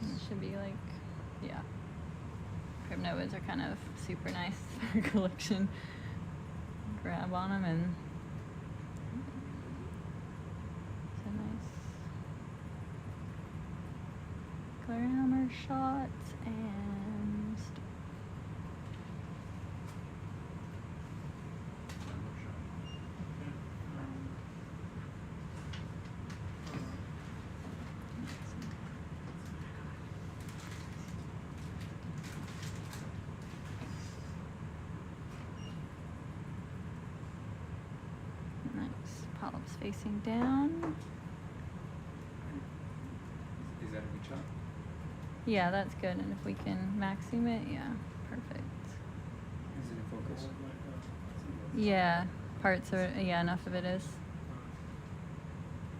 It should be like, yeah. Cryptonoids are kind of super nice for collection. Grab on them and it's a nice clear hammer shot and nice polyps facing down. Is that a good shot? Yeah, that's good. And if we can max zoom it, yeah, perfect. Is it in focus? Yeah, parts of it, yeah, enough of it is.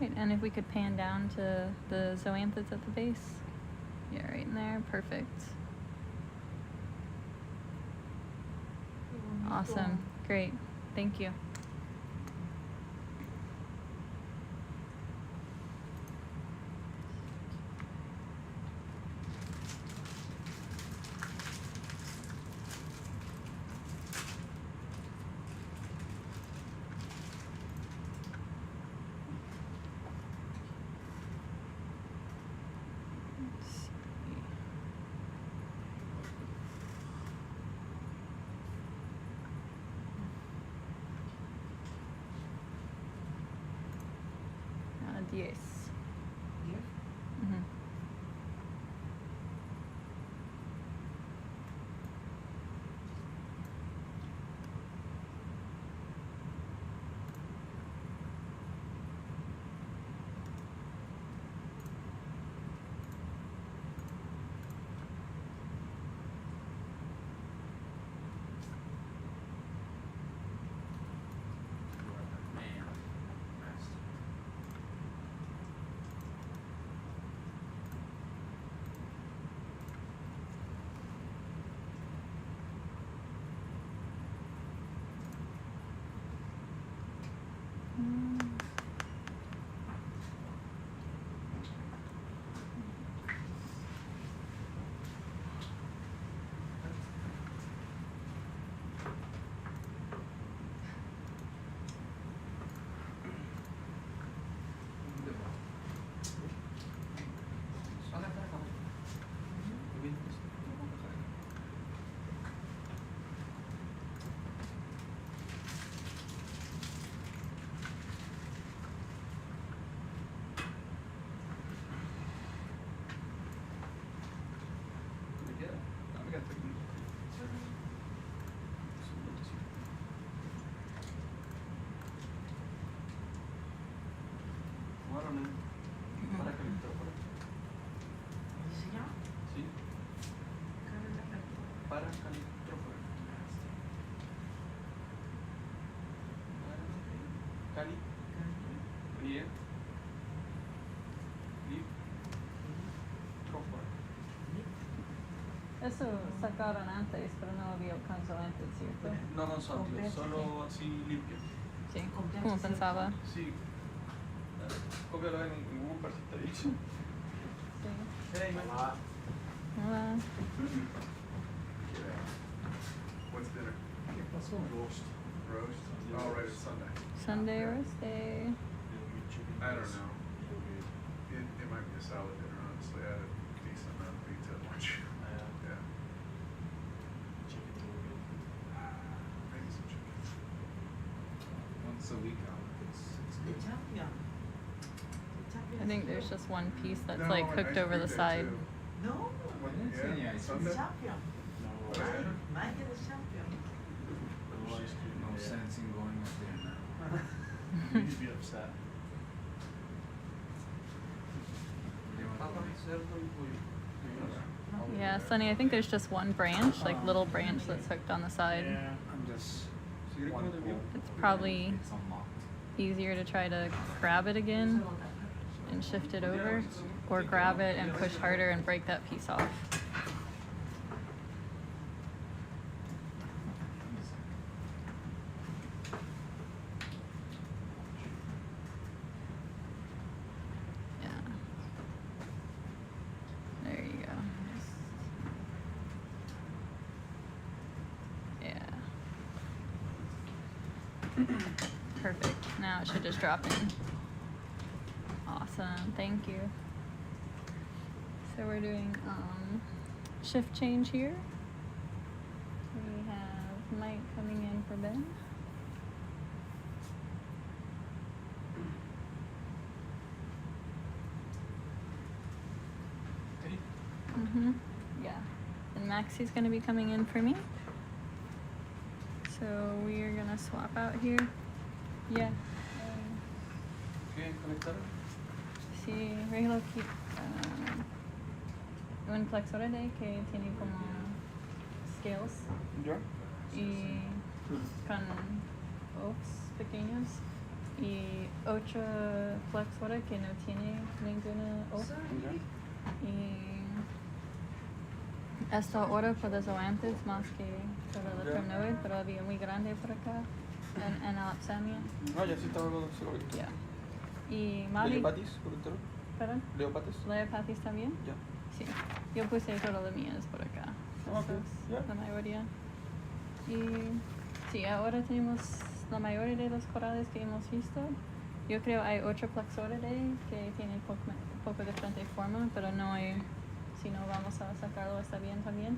Right, and if we could pan down to the zoanthids at the base. Yeah, right in there, perfect. Awesome, great, thank you. 10. ¿10? Ujú. Man, master. Mm. ¿Me queda? No, me queda hasta aquí. Fumaron para calentróforo. ¿Se llama? Sí, para calentróforo. Cali. Rie. Lip. Tróforo. Eso sacaron antes, pero no había alcanzado antes, ¿cierto? No, no son, solo así limpio. Sí, como pensaba. Sí. Cópialo en Google para si está bien. Sí. Hey, man. Hola. What's dinner? ¿Qué pasó? Roast. Roast? Oh, right, it's Sunday. Sunday roast day. I don't know. It might be a solid dinner, honestly. I had a decent amount of pizza at lunch. Yeah. Maybe some chicken. Once a week, it's The good. champion. I think there's just one piece that's No, like and cooked ice over cream the day, side. too. No, What, I didn't see any yeah, ice the cream. Sunday? champion. No, Mike is the champion. no ice cream. No sense in going up there now. You'd be upset. Papa, cerdo y pollo. Yeah, Sunny, I think there's just one branch, like little branch that's hooked on the side. Yeah. I'm just. Si quieres one que no te pull. It's probably It's unlocked. easier to try to grab it again and shift it over, or grab it and push harder and break that piece off. Yeah. There you go. Yeah. Perfect. Now it should just drop in. Awesome. Thank you. So we're doing shift change here. We have Mike coming in for Ben. Yeah. And Maxi's gonna be coming in for me. So we are gonna swap out here. Yeah. ¿Quieren conectar? Sí, regular keep. Un flexor de que tiene como scales ¿Yo? y con hooks pequeños y 8 flexores que no tiene ninguna hook. Y esta hora puedes o antes más que para la ternoid, pero había muy grande por acá en la Apsamia. No, ya sí estaba con solo esto. Yeah. Y Mali. ¿Leopatis por entero? ¿Perdón? ¿Leopatis? ¿Leopatis también? Ya. Sí. Yo puse todo lo mío por acá. Ah, ok. Eso Ya. es la mayoría. Y sí, ahora tenemos la mayoría de los corales que hemos visto. Yo creo hay 8 plexoridae que tienen poco diferente forma, pero no hay, si no vamos a sacarlo está bien también.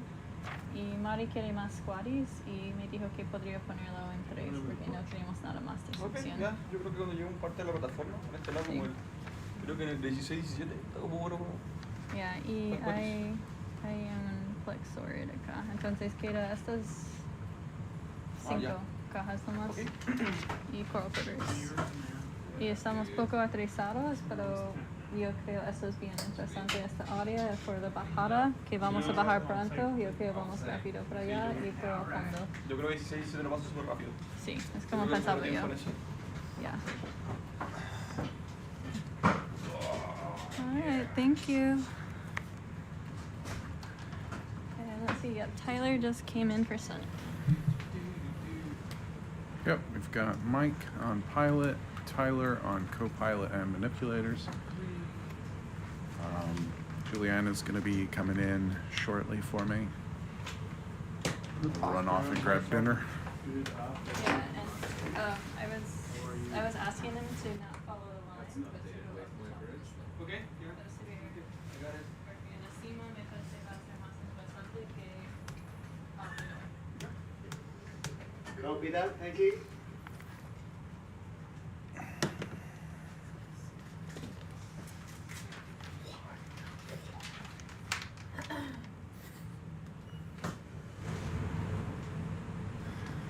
Y Mari quiere más squatties y me dijo que podría ponerlo en 3 porque no tenemos nada más de Ok, sección. ya. Yo creo que cuando llegue un parte de la plataforma, en este lado Sí. como Creo que en el 16, 17 está como bueno. Yeah, y ¿Cuál es? hay un plexoid acá. Entonces queda estas 5 ya. cajas nomás. Ok. Y coral critters. Y estamos poco atrasados, pero yo creo eso es bien interesante, esta área por la bajada, que vamos a bajar pronto. Yo creo vamos rápido para allá y por el fondo. Yo creo que 16, 17 lo paso súper rápido. Sí, es como Yo creo que pensaba me yo. con eso. Yeah. Alright, thank you. And let's see, yep, Tyler just came in for Senate. Yep, we've got Mike on pilot, Tyler on co-pilot and manipulators. Juliana's going to be coming in shortly for me. We'll run off and grab dinner. Yeah, and I was asking him to not follow the line, but to go up the top. Okay, Pero se ve, I got it. porque en la cima me parece va a ser más interesante que abajo. Copy that, thank you.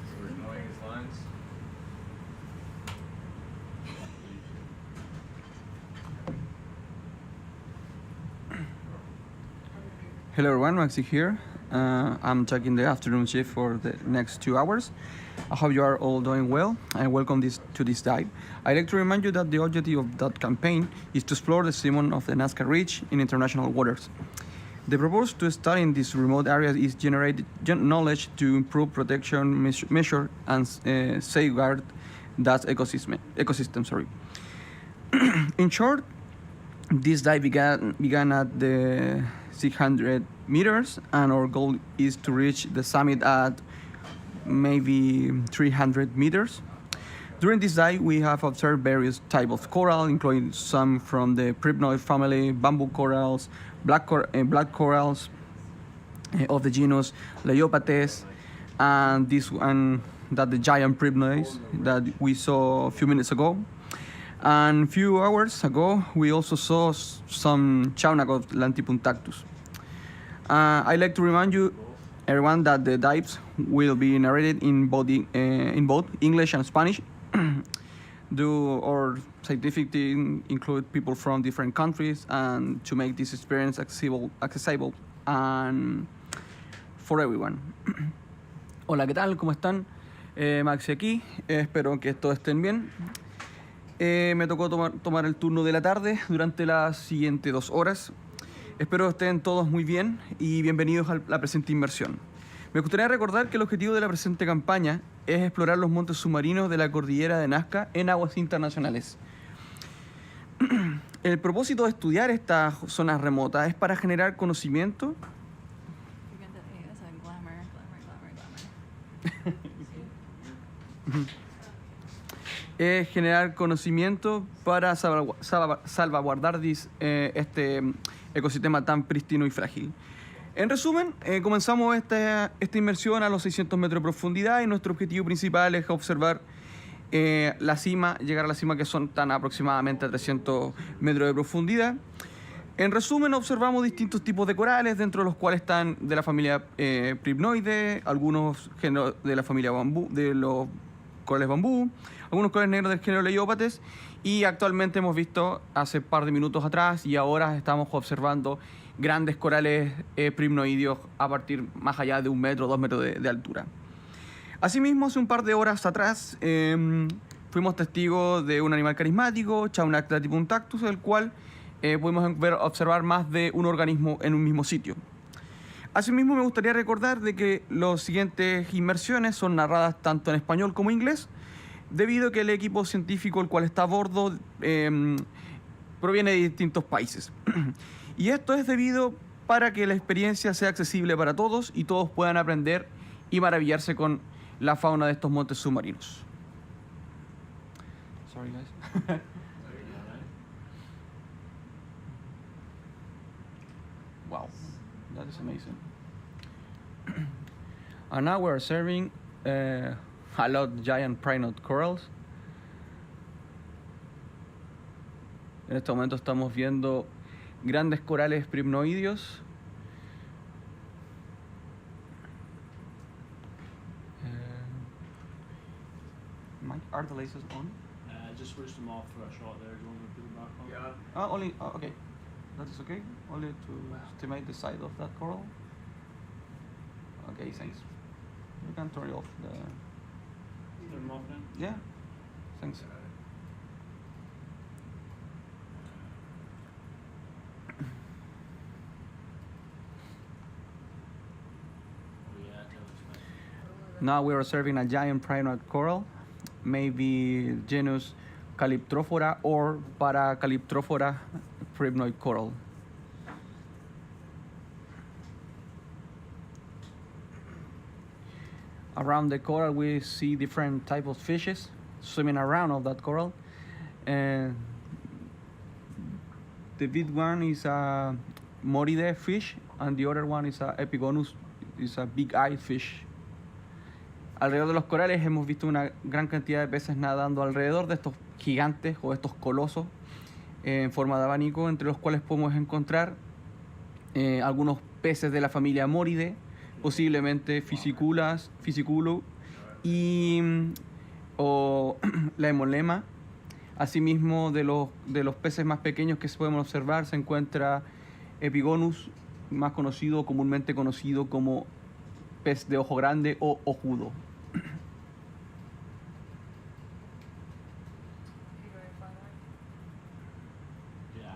So we're knowing his lines. Hello everyone, Maxi here. I'm taking the afternoon shift for the next 2 hours. I hope you are all doing well and welcome to this dive. I'd like to remind you that the objective of that campaign is to explore the seamount of the Nazca Ridge in international waters. The purpose to study in these remote areas is generate knowledge to improve protection, measure and safeguard that ecosystem. In short, this dive began at the 600 meters, and our goal is to reach the summit at maybe 300 meters. During this dive, we have observed various types of coral, including some from the Pribnoid family, bamboo corals, black corals of the genus Leiopates, and this one, that the giant Pribnoids that we saw a few minutes ago. And a few hours ago, we also saw some Chaunac of Lantipuntactus. I'd like to remind you, everyone, that the dives will be narrated in both English and Spanish. Our scientific team include people from different countries, and to make this experience accessible and for everyone. Hola, ¿qué tal? ¿Cómo están? Maxi aquí, espero que todos estén bien. Me tocó tomar el turno de la tarde durante las siguientes 2 horas. Espero estén todos muy bien y bienvenidos a la presente inmersión. Me gustaría recordar que el objetivo de la presente campaña es explorar los montes submarinos de la cordillera de Nazca en aguas internacionales. El propósito de estudiar estas zonas remotas es para generar conocimiento. Es generar conocimiento para salvaguardar este ecosistema tan prístino y frágil. En resumen, comenzamos esta inmersión a los 600 metros de profundidad y nuestro objetivo principal es observar la cima, llegar a la cima, que son tan aproximadamente a 300 metros de profundidad. En resumen, observamos distintos tipos de corales, dentro de los cuales están de la familia Pribnoide, algunos géneros de la familia bambú, de los corales bambú, algunos corales negros del género Leiopates, y actualmente hemos visto hace un par de minutos atrás y ahora estamos observando grandes corales pribnoideos a partir más allá de 1 metro, 2 metros de altura. Asimismo, hace un par de horas atrás fuimos testigos de un animal carismático, Chaunac Lantipuntactus, el cual pudimos observar más de un organismo en un mismo sitio. Asimismo, me gustaría recordar de que las siguientes inmersiones son narradas tanto en español como en inglés, debido a que el equipo científico el cual está a bordo proviene de distintos países. Y esto es debido para que la experiencia sea accesible para todos y todos puedan aprender y maravillarse con la fauna de estos montes submarinos. Sorry, guys. Wow, that is amazing. And now we're serving a lot of giant Pribnoid corals. En este momento estamos viendo grandes corales primnoideos. Mike, are the lasers on? Just switched them off for a shot there. Do you want me to put them back on? Yeah. Only, okay. That is okay. Only to estimate the side of that coral. Okay, thanks. You can turn it off. Turn them off now? Yeah, thanks. Oh yeah, that looks nice. Now we are observing a giant primate coral, maybe genus Calyptrophora or Paracalyptrophora primnoid coral. Around the coral we see different types of fishes swimming around of that coral. And the big one is a Moride fish and the other one is a Epigonus, is a big-eyed fish. Alrededor de los corales hemos visto una gran cantidad de peces nadando alrededor de estos gigantes o estos colosos en forma de abanico, entre los cuales podemos encontrar algunos peces de la familia Moride, posiblemente Fisiculo y o la hemolema. Asimismo, de los peces más pequeños que se pueden observar se encuentra Epigonus, más conocido, comúnmente conocido como pez de ojo grande o ojudo. Yeah.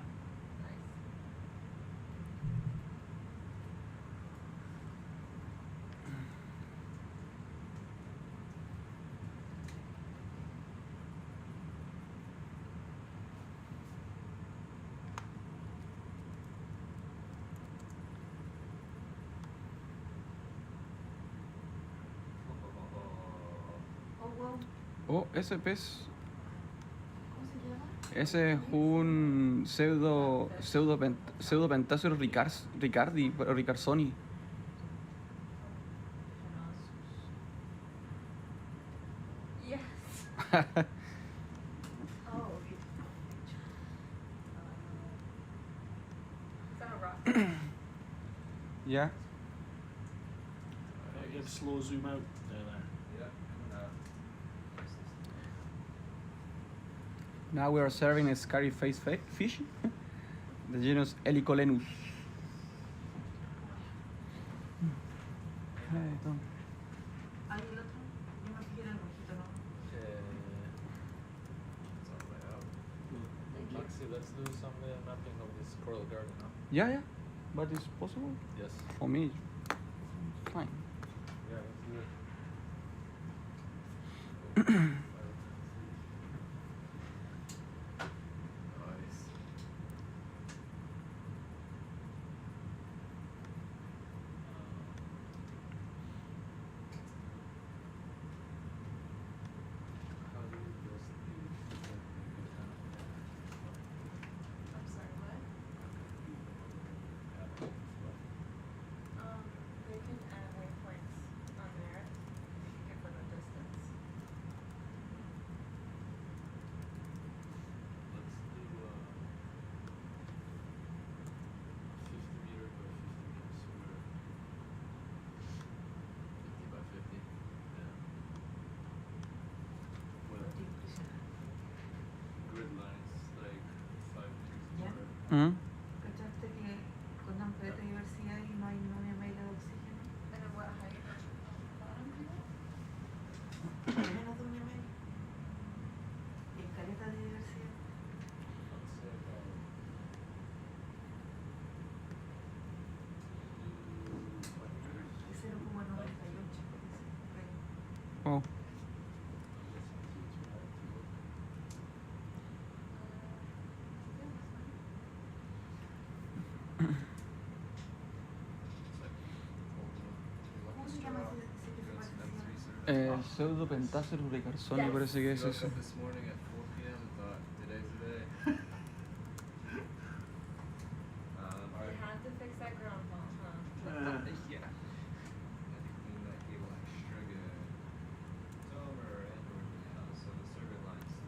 Oh, ese pez, ¿Cómo se llama? ese es un pseudopentácero ricarsoni. Yes. Oh, okay. Is that a rock? Yeah. Give slow zoom out there. Now we are serving a scary face fish, the genus Helicolenus. Hey, Tom. ¿Hay el otro? Yo me fijé en el rojito, ¿no? It's on the way out. Maxi, let's do some mapping of this coral garden now. Yeah, but it's possible Yes. for me. It's fine. Yeah, let's do it. Nice. How do you post I'm sorry, what? They can add waypoints on there, given the distance. Let's do 50 meter by 50 meter square. 50 by 50. Yeah. With grid lines like 5 meters Yeah. square. Mm-hmm. ¿Cachaste que con tan poca diversidad y no hay una mela de oxígeno? And then what height? Bottom height? Menos de una mela. Y en caleta de diversidad. Let's say about Es 0,98. Oh. ¿Cómo se llama ese que se parecía? Pseudopentácero ricarsoni, Yes. parece que es Woke ese. up this morning at 4 p.m. and thought, today's the day. They had to fix that ground fault, huh? Yeah. Had to clean that cable extra good. Tomer and or so the survey lines to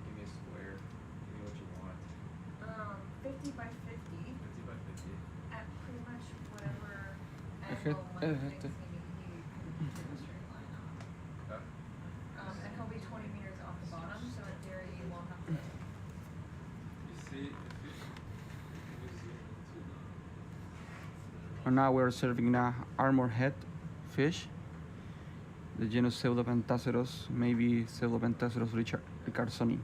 give me a square, give me what you head es este. And he'll be 20 meters off the bottom, so in theory you won't have to. And now we're serving a armorhead fish, the genus Pseudopentaceros, maybe Pseudopentaceros richardsoni.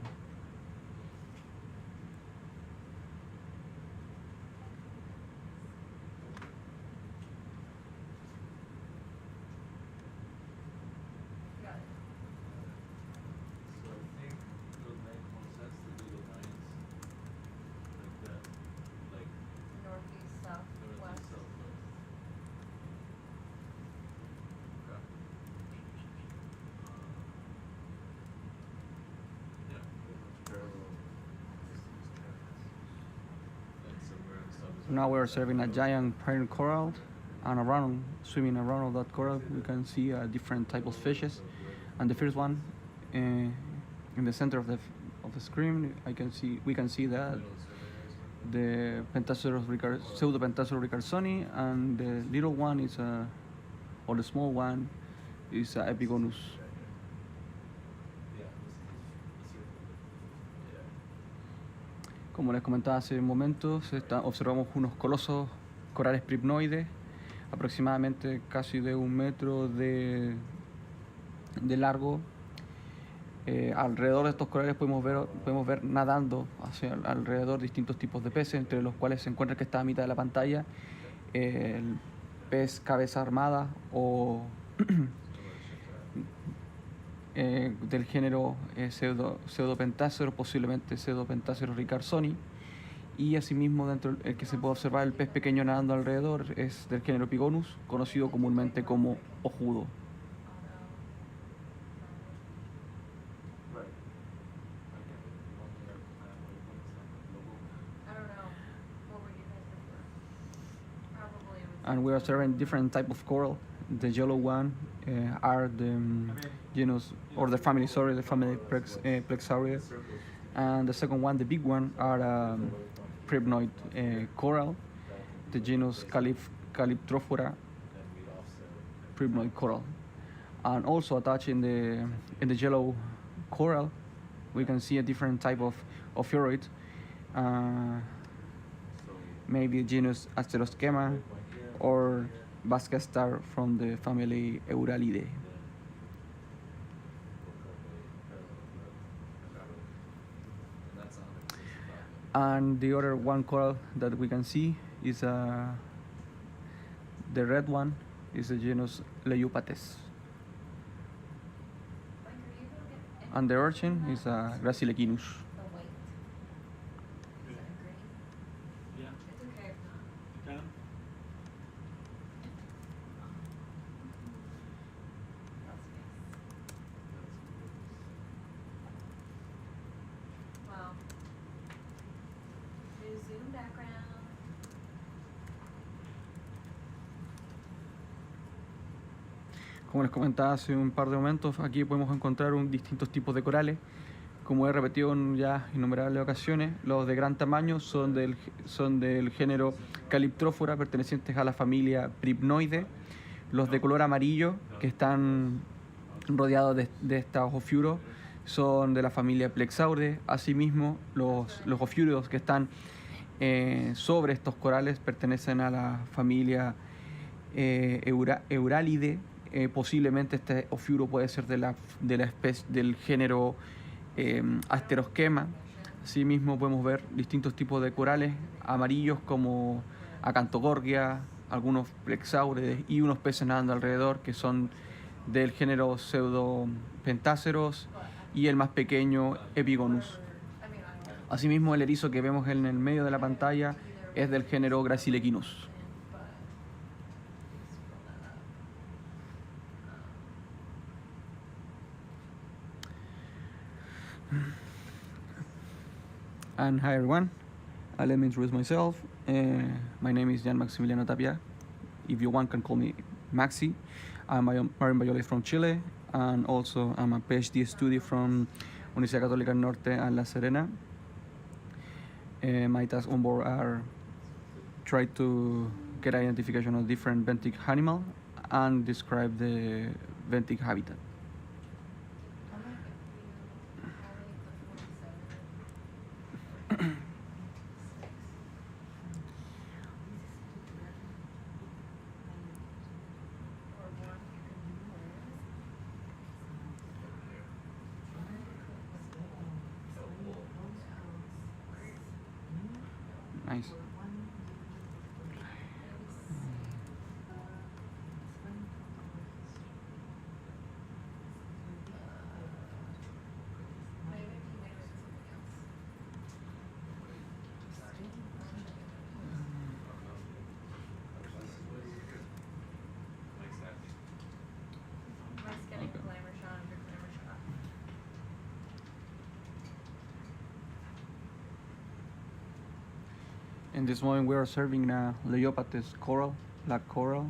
So I think it would make more sense to do the lines like that, like Northeast, south, north west. and southwest. Okay. Yeah, pretty much parallel. And somewhere in southern. Now we're serving a giant parent coral, and around, swimming around that coral, we can see different types of fishes. And the first one, in the center of the screen, we can see that the Pseudopentaceros richardsoni, and the little one is or the small one is Epigonus. Como les comentaba hace un momento, observamos unos colosos corales pripnoides, aproximadamente casi de 1 metro de largo. Alrededor de estos corales podemos ver nadando hacia alrededor distintos tipos de peces, entre los cuales se encuentra el que está a mitad de la pantalla, el pez cabeza armada o del género Pseudopentaceros, posiblemente Pseudopentaceros richardsoni, y asimismo dentro el que se puede observar el pez pequeño nadando alrededor es del género Epigonus, conocido comúnmente como ojudo. And we are observing different type of coral. The yellow one are the genus, or the family, sorry, the family Plexauria. And the second one, the big one, are pripnoid coral, the genus Calyptrophora pripnoid coral. And also attached in the yellow coral, we can see a different type of ophiuroid, maybe genus Asteroschema, or basket star from the family Euralidae. And the other one coral that we can see is the red one is the genus Leiupates. And the urchin is Gracilecinus. Yeah. It's okay. Done? Wow. New Zoom background. Como les comentaba hace un par de momentos, aquí podemos encontrar distintos tipos de corales. Como he repetido en ya innumerables ocasiones, los de gran tamaño son del género Calyptrophora, pertenecientes a la familia Pripnoide. Los de color amarillo, que están rodeados de estos ofiuros, son de la familia Plexauria. Asimismo, los ofiuros que están sobre estos corales pertenecen a la familia Euralidae. Posiblemente este ofiuro puede ser de la especie del género Asteroschema. Asimismo podemos ver distintos tipos de corales amarillos como Acantogorgia, algunos Plexaurides y unos peces nadando alrededor que son del género Pseudopentaceros y el más pequeño Epigonus. Asimismo el erizo que vemos en el medio de la pantalla es del género Gracilecinus. And hi everyone, let me introduce myself. My name is Jan Maximiliano Tapia. If you want, can call me Maxi. I'm a marine biologist from Chile, and also I'm a PhD student from Universidad Católica del Norte and La Serena. My tasks on board are try to get identification of different benthic animal and describe the benthic habitat. Nice. In this moment, we are observing a Leiopathes coral, black coral.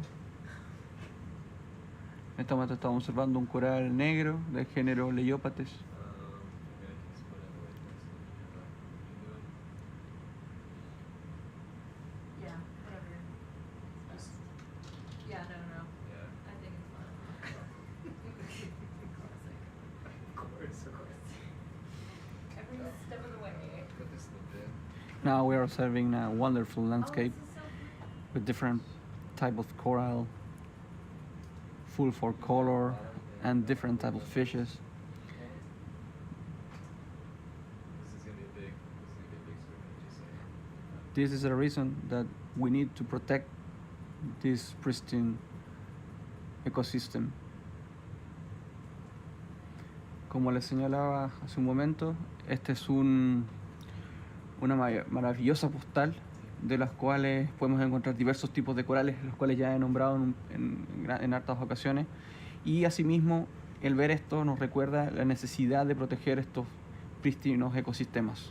En este momento estamos observando un coral negro del género Leiopathes. Yeah, whatever. Yeah, no. I think it's fun. Of course. Every step of the way. Now we are observing a wonderful landscape with different type of coral, full for color, and different type of fishes. This is a reason that we need to protect this pristine ecosystem. Como les señalaba hace un momento, este es una maravillosa postal de las cuales podemos encontrar diversos tipos de corales, los cuales ya he nombrado en hartas ocasiones. Y asimismo, el ver esto nos recuerda la necesidad de proteger estos prístinos ecosistemas.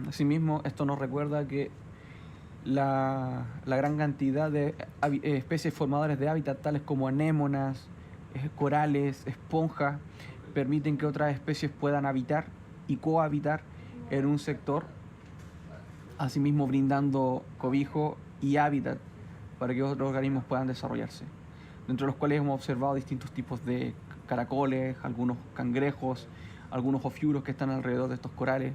Asimismo, esto nos recuerda que la gran cantidad de especies formadoras de hábitat, tales como anémonas, corales, esponjas, permiten que otras especies puedan habitar y cohabitar en un sector, asimismo brindando cobijo y hábitat para que otros organismos puedan desarrollarse, dentro de los cuales hemos observado distintos tipos de caracoles, algunos cangrejos, algunos ofiuros que están alrededor de estos corales,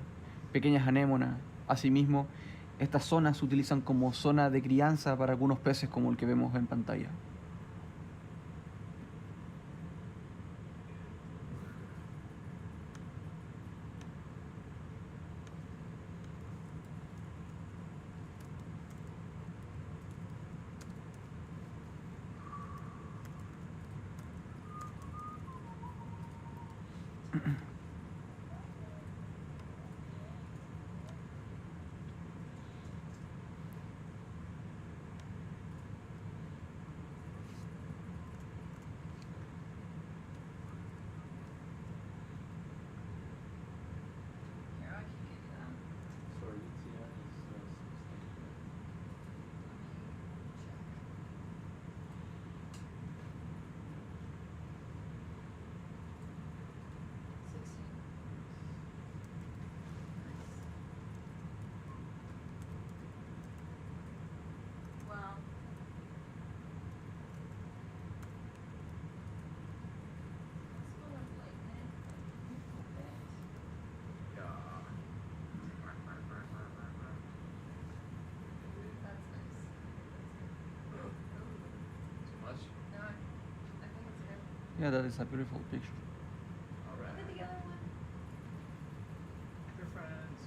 pequeñas anémonas. Asimismo, estas zonas se utilizan como zona de crianza para algunos peces como el que vemos en pantalla. Yeah, that is a beautiful picture. Look at the other one. They're friends.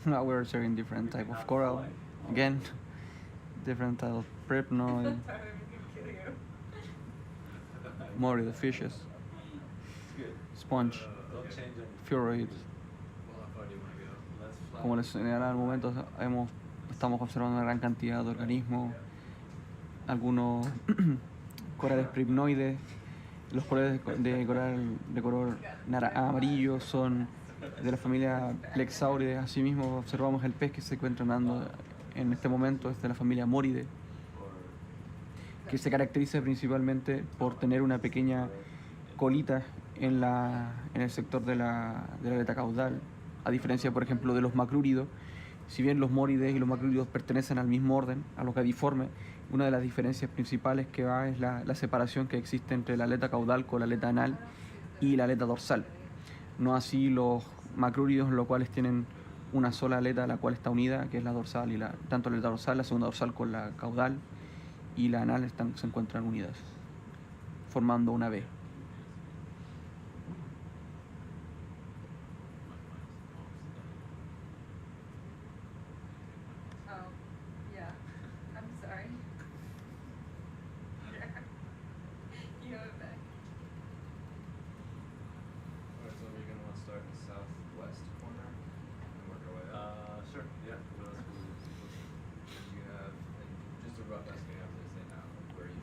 Now we're serving different type of coral. Again, different type of pripnoid, morid fishes, sponge, fluoroid. Como les señalaba al momento, estamos observando una gran cantidad de organismos, algunos corales pripnoides. Los corales de coral de color amarillo son de la familia Plexauridae. Asimismo observamos el pez que se encuentra nadando en este momento, es de la familia Moridae, que se caracteriza principalmente por tener una pequeña colita en el sector de la aleta caudal, a diferencia, por ejemplo, de los macrúridos. Si bien los mórides y los macrúridos pertenecen al mismo orden, a los gadiformes, una de las diferencias principales que va es la separación que existe entre la aleta caudal con la aleta anal y la aleta dorsal. No así los macrúridos, los cuales tienen una sola aleta, la cual está unida, que es la dorsal, y tanto la aleta dorsal, la segunda dorsal con la caudal y la anal se encuentran unidas, formando una V.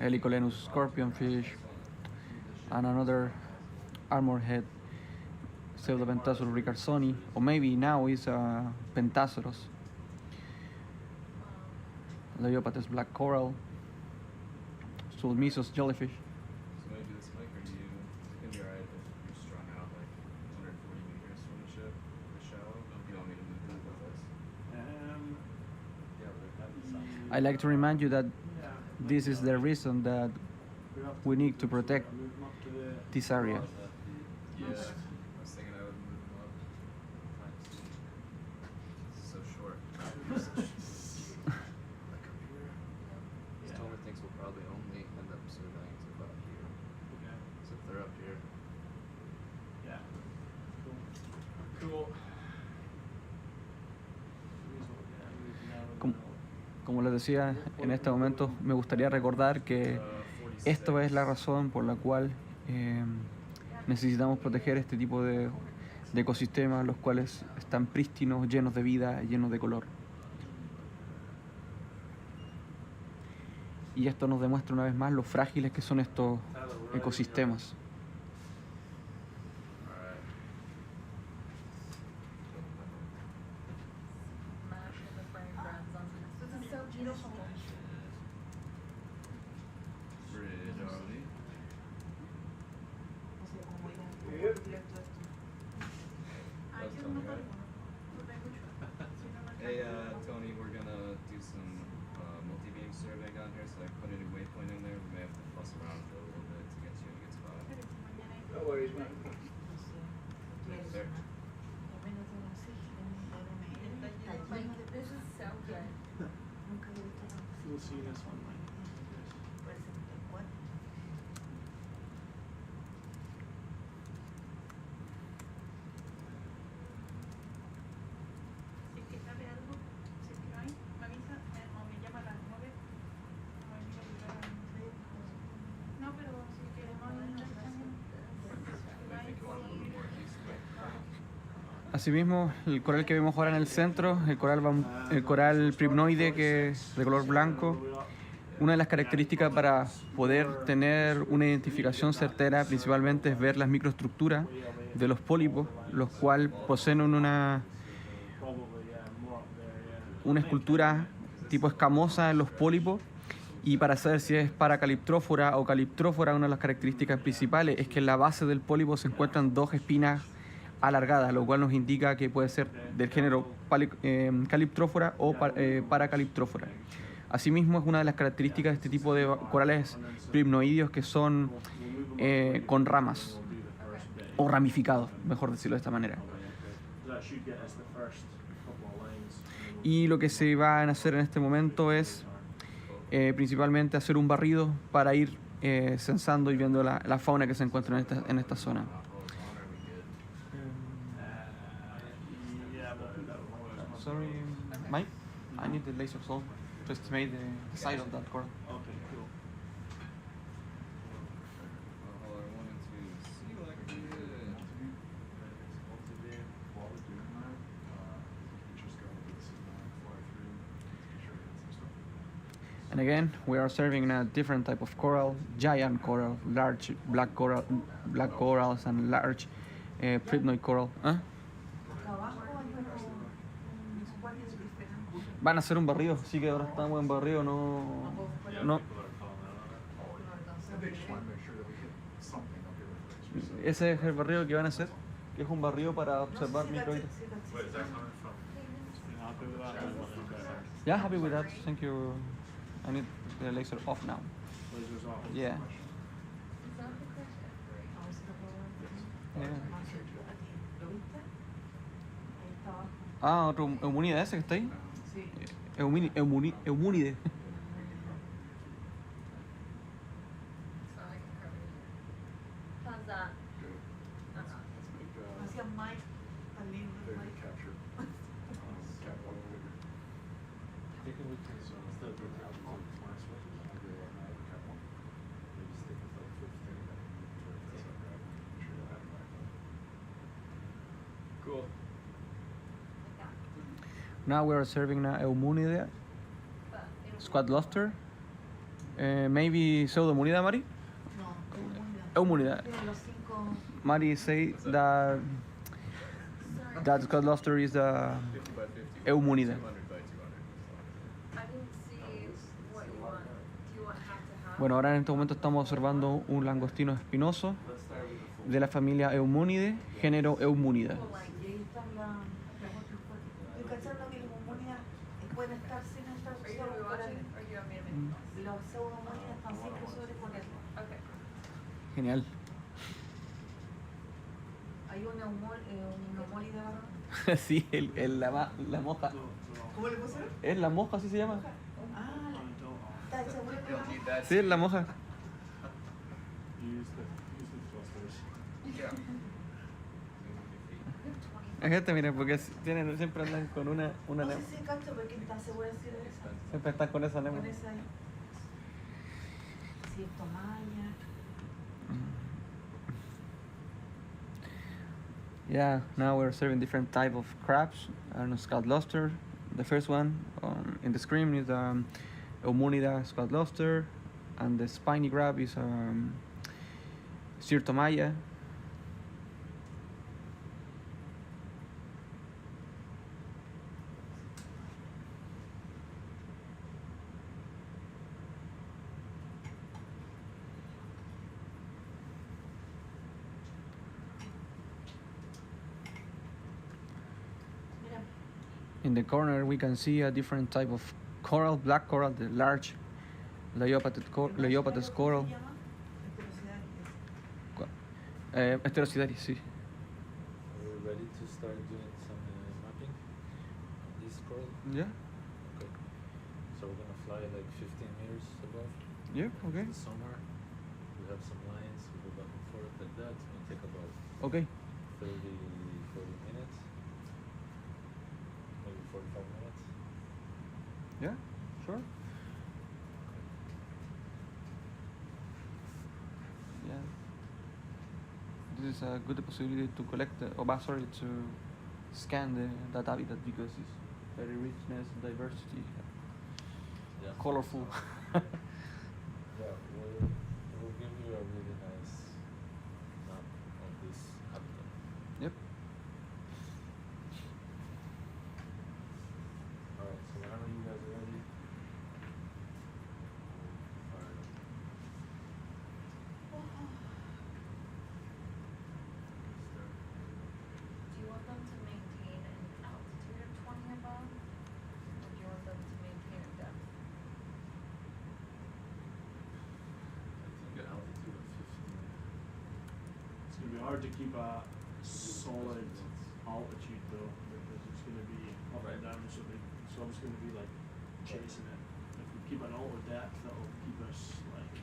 Helicolenus scorpionfish, and another armorhead Pseudopentasaurus rickarsoni, or maybe now is Pentasaurus. Leiopates black coral, Sulmisos jellyfish. So when you do this mic, it's gonna be alright if you're strung out like 140 meters from the ship, or shallow. You don't need to move that with us. I like to remind you that this is the reason that we need to protect this area. Yeah, I was thinking I would move them up. It's so short. Tomer thinks we'll probably only end up surveying to about here. Okay. So if they're up here. Yeah. Cool. Como les decía, en este momento me gustaría recordar que esto es la razón por la cual necesitamos proteger este tipo de ecosistemas, los cuales están prístinos, llenos de vida, llenos de color. Y esto nos demuestra una vez más lo frágiles que son estos ecosistemas. Hey, Tony, we're gonna do some multibeam surveying on here, so I put a new waypoint in there. We may have to fuss around for a little bit to get you in a good spot. No worries, man. There. This is so good. You'll see this one. Asimismo, el coral que vemos ahora en el centro, el coral pripnoide, que es de color blanco. Una de las características para poder tener una identificación certera principalmente es ver las microestructuras de los pólipos, los cuales poseen una escultura tipo escamosa en los pólipos. Y para saber si es paracaliptrófora o caliptrófora, una de las características principales es que en la base del pólipo se encuentran dos espinas alargadas, lo cual nos indica que puede ser del género caliptrófora o paracaliptrófora. Asimismo, es una de las características de este tipo de corales pripnoideos que son con ramas o ramificados, mejor decirlo de esta manera. Y lo que se va a hacer en este momento es principalmente hacer un barrido para ir censando y viendo la fauna que se encuentra en esta zona. So sorry, Mike. I need the laser saw to estimate the size of that coral. Okay, cool. All I wanted to see like Multibeam, while we're doing that, we just go to the seamount, fly through, make sure we get some stuff. And again, we are serving a different type of coral: giant coral, large black corals, and large pribnoid coral. ¿Ah? Acá abajo hay varios diferentes. Van a hacer un barrido, así que ahora estamos en barrido, no. They just want to make sure that we hit something up here with lasers. So Ese es el barrido que van a hacer, que es un barrido para observar microides. Where is that coming from? You're happy with that? Yeah, happy with that. Thank you. I need the laser off now. Lasers off. Yeah. Yeah. ¿Lo viste? Ahí está abajo. Ah, otro Eumunide ese que está ahí. Sí. Eumunide. How's that? good. Let's make Hacía Mike tan lindo, very Mike. capture. Catwalk figure. Thinking we can instead of doing altitude fly switch, I do on that catwalk. maybe stick with like 15. That's not right. Sure you'll have it back up. cool. Now we are serving a Eumunide, squad luster. Maybe pseudomunida, Mari? No, Eumunida. tiene los 5. Mari say that squad luster is the 50 by 50. Eumunida. 200 by 200. I didn't see what you want. Do you want half to half? Bueno, ahora en este momento estamos observando un langostino espinoso Let's start with the full. de la familia Eumunide, género Eumunida. Y ahí está la. Estoy cachando que las homónidas pueden estar sin estar Are you gonna be sobre watching corales. or do you want me to make this? Los pseudomónidas están siempre sobre corales. Okay. Genial. Hay una homólida, ¿verdad? Sí, la moja. ¿Cómo le pusieron? ¿Es la moja, así se llama? Ah, está hecha buena. Sí, es la moja. Use the thrusters. Yeah. La gente, mira, porque siempre andan con una No sé nemo. si cacho, pero ¿quién está segura si de esa? Siempre están con esa nemo. Con esa ahí. Si es tomalla. Yeah, now we're serving different type of crabs. I don't know, scout luster. The first one in the screen is Eumunida scout luster, and the spiny crab is Sirtomaya. Mira, In the corner, we can see a different type of coral, black coral, the large Leiopathes coral. ¿cómo se llama? Especialidades. Esterocidaris, sí. Are we ready to start doing some mapping on this coral? Yeah, Okay. So we're gonna fly like 15 meters above. yeah, okay. The sonar. We have some lines. We go back and forth like that. It's gonna take about Okay. 40 minutes. Maybe 45 minutes. Yeah, sure. Yeah. This is a good possibility to collect, to scan that habitat because it's very richness, diversity, Yeah. colorful. Yeah, we'll give you a really nice map of this habitat. Yep. Alright, so whenever you guys are ready, fire it up. Do you want them to maintain an altitude of 20 above? Or do you want them to maintain a depth? I think an altitude of 15. It's gonna be hard to keep a solid altitude though, because it's gonna be up Right. and down, so it's gonna be like chasing it. If we keep an auto depth, that'll keep us like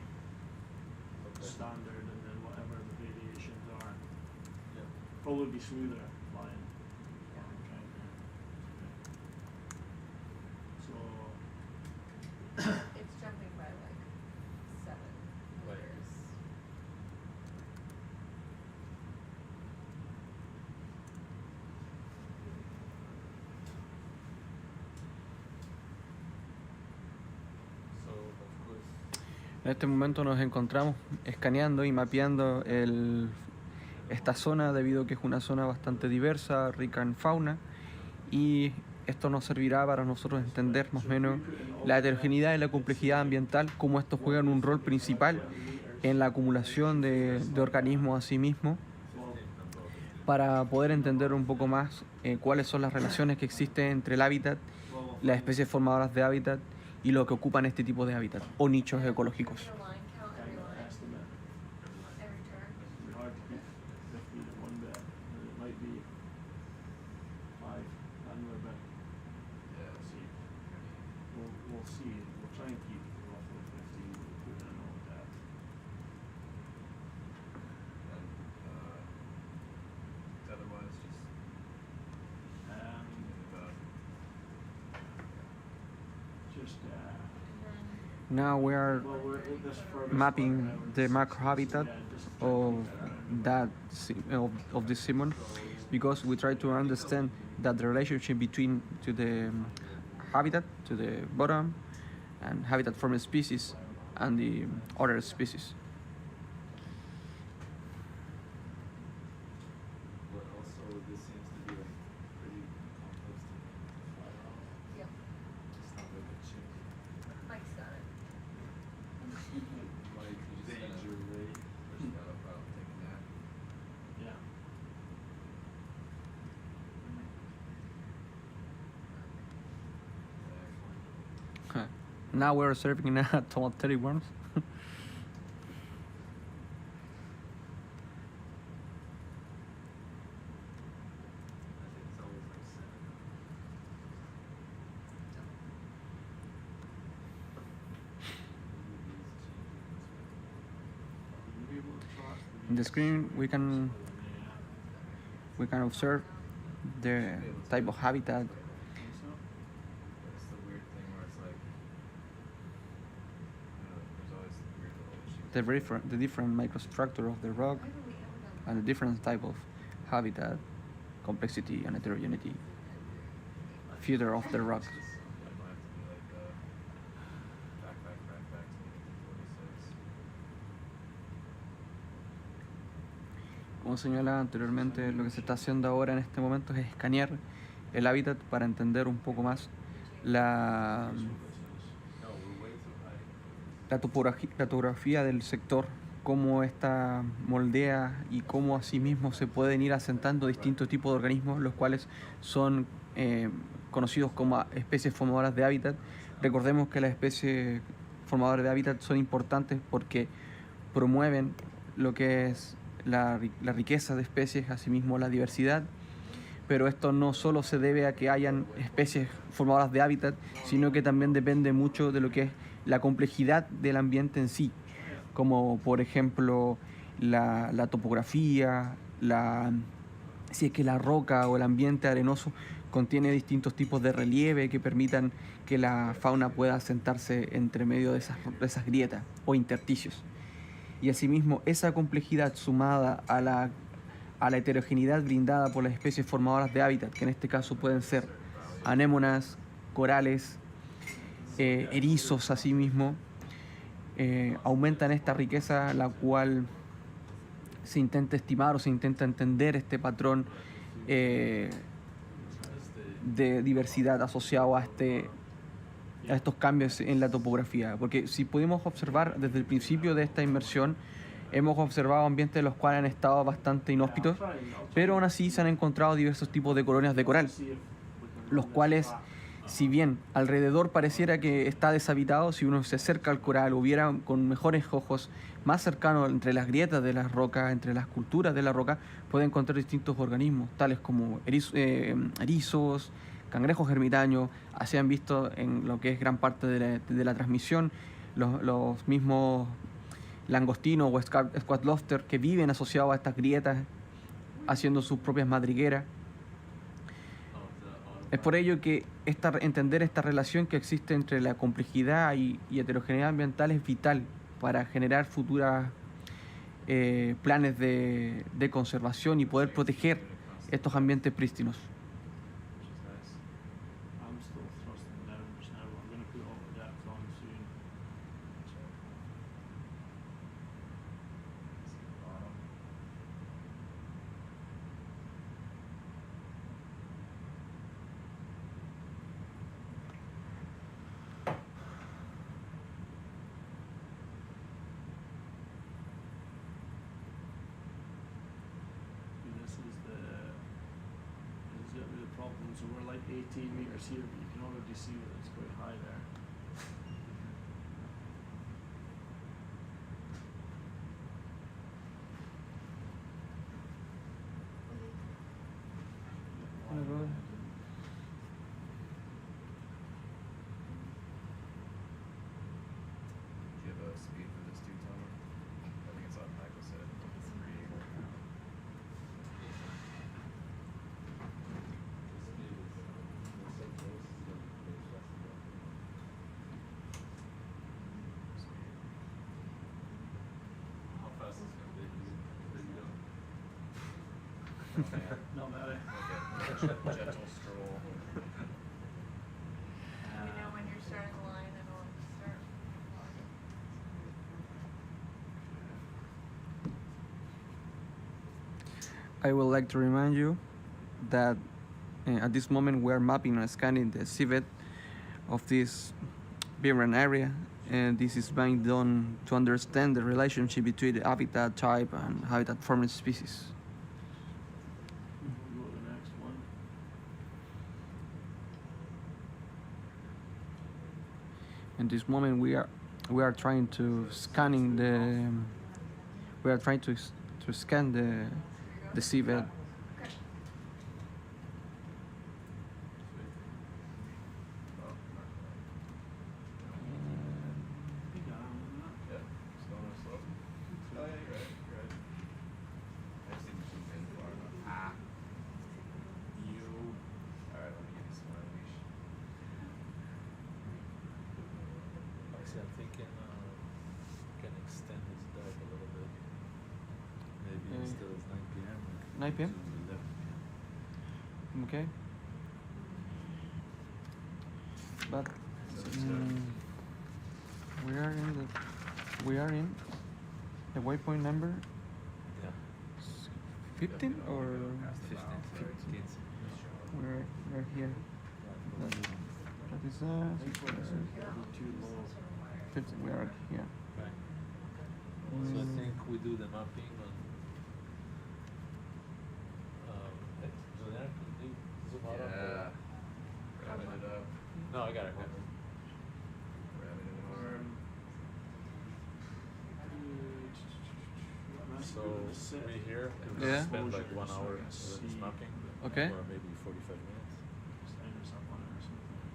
Okay. standard, and then whatever the variations are, Yeah. probably be smoother flying. Yeah. Okay. En este momento nos encontramos escaneando y mapeando esta zona debido a que es una zona bastante diversa, rica en fauna, y esto nos servirá para nosotros entender más o menos la heterogeneidad y la complejidad ambiental, cómo estos juegan un rol principal en la acumulación de organismos a sí mismos, para poder entender un poco más cuáles son las relaciones que existen entre el hábitat, las especies formadoras de hábitat y lo que ocupan este tipo de hábitat o nichos ecológicos. Kind of estimate. It'd be hard to keep 50 in one bed. It might be 5 another bed. See. We'll see. We'll try and keep roughly 15, but we'll put in a note that. Otherwise, just about Just Now we are well, this furthest mapping part, I would the macro habitat just of of this simon, because we try to understand that the relationship between to the habitat, to the bottom, and habitat from a species and the other species. But also, this seems to be like pretty complex to fly around. Yep. It's not like a chip. Mike's got it. Like, you just gotta take a nap. Yeah. Now we're serving tomato 30 worms. I think it's always like 7. In the screen we can observe the type of habitat, It's the weird thing where it's like, there's always weird little issues. the different microstructure of the rock, and the different type of habitat, complexity and heterogeneity, feature of the rock. It might have to be like back to 46. Como señalaba anteriormente, lo que se está haciendo ahora en este momento es escanear el hábitat para entender un poco más la topografía del sector, cómo esta moldea y cómo asimismo se pueden ir asentando distintos tipos de organismos, los cuales son conocidos como especies formadoras de hábitat. Recordemos que las especies formadoras de hábitat son importantes porque promueven lo que es la riqueza de especies, asimismo la diversidad, pero esto no solo se debe a que hayan especies formadoras de hábitat, sino que también depende mucho de lo que es la complejidad del ambiente en sí, como por ejemplo la topografía, si es que la roca o el ambiente arenoso contiene distintos tipos de relieve que permitan que la fauna pueda asentarse entre medio de esas grietas o intersticios. Y asimismo, esa complejidad sumada a la heterogeneidad brindada por las especies formadoras de hábitat, que en este caso pueden ser anémonas, corales, erizos asimismo, aumentan esta riqueza, la cual se intenta estimar o se intenta entender este patrón de diversidad asociado a estos cambios en la topografía, porque si pudimos observar desde el principio de esta inmersión, hemos observado ambientes en los cuales han estado bastante inhóspitos, pero aún así se han encontrado diversos tipos de colonias de coral, los cuales, si bien alrededor pareciera que está deshabitado, si uno se acerca al coral, hubiera con mejores ojos más cercanos entre las grietas de las rocas, entre las culturas de la roca, puede encontrar distintos organismos, tales como erizos, cangrejos ermitaños. Así han visto en lo que es gran parte de la transmisión, los mismos langostinos o squat lobster que viven asociados a estas grietas, haciendo sus propias madrigueras. Es por ello que entender esta relación que existe entre la complejidad y heterogeneidad ambiental es vital para generar futuras planes de conservación y poder proteger estos ambientes prístinos. I'm still thrusting down just now. I'm going to put all the depth on soon. meters here, but you can already see that it's quite high there. Do you have a speed for this two tower? I think it's on Michael said 3 right now. How fast is it going to be? Not bad. Okay. Gentle stroll. Let me know when you're starting the line and I'll start. I would like to remind you that at this moment we are mapping and scanning the seabed of this Biran area, and this is being done to understand the relationship between the habitat type and habitat forming species. We'll go to the next one. In this moment we are trying to scanning the to scan the seabed. Yeah. Just going on slow. Oh yeah, you're right. You're right. I just think the zoom in far enough. Ah. You. Alright, let me get you some more leash. Actually, I'm thinking can extend this dive a little bit. Maybe instead of 9 p.m. 9 p.m. to 11 p.m. Okay. But we are in the waypoint number Yeah. 15 or 15. we're here. That is Too low. 15. We are here. Right. So I think we do the mapping on. Hey, Juliana, can you zoom out? Yeah. Wrapping it up. No, I got it. Wrapping it arm. So we here and Yeah. spend like 1 hour with this mapping. Okay. Or maybe 45 minutes.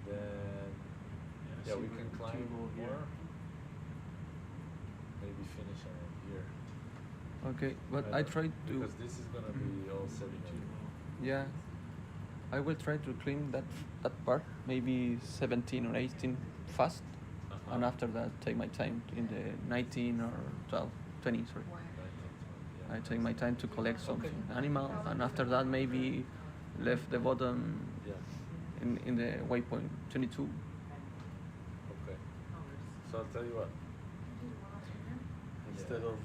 Then yeah, we can climb more. Maybe finish around here. Okay, but I tried to. Because this is gonna be all 72. Yeah, I will try to clean that part, maybe 17 or 18 fast, and after that take my time in the 19 or 12, 20, sorry. I take my time to collect some animal, and after that maybe left the bottom in the waypoint 22. Okay. So I'll tell you what. Instead of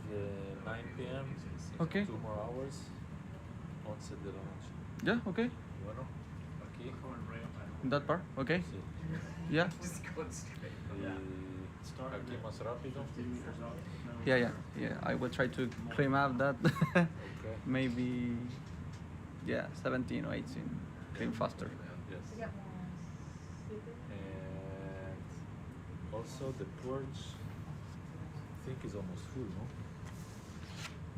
9 p.m., Okay. 2 more hours, 11 de la noche. Yeah, okay. Bueno, aquí. In that part, okay. Sí. Yeah. Y aquí más rápido. Yeah. I will try to clean up that. Maybe, 17 or 18. Clean faster. Yes. And also the porch, I think is almost full, no?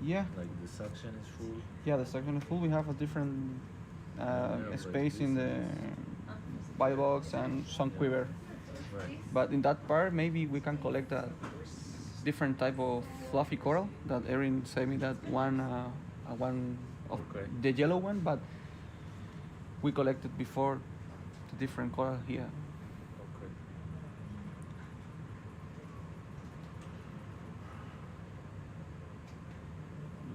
Yeah. Like the suction is full. Yeah, the second full we have a different space in the buy box and some quiver. Right. But in that part, maybe we can collect a different type of fluffy coral that Erin sent me that one of the yellow one, but we collected before the different coral here. Okay.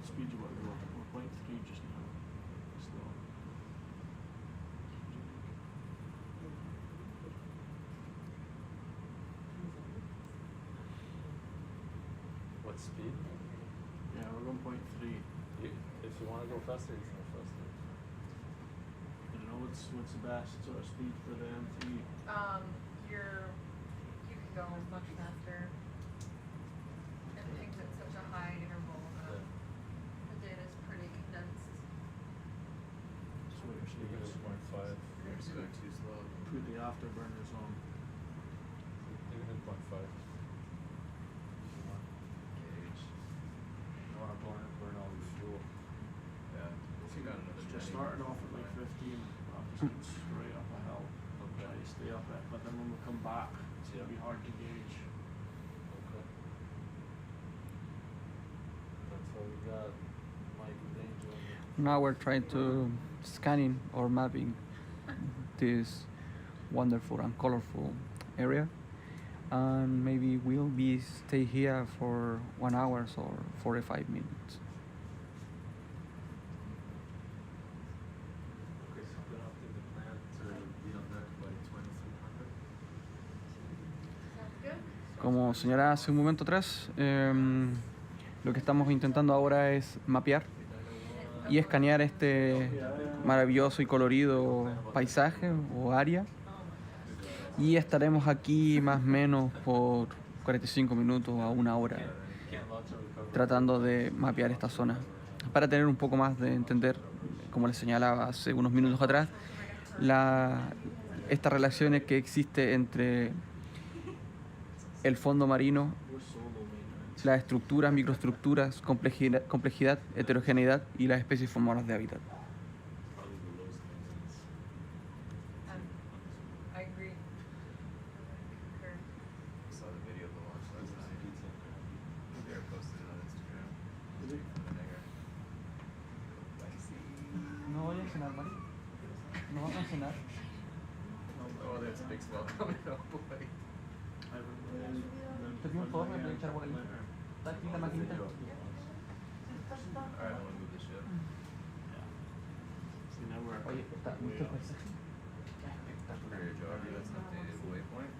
The speed you want to go, 1.3 just now. Slow. What speed? Yeah, we're 1.3. If you want to go faster, you can go faster. I don't know what's the best sort of speed for the M3. You can go much faster. Everything's at such a high interval that the data's pretty condensed. So what you're You can saying go is 0.5. You're just going too slow. it's right up a hill. You stay up it, but then when we come back, it's gonna be hard to gauge. Okay. That's what we got. Mike Danger. Now we're trying to scanning or mapping this wonderful and colorful area, and maybe we'll be stay here for 1 hour or 45 minutes. Okay, so I'm gonna update the plan to be on deck by 2300. Sounds good. Como señalaba hace un momento atrás, lo que estamos intentando ahora es mapear y escanear este maravilloso y colorido paisaje o área, y estaremos aquí más o menos por 45 minutos a 1 hora tratando de mapear esta zona para tener un poco más de entender, como les señalaba hace unos minutos atrás, estas relaciones que existe entre el fondo marino, las estructuras, microestructuras, complejidad, heterogeneidad y las especies formadoras de hábitat. I agree. I saw the video of the launch last night. They're posted on Instagram. Is it? The nigger. No voy a cenar, Mari. No vamos a cenar. Oh, that's a big smell coming up. Boy. Te pido un favor, me puedes echar por ahí. Está aquí la maquinita. Alright, I'm gonna move the ship. See, now we're Oye, está way mucho up. paisaje. Rear geography, that's an updated waypoint.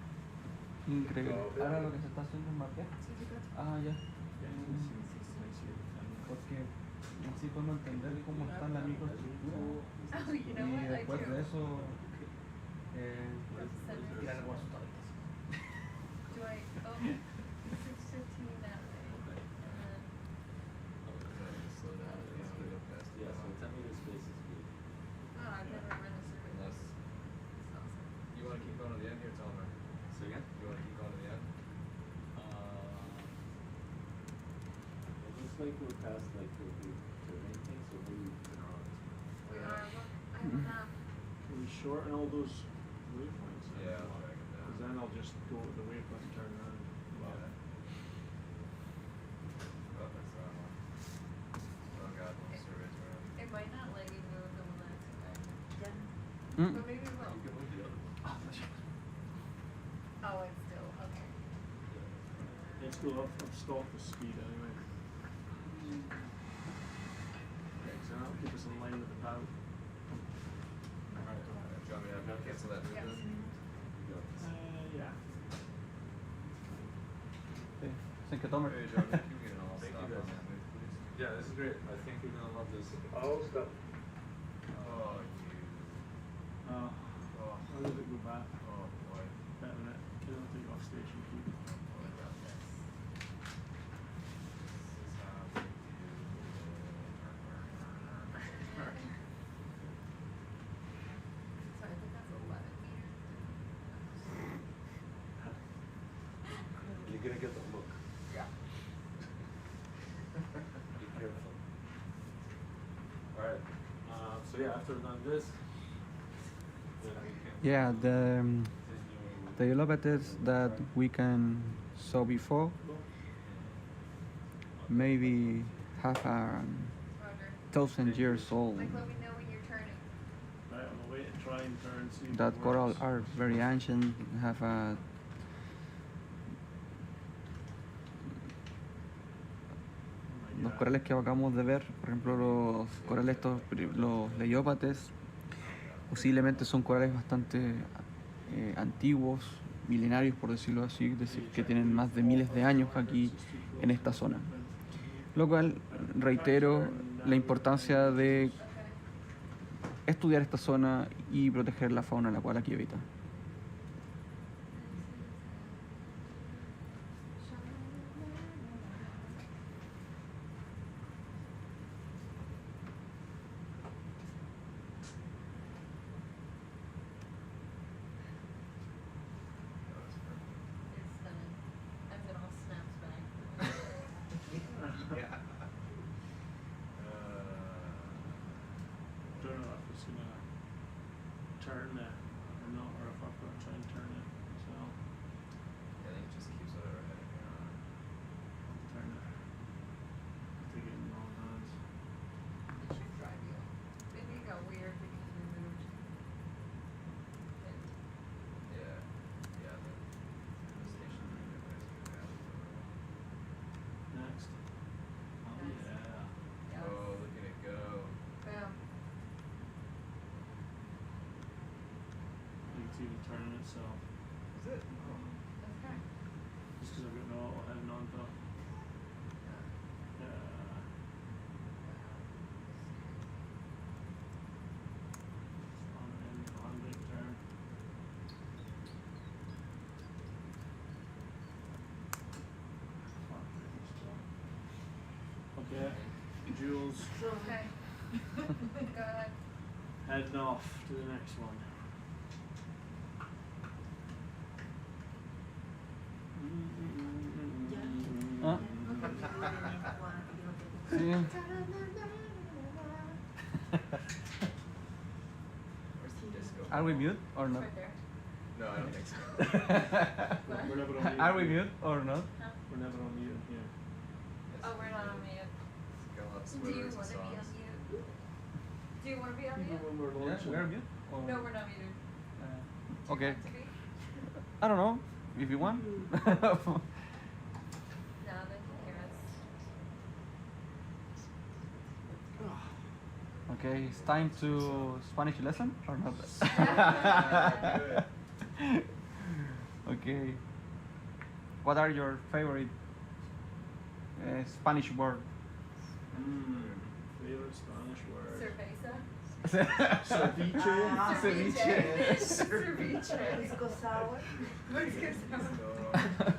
Increíble. Ahora lo que se está haciendo es mapear. Ah, ya. Porque así podemos entender cómo está la microestructura. Oh, you know Y what? I después do. de eso, tirar el bolso todo. Do I? Oh, 6:15 that way. And Slow down, you don't wanna go fast. Yeah, so 10 meter space is good. then, oh, I've never run this river. Unless It's awesome. you wanna keep going to the end here, Tomer. Say again? You wanna keep going to the end? It looks like we're past like the big terrain thing, so maybe we can We are. Look, I have a map. Can we shorten all those waypoints? Yeah, I'll drag it down. Because then I'll just go to the waypoint and turn around. Well, Yeah. Oh, that's the wrong one. Oh god, no surveys around. It might not let you move the one that's again. Mm. But maybe it will. You can move the other. Oh, it's still okay. let's go up from stop the speed anyway. Okay, so that'll keep us in line with the bow. Alright, do you want me to cancel that move Yes. then? Yeah. Thank you, Tomer. Hey, John, can you get an all Thank stop you, on guys. that move, please? Yeah, this is great. I think you're gonna love this. Oh, stop. Oh, you. Oh, Oh, why does it go back? oh boy. Better than it. It'll take off station key. Oh boy. This is how we do So I think that's 11 meters. You're gonna get the look. Yeah. Be careful. Alright. So yeah, after we've done this, then we can Yeah, the continue. elevators that we can saw before maybe have a Roger. 1,000 years old. Like, let me know when you're turning. Right, on the way to try and turn, see if That it coral works. are very ancient, have a Oh my los God. corales que acabamos de ver, por ejemplo los corales estos, los leiópates, posiblemente son corales bastante antiguos, milenarios por decirlo así, es decir, que tienen más de miles de años aquí en esta zona. Lo cual reitero la importancia de estudiar esta zona y proteger la fauna la cual aquí habita. It's stunning. I've been all snaps back. Yeah. Don't know if it's gonna Jules. Okay. Go ahead. Heading off to the next one. ¿Ah? Sí. Where's the disco? Are we mute or not? Right there. No, I don't think so. We're never on mute. Are we mute or not? Huh? We're never on mute here. Oh, we're not on mute. Got a lot of Do you sweaters want and to be on songs. mute? Do you want to be on Even mute? when we're Yeah, launching. we are mute. Or... No, we're not muted. Okay. To be? I don't know if you want. No, they can hear us. Okay, it's time to Spanish lesson or not? Okay. What are your favorite Spanish word? Favorite Spanish word. Cerveza? Ceviche. Ceviche. Ceviche. Pisco sour. Whiskey sour.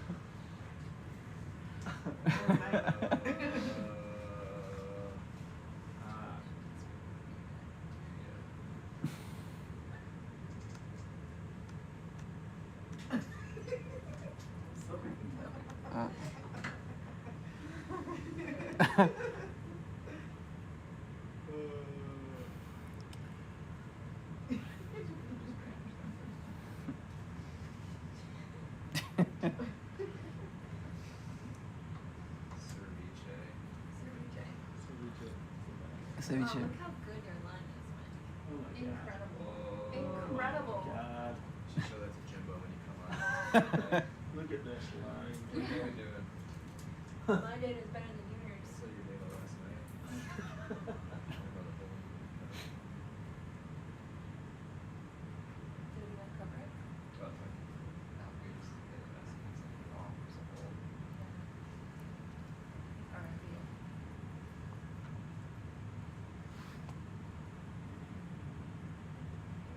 Ceviche. Oh, look how good your line is, Mike. Oh my Incredible. Oh Incredible. God. Should show that to Jimbo when you come on. Look at this line. What are you doing? My data is better than yours. So your data last night. Did we uncover it? Oh, fine. We just did a mess. It's like wrong or something. R.I.P.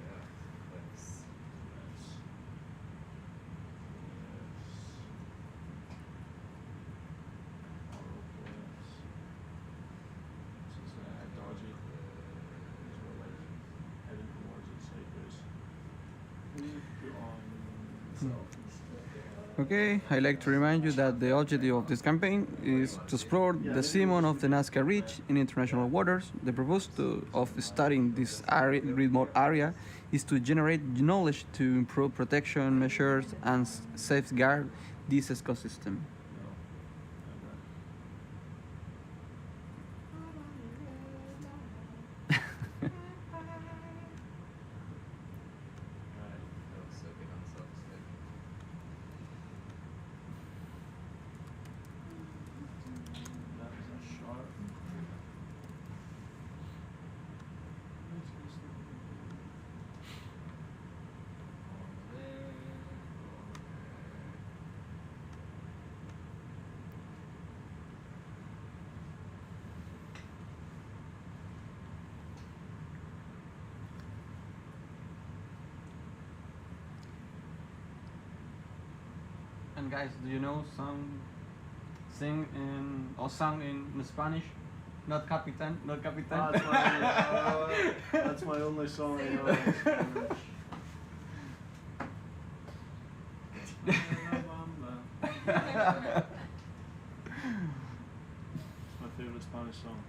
Yeah. Thanks. Dodgy. These were like heading towards it sideways. Put on itself instead. Okay, I'd like to remind you that the objective of this campaign is to explore the seamount of the Nazca Ridge in international waters. The purpose of studying this remote area is to generate knowledge to improve protection measures and safeguard this ecosystem. That was so good on self-stick. That was a sharp. And guys, do you know some sing in or song in Spanish? Not Capitan, not Capitan. That's my only song I know in Spanish. It's my favorite Spanish song.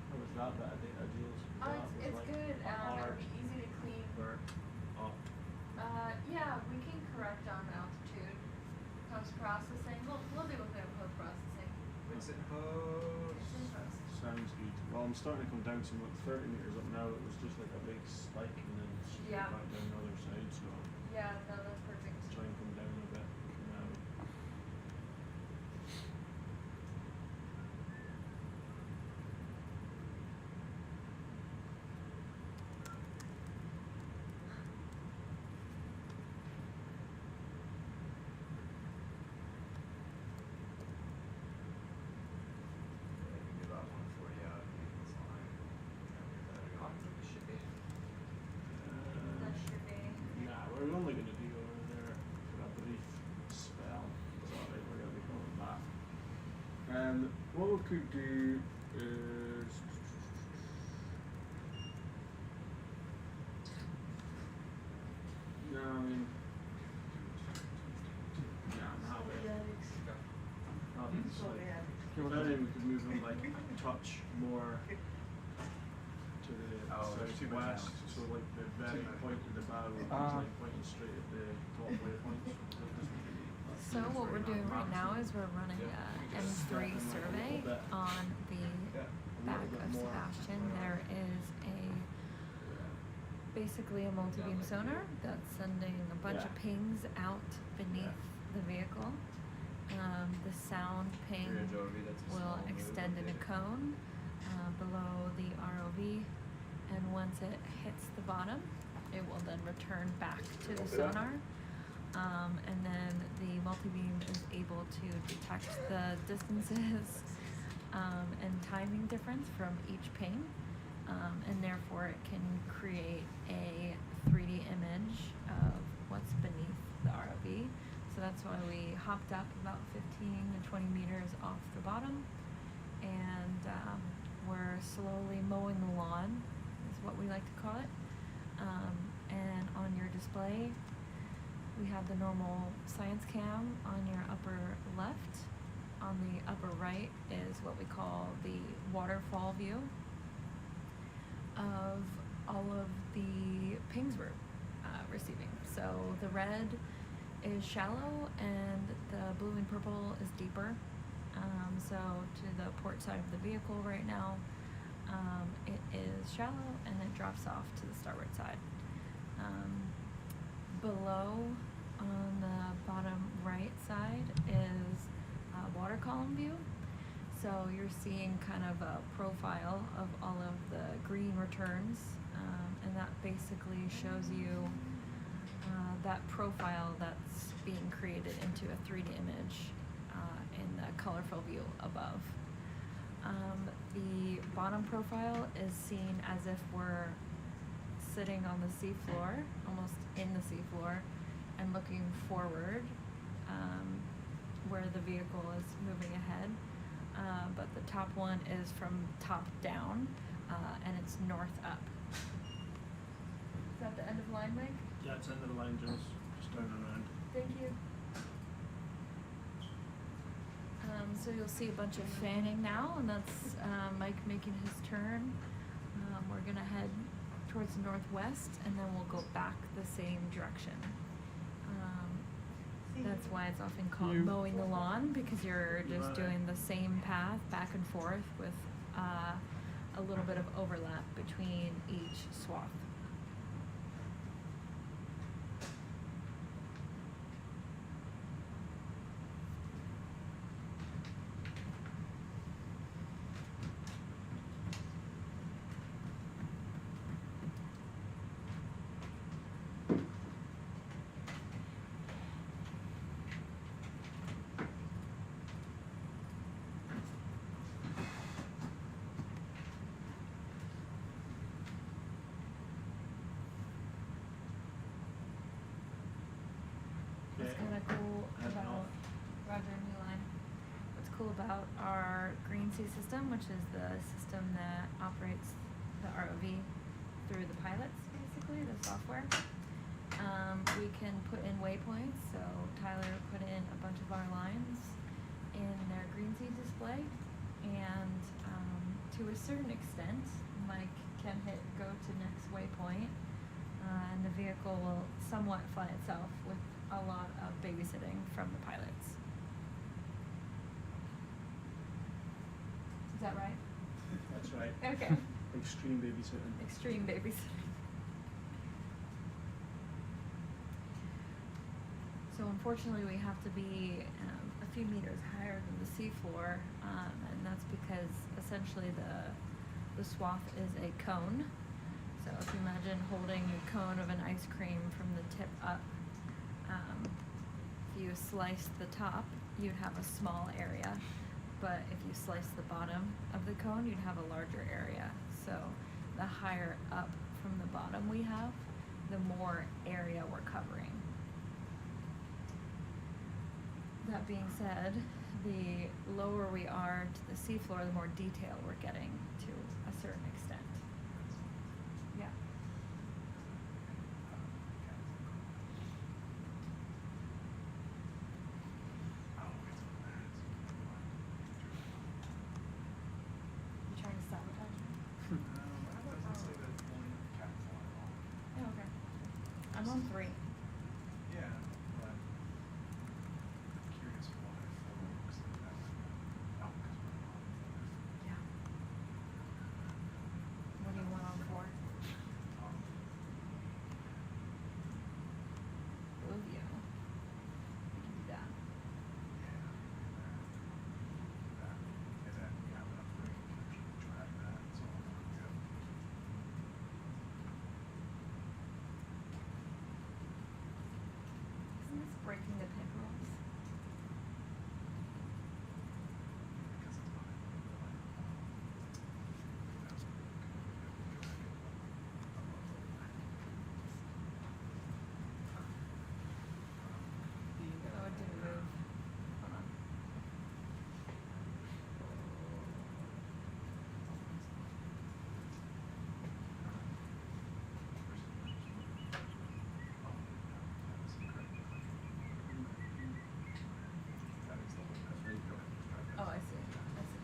How was that bad? Jules? Oh, it's good. It'll be easy to clean. Yeah, we can correct on altitude. Post-processing. We'll do a bit of post-processing. What's it It's post? in post. Sounds good. Well, I'm starting to come down some like 30 meters up now. It was just like a big spike and then it's just Yeah. back down the other side. So Yeah, no, that's perfect. let's try and come down a bit now. Yeah, you can do about 140 out in this line. How long it should be? That should be. Nah, we're only gonna be over there could do is no, I mean, yeah, I'm happy. Then we could move them like a touch more to the there's too much southwest, now. so like the very point of the bow is like pointing straight at the top waypoint. So what we're doing right now is we're running a M3 survey on the back of Sebastian. There is basically a multibeam sonar that's sending a bunch of pings out beneath the vehicle. The sound ping will extend in a cone below the ROV, and once it hits the bottom, it will then return back to the sonar. And then the multibeam is able to detect the distances and timing difference from each ping, and therefore it can create a 3D image of what's beneath the ROV. So that's why we hopped up about 15 to 20 meters off the bottom, and we're slowly mowing the lawn, is what we like to call it. And on your display, we have the normal science cam on your upper left. On the upper right is what we call the waterfall view of all of the pings we're receiving. So the red is shallow and the blue and purple is deeper. So to the port side of the vehicle right now, it is shallow and it drops off to the starboard side. Below on the bottom right side is a water column view. So you're seeing kind of a profile of all of the green returns, and that basically shows you that profile that's being created into a 3D image in the colorful view above. The bottom profile is seen as if we're sitting on the seafloor, almost in the seafloor, and looking forward where the vehicle is moving ahead. But the top one is from top down, and it's north up. Is that the end of line, Mike? Yeah, it's end of the line, just turn around. Thank you. So you'll see a bunch of fanning now, and that's Mike making his turn. We're gonna head towards the northwest, and then we'll go back the same direction. That's why it's often called mowing the lawn, because you're just doing the same path back and forth with a little bit of overlap between each swath. What's kind of cool about Roger New Line? What's cool about our Green Sea system, which is the system that operates the ROV through the pilots, basically the software. We can put in waypoints. So Tyler put in a bunch of our lines in their Green Sea display, and to a certain extent, Mike can hit go to next waypoint, and the vehicle will somewhat fly itself with a lot of babysitting from the pilots. Is that right? That's right. Okay. Extreme babysitting. Extreme babysitting. So unfortunately we have to be a few meters higher than the seafloor, and that's because essentially the swath is a cone. So if you imagine holding a cone of an ice cream from the tip up, if you slice the top, you'd have a small area, but if you slice the bottom of the cone, you'd have a larger area. So the higher up from the bottom we have, the more area we're covering. That being said, the lower we are to the seafloor, the more detail we're getting to a certain extent. Yeah. You trying to sabotage me? Oh, okay. I'm on 3. Yeah, but I'm curious why folks like that. Oh, because we're on. Yeah. What do you want on 4? Blue view. We can do that. And then you have enough range to actually track that, so I'm good. Isn't this breaking the pin rules? Because it's not Oh, it didn't move. Hold on. Oh, I see. I see.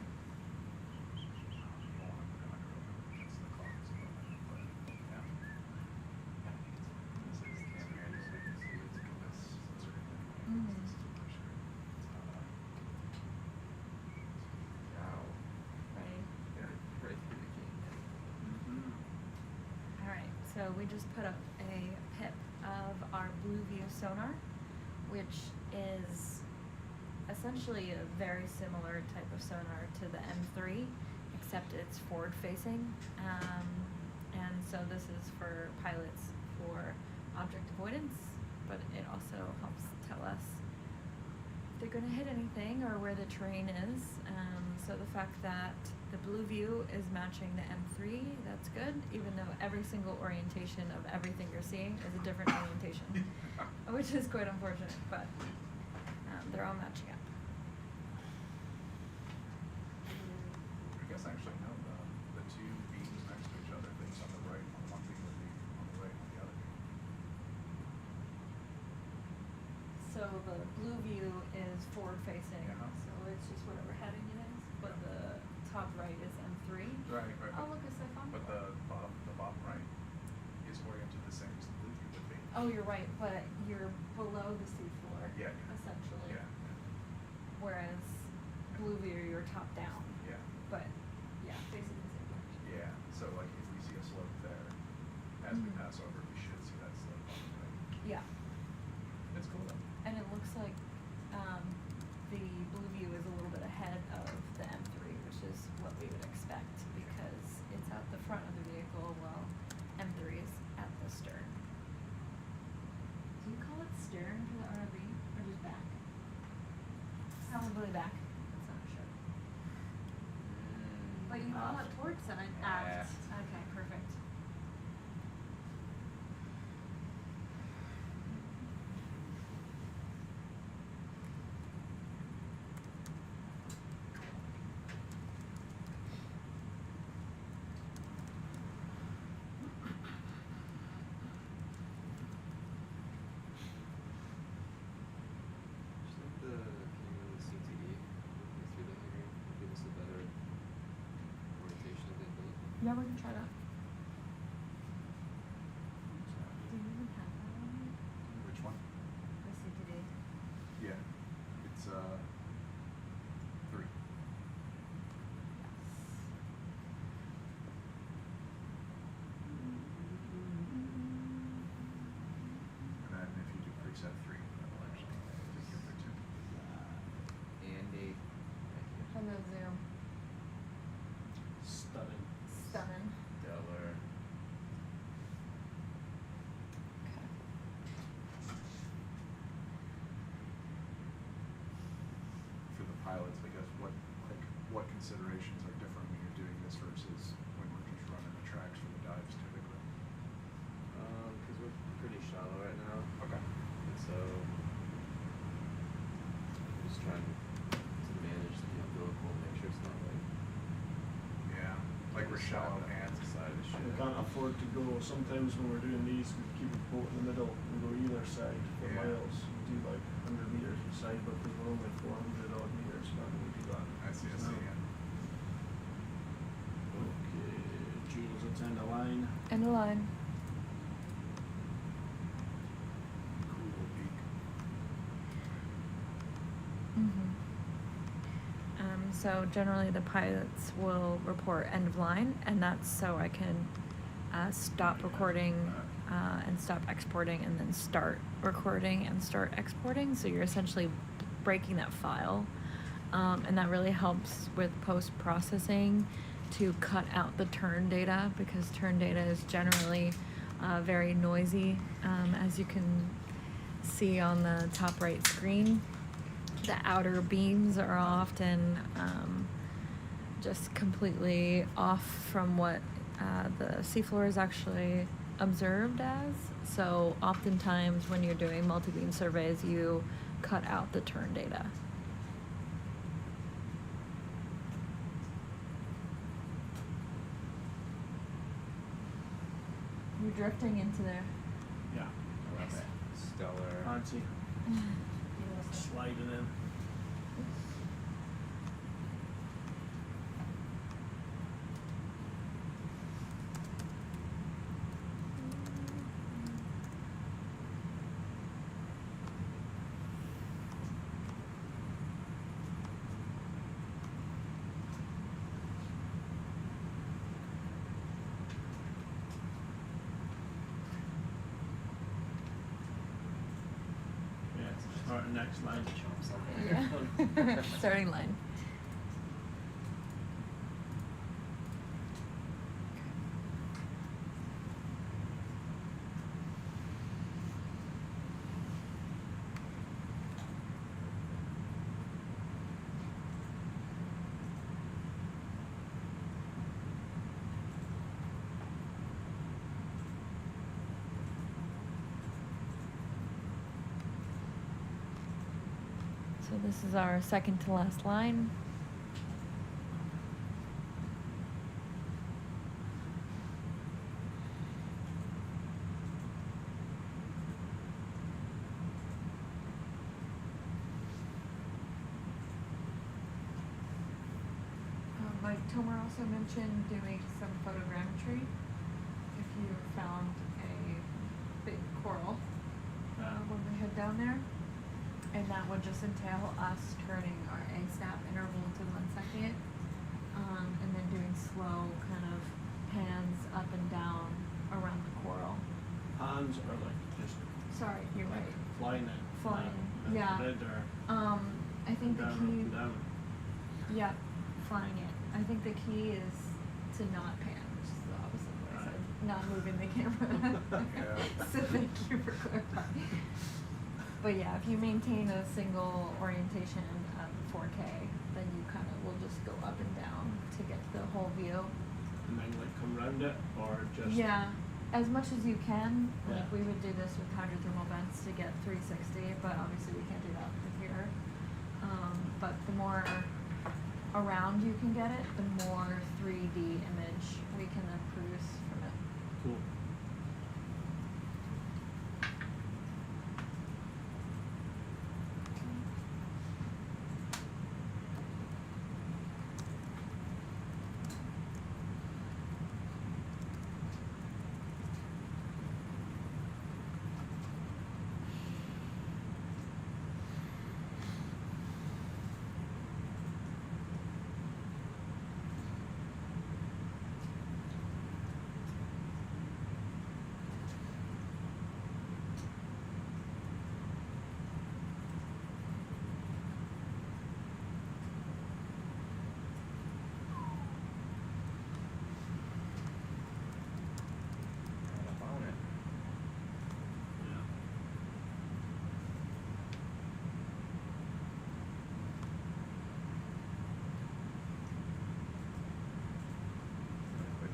Ready? Alright, so we just put up a pip of our blue view sonar, which is essentially a very similar type of sonar to the M3, except it's forward facing. And so this is for pilots for object avoidance, but it also helps tell us if they're going to hit anything or where the terrain is. So the fact that the blue view is matching the M3, that's good, even though every single orientation of everything you're seeing is a different orientation, which is quite unfortunate, but they're all matching up. I guess actually no, the two beams next to each other, things on the right, on one beam would be on the right, on the other beam. So the blue view is forward facing, so it's just whatever heading it is, but the top right is M3. Right. Oh, look, it's like on. But the bottom right is oriented the same as the blue view would be. Oh, you're right, but you're below the seafloor, Yeah. essentially. Yeah. Whereas blue view, you're top down. Yeah. But yeah, facing the same direction. Yeah, so like if we see a slope there, as we pass over, we should see that slope on the right. Yeah. It's cool though. And it looks like the blue view is a little bit ahead of the M3, which is what we would expect because it's at the front of the vehicle while M3 is at the stern. Do you call it stern for the ROV or just back? Probably back. That's not sure. But you call it port side aft. Okay, perfect. Yeah, we can try that. Do you even have that one? Which one? The CTD. Yeah, it's 3. And then if you do preset 3, that'll actually just give it 2. Andy. From the Zoom. Stunning. Stunning. Delaware. Okay. For the pilots, I guess what considerations are different when you're doing this versus when we're just running the tracks for the dives typically? Because we're pretty shallow right now. Okay. And so we're just trying to shallow hands aside the ship. We can't afford to go. Sometimes when we're doing these, we keep a boat in the middle and go either side for Yeah. miles. We do like 100 meters each side, but because we're only 400 odd meters, why don't we do that? I see, No. yeah. Okay, Jules, it's end of line. End of line. Cool peak. So generally the pilots will report end of line, and that's so I can stop recording and stop exporting, and then start recording and start exporting. So you're essentially breaking that file, and that really helps with post-processing to cut out the turn data, because turn data is generally very noisy, as you can see on the top right screen. The outer beams are often just completely off from what the seafloor is actually observed as. So oftentimes when you're doing multi-beam surveys, you cut out the turn data. You're drifting into there. Yeah. I love it. Stellar. Fancy. Sliding in. Yeah, start the next line. Yeah. Starting line. So this is our second to last line. Like Tomer also mentioned doing some photogrammetry. If you found a big coral when we head down there. And that would just entail us turning our A-snap interval to 1 second, and then doing slow kind of pans up and down around the coral. Hands are like just. Sorry, you're like right. Flying it. Flying, not yeah. Red or I think the down, key. up and down. Yeah, flying it. I think the key is to not pan, which is the opposite of what I said. Not moving the camera. So thank you for clarifying. But yeah, if you maintain a single orientation at 4K, then you kind of will just go up and down to get the whole view. And then like come around it, or just. Yeah, as much as you can. Yeah. Like we would do this with hydrothermal vents to get 360, but obviously we can't do that with here. But the more around you can get it, the more 3D image we can then produce from it. Cool.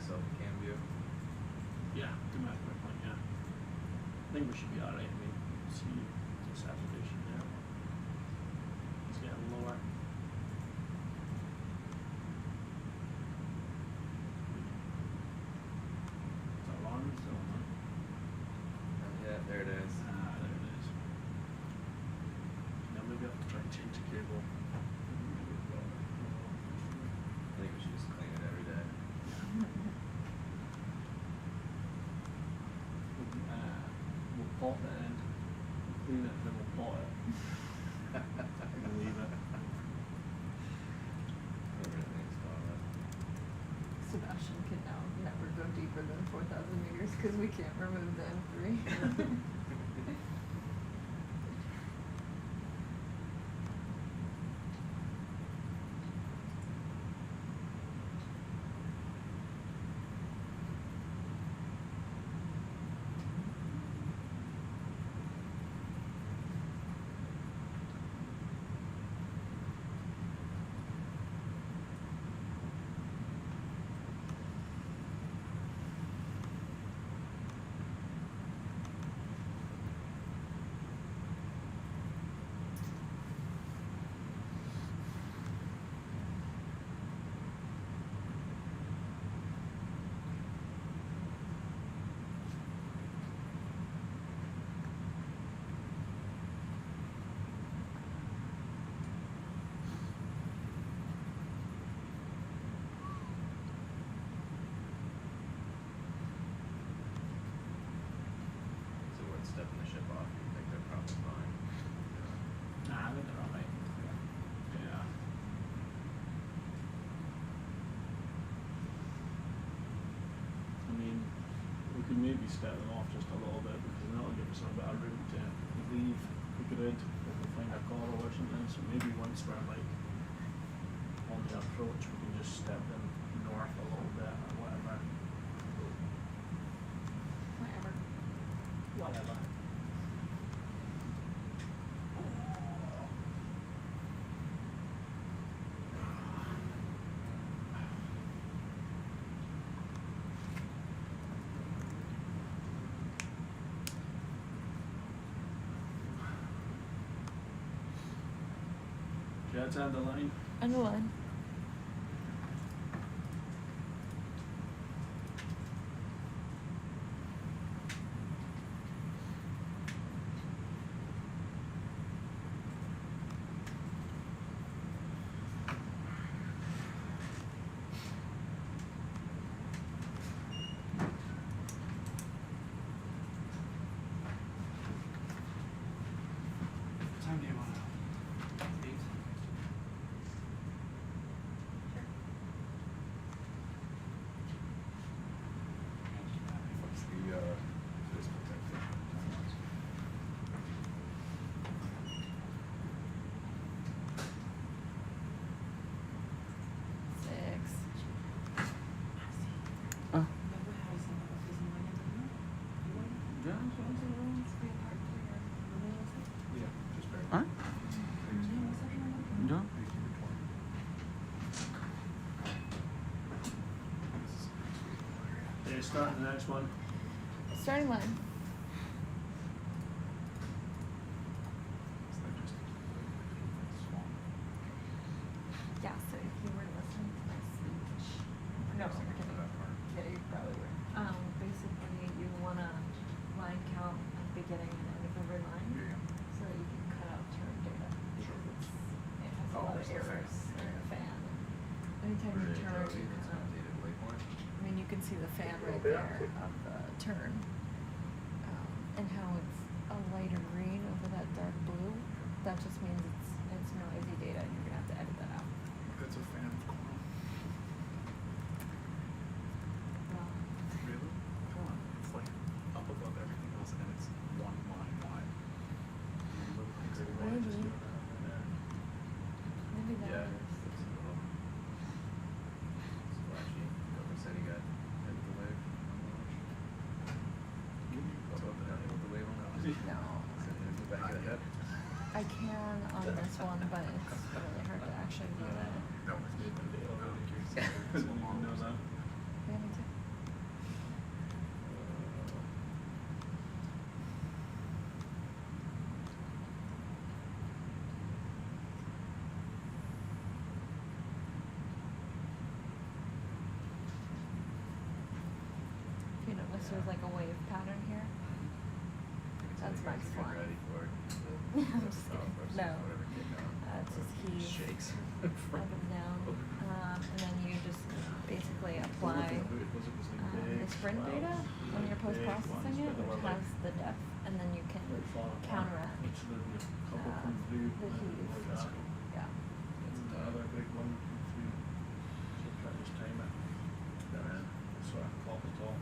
Self-cam view. Yeah, do my quick one, yeah. I think we should be alright. I mean, see this application there. It's getting lower. years because we can't remove the M3. So what's stepping the ship off? You think they're probably fine? Nah, I think they're alright. Yeah. I mean, we could maybe step them off just a little bit because that'll give us a better route to leave if we could, if we find a coral or something. So maybe once we're like on the approach, we can just step them north a little bit or whatever. Whatever. That's on the line. Underline. What time do you want out? 8? What's the this protected timelines? Six. Ah. Yeah, just barely. Huh? Yeah. Yeah, starting the next one. Starting line. Yeah, so if you were listening to my speech, no, I'm kidding. Yeah, you probably were. Basically, you want to line count at the beginning and end of every line, so that you can cut out turn data because it has a lot of errors in the fan. Anytime you turn, you kind of, I mean, you can see the fan right there of the turn, and how it's a lighter green over that dark blue. That just means it's noisy data, and you're gonna have to edit that out. That's a fan of coral. Well, Really? Come on. It's like up above everything else and it's one line wide. maybe. Maybe that Yeah. is. It's a little splashy. Whoever said he got hit with the wave on the launch. Above the wave on the launch. No. Said hit the back of the head. I can on this one, but it's really hard to actually view it. No, it's made by the I didn't even know that. Yeah, me too. If you notice there's like a wave pattern here. That's Mike's Get flying. ready for it. I'm just kidding. No. Whatever came out. It's just heave Shakes. up and down. And then you just basically apply the sprint data when you're post-processing it, which has the depth, and then you can counteract the heave. Yeah. Another big one come through. So try to just time it. So I can clock it all.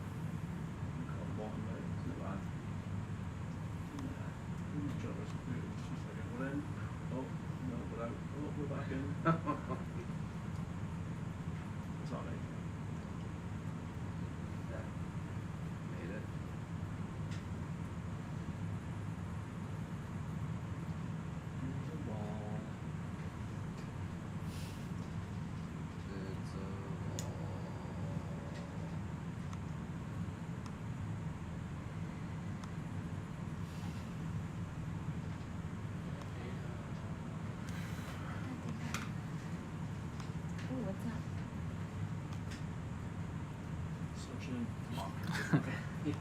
Searching.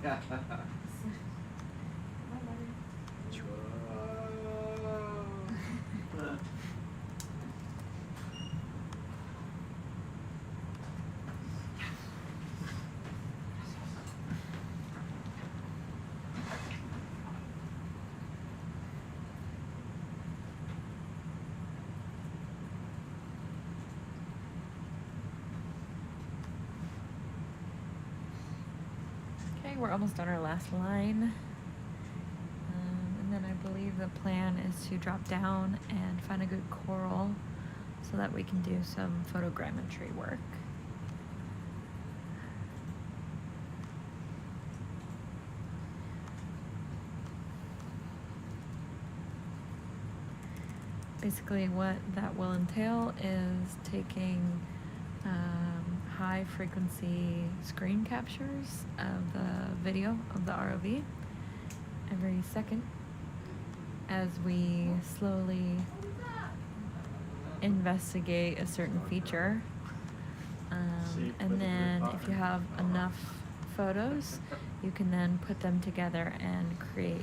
Yeah. Okay, we're almost on our last line. And then I believe the plan is to drop down and find a good coral so that we can do some photogrammetry work. Basically what that will entail is taking high frequency screen captures of the video of the ROV every second as we slowly investigate a certain feature. And then if you have enough photos, you can then put them together and create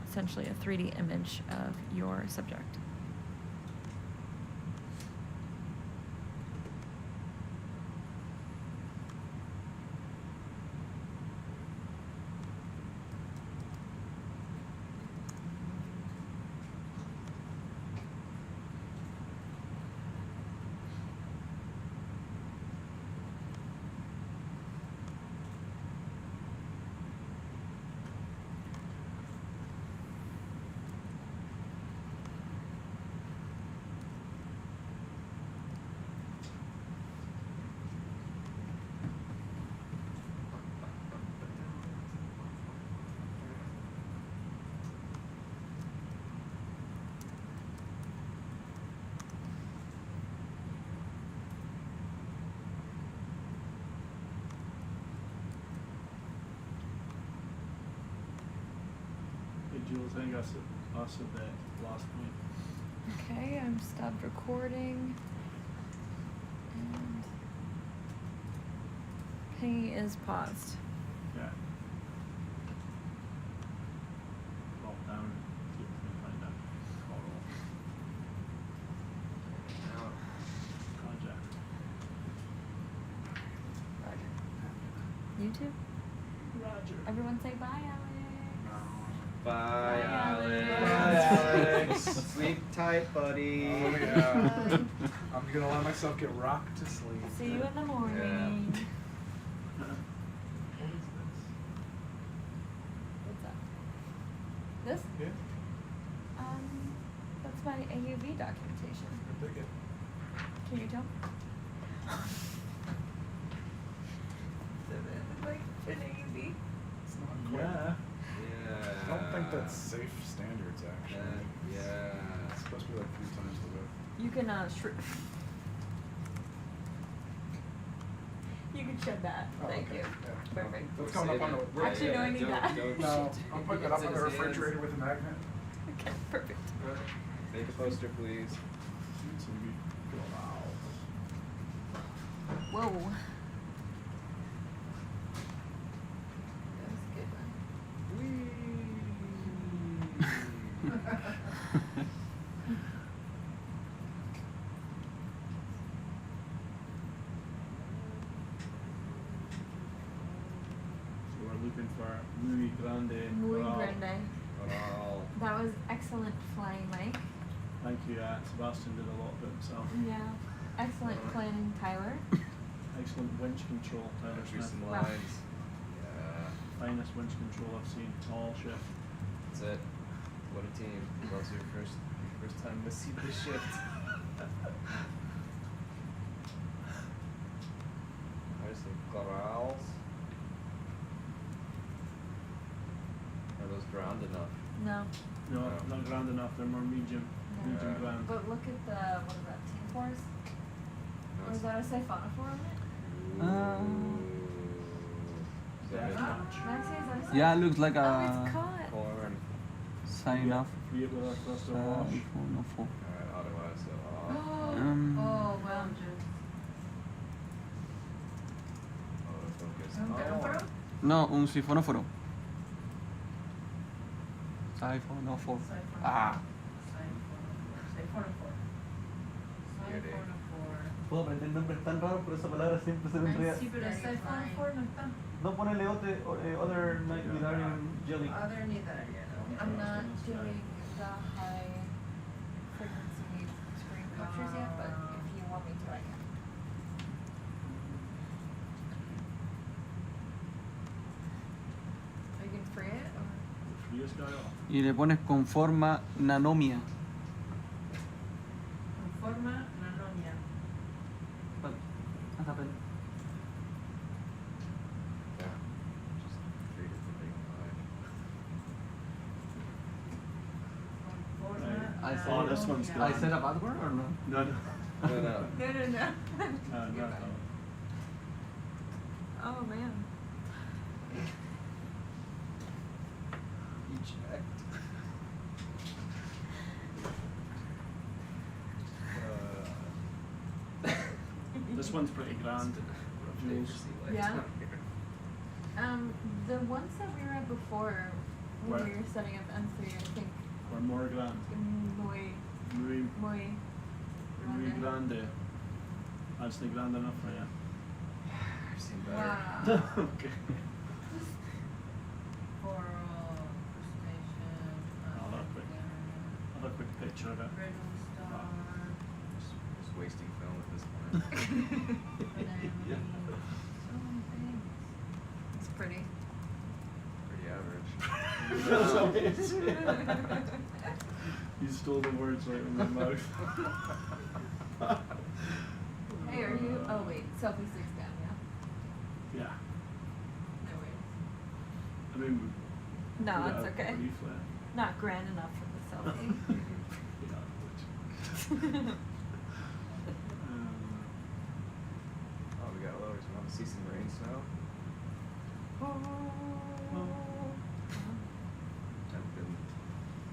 essentially a 3D image of your subject. Jules, I think us at that last point. Okay, I'm stopped recording. And pinging is paused. Yeah. Drop down, see if we can find that coral. Project. Roger. YouTube? Roger. Everyone say bye, Alex. Bye, Alex. Bye, Alex. Sleep tight, buddy. Oh, yeah. I'm gonna let myself get rocked to sleep. See you in the morning. What is What's that? This? this? Yeah. That's my AUV documentation. I dig it. Can you tell? Like an AUV? It's not quite. Yeah. I don't think that's safe standards, actually. Yeah. It's supposed to be like 3 times the width. You can you can shed that. Oh, Thank okay. you. Yeah. Perfect. That's coming up on the... Actually, no, I need that. No, I'm putting it up on the refrigerator with a magnet. Okay, perfect. Make a poster, please. Whoa. That was a good one. So we're looking for Muy Grande. Muy Coral. grande. Wow. That was excellent flying, Mike. Thank you, Sebastian did a lot of it himself. Yeah. Excellent planning, Tyler. Excellent winch control, Tyler There's Smith. some Wow. lines. Yeah. Finest winch control I've seen all shift. That's it. What a team. That's your first time to see the shift. There's some corals. Are those ground enough? No. No, No. not ground enough, they're more medium. No. Medium Yeah. ground. But look at the, what is that, T-Force? No, Or is that a siphonophore on it? Is that it? Maxie, is that a Yeah, it looks like Oh, a it's caught. Corn. sign off. Free it with our cluster wash. Alright, otherwise, Oh, Um, oh, well. ¿Es un teléfono? No, un sifonóforo. Sifonóforo. Ah. Puedo aprender nombres tan raros, pero esa palabra siempre se me enreda. Sí, pero siphonóforo no está. No ponerle other Nidarian jelly. Other Nidarian. I'm not doing the high frequency screen captures yet, but if you want me to, I can. Are you gonna free it or? Free this guy off. Y le pones con forma nanomia. Con forma nanonia. Hasta pena. Yeah. Just treat it to big five. Con forma I said, Oh, this one's I gone. said a bad word or no? No, no. No, no. No, no, no. No. Oh man. This one's pretty grand. Jules. Yeah. The ones that we read before when Where? we were setting up M3, I think Or more grand. muy Muy grande. grande. That's the grand enough for you. I've seen better. Wow. Okay. Coral, crustacean, I'll have a quick picture of it. red star, Just wasting film at this point. anemone. So many things. It's pretty. Pretty average. You stole the words right from my mouth. Hey, are you? Oh wait, selfie sticks down, yeah. Yeah. No worries. I mean, No, put it it's out okay. briefly. Not grand enough for the selfie. Oh, we got lowers. We want to see some rain snow? Haven't been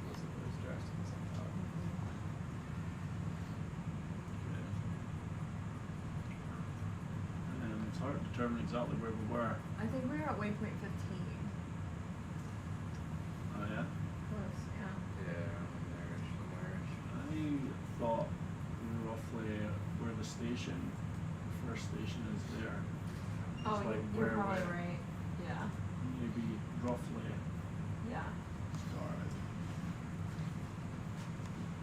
wasn't as drastic as I thought. It's hard to determine exactly where we were. I think we were at waypoint 15. Oh yeah? Close, yeah. Yeah, around there-ish, somewhere-ish. I thought roughly where the station, the first station is there. Oh, It's like you're where probably we right. Yeah. maybe roughly Yeah. started.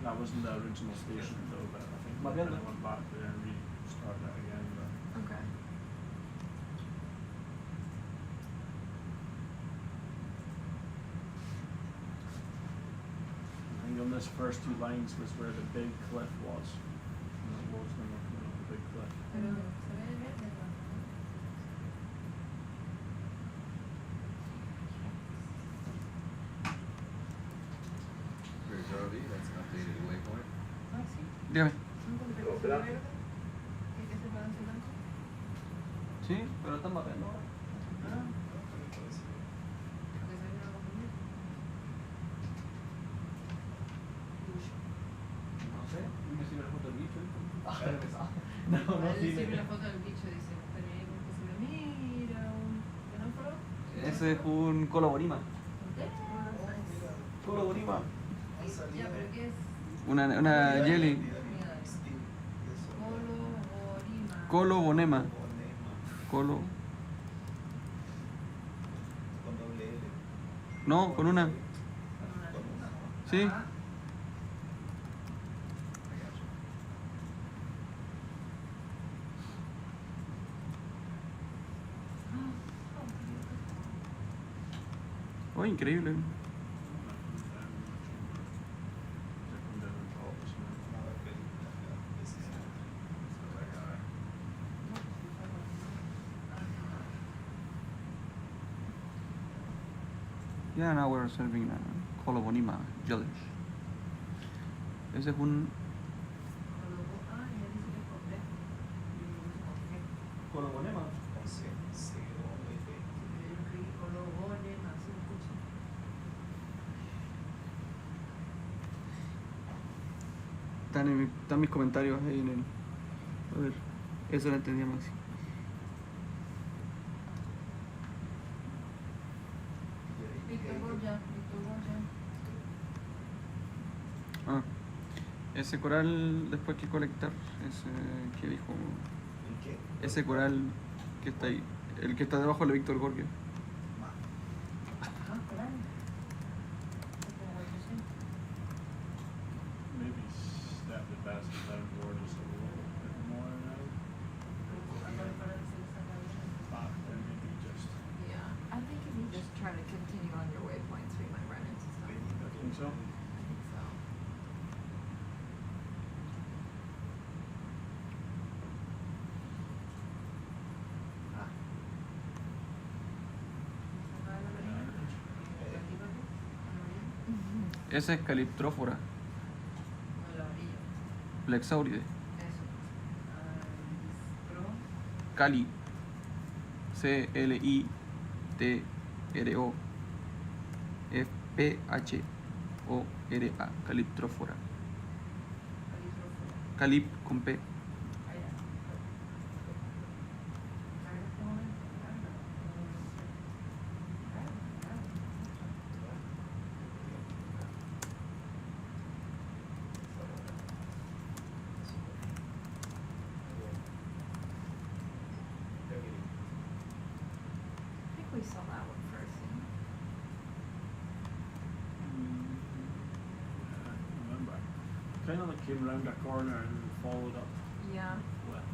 That wasn't the original station though, but I think we Mariana. kind of went back there and restarted it again. But Okay. I think on this first two lines was where the big cliff was. And it was when we were coming up the big cliff. Pero se ve verde cuando. Here's RV, that's an updated waypoint. Ah, sí. Dígame. ¿No encontré que se ve verde? ¿Y que se balance blanco? Sí, pero están mapeando ahora. Ah. Porque se ve una compañía. No sé, me sirve la foto del bicho. Ah, pero pesado. No, no, sí. Sirve la foto del bicho, dice. Pero ahí porque se ve, mira, un fenóforo. Ese es un coloborima. ¿Qué? Coloborima. Ya, pero ¿qué es? Una jelly. Coloborima. Colobonema. Colo. No, con una. Sí. Ah. Oh, increíble. Yeah, now we're serving colobonima jelly. Ese es un Ah, ya dice que es con B. colobonema. Yo escribí colobonema, así lo escucho. Están mis comentarios ahí en el. A ver, eso lo entendía Maxi. Ese coral después que colectar, ese que dijo. Ese coral que está ahí, el que está debajo de Víctor Gorgia. Maybe step the basket downboard just a little bit more now. Then maybe just. Yeah, I think if you just try to continue on your waypoints, we might run into stuff. I think so. I think so. Ese es caliptrófora. Plexauride. Eso. Cali. C-L-I-T-R-O. F-P-H-O-R-A. Caliptrófora. Calip con P. I think we saw that one first, didn't I remember. Kind of like came around a corner and followed up. we? Yeah. Left.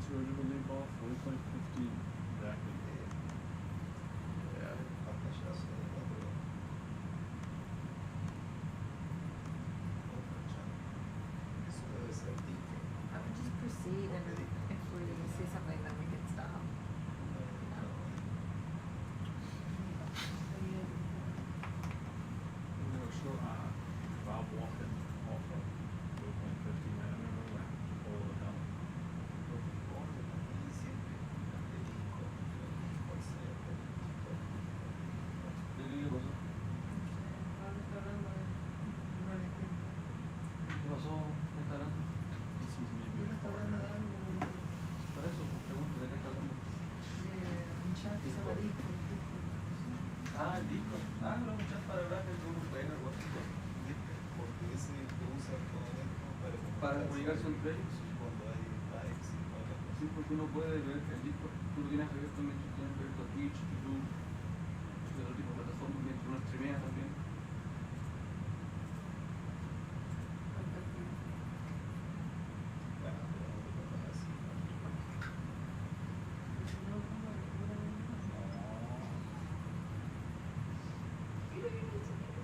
So we're gonna leave off waypoint 15. Exactly. I would just proceed, and if we see something, then we can stop. We were sort of Bob walking off of waypoint 15. I remember we had to follow it up. ¿Qué pasó? ¿Qué está hablando? This is maybe a corner. Por eso, pregunto, ¿de qué está hablando? Ah, el disco. Ah, lo vamos a echar para hablar de cómo fue algo así. Porque ese que usa todo esto Para comunicarse entre ellos. cuando hay likes y todas las cosas. Sí, porque uno puede ver el disco. Tú lo tienes abierto en tienes abierto Twitch, YouTube, de otro tipo de plataformas, mientras uno streamea también.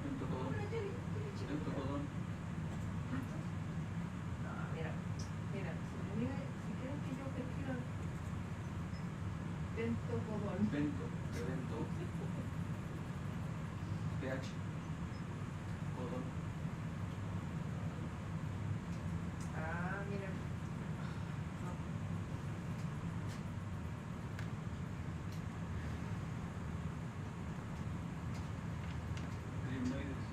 En Tocodón. En Tocodón. Mira, si quieren que yo escriba Vento Codón. Vento, de vento. PH. Codón. Ah, mira. Limnoides.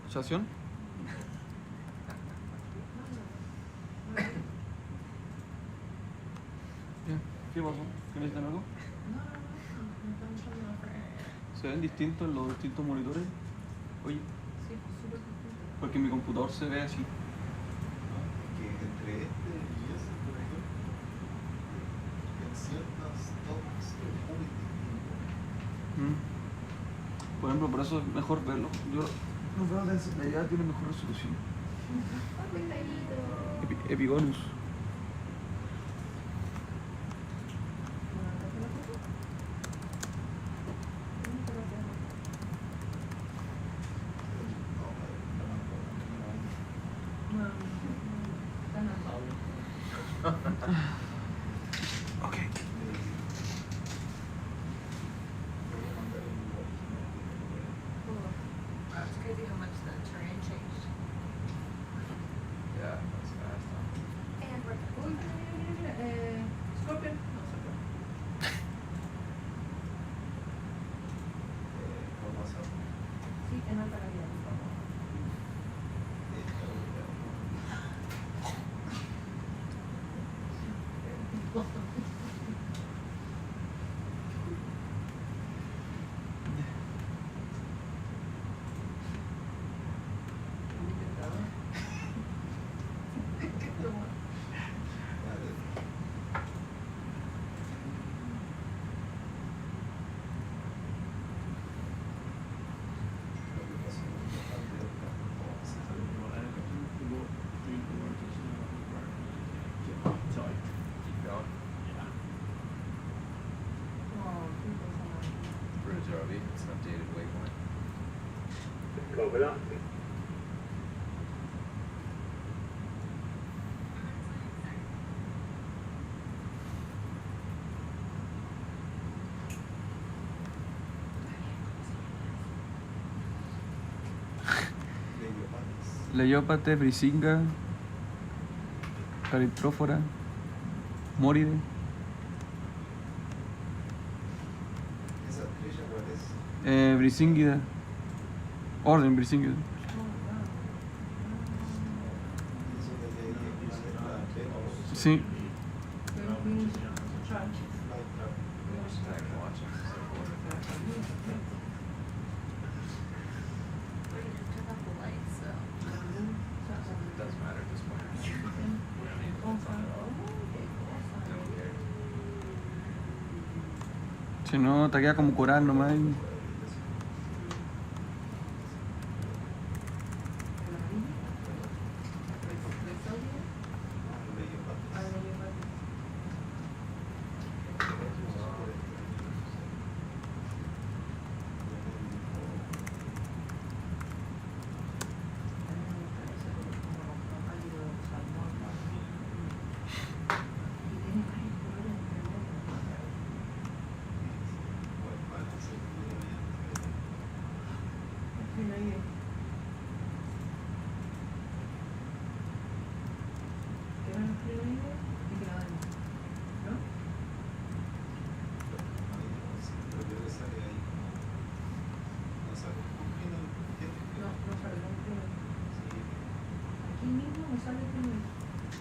¿Chación? ¿Qué pasó? ¿Qué necesitan algo? ¿Se ven distintos los distintos monitores? Oye. Sí, súper distinto. Porque mi computador se ve así. Que entre este y ese, por ejemplo, en ciertas tomas es muy distinto. Por ejemplo, por eso es mejor verlo. Yo los veo de allá, tiene mejor resolución. Epigonus. Okay. Wow, it's crazy how much the terrain changed. Yeah, that's fast, huh? And we're Uy, mira, Scorpion. No, Scorpion. Sí, en alta calidad, por favor. Keep going. Bridge RV, it's an updated waypoint. Copy that. Leiópate, Brisinga, Calyptrophora, Móride. ¿Esa estrella cuál es? Brisingida. Orden Brisingida. Eso de ahí es una Venus. Sí. Tag watching. turn off the lights, so. It doesn't matter at this point. We don't need to focus on it all. No one cares. Si no, te queda como coral nomás.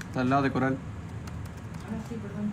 Está al lado de coral. Ahora sí, perdón.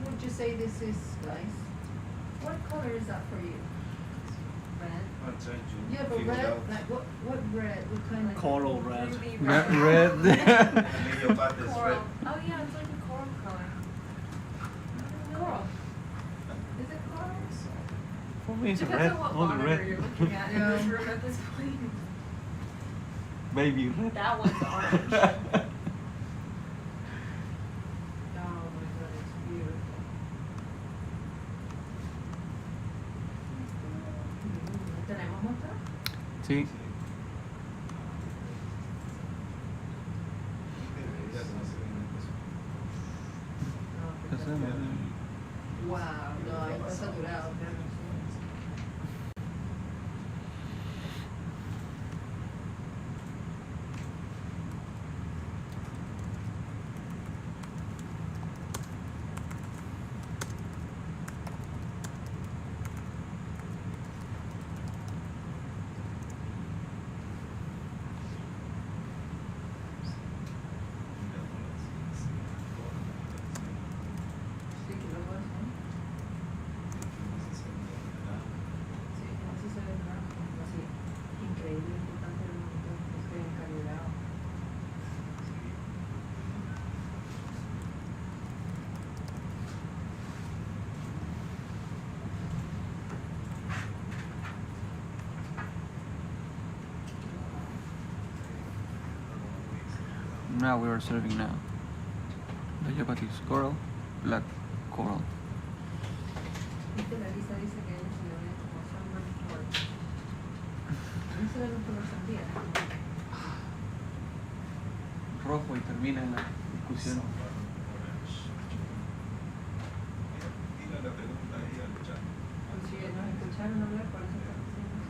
would you say this is, guys? What color is that for you? Red? I'll try to Yeah, but figure it red, out. like what red? What kind of Coral red. Ruby Red. red. And then your part is red. Coral. Oh yeah, it's like a coral color. coral? Is it coral? For me, it's Depends red. on what Only monitor red. you're looking at in this room at this point. Baby red. That one's orange. Oh my god, it's beautiful. ¿Tenemos otra? Sí. Wow, no, ahí está saturado. Sí, que lo puedes, ¿no? Sí, así se ve, ¿no? Así, increíble, importante el momento que esté encalibrado. Now we are serving now. The Japanese coral, black coral. Viste, la lista dice que ellos se le ven como sunburn quartz. A mí se ven un color sandía. Rojo y termina en la discusión. Pues si nos escucharon hablar, por eso estamos haciendo.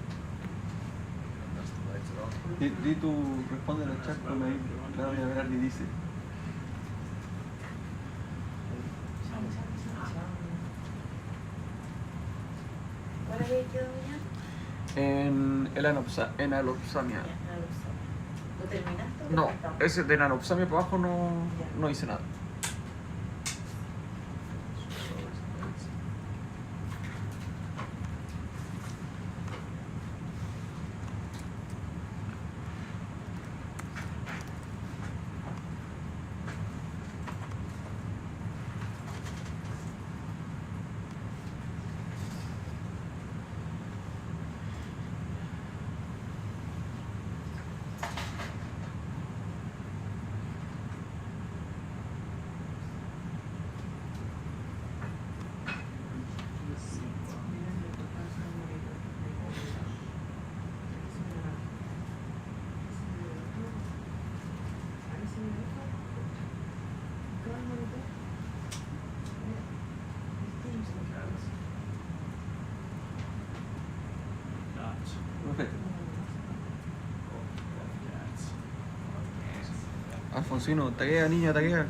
Di tu, responde al chat con ahí. Claro, voy a ver y dice. ¿Cuál había quedado ya? En el en alopsamia. ¿Lo terminaste o No, te faltaba? ese de alopsamia para abajo no hice nada. Perfecto. Alfonsino, taguea, niña, taguea.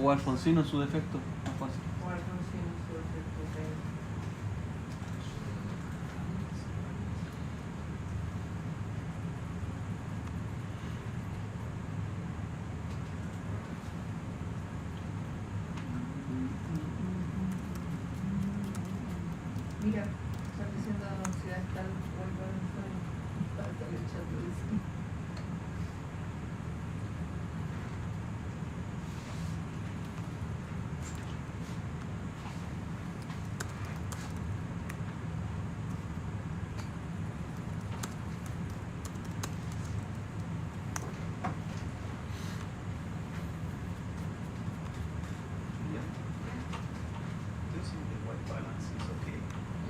O Alfonsino en su defecto, más fácil. O Alfonsino, su efecto, ok. Mira, están diciendo ciudad tal cual va a estar el chat lo dice.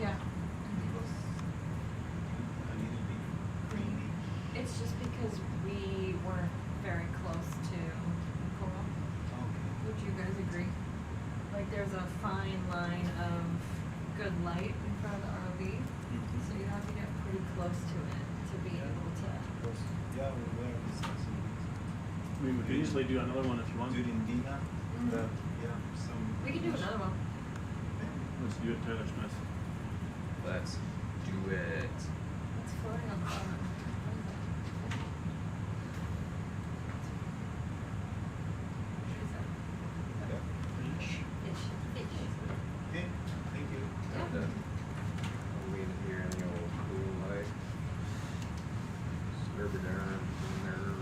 Yeah. It's just because we weren't very close to coral. Would you guys agree? Like there's a fine line of good light in front of the ROV, so you have to get pretty close to it to be able to. Yeah, we were discussing I mean, we could easily do another one if you want. during dinner. Mhm. That, yeah, some. We could do another one. Let's do it, Taylor Smith. Let's do it. It's floating on the bottom. Fish. Okay, thank you. And, I'll leave it here in the old cool light. Scrub it down in there.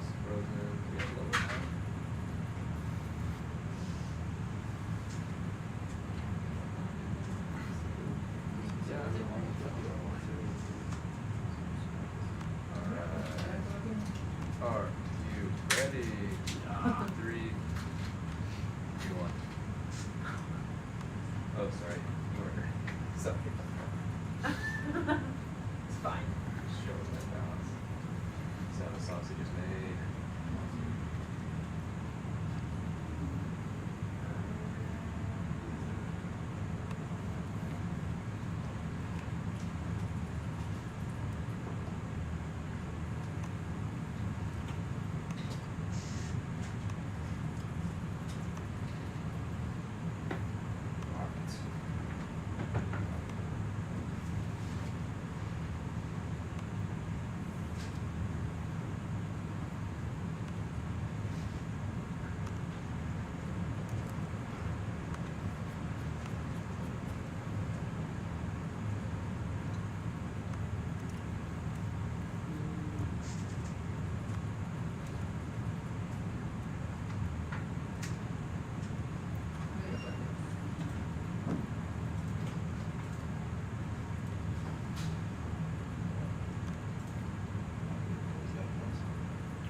It's frozen. We have lower now. Are you ready? 3, 2, 1. Oh, sorry. You weren't ready. Sorry. It's fine. Just show that balance. See how the sausage is made.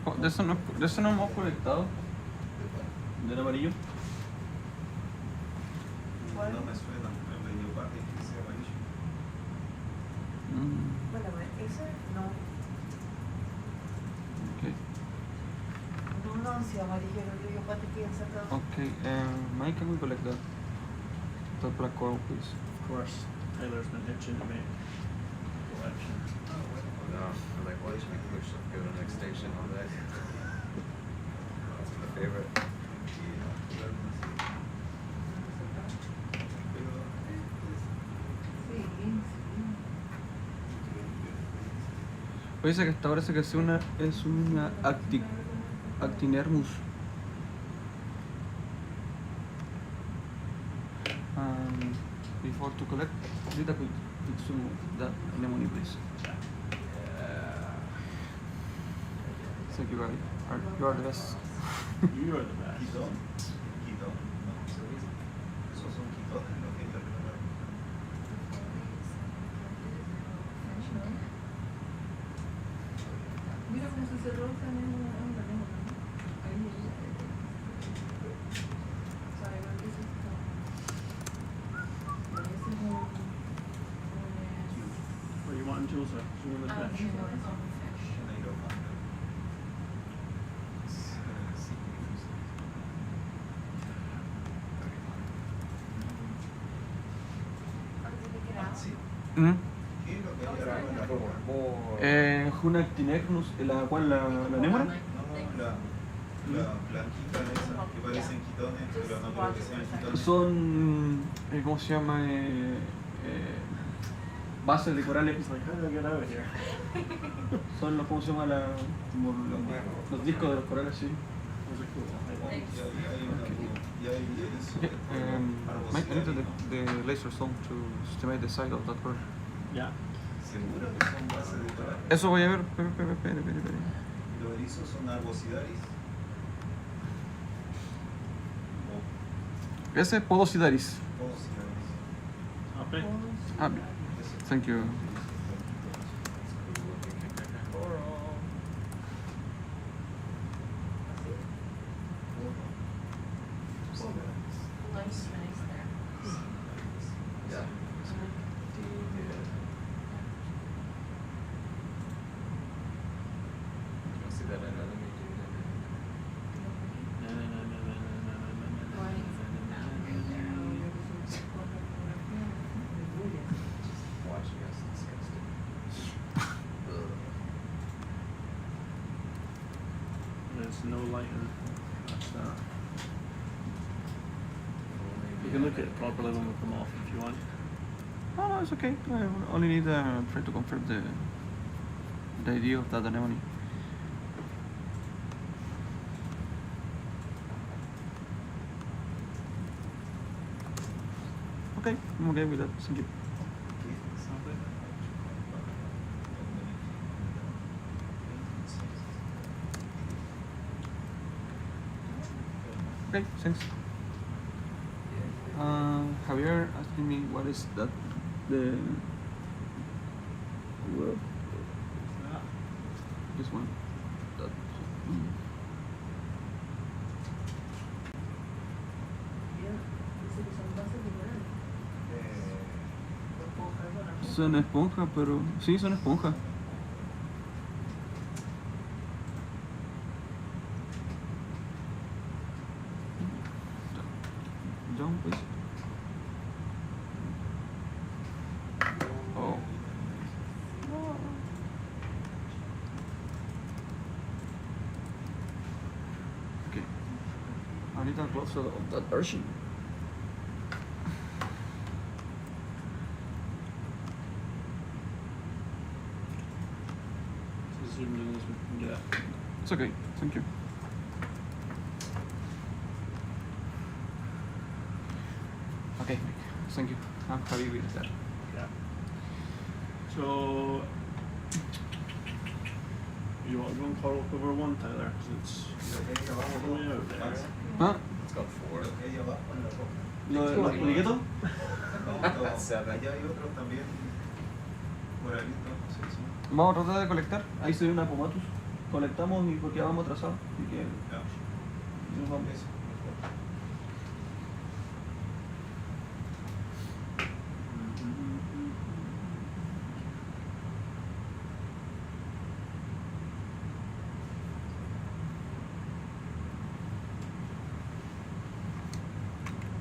Oh, de eso no hemos conectado. ¿Del amarillo? No me suena, el medio parte que sea amarillo. Bueno, eso no. Okay. No han sido amarillos los ríos pates que han sacado. Okay, Mike, can we collect that? The black coral, please. Of course, Taylor's been itching to make a collection. Oh no, I like watching me push stuff go to the next station all day. That's my favorite. Oye, esa que hasta ahora se que es una Actinermus. Before to collect, little bit some that anemone, please. Thank you, guys. You are the best. You are the best. Quitón. Quitón. No, esos son quitones lo que hay que reparar. Mira cómo se cerró esa anémona, una anémona, ¿no? Ahí sabe lo que es esto. Parece What do you want in Tulsa? Zoom in the fish. ¿Qué es lo que hay arriba en la forma? Una Actinermus, ¿la anémona? No, la blanquita esa, que parecen quitones, pero no creo que sean quitones. Son, ¿cómo se llama? Bases de corales. It's like, how do I get out of here? Son los, ¿cómo se llama? Los discos de los corales, sí. Those are cool. I like Y hay una y hay erizo, Okay, Mike, I need the laser zone to estimate the size of that coral. Yeah. Seguro que son bases de coral. Eso voy a ver, espere. ¿Y los erizos son arbocidaris? Ese es Podosidaris. Podosidaris. Thank you. Nice there. Yeah. You see that another watching us discuss. can look at it properly when we come off if you want. No, no, it's okay. I only need try to confirm the idea of that anemone. Okay, I'm okay with that. Thank you. Okay, thanks. Javier asking me what is that? The well, this one. That. Son esponja, pero sí, son esponja. John, please. Oh. Okay. I need a closer of that version. Zoom in as we can get. It's okay, thank you. Okay, thank you. I'm happy with that. Yeah. So, you want to go and call over one, Tyler? Because it's way out there. Huh? It's got 4. ¿Lo expliqué todo? That's 7. Vamos a tratar de colectar. Ahí se ve una pomatus. Colectamos y porque ya vamos atrasados. Así que nos vamos.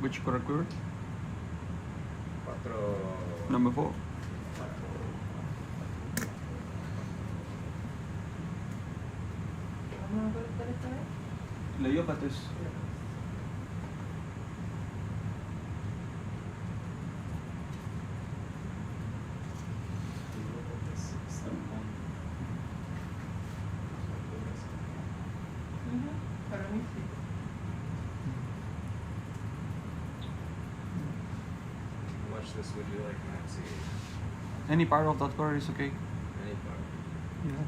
Which correct quiver? 4. Number 4. ¿Vamos a colectar esta vez? Leiopates. Para mí sí. How much this would you like, Maxie? Any part of that core is okay. Any part? Yeah.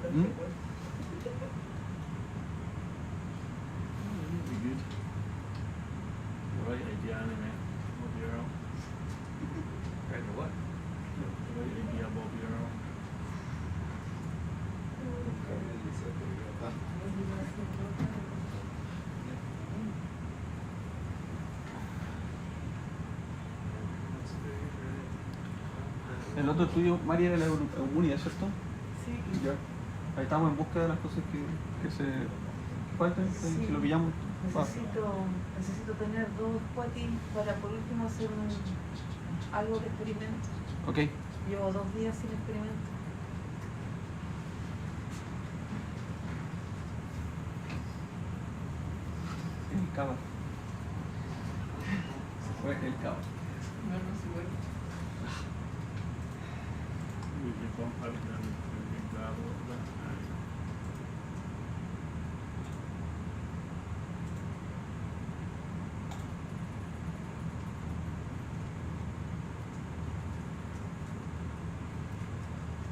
That'd be good. The right idea anyway. Bobby Earl. Right, what? The right idea, Bobby Earl. El otro estudio, María, era la Eumunia, ¿cierto? Sí. Ya. Ahí estamos en busca de las cosas que se faltan, si lo pillamos. Necesito tener 2 squatties para por último hacer algo de experimento. Ok. Llevo 2 días sin experimento. El cava. Fue el cava. No, no se vuelve. We can bump out and grab a little bit.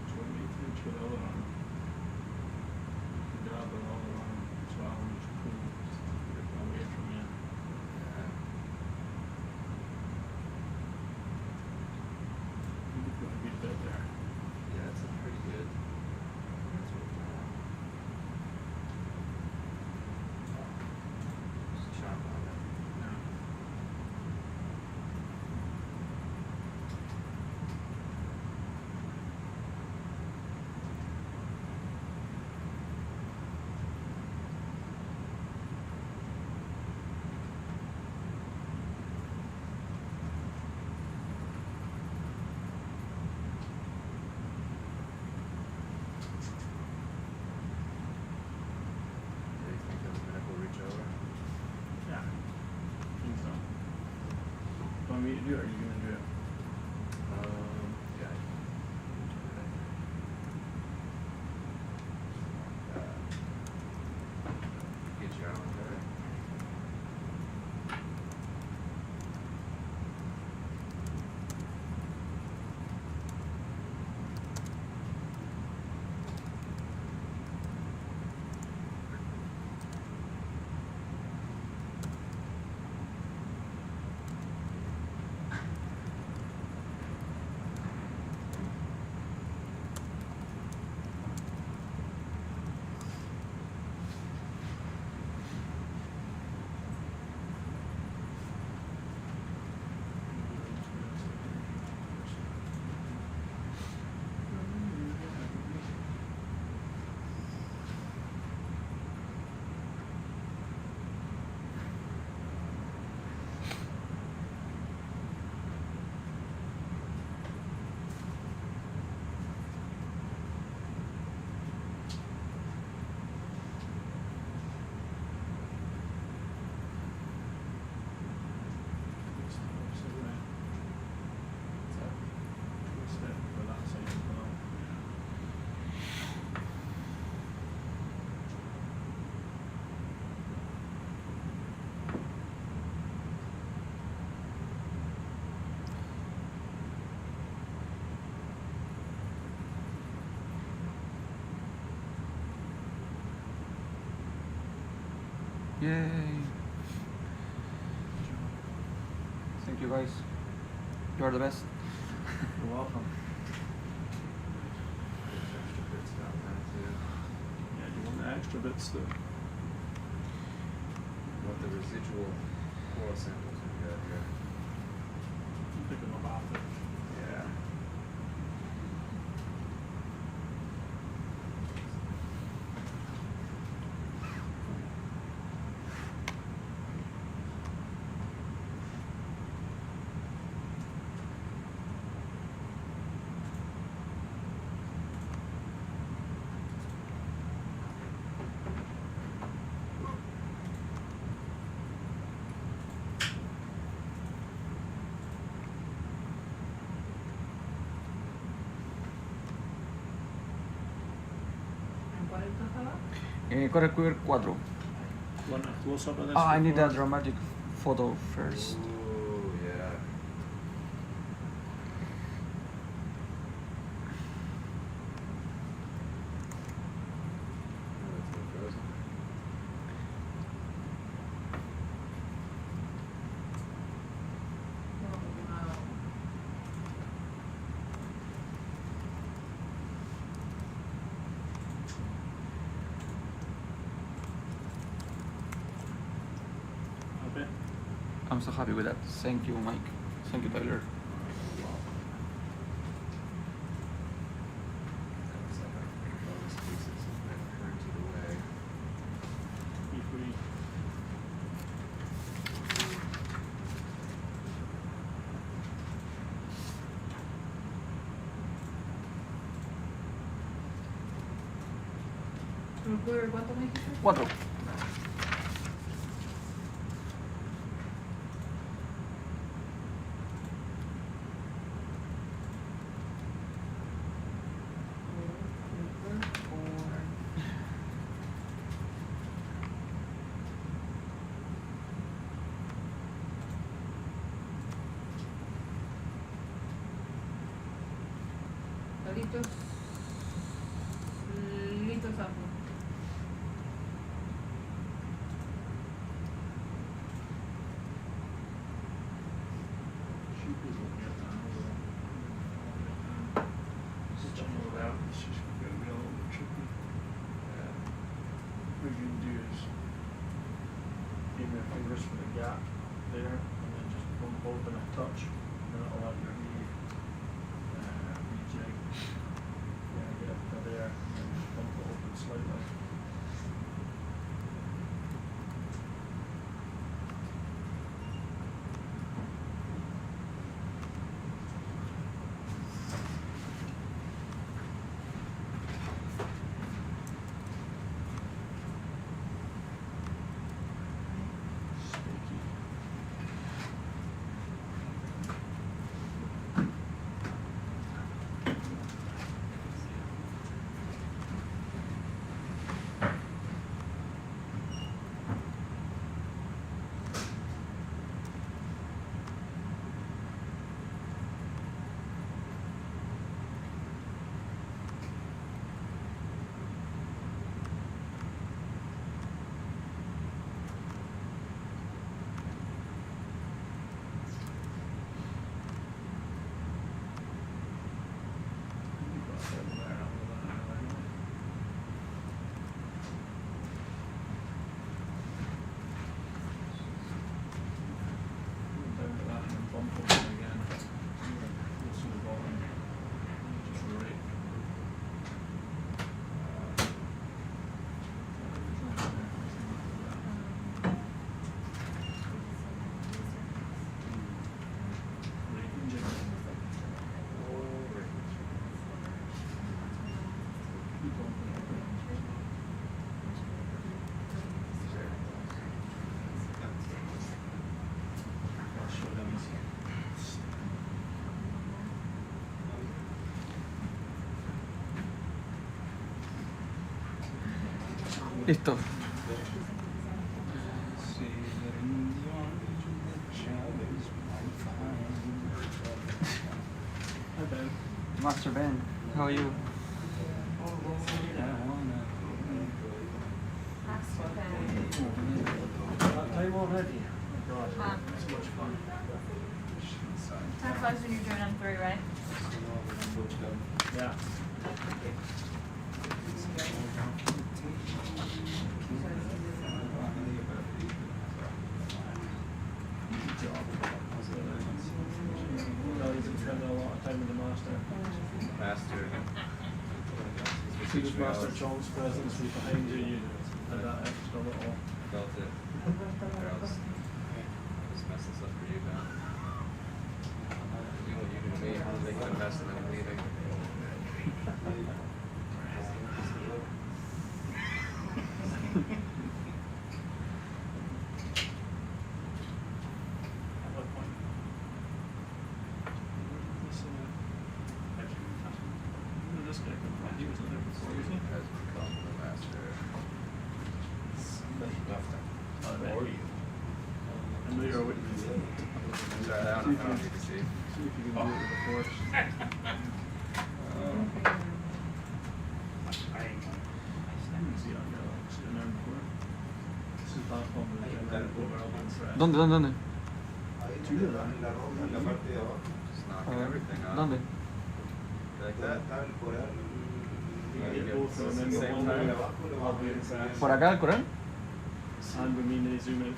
So we need to put all on. Grab it all on. So I'll just pull it away from you. want me to do it, or are you gonna do it? Yeah. Get you out there. Yay. Thank you guys. You are the best. You're welcome. Extra bits down there too. Yeah, you want the extra bits though? What the residual oil samples we got here. You pick them up after. Yeah. ¿En cuál estaba? Coral Quiver 4. Want a close up of this? I need before? a dramatic photo first. Ooh, yeah. Oh, it's been frozen. Okay. I'm so happy with that. Thank you, Mike. Thank you, Tyler. It's like all these pieces have been printed away. Be free. ¿Cuánto me dijiste? 4. Listos. Listos, Sapo. Sheep is looking at that over there. Just jumble it out. It's just gonna be a little bit tricky. What you can do is give your fingers for the gap there, and then just bump open a touch, and then it'll let your knee rejig. Yeah, get up to there, and then just bump it open slightly. Listo. Hi Ben. Master Ben, how are you? Time already? Oh God, Huh. it's much fun. Time flies when you're doing on 3, right? Yeah. No, you've been spending a lot of time with the master. Master. See this Master Chong's presence right behind you, you had that extra little... Felt it. Or else just messing stuff for you, man. Do what you do to me. I'm making a mess and I'm leaving. At what point? This guy could find he was in there before, wasn't he? Has become the master. Somebody left him. Or you. I knew you were waiting for me. Sorry, I don't need to see. See if you can do it with the force. I didn't see it on your sitting there before. This is back home with the overall threat. ¿Dónde? Just knocking everything off. ¿Dónde? Like that. You get both of them in Same one time. way. I'll be inside. ¿Por acá el Corán? And with me, they zoom in.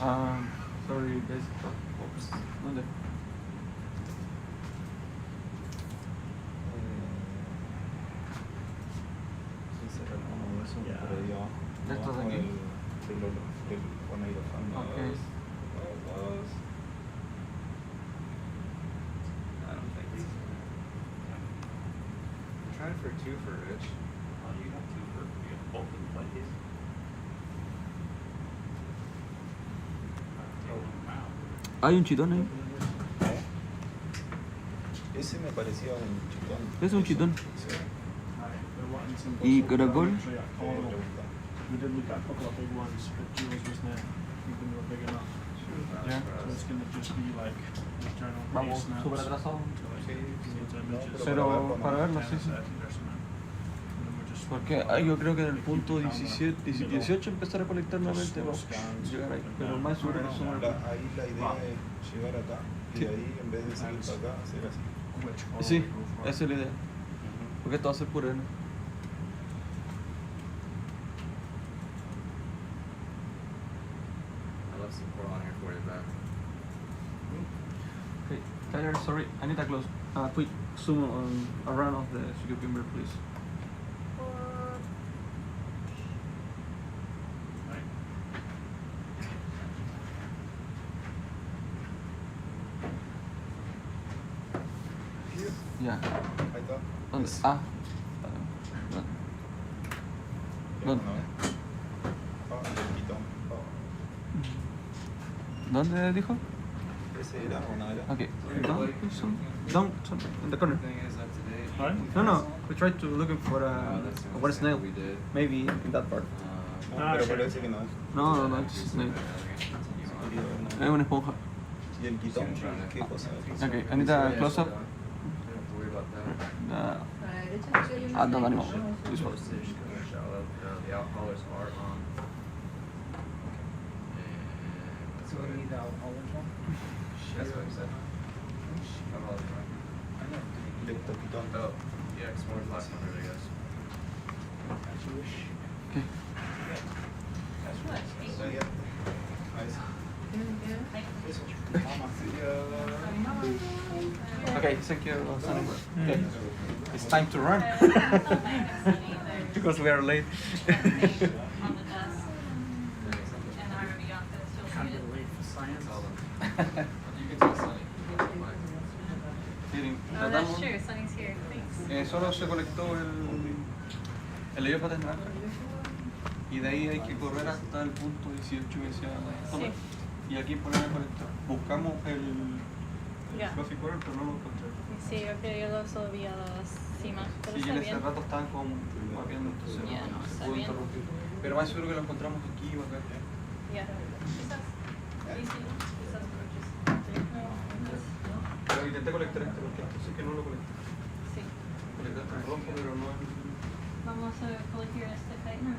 Sorry guys. Oops. ¿Dónde? ¿De estos de aquí? Okay. I don't think it's. I'm trying for 2 for Rich. Oh, you have two for you have both in place. Oh, wow. Hay un chitón ahí. Ese me parecía un chitón. Es un chitón. Sí. They're wanting some ¿Y bustle caracol? around, so yeah, call them. We did look at a couple of big ones, but Jules wasn't there. Thinking they were big enough. Yeah. So it's gonna just be like internal Vamos snaps. súper atrasados. So like, some images. Pero para verlo, sí, sí. And then we're just- Porque yo creo que en el punto 17, 18 empezar a conectar nuevamente vamos a llegar ahí. Pero más seguro que somos Ahí la idea es llegar acá y de ahí en vez de seguir para acá, hacer así. Sí, esa es la idea. Porque esto va a ser puro, ¿no? I left some coral on here for you, Ben. Okay, Tyler, sorry, I need a close, quick zoom on around of the cucumber, please. Ya. Ahí está. ¿Dónde? Ah. ¿Dónde? El quitón. ¿Dónde dijo? Ese era o no era. Okay. Down, please, down, in the corner. Everything is up to date. No. We tried to looking for That's the a only water thing snail. we did. Maybe in that part. Pero parece que no es. No, it's snail. Es una esponja. ¿Y el quitón? ¿Qué cosa? Okay, I need a close up. Don't have to worry about that. No, no, no. This one. Postage, shallow. The outhaulers are on. And So we need the orange one? that's what I said. Outhaulers are on. Directo quitón. Oh, yeah, explore 500, I guess. Okay. Okay, thank you, Sunny. Okay. It's time to run. Because we are late. On the desk. And I'm gonna be off this, you'll see it. Late for science. You can tell Sunny. Miren, Oh, that's true, Sunny's here, thanks. solo se colectó el leopardo naranja. Y de ahí hay que correr hasta el punto 18 que decía la zona. Y aquí poner el colector. Buscamos el Yeah. fluffy coral, pero no lo encontré. Sí, yo creo que yo lo subí a las cimas, pero Sí, está en ese bien. rato estaban como mapeando, entonces Ya, no, se está pudo bien. interrumpir. Pero más seguro que lo encontramos aquí o acá. Ya. Quizás. Sí, sí, quizás broches. Pero intenté conectar este porque esto sí que no lo conecté. Sí. Conectaste el rojo, pero no el... Vamos a colegir este kite, ¿no?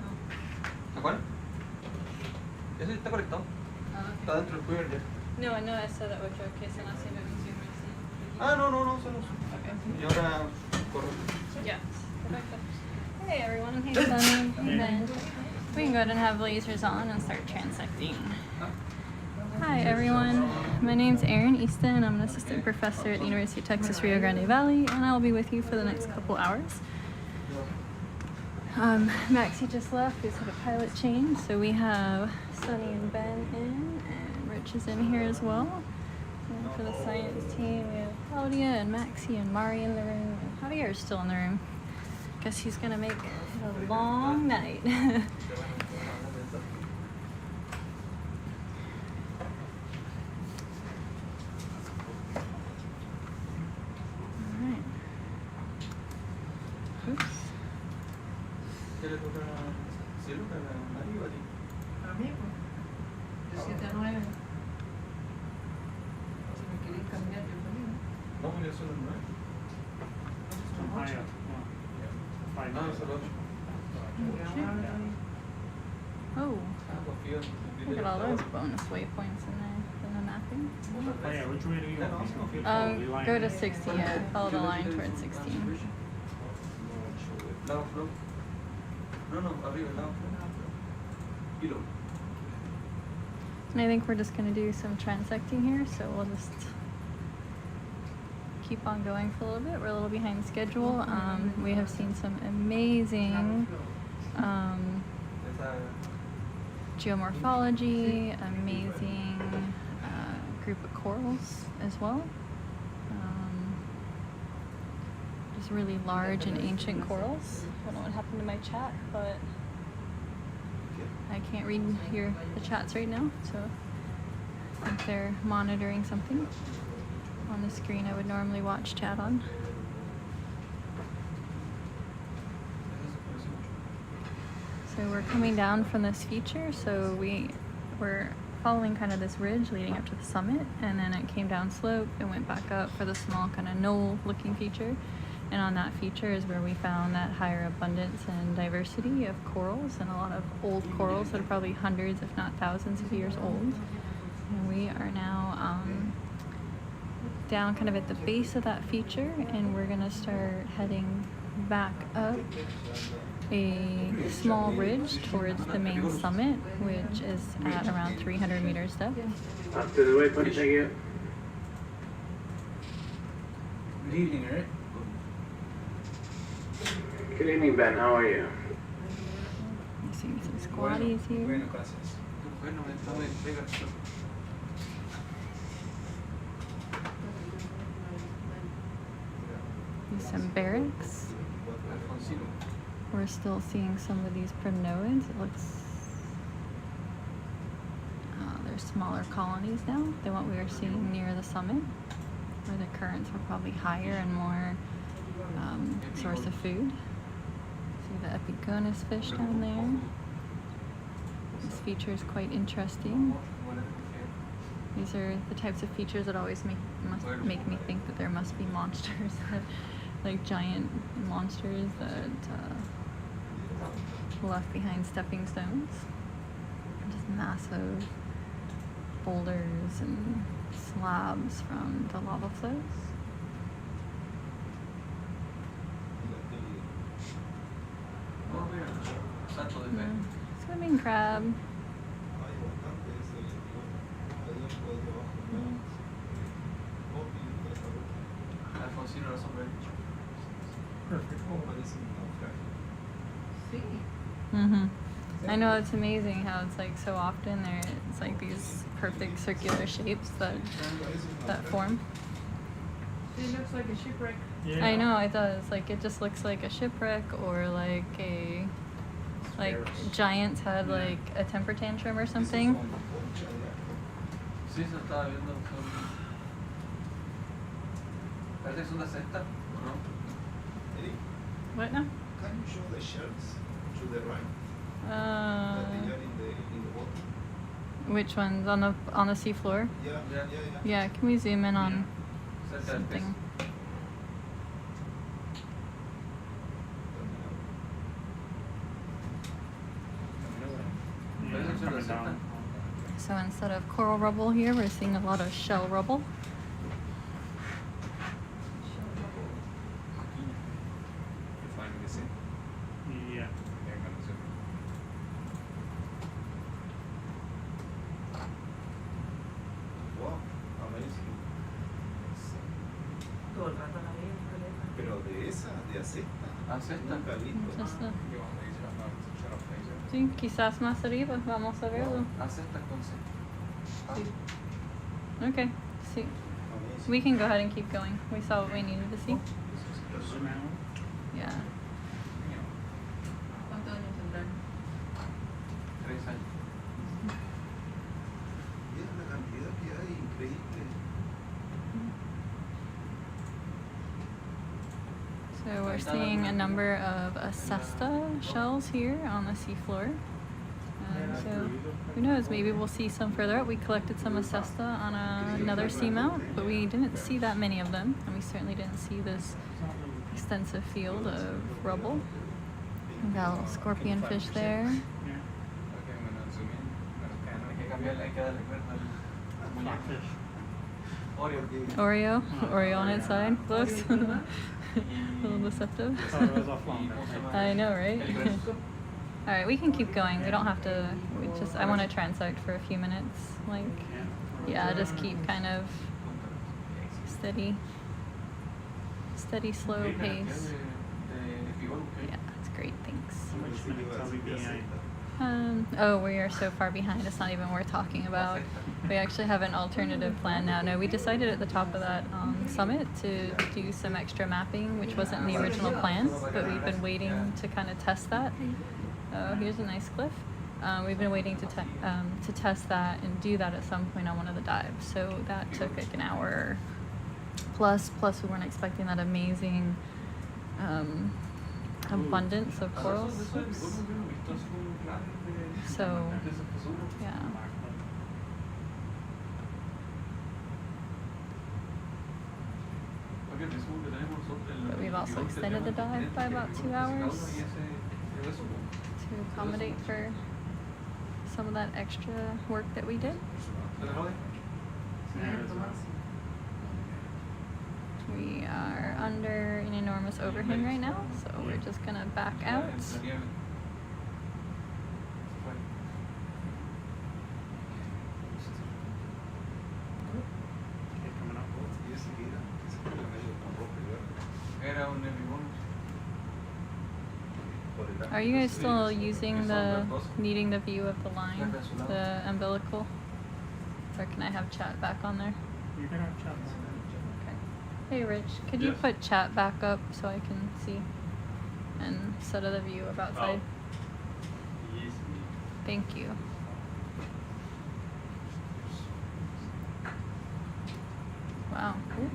¿A cuál? Ese está conectado. Ah, ok. Está dentro del primer ya. No, no, ese de 8 que se nace en el consumer, sí. Ah, no, se lo uso. Okay. Y ahora corro. Yeah. Perfecto. Hey everyone, hey Sunny, hey Ben. We can go ahead and have lasers on and start transecting. Hi everyone, my name's Erin Easton. I'm an assistant professor at the University of Texas, Rio Grande Valley, and I'll be with you for the next couple hours. Maxie just left, we just had a pilot change, so we have Sunny and Ben in, and Rich is in here as well. And for the science team, we have Claudia and Maxie and Mari in the room, and Javier is still in the room. Guess he's gonna make it a long night. Alright. Oops. ¿Qué le toca a Cielo? ¿A Mario o a ti? A mí, pues. De 7 a 9. Si me queréis cambiar, yo también. No, ya son las 9. Ah, yeah. Fine. Ah, son las 8. Oh, look at all those bonus waypoints in the mapping. Oh, yeah, which way do you go? Go to 60, yeah. Follow the line towards 16. Lado flow. No, arriba, lado flow. Kilo. And I think we're just going to do some transecting here, so we'll just keep on going for a little bit. We're a little behind schedule. We have seen some amazing geomorphology, amazing group of corals as well. Just really large and ancient corals. I don't know what happened to my chat, but I can't read the chats right now, so I think they're monitoring something on the screen I would normally watch chat on. So we're coming down from this feature, so we're following kind of this ridge leading up to the summit, and then it came down slope and went back up for the small kind of knoll looking feature. And on that feature is where we found that higher abundance and diversity of corals, and a lot of old corals that are probably hundreds if not thousands of years old. And we are now down kind of at the base of that feature, and we're gonna start heading back up a small ridge towards the main summit, which is at around 300 meters depth. Up to the waypoint, thank you. Good evening, Eric. Good evening, Ben. How are you? We're seeing some squatties here. Bueno, gracias. Bueno, está bien, pega. Some barracks. We're still seeing some of these prenoids. It looks they're smaller colonies now than what we were seeing near the summit, where the currents were probably higher and more source of food. See the epigonus fish down there. This feature is quite interesting. These are the types of features that always make me think that there must be monsters, like giant monsters that left behind stepping stones. Just massive boulders and slabs from the lava flows. Swimming crab. I know, it's amazing how it's like so often it's like these perfect circular shapes that form. It looks like a shipwreck. Yeah. I know, it does. Like it just looks like a shipwreck, or like giants had like a temper tantrum or something. Sí, se estaba viendo. Parece que son de cesta, ¿o no? What now? Can you show the shells to the right? That they are in the bottom? Which ones on the seafloor? Yeah. Yeah, can we zoom in on Cerca del pez. something? Parece que son de cesta. So instead of coral rubble here, we're seeing a lot of shell rubble. You're finding this in? Yeah. They're gonna zoom in. Wow, amazing. Todo el rato la veía en el teléfono. Pero de esa, de aceta. Aceta. Nunca he visto. Just You want laser? I'm not shut off laser. sí, quizás más arriba, vamos a verlo. Aceta con C. Sí. Okay, sí. Amazing. We can go ahead and keep going. We saw what we needed to see. Yeah. ¿Cuántos años tendrán? 3 años. Mira la cantidad que hay, increíble. So we're seeing a number of acesta shells here on the seafloor. So who knows, maybe we'll see some further up. We collected some acesta on another seamount, but we didn't see that many of them, and we certainly didn't see this extensive field of rubble. We've got a little scorpion fish there. Okay, I'm gonna zoom in. I'm gonna pan Hay que it. cambiarle, hay que darle cuerda al muñeco. Oreo. Oreo on its side. Looks a little deceptive. I know, right? All right, we can keep going. We don't have to. I want to transect for a few minutes. Like, yeah, just keep kind of steady, slow pace. Yeah, that's great. Thanks. Oh, we are so far behind. It's not even worth talking about. We actually have an alternative plan now. No, we decided at the top of that summit to do some extra mapping, which wasn't in the original plans, but we've been waiting to kind of test that. Oh, here's a nice cliff. We've been waiting to test that and do that at some point on one of the dives. So that took like an hour plus. Plus, we weren't expecting that amazing abundance of corals. So, yeah. But we've also extended the dive by about 2 hours to accommodate for some of that extra work that we did. We are under an enormous overhang right now, so we're just gonna back out. Are you guys still needing the view of the line, the umbilical? Or can I have chat back on there? You can have chat. Okay. Hey Rich, could you put chat back up so I can see? And set of the view of outside? Yes, Thank you. Wow. Cool.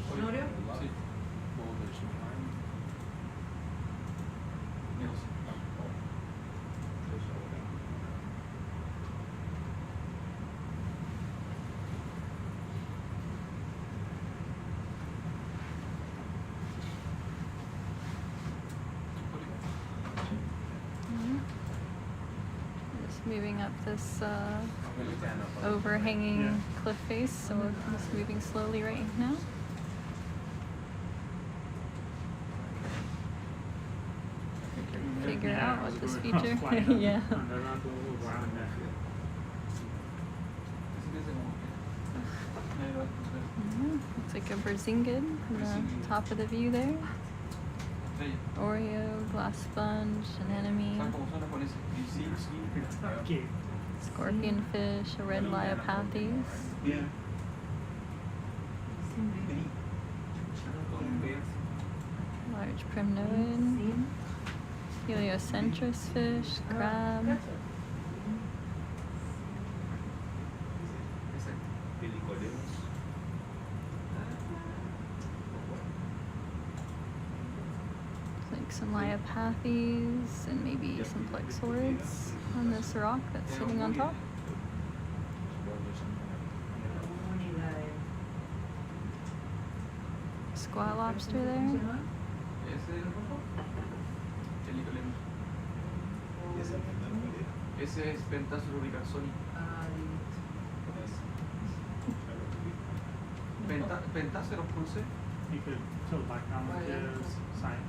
¿Honorio? Sí. Just moving up this overhanging cliff face, so we're just moving slowly right now. Figure out what this feature. Yeah. Looks like a Berzingid on the top of the view there. Oreo, glass sponge, anemone, scorpionfish, a red Liopathes. Large primnoid, heliocentris fish, crab. some Liopathes and maybe some Plexaurids on this rock that's sitting on top. Squat lobster there. Ese es Pentasero ricarsoni. Pentasero con C. You could tilt back down with his sign.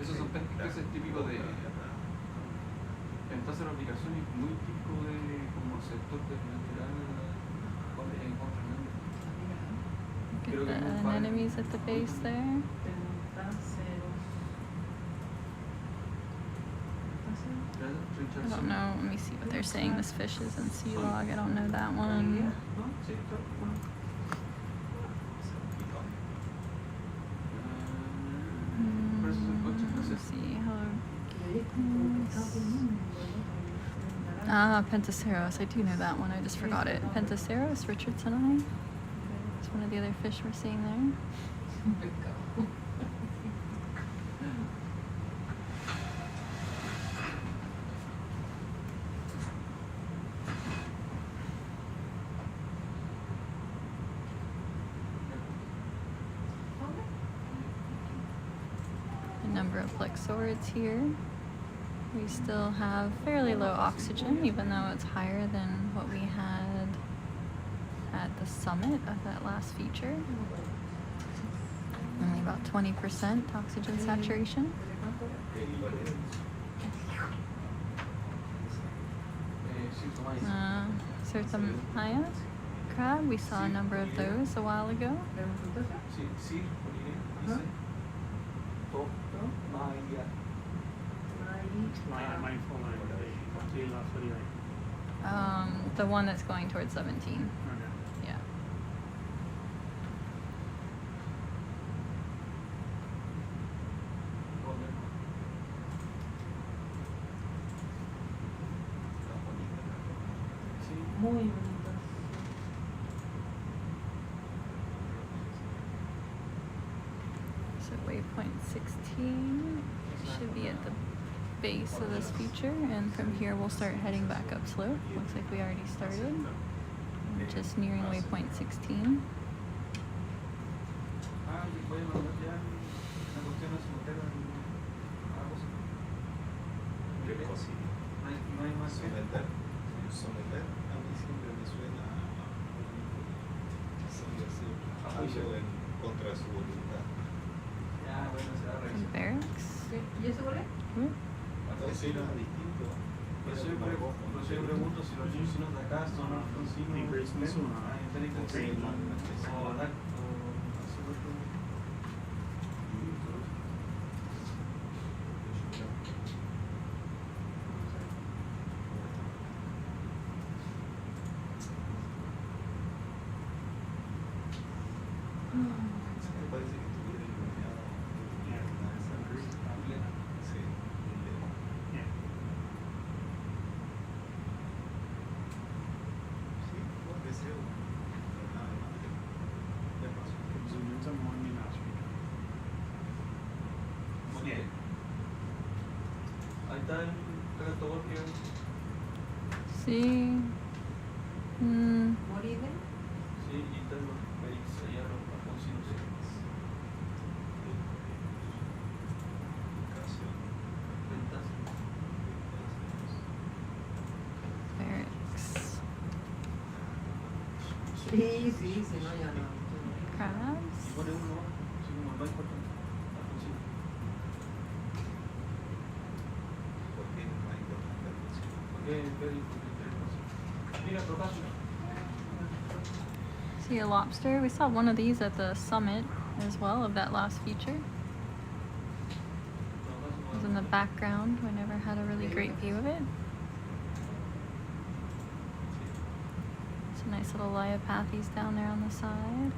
Esos son peces típicos de Pentasero ricarsoni, muy típico de como sector de lateral en contra. Look at the anemones at the base there. I don't know. Let me see what they're saying. This fish is in sea log. I don't know that one. Let's see how. Pentaceros. I do know that one. I just forgot it. Pentaceros, richardsoni. It's one of the other fish we're seeing there. Number of Plexaurids here. We still have fairly low oxygen, even though it's higher than what we had at the summit of that last feature. Only about 20% oxygen saturation. Certamaya crab, we saw a number of those a while ago. The one that's going towards 17. Yeah. Muy bonitos. So waypoint 16 should be at the base of this feature, and from here we'll start heading back up slope. Looks like we already started. We're just nearing waypoint 16. Someter, a mí siempre me suena a algo en contra de su voluntad. Some barracks. ¿Y eso cuál es? Eso era distinto. Por eso yo pregunto si los vecinos de acá son alfonsinos o atac Ahí está el tractor que Sí. ¿Moride? sí, y están los perix allá, los alfonsinos. Barracks. Sí, si no ya no. Crabs. Y pone uno, así como el más importante, alfonsino. ¿Por qué no hay importante alfonsino? Porque es very importante. Mira, propacio. See a lobster. We saw one of these at the summit as well of that last feature. It was in the background. We never had a really great view of it. Some nice little Liopathes down there on the side.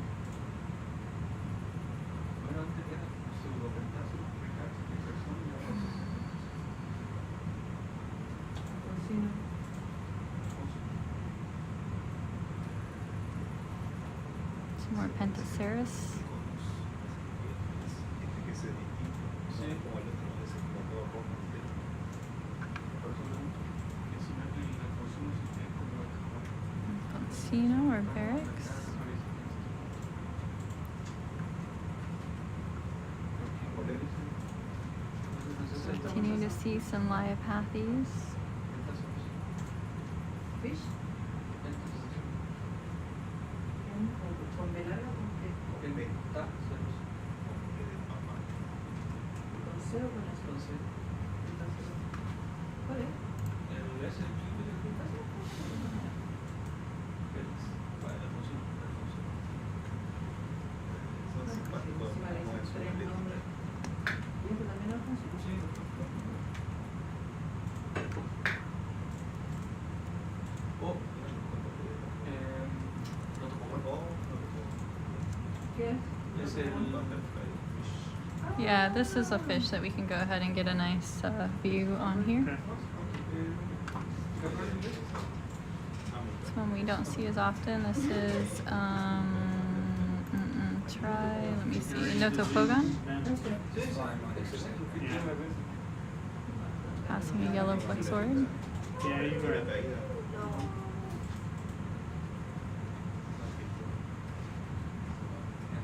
Some more Pentaceros. casino or barracks. Continue to see some Liopathes. Fish? Con B larga o con T? El beta, ¿Con C o con S? con C. ¿Cuál es? El S, el chiquito del crustáceo. Vale, la función. Vale, son tres nombres. ¿Y esto también es función? Sí. Oh, no tocó. ¿Qué es? Es el Yeah, this is a fish that we can go ahead and get a nice view on here. It's one we don't see as often. This is, let me see, Notopogon. Passing a yellow plexoid. Yeah, you were.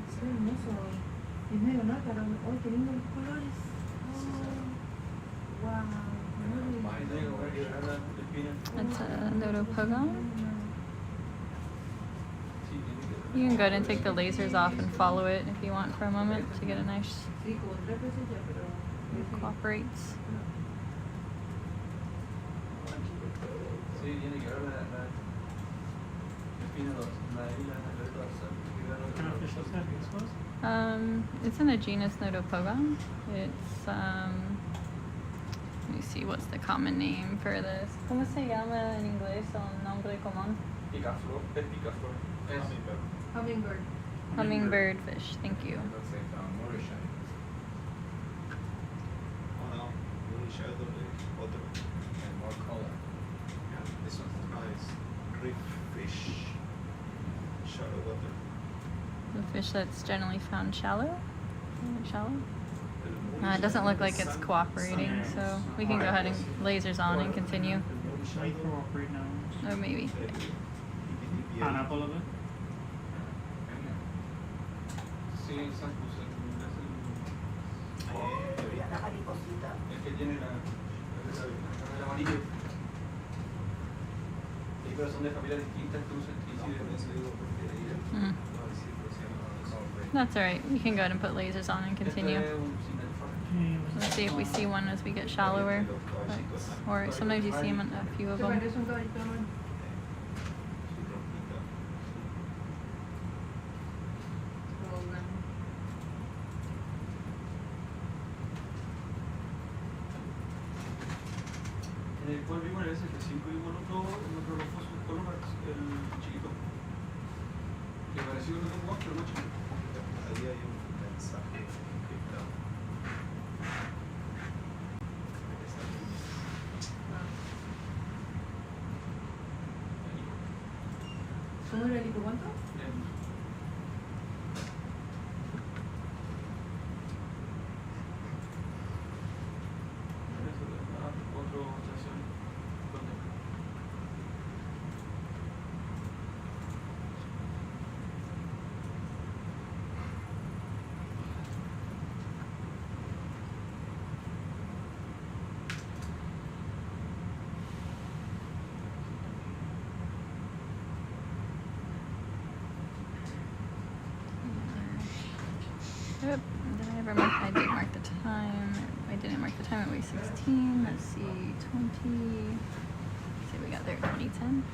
Es hermoso. Es medio nácar. ¡Ay, qué lindos los colores! ¡Oh! ¡Wow! That's a Notopogon. You can go ahead and take the lasers off and follow it if you want for a moment to get a nice Sí, como 3 veces ya, pero... cooperates. Sí, tiene que ver la espina, What kind of fish is that, I suppose? It's in a genus Notopogon. It's let me see, what's the common name for this? ¿Cómo se llama en inglés el nombre común? Picaflor, es picaflor. Es Hummingbird. Hummingbird fish. Thank you. Let's say found more shiny. Oh no, really shadow otro. And more color. Yeah, this one's nice. Reef fish. Shadow water. The fish that's generally found shallow. Shallow. It doesn't look like it's cooperating, so we can go ahead and lasers on and continue. Should I cooperate now? Oh, maybe. Pineapple of it? Sí, exacto. El que tiene el amarillo. Sí, pero son de familias distintas que usan Mm. That's alright. We can go ahead and put lasers on and continue. Let's see if we see one as we get shallower. Or sometimes you see them, a few of Se them. parece un caballito normal. En el cual vimos el SF5 y vimos otro rofoso color, el chiquito. Que pareció un otro pero no chiquito. Ahí hay un mensaje encriptado. ¿Cómo era el hipo cuánto? Yep. Did I ever mark? I did mark the time. I didn't mark the time at way 16. Let's see, 20. Let's see, we got there at 2010.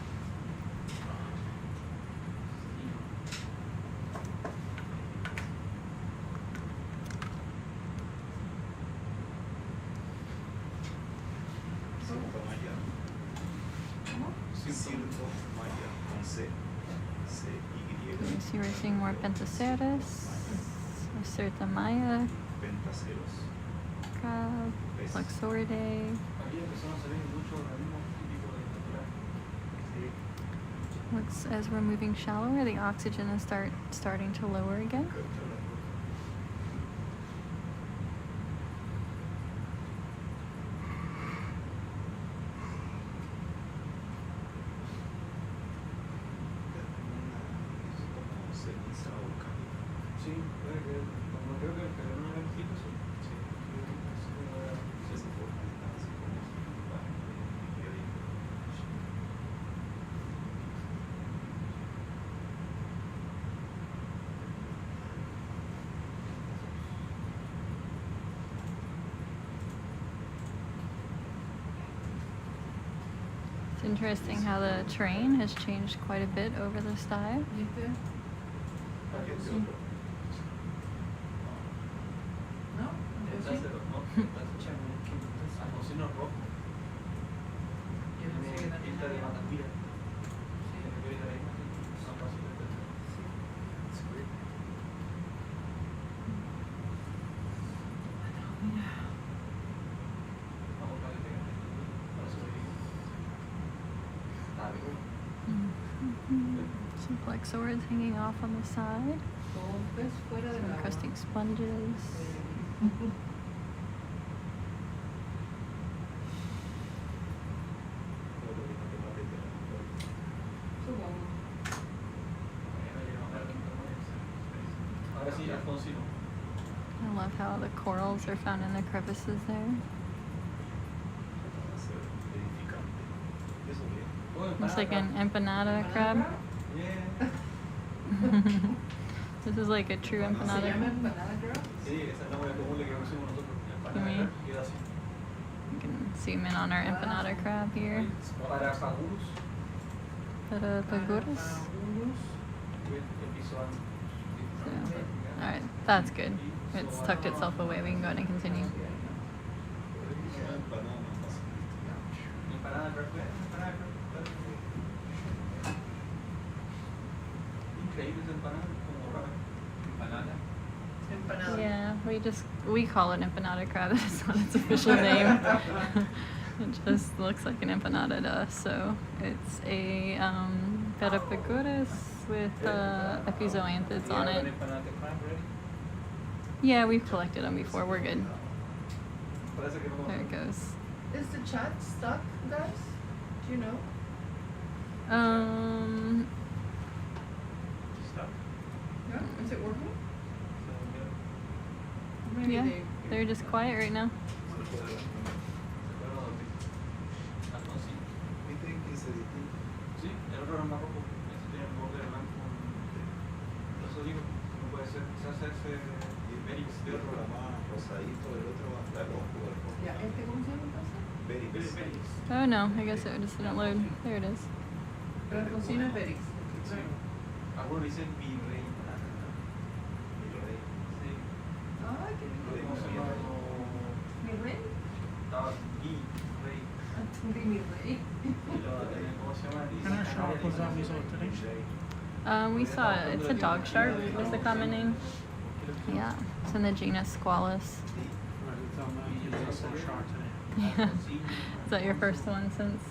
You see, we're seeing more Pentaceros, Lacerta Maya, crab, Plexoridae. Looks as we're moving shallower, the oxygen is starting to lower again. Sí, puede que, como creo que el calor no era el sí. It's interesting how the terrain has changed quite a bit over this dive. Some plexoids hanging off on the side. Some encrusting sponges. I love how the corals are found in the crevices there. Looks like an empanada crab. This is like a true empanada crab. You can zoom in on our empanada crab here. Parapaguras. Alright, that's good. It's tucked itself away. We can go ahead and continue. Yeah, we call it empanada crab. That's not its official name. It just looks like an empanada to us. So it's a Parapaguras with epizoanthids on it. Yeah, we've collected them before. We're good. There it goes. Is the chat stuck, guys? Do you know? Yeah, is it working? Maybe Yeah, they're just quiet right now. Sí, el otro era más rojo, ese tiene el borde blanco. Por eso digo, no puede ser, quizás ese Berix de otro era más rosadito, el otro más claro. Yeah, ¿cómo se llama entonces? Berix. Oh no, I guess it just didn't load. There it is. Pero Alfonsino es Berix. Sí. Algunos dicen virrey. Virrey. Sí. Ay, qué Lo lindo. dimos llamado. ¿Mi rey? Estaba virrey. Mi rey. ¿Cómo se llama? I'm not sure what that was all today. We saw it. It's a dog shark. Is the common name? Yeah, it's in the genus Squalus. Yeah. Is that your first one since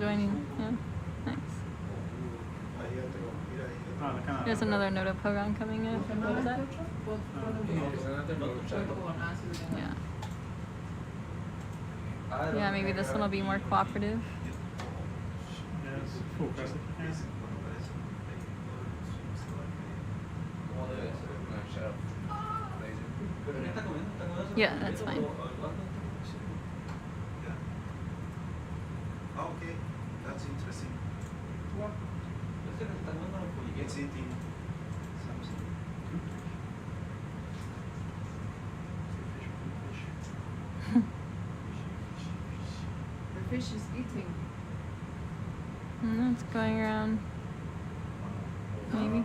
joining? Yeah. Nice. There's another Notopogon coming in. What was that? Yeah. Yeah, maybe this one will be more cooperative. Yeah, that's fine. Okay, that's interesting. It's eating something. The fish is eating. It's going around. Maybe.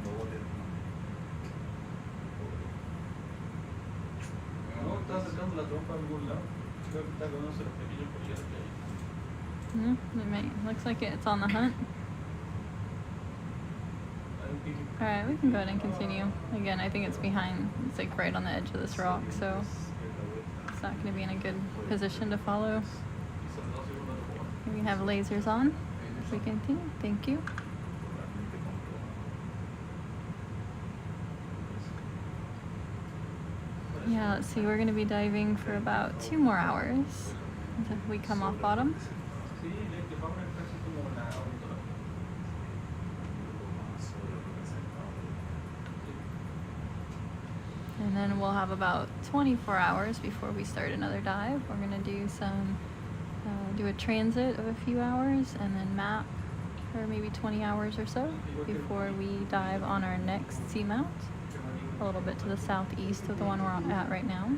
No, está sacando la trompa de algún lado. Creo que está comiéndose los pequeños polluelos que hay. Looks like it's on the hunt. Alright, we can go ahead and continue. Again, I think it's behind, it's like right on the edge of this rock, so it's not going to be in a good position to follow. We have lasers on. We continue. Thank you. Yeah, let's see, we're going to be diving for about 2 more hours until we come off bottom. then we'll have about 24 hours before we start another dive. We're gonna do do a transit of a few hours and then map for maybe 20 hours or so before we dive on our next seamount, a little bit to the southeast of the one we're at right now.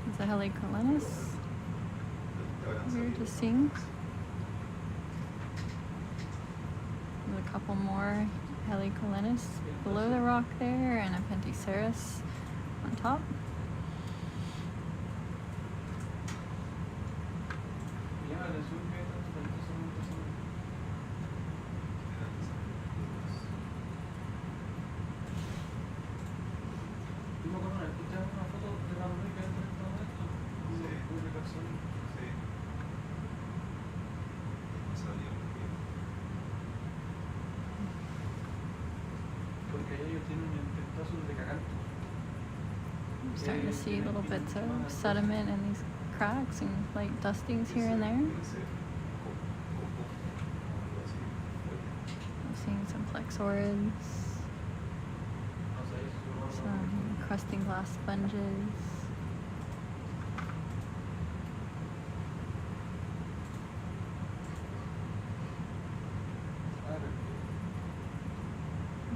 It's a helicolenus. We're just seeing. There's a couple more helicolenus below the rock there, and a Pentycerus on top. I'm starting to see little bits of sediment in these cracks and light dustings here and there. I'm seeing some plexaurids, some crusting glass sponges.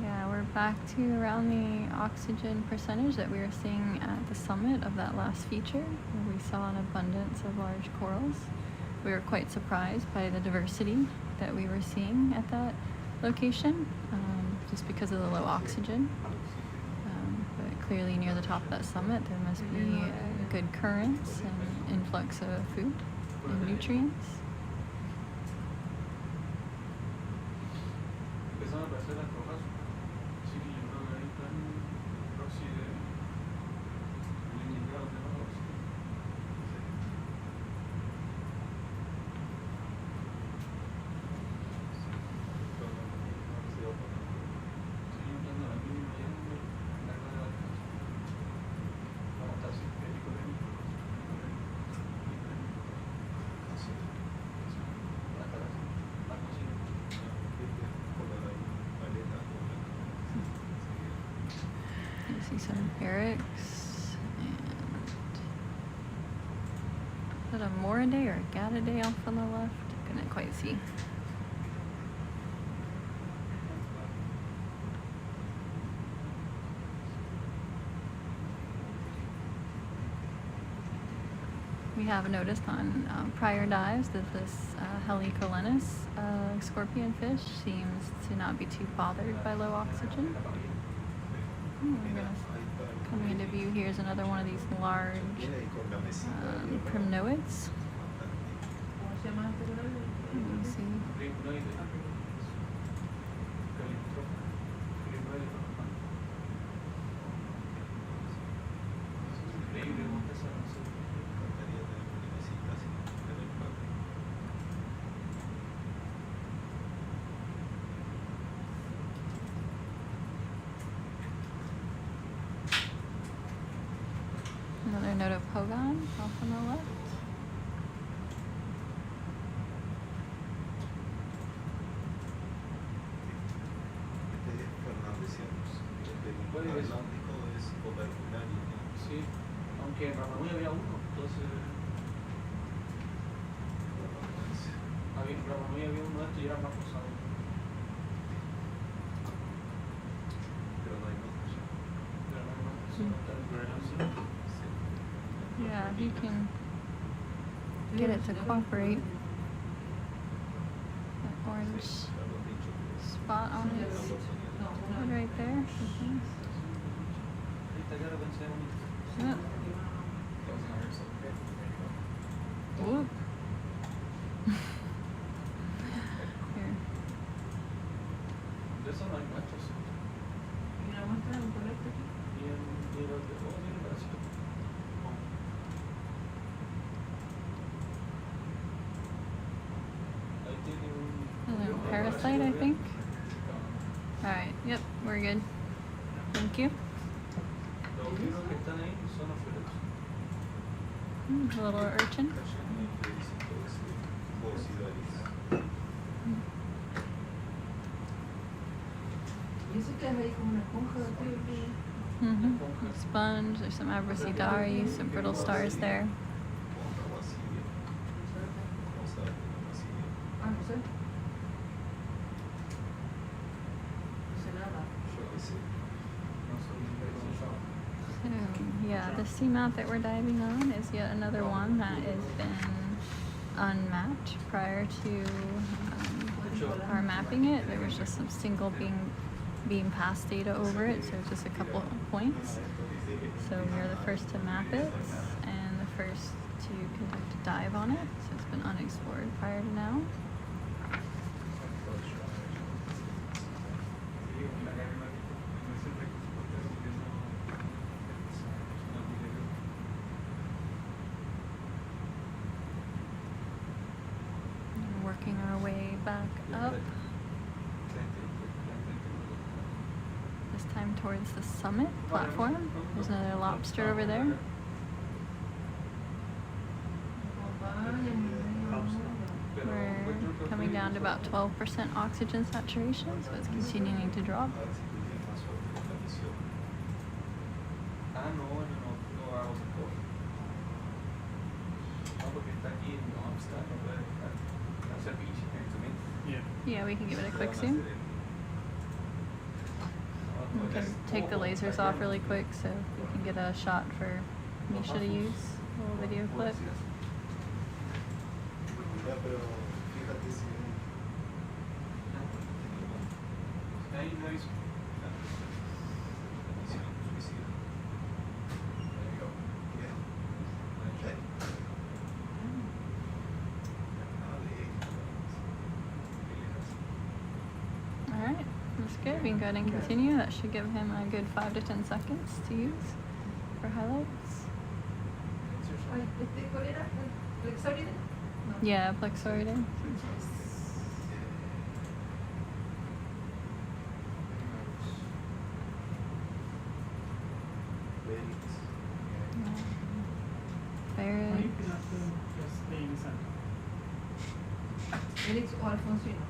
Yeah, we're back to around the oxygen percentage that we were seeing at the summit of that last feature, where we saw an abundance of large corals. We were quite surprised by the diversity that we were seeing at that location, just because of the low oxygen. But clearly near the top of that summit, there must be good currents and influx of food and nutrients. You see some barracks, and is that a Moraday or a Gadidae off on the left? Couldn't quite see. We have noticed on prior dives that this helicolenus scorpion fish seems to not be too bothered by low oxygen. Coming into view here is another one of these large primnoids. You can see. Another note of Pogon off on the left. Sí, aunque en Rapanui había uno, entonces en Rapanui había uno de estos y era más posado. Pero no hay más. Yeah, if you can get it to cooperate. That orange spot on his head right there. Yep. Whoop. Here. De eso no hay muchos. ¿Y la muestra en colecta aquí? Y los de todos tienen parecido. site, I think. Alright, yep, we're good. Thank you. A little urchin. Y eso que es ahí como una esponja de Sponge, there's some Abrasidarii, some brittle stars there. Ah, no sé. No sé nada. So, yeah, the seamount that we're diving on is yet another one that has been unmapped prior to our mapping it. There was just some single beam pass data over it, so just a couple of points. So we are the first to map it and the first to conduct a dive on it. So it's been unexplored prior to now. And working our way back up. This time towards the summit platform. There's another lobster over there. We're coming down to about 12% oxygen saturation, so it's continuing to drop. Yeah, we can give it a quick zoom. We can take the lasers off really quick so we can get a shot for Misha to use. A little video clip. Alright, that's good. We can go ahead and continue. That should give him a good 5 to 10 seconds to use for highlights. Ay, ¿cuál era? ¿Plexoride? No. Yeah, Plexoride. Ferrets. Félix o Alfonsino.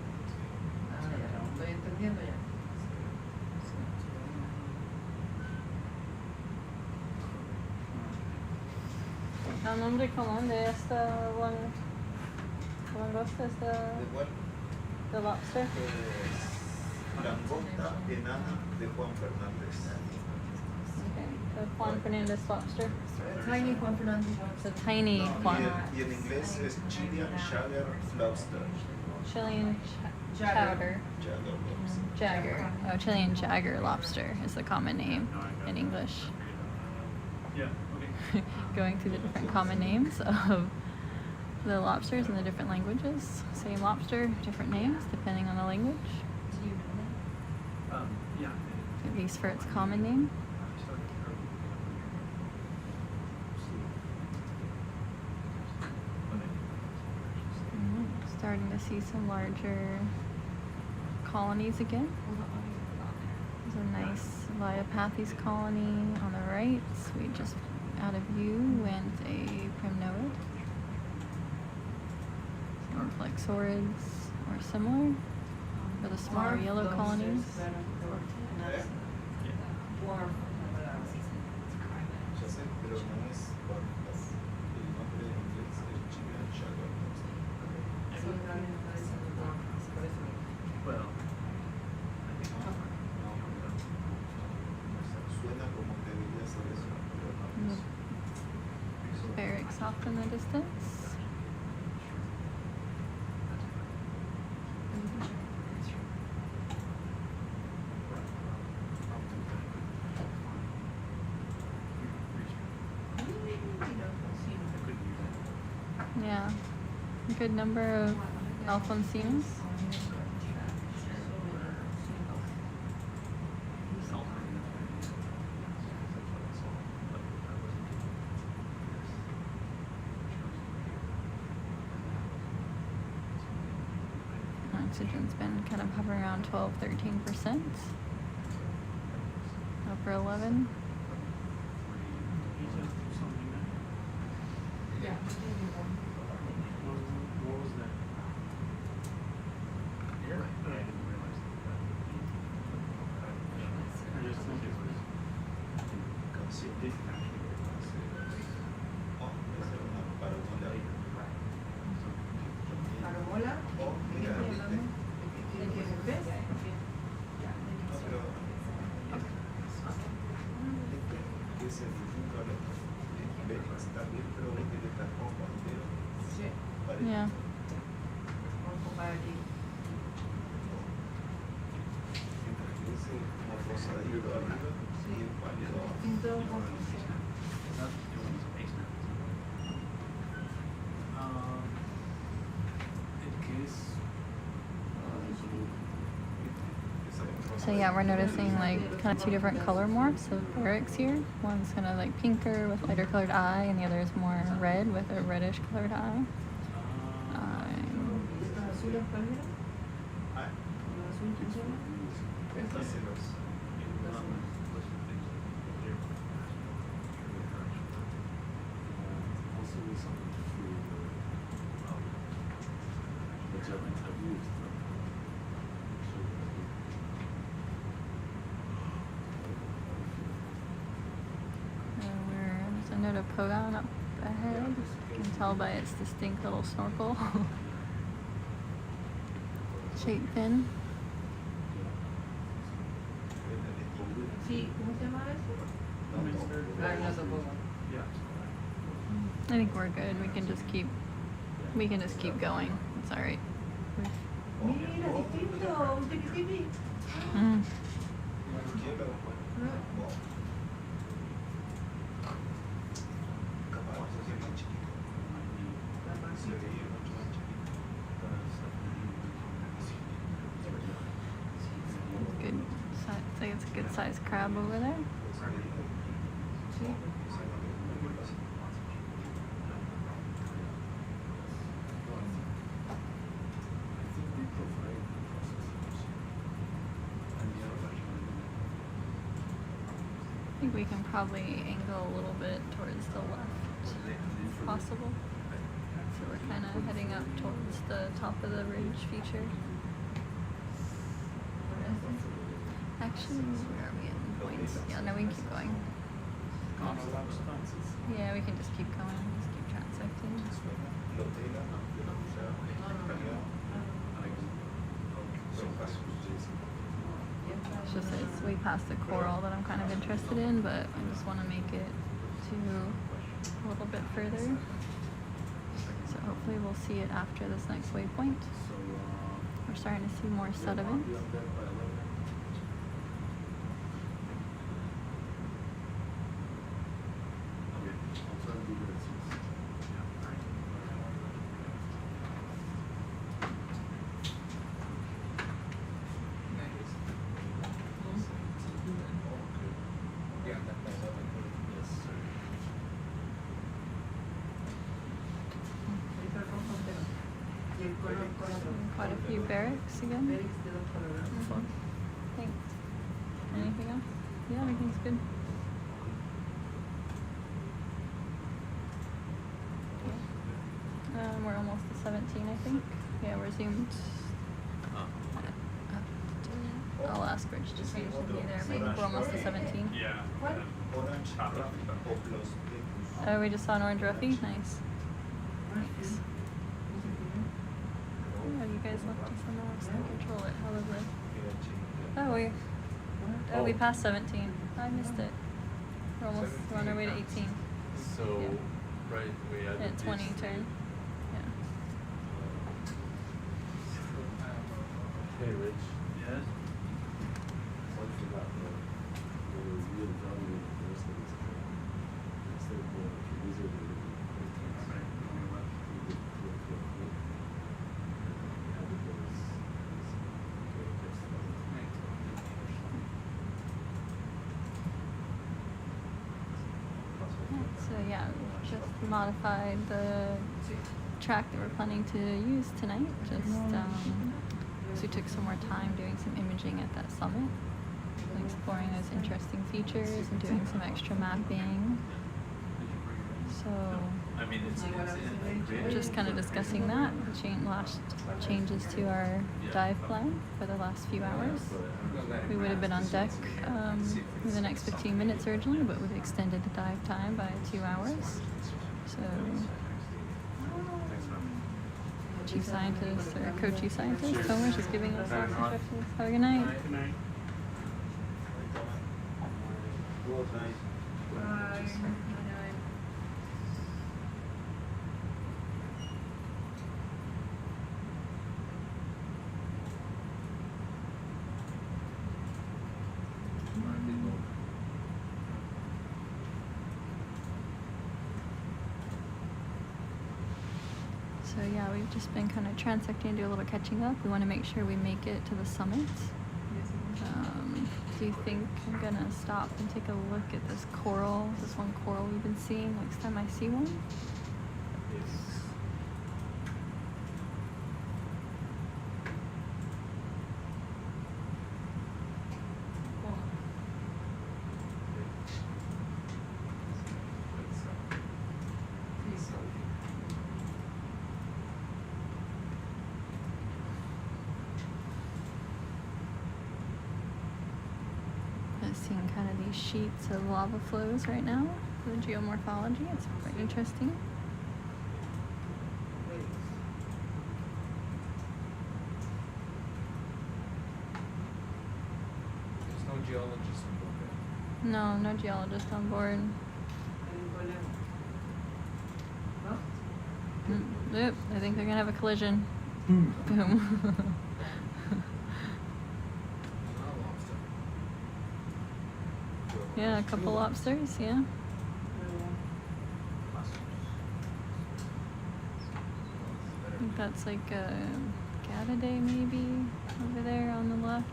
Ah, ya, estoy entendiendo ya. ¿El nombre común de esta langosta? ¿De lobster? Langosta enana de Juan Fernández. Okay, the Juan Fernandez lobster. Tiny Juan Fernandez. It's a tiny Juan. Y en inglés es Chilean Jagger Lobster. Chilean chowder. Jagger. Oh, Chilean Jagger lobster is the common name in English. Yeah, okay. Going through the different common names of the lobsters in the different languages. Same lobster, different names depending on the language. Yeah. At least for its common name. Starting to see some larger colonies again. There's a nice Liopathes colony on the right. We just out of view went a primnoid. Some Plexorids or similar for the smaller yellow colonies. Well, Barracks off in the distance. Yeah, a good number of Alfonsinos. Oxygen's been kind of hovering around 12-13%. Upper 11. Yeah. What was that? Here? I didn't realize that. I just think it was. It didn't actually work. Parabola. ¿Ves? Yeah. So yeah, we're noticing like kind of two different color morphs of barracks here. One's kind of like pinker with lighter colored eye, and the other is more red with a reddish colored eye. There's a note of Pogon up ahead. You can tell by its distinct little snorkel. Shape fin. Sí, ¿cómo se llama eso? No tampoco. I think we're good. We can just keep going. It's all right. Mira, distinto, un tiquitipi. Mm. Good size. I think it's a good sized crab over there. I think we can probably angle a little bit towards the left if possible. So we're kind of heading up towards the top of the ridge feature. Actually, where are we in points? Yeah, no, we can keep going. Yeah, we can just keep going. Just keep transecting. It's just it's way past the coral that I'm kind of interested in, but I just want to make it to a little bit further. So hopefully we'll see it after this next waypoint. We're starting to see more sediment. Quite a few barracks again. Thanks. Anything else? Yeah, everything's good. We're almost to 17, I think. Yeah, we're zoomed. I'll ask Rich to see if we'll be there. Maybe we're almost to 17. Yeah. Oh, we just saw an orange roughy? Nice. Thanks. Oh, you guys left us on the last control it. How lovely. We passed 17. I missed it. We're on our way to 18. So, yeah. Right, we had at 20 turn. Yeah. Hey, Rich. Yes? What's about the re-evaluate the rest of this trip? Instead of going to wizard and So yeah, just modified the track that we're planning to use tonight. Just So we took some more time doing some imaging at that summit, and exploring those interesting features and doing some extra mapping. So just kind of discussing that, last changes to our dive plan for the last few hours. We would have been on deck for the next 15 minutes originally, but we've extended the dive time by 2 hours. So chief scientist or co-chief scientist, Tomer, is giving us last instructions. Have a good night. Good night. Bye. So yeah, we've just been kind of transecting, do a little catching up. We want to make sure we make it to the summit. Do you think I'm gonna stop and take a look at this coral, this one coral we've been seeing next time I see one? Seeing kind of these sheets of lava flows right now for the geomorphology. It's quite interesting. There's no geologist on board, right? No, no geologist on board. Yep, I think they're gonna have a collision. Boom. Yeah, a couple lobsters, yeah. I think that's like a Gadidae maybe over there on the left.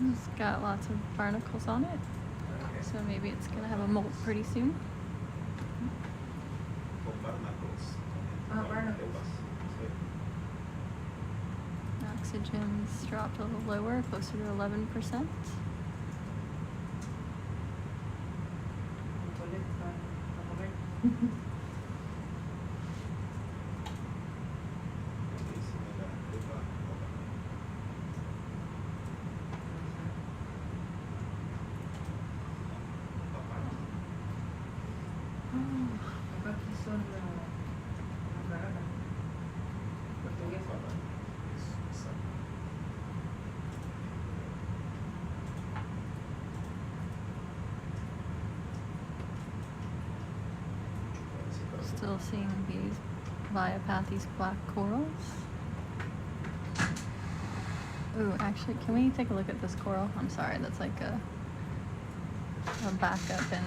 It's got lots of barnacles on it. So maybe it's gonna have a molt pretty soon. Oxygen's dropped a little lower, closer to 11%. Still seeing these Viapathes black corals. Ooh, actually, can we take a look at this coral? I'm sorry, that's like a backup and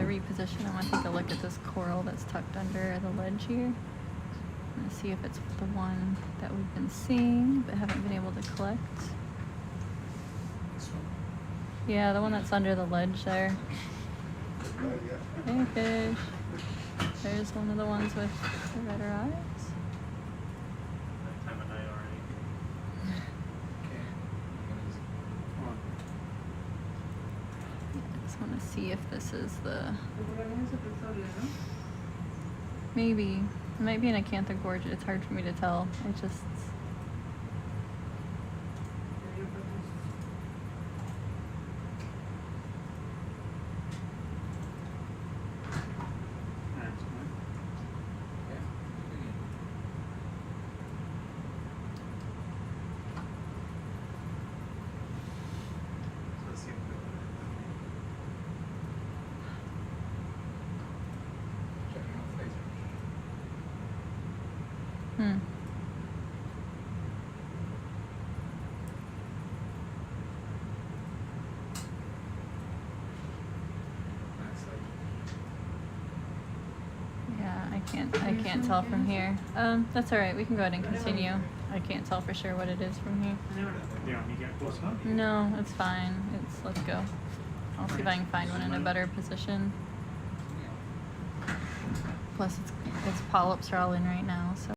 reposition. I want to take a look at this coral that's tucked under the ledge here. I'm going to see if it's the one that we've been seeing but haven't been able to collect. Yeah, the one that's under the ledge there. Hey fish. There's one of the ones with the redder eyes. Time of night already. I just want to see if this is the... Maybe. It might be an acantha gorge. It's hard for me to tell. It just... Hmm. Yeah, I can't tell from here. That's all right. We can go ahead and continue. I can't tell for sure what it is from here. No, it's fine. Let's go. I'll see if I can find one in a better position. Plus, its polyps are all in right now, so.